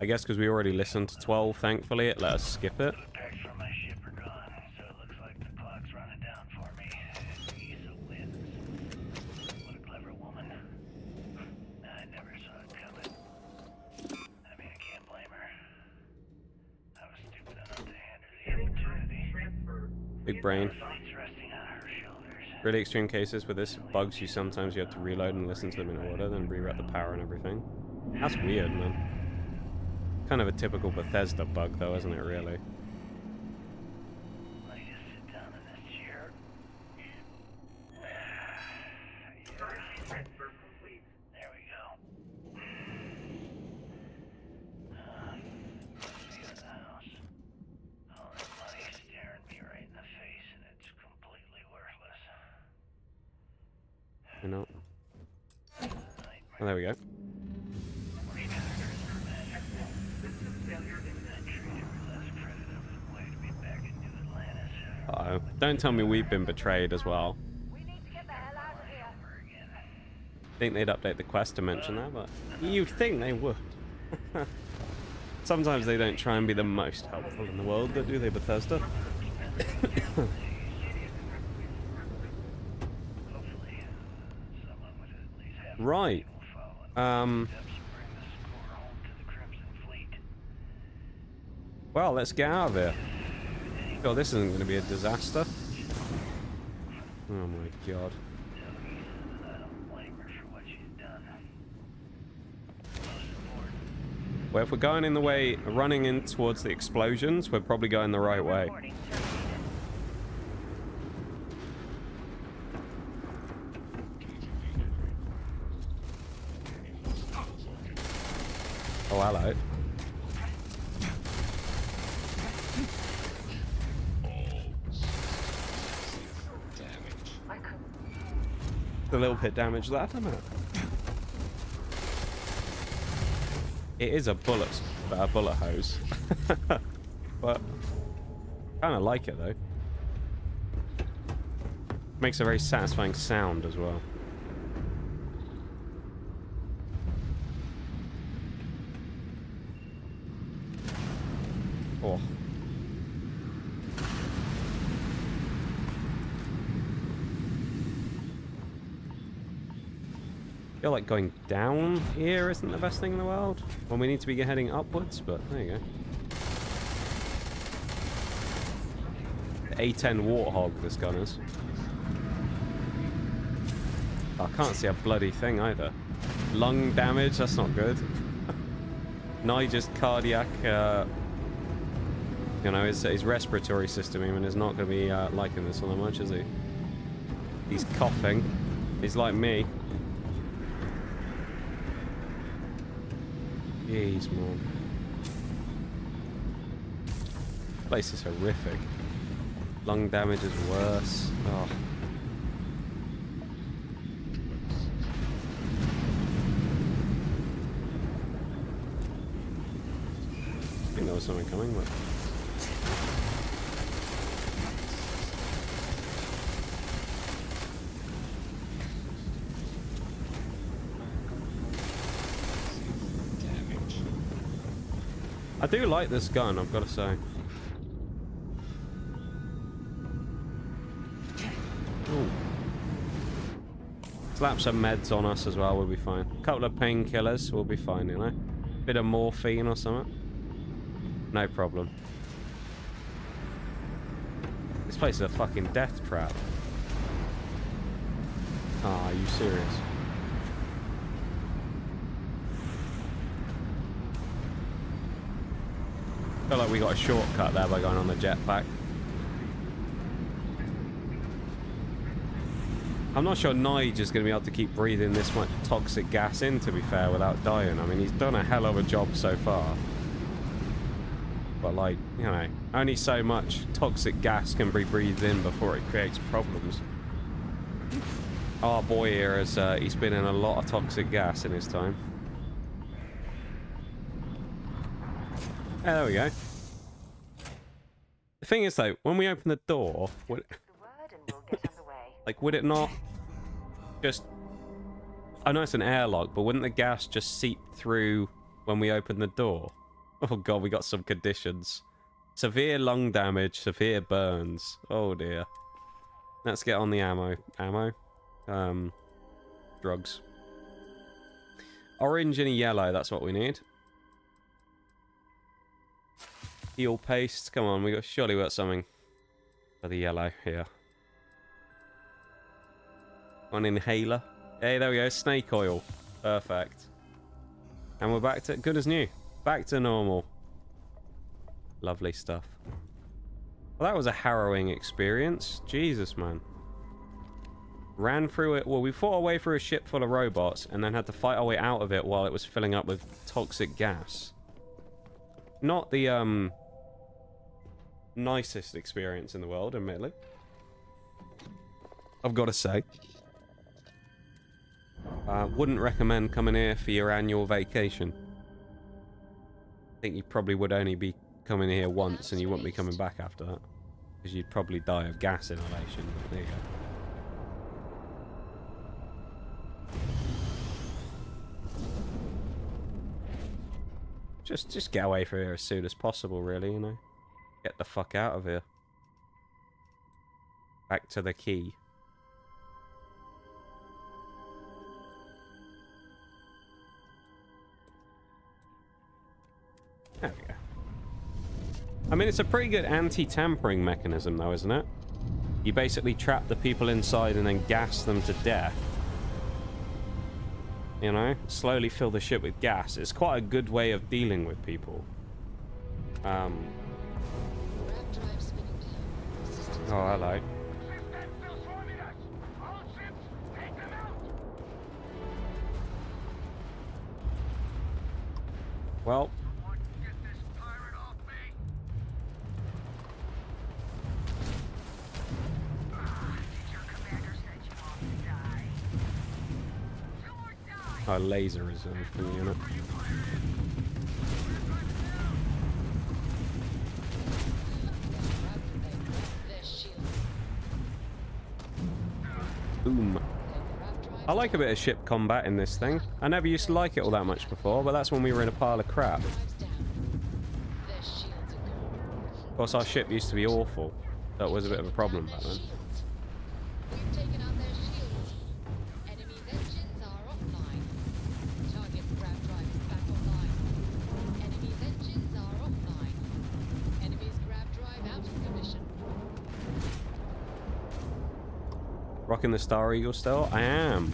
I guess because we already listened to 12, thankfully, it let us skip it. Packs for my ship are gone, so it looks like the clock's running down for me. Issa wins. What a clever woman. I never saw it coming. I mean, I can't blame her. I was stupid enough to hand her the opportunity. Big brain. Fate's resting on her shoulders. Really extreme cases with this bugs, you sometimes you have to reload and listen to them in order, then reroute the power and everything. That's weird, man. Kind of a typical Bethesda bug, though, isn't it, really? I just sit down in this chair. There we go. See the house. All that money staring me right in the face, and it's completely worthless. You know. Oh, there we go. Uh-oh. Don't tell me we've been betrayed as well. Think they'd update the quest to mention that, but you'd think they would. Sometimes they don't try and be the most helpful in the world, do they, Bethesda? Right. Well, let's get out of here. God, this isn't going to be a disaster. Oh my god. Well, if we're going in the way, running in towards the explosions, we're probably going the right way. Oh, hello. A little bit damage that, isn't it? It is a bullet hose. But kind of like it though. Makes a very satisfying sound as well. Oh. I feel like going down here isn't the best thing in the world when we need to be heading upwards, but there you go. The A10 Warthog, this gun is. Oh, I can't see a bloody thing either. Lung damage, that's not good. Nige's cardiac You know, his respiratory system even is not going to be liking this all that much, is he? He's coughing. He's like me. Jeez, man. This place is horrific. Lung damage is worse. Oh. I think there was something coming, but... I do like this gun, I've got to say. Ooh. Slap some meds on us as well, we'll be fine. A couple of painkillers, we'll be fine, you know? Bit of morphine or something. No problem. This place is a fucking death trap. Ah, are you serious? I feel like we got a shortcut there by going on the jetpack. I'm not sure Nige is going to be able to keep breathing this much toxic gas in, to be fair, without dying. I mean, he's done a hell of a job so far. But, like, you know, only so much toxic gas can be breathed in before it creates problems. Our boy here has he's been in a lot of toxic gas in his time. There we go. The thing is, though, when we open the door, would it not just... I know it's an airlock, but wouldn't the gas just seep through when we open the door? Oh god, we got some conditions. Severe lung damage, severe burns. Oh dear. Let's get on the ammo. Drugs. Orange and a yellow, that's what we need. Heal paste, come on, surely we got something for the yellow here. One inhaler. Hey, there we go, snake oil. Perfect. And we're back to good as new. Back to normal. Lovely stuff. Well, that was a harrowing experience. Jesus, man. Ran through it. Well, we fought our way through a ship full of robots and then had to fight our way out of it while it was filling up with toxic gas. Not the, nicest experience in the world, admittedly. I've got to say. Wouldn't recommend coming here for your annual vacation. I think you probably would only be coming here once and you wouldn't be coming back after that. Because you'd probably die of gas inhalation. But there you go. Just get away from here as soon as possible, really, you know. Get the fuck out of here. Back to the key. There we go. I mean, it's a pretty good anti-tampering mechanism, though, isn't it? You basically trap the people inside and then gas them to death. You know? Slowly fill the ship with gas. It's quite a good way of dealing with people. Oh, hello. Well... Our laser is in the unit. Boom. I like a bit of ship combat in this thing. I never used to like it all that much before, but that's when we were in a pile of crap. Of course, our ship used to be awful. That was a bit of a problem back then. Rocking the Star Eagle still? I am.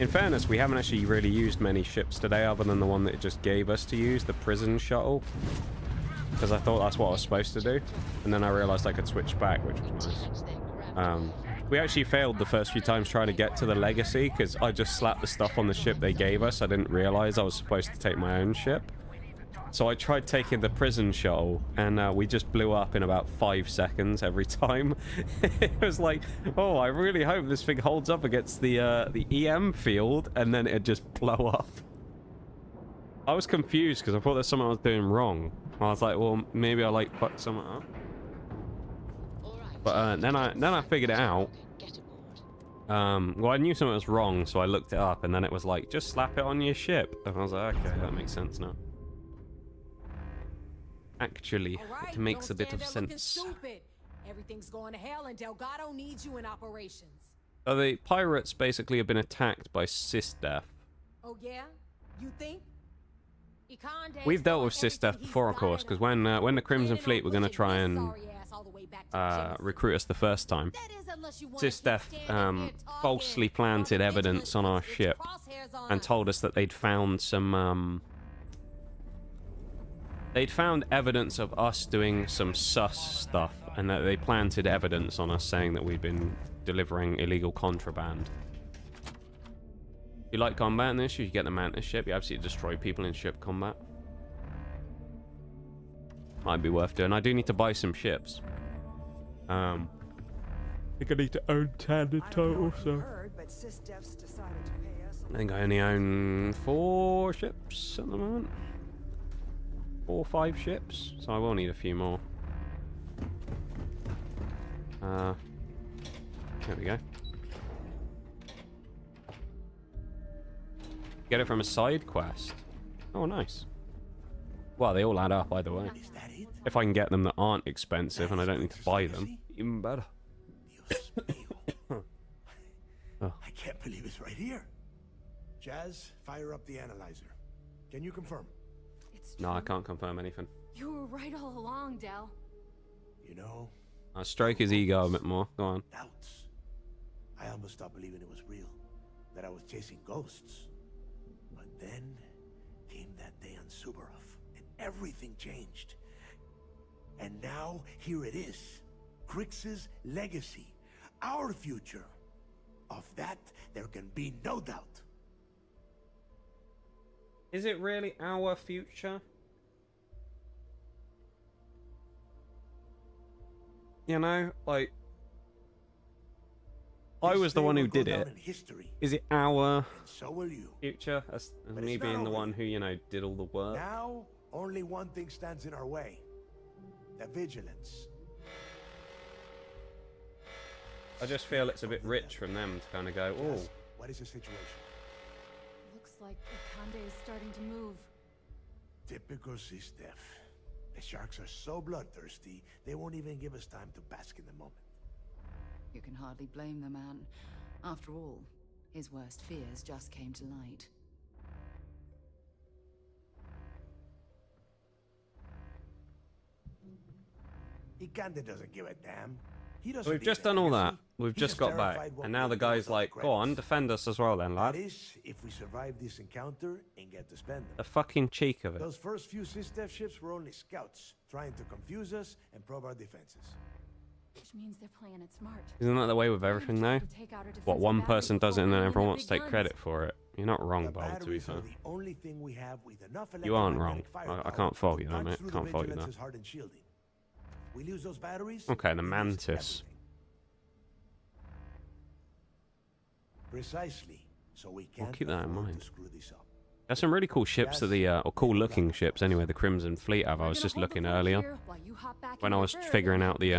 In fairness, we haven't actually really used many ships today other than the one that it just gave us to use, the prison shuttle. because I thought that's what I was supposed to do, and then I realized I could switch back, which was nice. We actually failed the first few times trying to get to the Legacy because I just slapped the stuff on the ship they gave us. I didn't realize I was supposed to take my own ship. So I tried taking the prison shuttle, and we just blew up in about 5 seconds every time. It was like, oh, I really hope this thing holds up against the EM field, and then it'd just blow up. I was confused because I thought there's something I was doing wrong. I was like, well, maybe I like fucked something up. But then I figured it out. Well, I knew something was wrong, so I looked it up, and then it was like, just slap it on your ship. And I was like, okay, that makes sense now. Actually, it makes a bit of sense. Everything's going to hell, and Delgado needs you in operations. So the pirates basically have been attacked by SysDef. Oh yeah? You think? We've dealt with SysDef before, of course, because when the Crimson Fleet were going to try and recruit us the first time, SysDef falsely planted evidence on our ship and told us that they'd found some evidence of us doing some sus stuff, and that they planted evidence on us saying that we'd been delivering illegal contraband. If you like combat in this, you get the Mantis ship. You absolutely destroy people in ship combat. Might be worth doing. I do need to buy some ships. I think I need to own 10 in total, so... I think I only own 4 ships at the moment. 4 or 5 ships, so I will need a few more. There we go. Get it from a side quest. Oh, nice. Well, they all add up either way. If I can get them that aren't expensive and I don't need to buy them, even better. Oh. I can't believe it's right here. Jazz, fire up the analyzer. Can you confirm? No, I can't confirm anything. You were right all along, Del. You know, I'll stroke his ego a bit more. Go on. doubts. I almost stopped believing it was real, that I was chasing ghosts. But then came that day on Subaroff, and everything changed. And now here it is, Crix's legacy, our future. Of that, there can be no doubt. Is it really our future? You know, like... I was the one who did it. Is it our future? As me being the one who, you know, did all the work? Now, only one thing stands in our way. The vigilance. I just feel it's a bit rich from them to kind of go, oh. What is the situation? Looks like Ikande is starting to move. Typical SysDef. The sharks are so bloodthirsty, they won't even give us time to bask in the moment. You can hardly blame the man. After all, his worst fears just came to light. Ikande doesn't give a damn. He doesn't. So we've just done all that. We've just got back. And now the guy's like, go on, defend us as well then, lad. That is, if we survive this encounter and get to spend them. The fucking cheek of it. Those first few SysDef ships were only scouts, trying to confuse us and probe our defenses. Which means they're playing it smart. Isn't that the way with everything though? What, one person does it and then everyone wants to take credit for it. You're not wrong, Bob, to be fair. You aren't wrong. I can't fault you though, mate. Can't fault you that. We lose those batteries. Okay, the Mantis. Precisely. So we can't I'll keep that in mind. screw this up. There's some really cool ships that the, or cool looking ships anyway, the Crimson Fleet have. I was just looking earlier when I was figuring out the,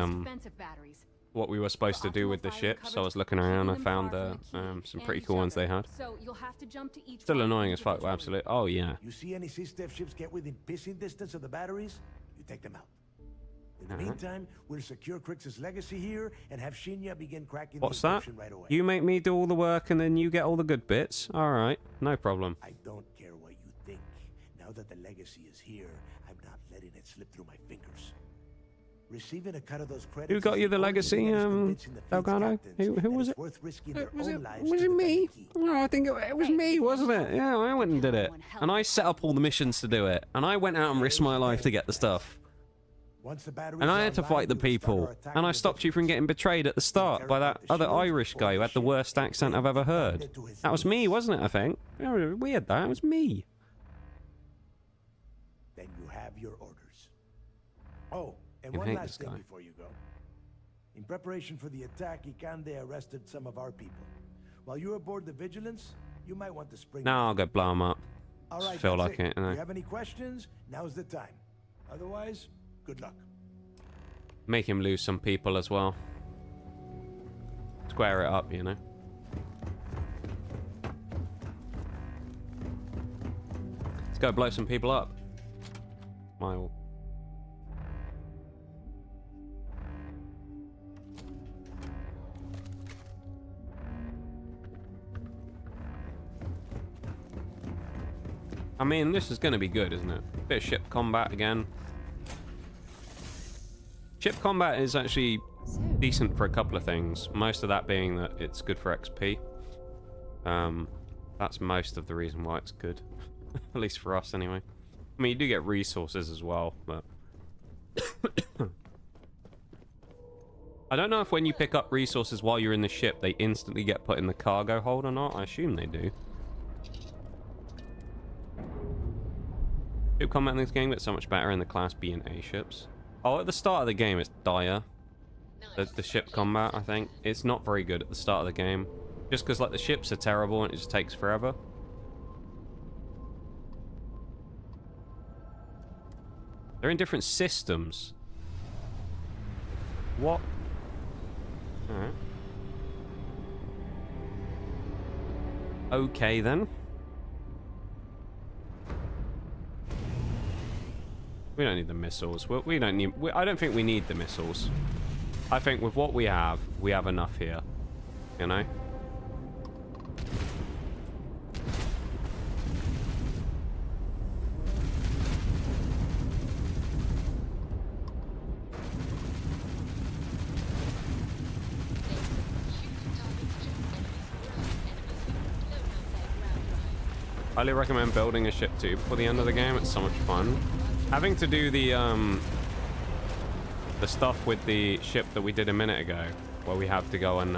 what we were supposed to do with the ships. I was looking around, I found some pretty cool ones they had. Still annoying as fuck, but absolutely. Oh yeah. You see any SysDef ships get within pissing distance of the batteries, you take them out. In the meantime, we'll secure Crix's legacy here and have Shinya begin cracking What's the that? encryption right away. You make me do all the work and then you get all the good bits? Alright, no problem. I don't care what you think. Now that the legacy is here, I'm not letting it slip through my fingers. Receiving a cut of those credits. Who got you the legacy, Delgado? Who was it? Was it me? No, I think it was me, wasn't it? Yeah, I went and did it. And I set up all the missions to do it. And I went out and risked my life to get the stuff. Once the batteries And I are had to online, fight the we will start people. our attack And I on the stopped you from getting betrayed at the start by that other Irish guy who had the worst accent I've ever heard. That was me, wasn't it, I think? Weird, that. It was me. Then you have your orders. Oh, and I one hate last this thing guy. before you go. In preparation for the attack, Ikande arrested some of our people. While you're aboard the Vigilance, you might want to spring... Now I'll go blow him up. All Just right, feel that's like it, you If know. you have any questions, now's the time. Otherwise, good luck. Make him lose some people as well. Square it up, you know. Let's go blow some people up. Smile. I mean, this is going to be good, isn't it? Bit of ship combat again. Ship combat is actually decent for a couple of things. Most of that being that it's good for XP. That's most of the reason why it's good. At least for us, anyway. I mean, you do get resources as well, but... I don't know if when you pick up resources while you're in the ship, they instantly get put in the cargo hold or not. I assume they do. Ship combat in this game gets so much better in the Class B and A ships. Oh, at the start of the game, it's dire. The ship combat, I think. It's not very good at the start of the game. Just because, like, the ships are terrible and it just takes forever. They're in different systems. What? Alright. Okay, then. We don't need the missiles. We don't need... I don't think we need the missiles. I think with what we have enough here. You know? Highly recommend building a ship too before the end of the game. It's so much fun. Having to do the stuff with the ship that we did a minute ago, where we have to go and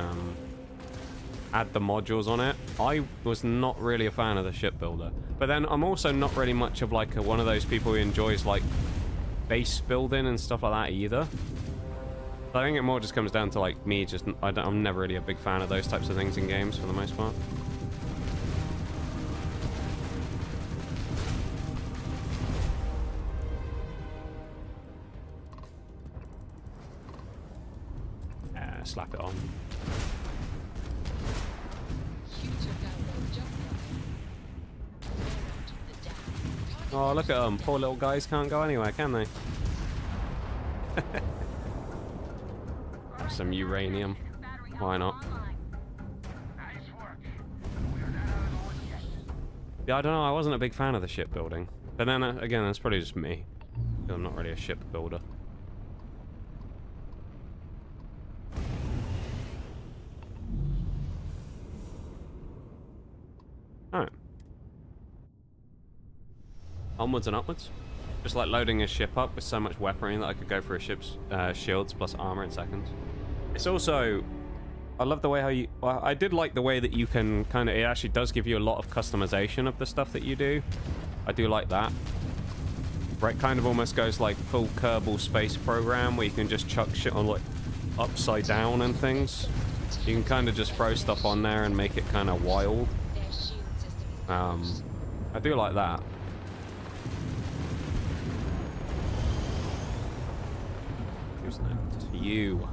add the modules on it. I was not really a fan of the ship builder, but then I'm also not really much of like one of those people who enjoys like base building and stuff like that either. So I think it more just comes down to like me just I'm never really a big fan of those types of things in games for the most part. Slap it on. Oh, look at them. Poor little guys can't go anywhere, can they? Some uranium. Why not? Yeah, I don't know. I wasn't a big fan of the shipbuilding. But then, again, that's probably just me. I'm not really a ship builder. Alright. Onwards and upwards. Just like loading a ship up with so much weaponry that I could go for a ship's shields plus armor in seconds. It's also... I love the way how you... Well, I did like the way that you can kind of... It actually does give you a lot of customization of the stuff that you do. I do like that. Right, kind of almost goes like full Kerbal Space Program where you can just chuck shit on like upside down and things. You can kind of just throw stuff on there and make it kind of wild. I do like that. Who's next? You.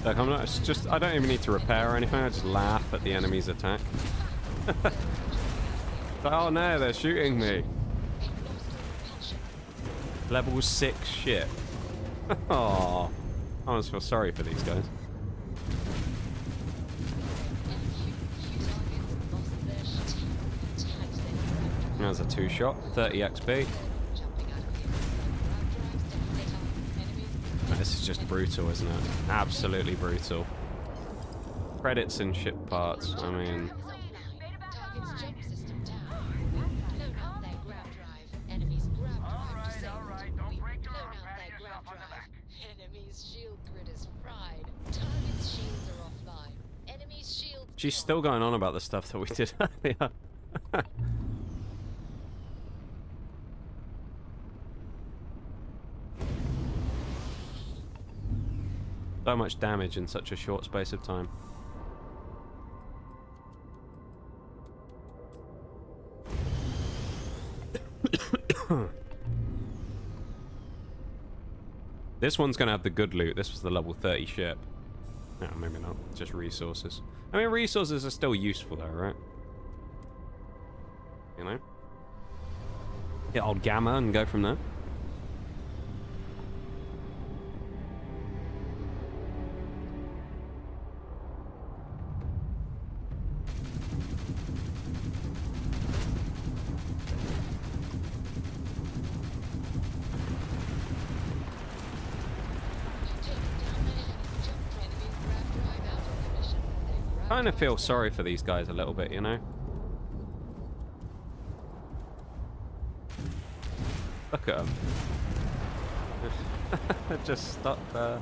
Look, I'm not, it's just, I don't even need to repair or anything, I just laugh at the enemy's attack. Oh no, they're shooting me. Level 6 shit. Oh, I almost feel sorry for these guys. That's a 2-shot, 30 XP. This is just brutal, isn't it? Absolutely brutal. credits and ship parts. I mean, Target's jump system down. Load out their grab drive. Enemy's grab drive disabled. We've blown out their grab drive. Enemy's shield grid is fried. Target's shields are offline. Enemy's shields. she's still going on about the stuff that we did earlier. So much damage in such a short space of time. This one's gonna have the good loot. This was the level 30 ship. No, maybe not. Just resources. I mean, resources are still useful though, right? You know? Get old Gamma and go from there. Kind of feel sorry for these guys a little bit, you know? Look at them. Just stuck there.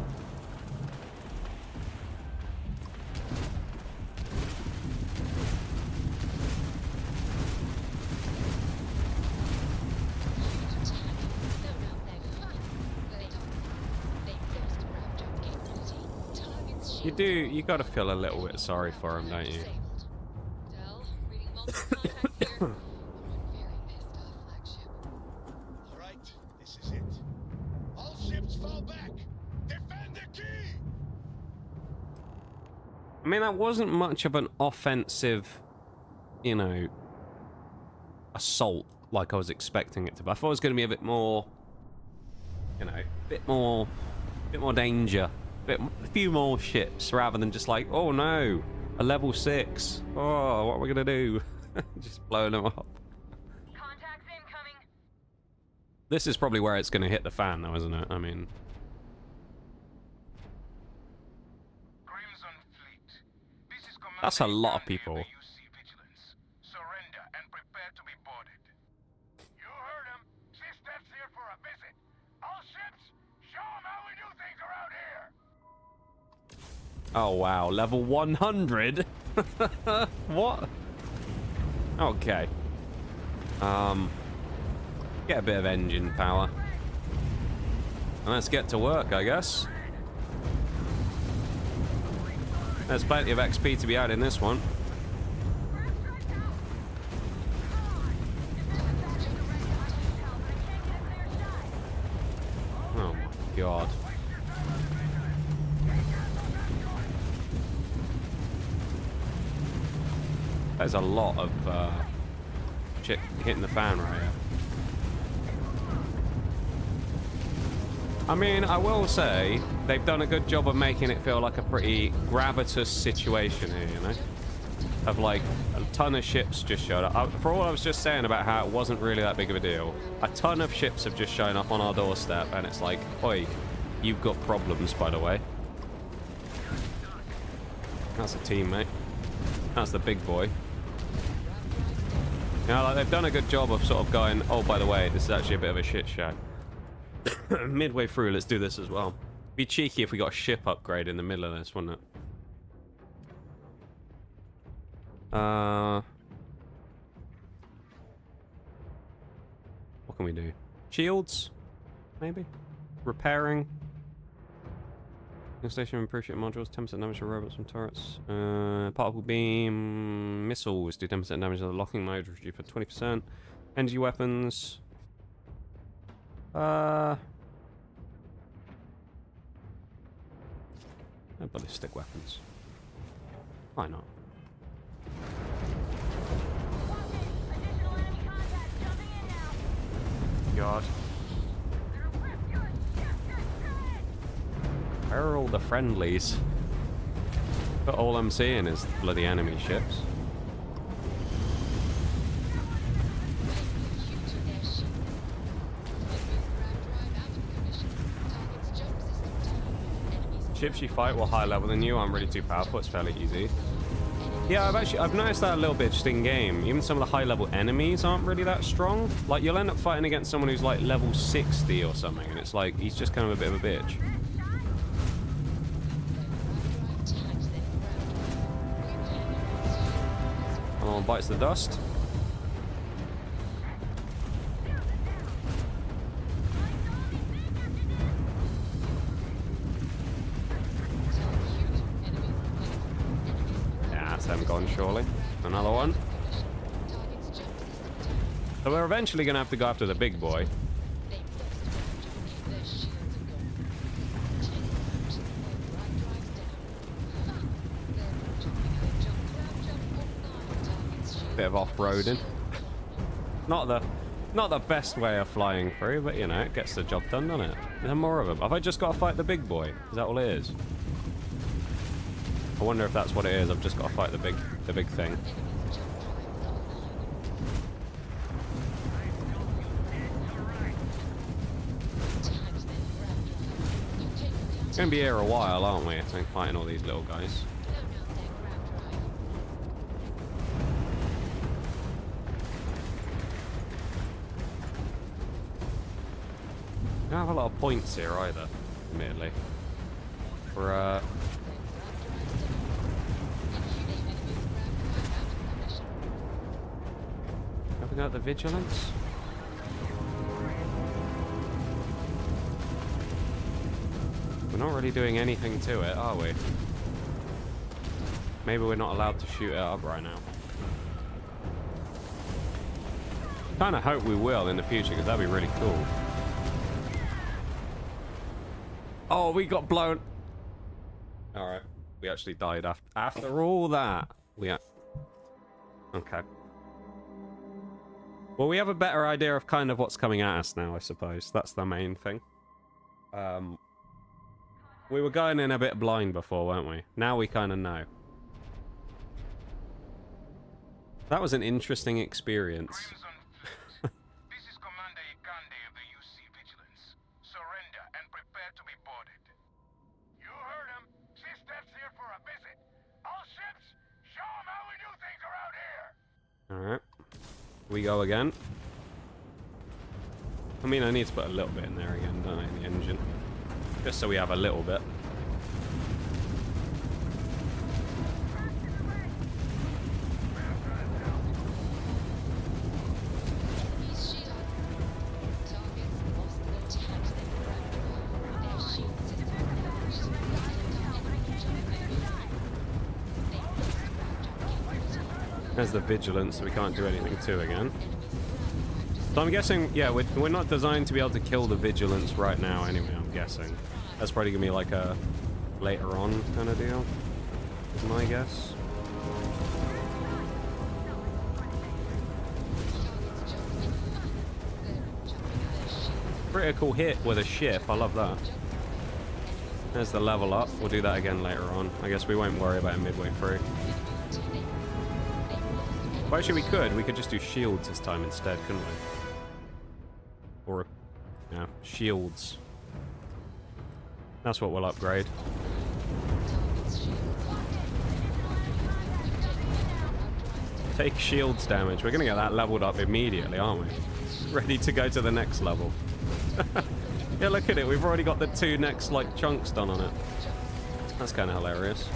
You gotta feel a little bit sorry for him, don't you? Alright, this is it. All ships fall back! Defend the key! I mean, that wasn't much of an offensive, you know, assault like I was expecting it to be. I thought it was gonna be a bit more, you know, a bit more danger. A few more ships rather than just like, oh no, a level 6. Oh, what are we gonna do? Just blowing them up. Contacts incoming. This is probably where it's gonna hit the fan, though, isn't it? I mean, Crimson Fleet. This is that's a lot of people. Surrender and prepare to be boarded. You heard him. System's here for a visit. All ships, show them how we do things around here. Oh wow, level 100. What? Okay. Get a bit of engine power. And let's get to work, I guess. There's plenty of XP to be had in this one. Oh my god. There's a lot of shit hitting the fan right here. I mean, I will say they've done a good job of making it feel like a pretty gravitous situation here, you know? Of like a ton of ships just showed up. For all I was just saying about how it wasn't really that big of a deal, a ton of ships have just shown up on our doorstep, and it's like, oi, you've got problems, by the way. That's a teammate. That's the big boy. You know, like, they've done a good job of sort of going, oh, by the way, this is actually a bit of a shit show. Midway through, let's do this as well. Be cheeky if we got a ship upgrade in the middle of this, wouldn't it? What can we do? Shields? Maybe? Repairing? Station improve ship modules, 10% damage to robots and turrets. Particle beam missiles do 10% damage to the locking mode, reduced for 20%. Energy weapons. Ballistic weapons. Why not? God. Where are all the friendlies? But all I'm seeing is bloody enemy ships. Ships you fight will higher level than you aren't really too powerful. It's fairly easy. Yeah, I've noticed that a little bit just in game. Even some of the high level enemies aren't really that strong. Like you'll end up fighting against someone who's like level 60 or something, and it's like he's just kind of a bit of a bitch. Come on, bites the dust. Them gone, surely. Another one. So we're eventually gonna have to go after the big boy. Bit of off-roading. Not the best way of flying through, but you know, it gets the job done, doesn't it? There's more of them. Have I just got to fight the big boy? Is that all it is? I wonder if that's what it is. I've just got to fight the big thing. We're gonna be here a while, aren't we? I think fighting all these little guys. We don't have a lot of points here either, admittedly. We're got the vigilance. We're not really doing anything to it, are we? Maybe we're not allowed to shoot it up right now. Kind of hope we will in the future, because that'd be really cool. Oh, we got blown. All right, we actually died after all that. Okay. Well, we have a better idea of kind of what's coming at us now, I suppose. That's the main thing. We were going in a bit blind before, weren't we? Now we kind of know. That was an interesting experience. This is Commander Ikande of the UC Vigilance. Surrender and prepare to be boarded. You heard him. Sisters here for a visit. All ships, show them how we do things around here. Alright. We go again. I mean, I need to put a little bit in there again, don't I, in the engine? Just so we have a little bit. There's the vigilance, so we can't do anything to again. So I'm guessing, yeah, we're not designed to be able to kill the vigilance right now anyway, I'm guessing. That's probably gonna be like a later on kind of deal, is my guess. Critical hit with a ship, I love that. There's the level up, we'll do that again later on. I guess we won't worry about it midway through. Well, actually, we could just do shields this time instead, couldn't we? Or, yeah, shields. That's what we'll upgrade. Take shields damage. We're going to get that leveled up immediately, aren't we? Ready to go to the next level. Yeah, look at it. We've already got the 2 next, like, chunks done on it. That's kind of hilarious.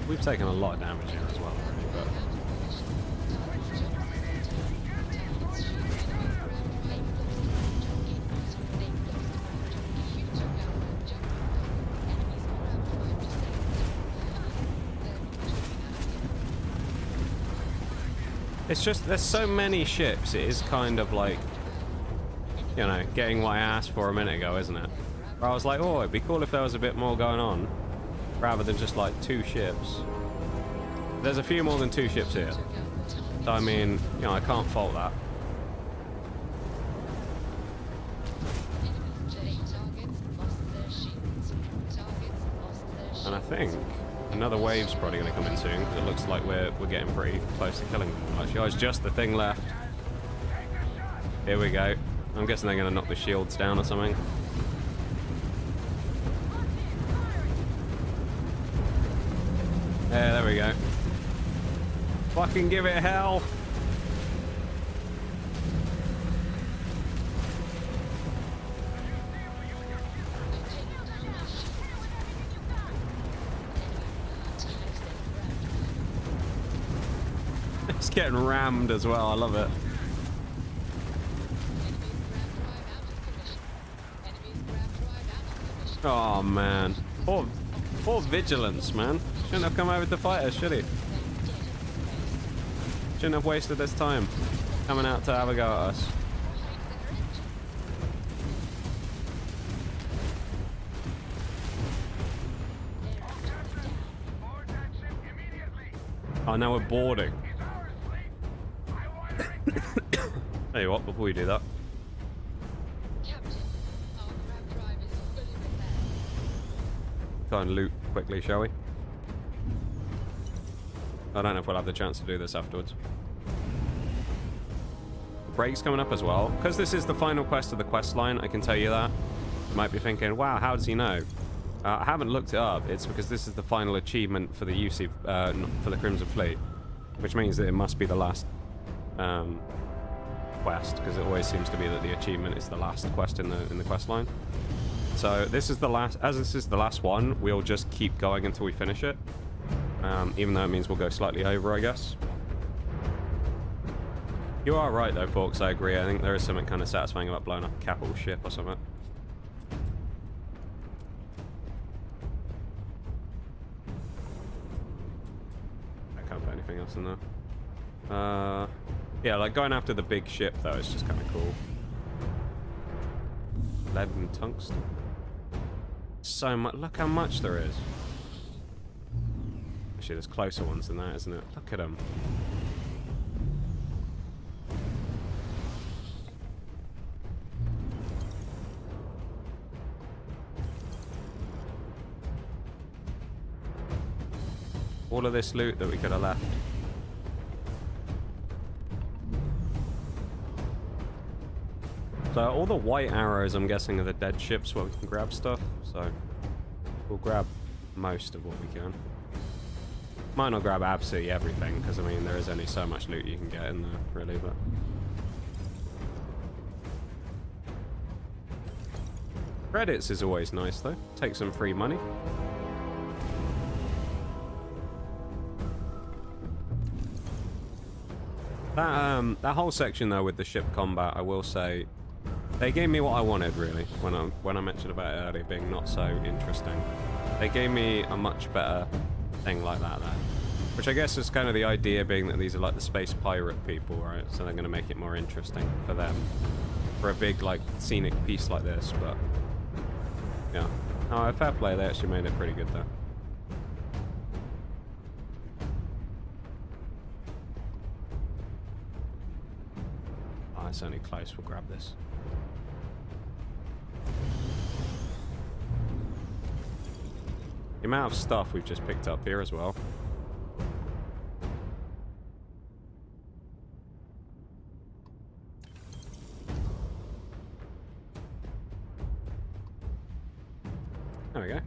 We've taken a lot of damage here as well already, but... It's just, there's so many ships, it is kind of like, you know, getting what I asked for a minute ago, isn't it? Where I was like, oh, it'd be cool if there was a bit more going on, rather than just like 2 ships. There's a few more than 2 ships here. So I mean, you know, I can't fault that. And I think another wave's probably going to come in soon, because it looks like we're getting pretty close to killing them. Actually, oh, it's just the thing left. Here we go. I'm guessing they're going to knock the shields down or something. Yeah, there we go. Fucking give it hell. It's getting rammed as well. I love it. Oh man, poor Vigilance, man. Shouldn't have come over to fight us, should he? Shouldn't have wasted this time coming out to have a go at us. Oh, now we're boarding. Tell you what, before we do that. Try and loot quickly, shall we? I don't know if we'll have the chance to do this afterwards. The break's coming up as well. Because this is the final quest of the quest line, I can tell you that. You might be thinking, wow, how does he know? I haven't looked it up. It's because this is the final achievement for the UC, for the Crimson Fleet. Which means that it must be the last quest, because it always seems to be that the achievement is the last quest in the quest line. So this is the last, as this is the last one, we'll just keep going until we finish it. Even though it means we'll go slightly over, I guess. You are right though, folks, I agree. I think there is something kind of satisfying about blowing up a capital ship or something. I can't put anything else in there. Yeah, like going after the big ship though is just kind of cool. Lead and tungsten. So much. Look how much there is. Actually, there's closer ones than that, isn't it? Look at them. All of this loot that we could have left. So all the white arrows, I'm guessing, are the dead ships where we can grab stuff. So we'll grab most of what we can. Might not grab absolutely everything, because I mean there is only so much loot you can get in there, really. But credits is always nice though. Take some free money. That whole section though with the ship combat, I will say, they gave me what I wanted really. When I mentioned about it earlier being not so interesting, they gave me a much better thing like that there. Which I guess is kind of the idea, being that these are like the space pirate people, right? So they're going to make it more interesting for them for a big like scenic piece like this. But yeah, oh, fair play. They actually made it pretty good though. Oh, it's only close. We'll grab this. The amount of stuff we've just picked up here as well. There we go.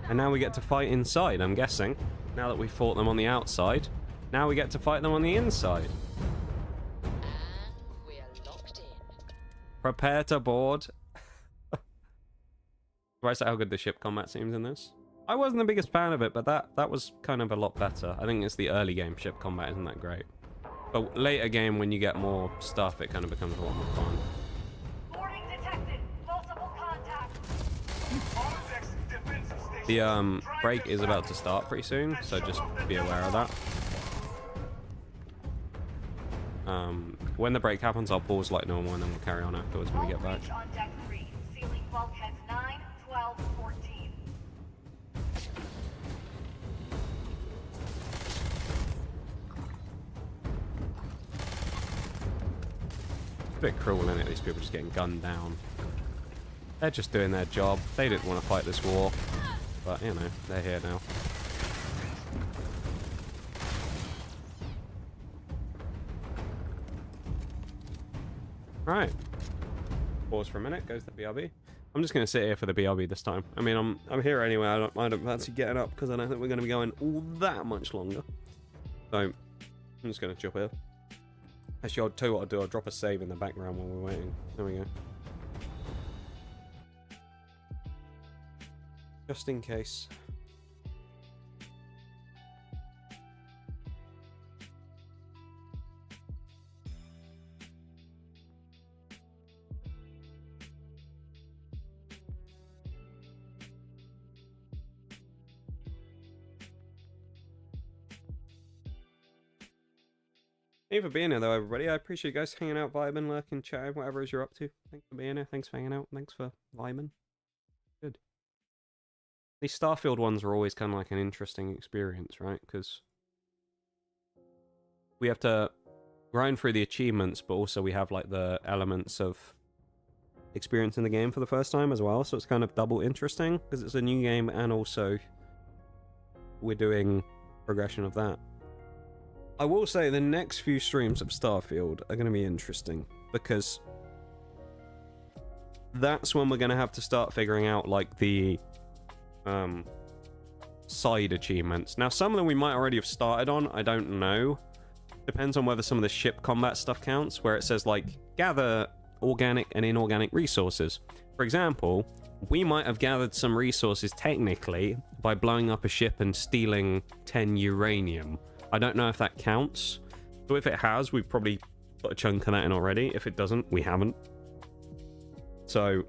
And now we get to fight inside, I'm guessing. Now that we fought them on the outside, now we get to fight them on the inside. We're locked in. Prepare to board. Right, so how good the ship combat seems in this. I wasn't the biggest fan of it, but that was kind of a lot better. I think it's the early game ship combat isn't that great. But later game, when you get more stuff, it kind of becomes a lot more fun. Boarding detected. Multiple contacts. The break is about to start pretty soon, so just be aware of that. When the break happens, I'll pause like normal, and then we'll carry on afterwards when we get back. On deck 3. Sealing bulkheads 9, 12, 14. It's a bit cruel, isn't it? These people just getting gunned down. They're just doing their job. They didn't want to fight this war. But, you know, they're here now. Right. Pause for a minute. Goes to the BRB. I'm just going to sit here for the BRB this time. I mean, I'm here anyway. I don't fancy getting up because I don't think we're going to be going all that much longer. So, I'm just going to jump here. Actually, I'll tell you what I'll do. I'll drop a save in the background while we're waiting. There we go. Just in case. Thank you for being here, though, everybody. I appreciate you guys hanging out, vibing, lurking, chatting, whatever it is you're up to. Thanks for being here. Thanks for hanging out. Thanks for vibing. Good. These Starfield ones are always kind of like an interesting experience, right? Because we have to grind through the achievements, but also we have like the elements of experiencing the game for the first time as well. So it's kind of double interesting because it's a new game and also we're doing progression of that. I will say the next few streams of Starfield are going to be interesting because that's when we're going to have to start figuring out like the side achievements. Now, some of them we might already have started on. I don't know. Depends on whether some of the ship combat stuff counts, where it says like gather organic and inorganic resources. For example, we might have gathered some resources technically by blowing up a ship and stealing 10 uranium. I don't know if that counts. So if it has, we've probably put a chunk of that in already. If it doesn't, we haven't. So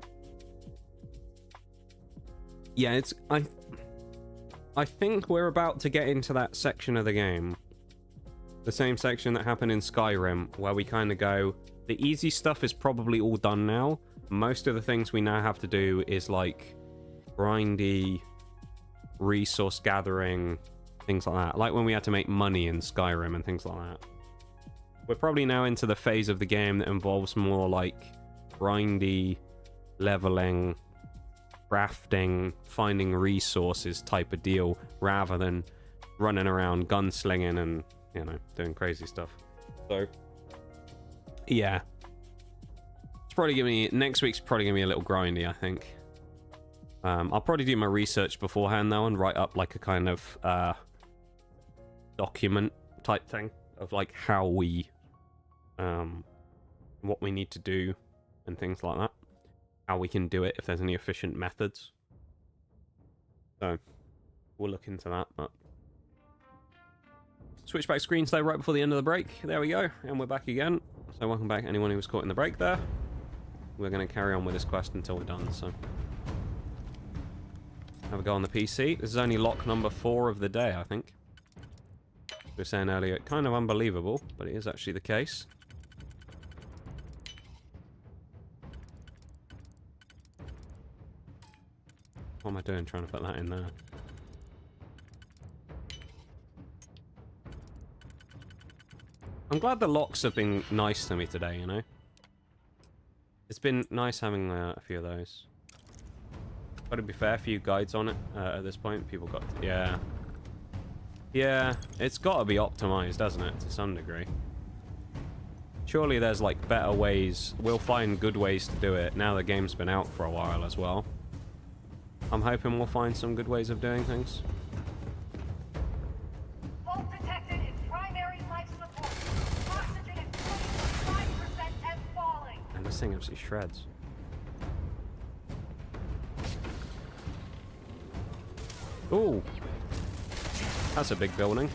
yeah, it's I think we're about to get into that section of the game. The same section that happened in Skyrim, where we kind of go, the easy stuff is probably all done now. Most of the things we now have to do is like grindy resource gathering, things like that. Like when we had to make money in Skyrim and things like that. We're probably now into the phase of the game that involves more like grindy leveling, crafting, finding resources type of deal, rather than running around gunslinging and, you know, doing crazy stuff. So yeah, it's probably gonna be, next week's probably gonna be a little grindy, I think. I'll probably do my research beforehand though and write up like a kind of document type thing of like how we what we need to do and things like that, how we can do it if there's any efficient methods. So we'll look into that. But switch back screens though right before the end of the break. There we go, and we're back again. So welcome back anyone who was caught in the break there. We're going to carry on with this quest until we're done. So have a go on the PC. This is only lock number 4 of the day, I think. We were saying earlier, kind of unbelievable, but it is actually the case. What am I doing trying to put that in there? I'm glad the locks have been nice to me today, you know? It's been nice having a few of those. But to be fair, a few guides on it at this point. People got... Yeah. Yeah, it's got to be optimized, doesn't it, to some degree? Surely there's, like, better ways. We'll find good ways to do it. Now the game's been out for a while as well. I'm hoping we'll find some good ways of doing things. Fault detected in primary life support. Oxygen is 25% and falling. And this thing absolutely shreds. Ooh. That's a big building.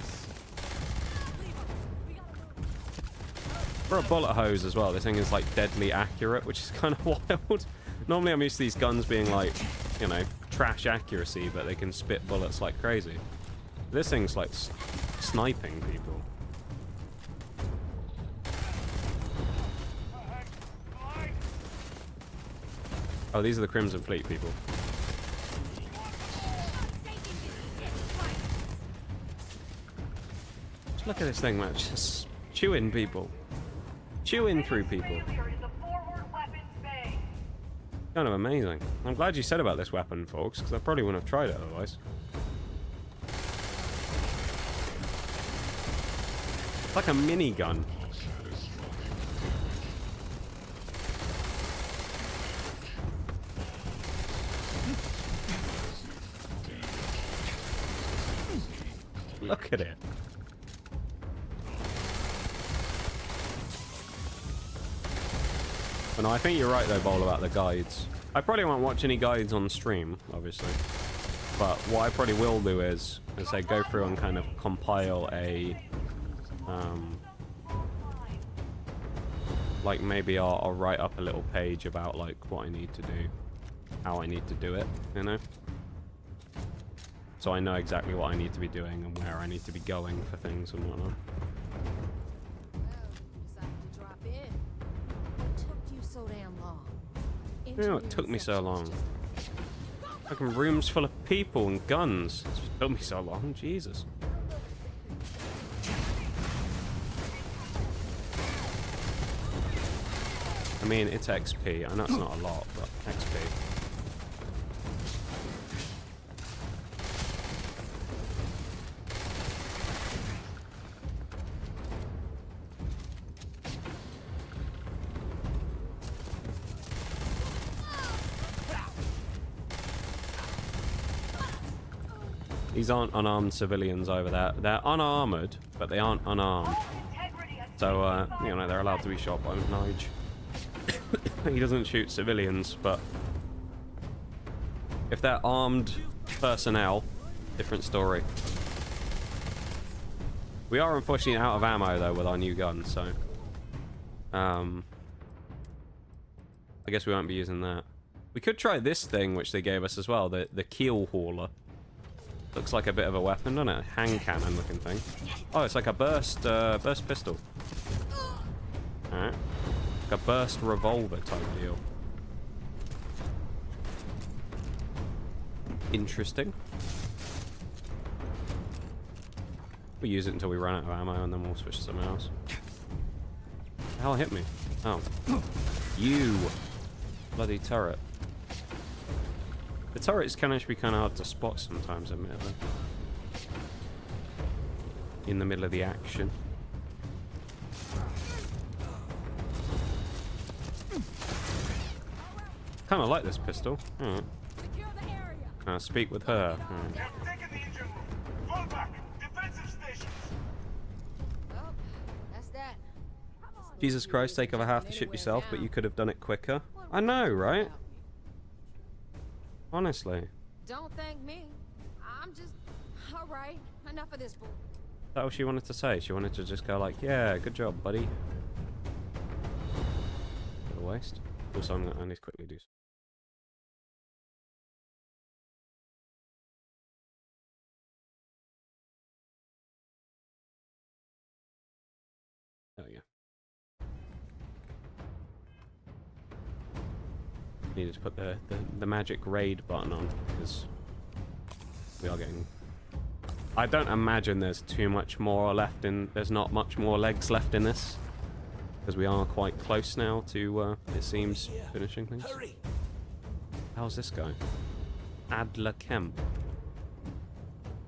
For a bullet hose as well, this thing is like deadly accurate, which is kind of wild. Normally I'm used to these guns being like, you know, trash accuracy, but they can spit bullets like crazy. This thing's like sniping people. Oh, these are the Crimson Fleet people. Just look at this thing, man. Just chewing people. Chewing through people. Gonna Kind of amazing. I'm glad you said about this weapon, folks, because I probably wouldn't have tried it otherwise. It's like a minigun. Look at it. But no, I think you're right though, Bowl, about the guides. I probably won't watch any guides on stream, obviously. But what I probably will do is I go through and kind of compile a... like maybe I'll write up a little page about like what I need to do. How I need to do it, you know? So I know exactly what I need to be doing and where I need to be going for things and whatnot. You know what took me so long? Fucking rooms full of people and guns. It's took me so long, Jesus. I mean, it's XP. I know it's not a lot, but XP. These aren't unarmed civilians over there. They're unarmored, but they aren't unarmed. So, you know, they're allowed to be shot by Nige. He doesn't shoot civilians, but if they're armed personnel, different story. We are unfortunately out of ammo though with our new gun, so I guess we won't be using that. We could try this thing which they gave us as well, the keel hauler. Looks like a bit of a weapon, doesn't it? Hand cannon looking thing. Oh, it's like a burst pistol. Alright. Like a burst revolver type deal. Interesting. We'll use it until we run out of ammo and then we'll switch to something else. The hell hit me? Oh. You! Bloody turret. The turrets can actually be kind of hard to spot sometimes, admittedly. In the middle of the action. Kind of like this pistol. Alright. Speak with her. Jesus Christ, take over half the ship yourself, but you could have done it quicker. I know, right? Honestly. Don't thank me. I'm just... Alright, enough of this bull. Is that all she wanted to say? She wanted to just go like, yeah, good job, buddy. What a waste. Also, I need to quickly do something. There we go. Needed to put the magic raid button on because we are getting... I don't imagine there's too much more left in... There's not much more legs left in this because we are quite close now to, it seems, finishing things. Hurry. How's this going? Adler Kemp.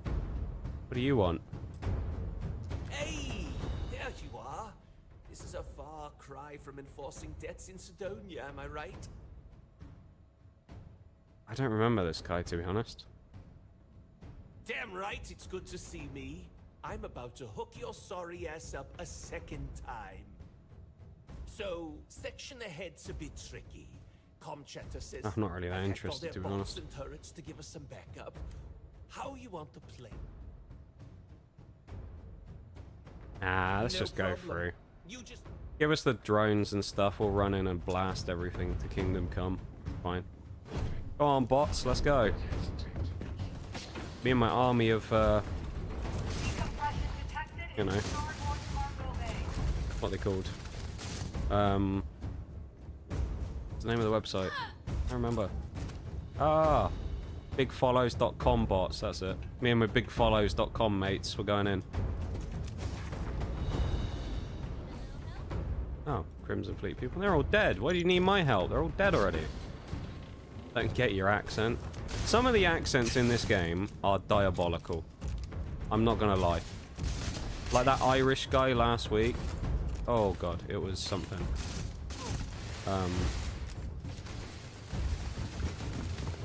What do you want? Hey! There you are. This is a far cry from enforcing debts in Sidonia, am I right? I don't remember this guy, to be honest. Damn right, it's good to see me. I'm about to hook your sorry ass up a second time. So, section ahead's a bit tricky. Comchatter says I'm not really that interested, to be honest. And turrets to give us some backup. How you want to play? Let's just go through. Give us the drones and stuff. We'll run in and blast everything to Kingdom Come. Fine. Go on, bots. Let's go. Me and my army of, you know, what they called. What's the name of the website? I remember. Ah, bigfollows.com bots. That's it. Me and my bigfollows.com mates. We're going in. Oh, Crimson Fleet people. They're all dead. Why do you need my help? They're all dead already. Don't get your accent. Some of the accents in this game are diabolical. I'm not gonna lie. Like that Irish guy last week. Oh god, it was something.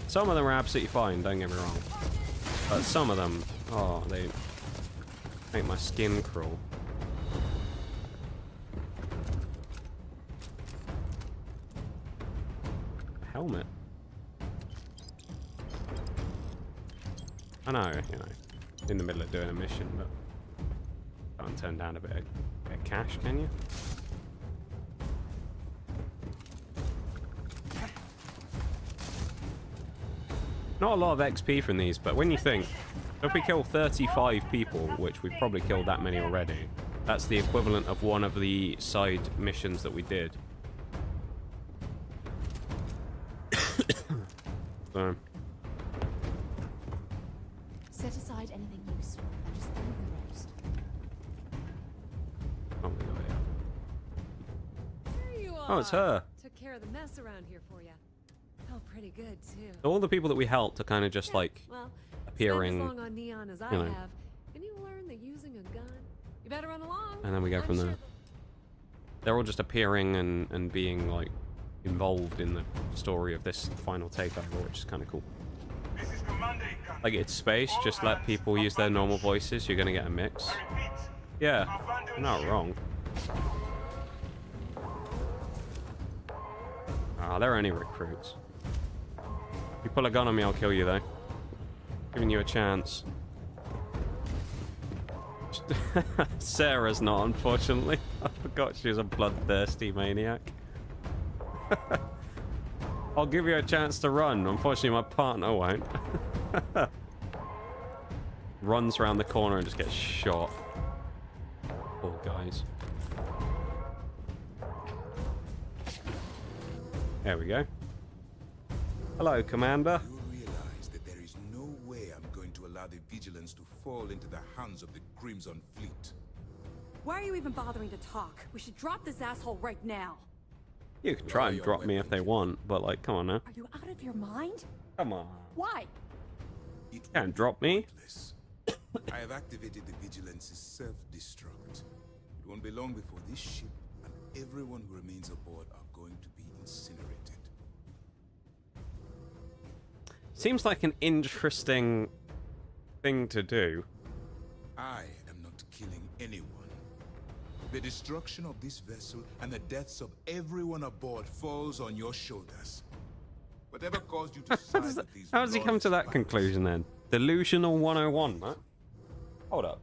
Some of them are absolutely fine, don't get me wrong. But some of them, oh, they make my skin crawl. Helmet. I know, you know, in the middle of doing a mission, but can't turn down a bit of cash, can you? Not a lot of XP from these, but when you think, if we kill 35 people, which we've probably killed that many already, that's the equivalent of one of the side missions that we did. So. Set aside anything useful and just leave the rest. Oh, we got it. There you are. Oh, it's her. Took care of the mess around here for you. Felt pretty good too. All the people that we helped are kind of just like Well, appearing, spend as long on Neon as I you know. have, and you learn that using a gun, you better run along. and then we go from there. They're all just appearing and being like involved in the story of this final takeover, which is kind of cool. Like it's space, just let people use their normal voices, you're gonna get a mix. Yeah, you're not wrong. Ah, they're only recruits. If you pull a gun on me, I'll kill you though. Giving you a chance. Sarah's not, unfortunately. I forgot she was a bloodthirsty maniac. I'll give you a chance to run. Unfortunately, my partner won't. Runs around the corner and just gets shot. Poor guys. There we go. Hello, Commander. You realize that there is no way I'm going to allow the Vigilance to fall into the hands of the Crimson Fleet. Why are you even bothering to talk? We should drop this asshole right now. You can try and drop me if they want, but like, come on now. Are you out of your mind? Come on. Why? You can't drop me. I have activated the Vigilance's self-destruct. It won't be long before this ship and everyone who remains aboard are going to be incinerated. Seems like an interesting thing to do. I am not killing anyone. The destruction of this vessel and the deaths of everyone aboard falls on your shoulders. Whatever caused you to side with these How does he come to that conclusion then? Delusional 101, Matt. Hold up.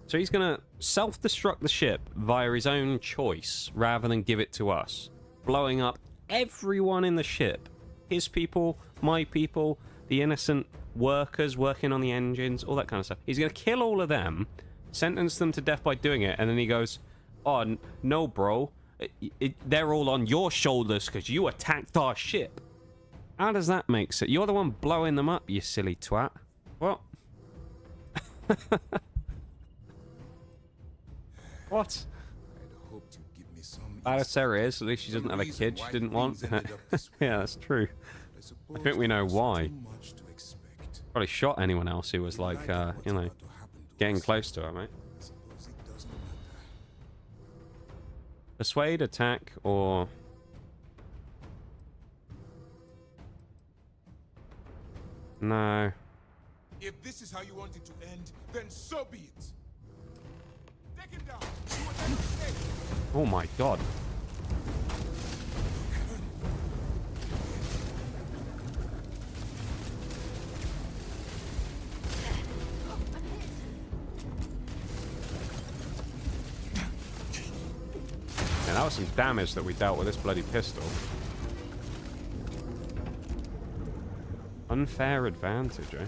So he's gonna self-destruct the ship via his own choice rather than give it to us, blowing up everyone in the ship. His people, my people, the innocent workers working on the engines, all that kind of stuff. He's gonna kill all of them, sentence them to death by doing it, and then he goes, oh, no, bro. They're all on your shoulders because you attacked our ship. How does that make sense? You're the one blowing them up, you silly twat. What? What? I'd hoped you'd give me some Bad as Sarah is, at least she doesn't have a kid she didn't want. Yeah, that's true. I think we know why. Probably shot anyone else who was like, you know, getting close to her, mate. Persuade, attack, or... No. If this is how you want it to end, then so be it. Take him down. Oh my god. Yeah, that was some damage that we dealt with this bloody pistol. Unfair advantage, eh?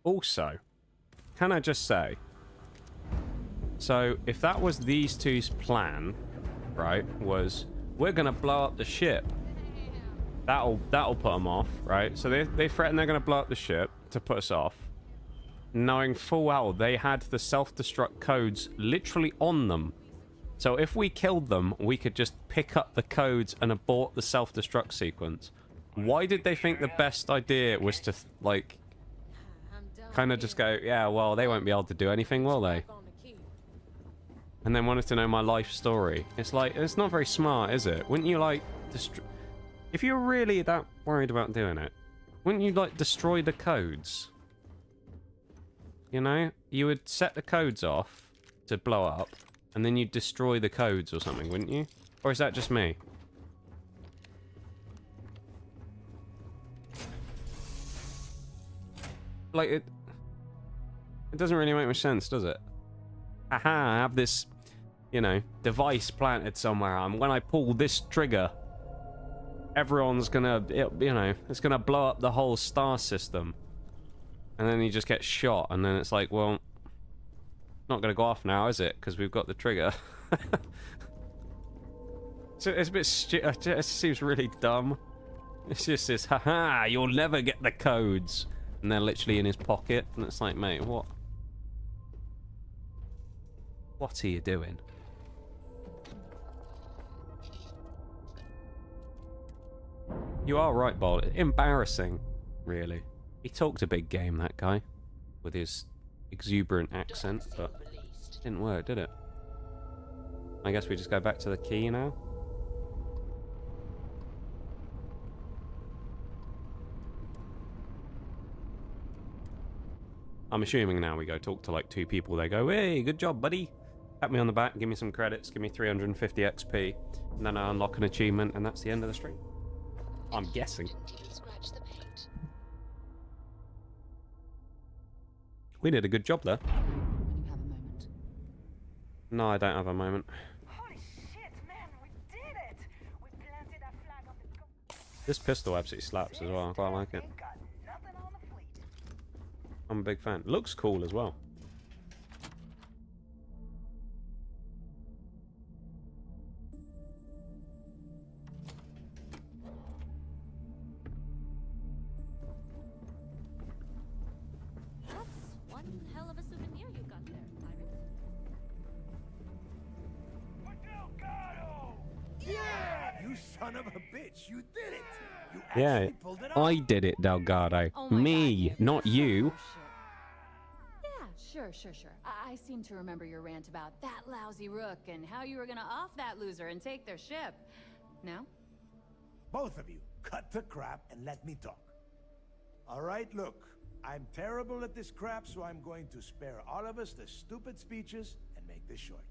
Also, can I just say, so if that was these two's plan, right, was we're gonna blow up the ship, that'll put them off, right? So they threaten they're gonna blow up the ship to put us off. knowing full well they had the self-destruct codes literally on them. So if we killed them, we could just pick up the codes and abort the self-destruct sequence. Why did they think the best idea was to, like, kind of just go, yeah, well, they won't be able to do anything, will they? And then wanted to know my life story. It's like, it's not very smart, is it? Wouldn't you, like, if you're really that worried about doing it, wouldn't you, like, destroy the codes? You know? You would set the codes off to blow up, and then you'd destroy the codes or something, wouldn't you? Or is that just me? Like, it doesn't really make much sense, does it? Haha, I have this, you know, device planted somewhere, and when I pull this trigger, everyone's gonna, you know, it's gonna blow up the whole star system. And then you just get shot, and then it's like, well, not gonna go off now, is it? Because we've got the trigger. So it's a bit it just seems really dumb. It's just this, haha, you'll never get the codes. And they're literally in his pocket, and it's like, mate, what? What are you doing? You are right, Bold. Embarrassing, really. He talked a big game, that guy, with his exuberant accent, but it didn't work, did it? I guess we just go back to the key now. I'm assuming now we go talk to like 2 people. They go, hey, good job, buddy. Pat me on the back, give me some credits, give me 350 XP, and then I unlock an achievement, and that's the end of the stream. I'm guessing. We did a good job there. When you have a moment. No, I don't have a moment. Holy shit, man, we did it! We planted a flag on the This pistol absolutely slaps as well. I quite like it. I'm a big fan. Looks cool as well. That's one hell of a souvenir you got there, pirate. Yeah! You son of a bitch! You did it! You Yeah, actually pulled it off! I did it, Delgado. Oh my Me, God, not you. Yeah, sure. I seem to remember your rant about that lousy rook and how you were gonna off that loser and take their ship. No? Both of you, cut the crap and let me talk. All right, look. I'm terrible at this crap, so I'm going to spare all of us the stupid speeches and make this short.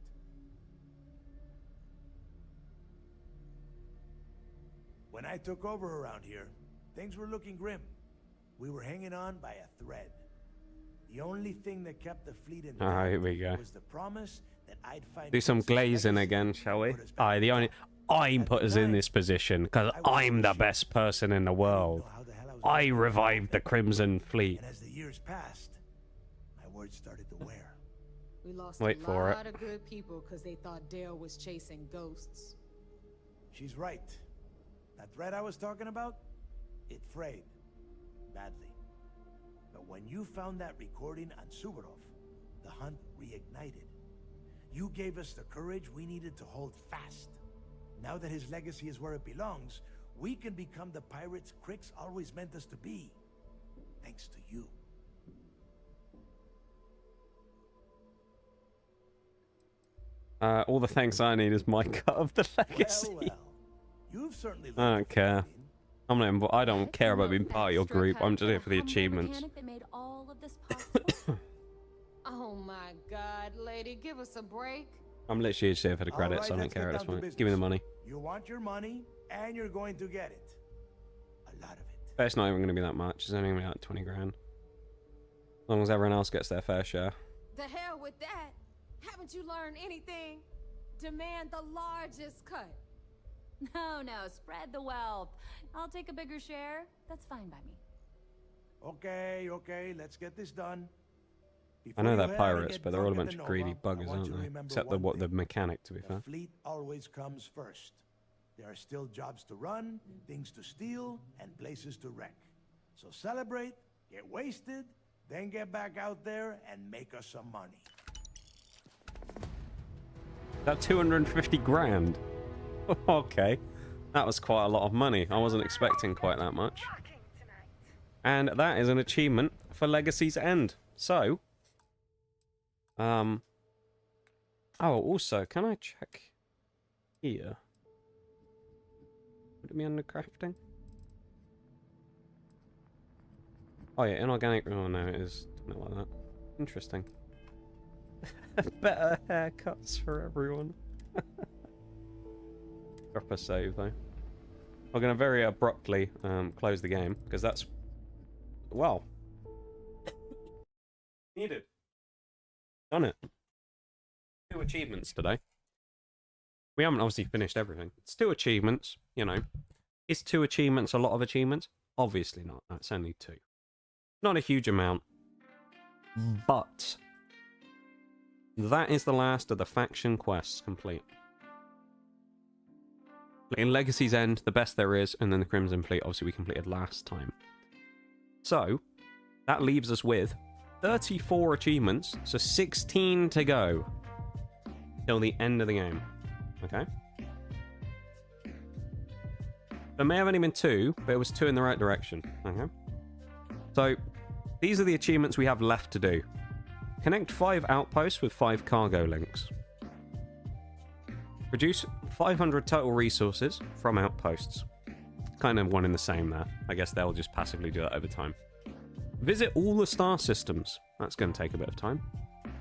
When I took over around here, things were looking grim. We were hanging on by a thread. The only thing that kept the fleet in Alright, here we go. was the promise that I'd find Do some glazing again, shall we? I'm put us in this position because I'm the best person in the world. I revived the Crimson Fleet. And as the years passed, my words started to wear. We lost Wait a for it. lot of good people because they thought Dale was chasing ghosts. She's right. That thread I was talking about, it frayed. Badly. But when you found that recording on Suvorov, the hunt reignited. You gave us the courage we needed to hold fast. Now that his legacy is where it belongs, we can become the pirates Crix always meant us to be. Thanks to you. All the thanks I need is my cut of the legacy. Well, you've certainly I don't care. I'm not. I don't care about being part of your group. I'm just here for the achievements. Oh my God, lady, give us a break. I'm literally just here for the credits. All right, I don't let's care get at this down to point. Give me the business. money. You want your money, and you're going to get it. A lot of it. But it's not even going to be that much. It's only going to be like 20 grand. As long as everyone else gets their fair share. The hell with that. Haven't you learned anything? Demand the largest cut. No, spread the wealth. I'll take a bigger share. That's fine by me. Okay, let's get this done. I know Before they're you head pirates, and but get they're all a drunk bunch at of the greedy Nova, buggers, I want aren't you to they? remember Except one the thing. mechanic, to be fair. The fleet always comes first. There are still jobs to run, things to steal, and places to wreck. So celebrate, get wasted, Then get back out there and make us some money. That 250 grand. Okay. That was quite a lot of money. I wasn't expecting quite that much. And that is an achievement for Legacy's End. So, oh, also, can I check here? Would it be under crafting? Oh yeah, inorganic. Oh no, it is not like that. Interesting. Better haircuts for everyone. Drop a save though. We're going to very abruptly close the game because that's, well, needed. Done it. 2 achievements today. We haven't obviously finished everything. It's 2 achievements, you know. Is 2 achievements a lot of achievements? Obviously not. That's only 2. Not a huge amount. But that is the last of the faction quests complete. In Legacy's End, the best there is, and then the Crimson Fleet, obviously we completed last time. So, that leaves us with 34 achievements, so 16 to go till the end of the game. Okay? There may have only been 2, but it was 2 in the right direction. Okay? So, these are the achievements we have left to do. Connect 5 outposts with 5 cargo links. Produce 500 total resources from outposts. Kind of one in the same there. I guess they'll just passively do that over time. Visit all the star systems. That's going to take a bit of time.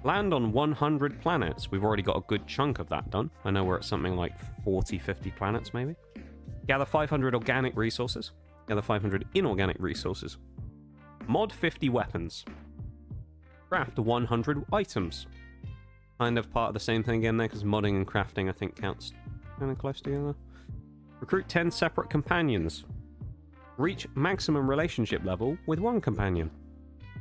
Land on 100 planets. We've already got a good chunk of that done. I know we're at something like 40, 50 planets maybe. Gather 500 organic resources. Gather 500 inorganic resources. Mod 50 weapons. Craft 100 items. Kind of part of the same thing again there, because modding and crafting, I think, counts kind of close together. Recruit 10 separate companions. Reach maximum relationship level with 1 companion.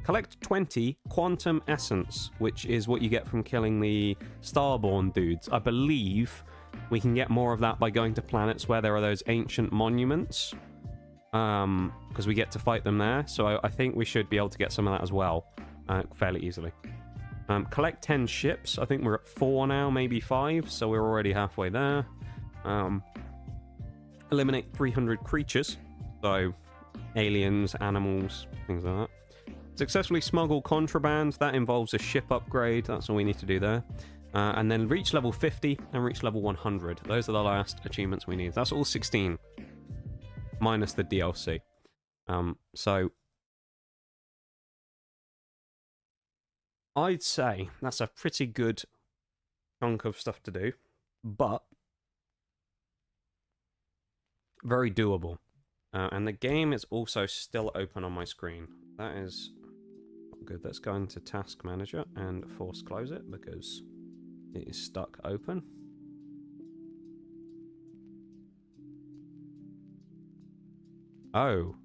Collect 20 quantum essence, which is what you get from killing the Starborn dudes. I believe we can get more of that by going to planets where there are those ancient monuments. Because we get to fight them there. So I think we should be able to get some of that as well. Fairly easily. Collect 10 ships. I think we're at 4 now, maybe 5, so we're already halfway there. Eliminate 300 creatures, so aliens, animals, things like that. Successfully smuggle contraband. That involves a ship upgrade. That's all we need to do there. And then reach level 50 and reach level 100. Those are the last achievements we need. That's all 16, minus the DLC. So I'd say that's a pretty good chunk of stuff to do, but very doable. And the game is also still open on my screen. That is not good. Let's go into Task Manager and force close it because it is stuck open. Oh,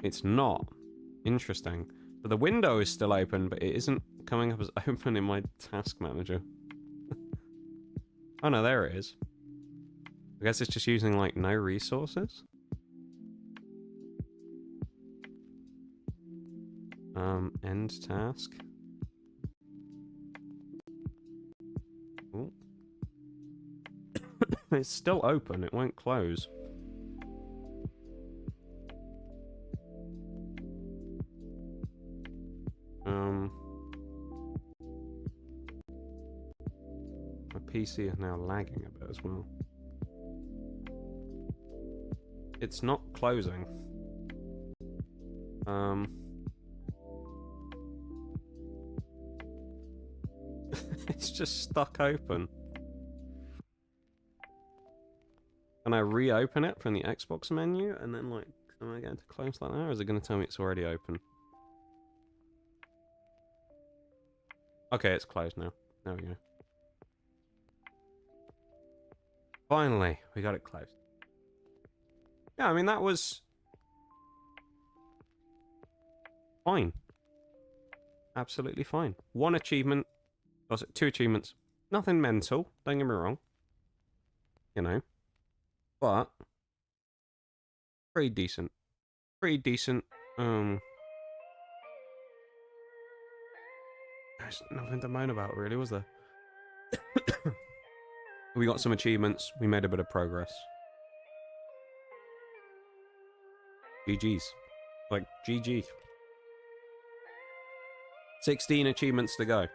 it's not. Interesting. But the window is still open, but it isn't coming up as open in my Task Manager. Oh no, there it is. I guess it's just using, like, no resources? End task. Ooh. It's still open, it won't close. My PC is now lagging a bit as well. It's not closing. It's just stuck open. Can I reopen it from the Xbox menu and then, like, am I going to close like that, or is it going to tell me it's already open? Okay, it's closed now. There we go. Finally, we got it closed. Yeah, I mean, that was fine. Absolutely fine. 1 achievement. Was it 2 achievements? Nothing mental, don't get me wrong. You know. But pretty decent. Pretty decent. There's nothing to moan about, really, was there? We got some achievements. We made a bit of progress. GG's. Like, GG. 16 achievements to go.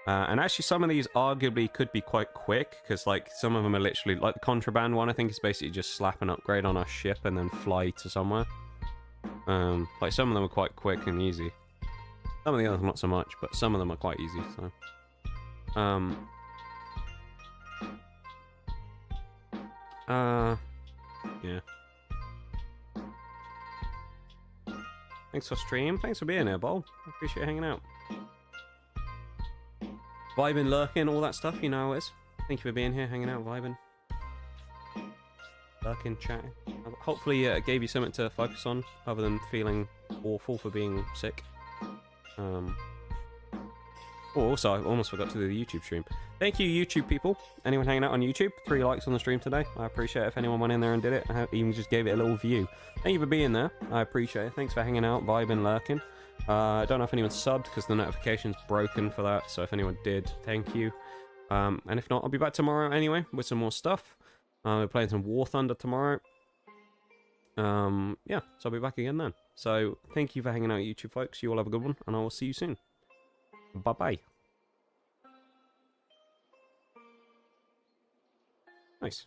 And actually, some of these arguably could be quite quick, because, like, some of them are literally... Like, the contraband one, I think, is basically just slap an upgrade on our ship and then fly to somewhere. Like, some of them are quite quick and easy. Some of the others not so much, but some of them are quite easy, so... Yeah. Thanks for stream. Thanks for being here, Bol. I appreciate you hanging out. Vibing, lurking, all that stuff, you know how it is. Thank you for being here, hanging out, vibing. Lurking, chatting. Hopefully it gave you something to focus on, other than feeling awful for being sick. Oh, also, I almost forgot to do the YouTube stream. Thank you, YouTube people. Anyone hanging out on YouTube? 3 likes on the stream today. I appreciate it if anyone went in there and did it. I even just gave it a little view. Thank you for being there. I appreciate it. Thanks for hanging out, vibing, lurking. I don't know if anyone subbed because the notification's broken for that. So if anyone did, thank you. And if not, I'll be back tomorrow anyway with some more stuff. We're playing some War Thunder tomorrow. Yeah, so I'll be back again then. So thank you for hanging out, YouTube folks. You all have a good one, and I will see you soon. Bye-bye. Nice.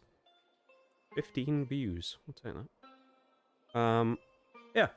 15 views. I'll take that. Yeah.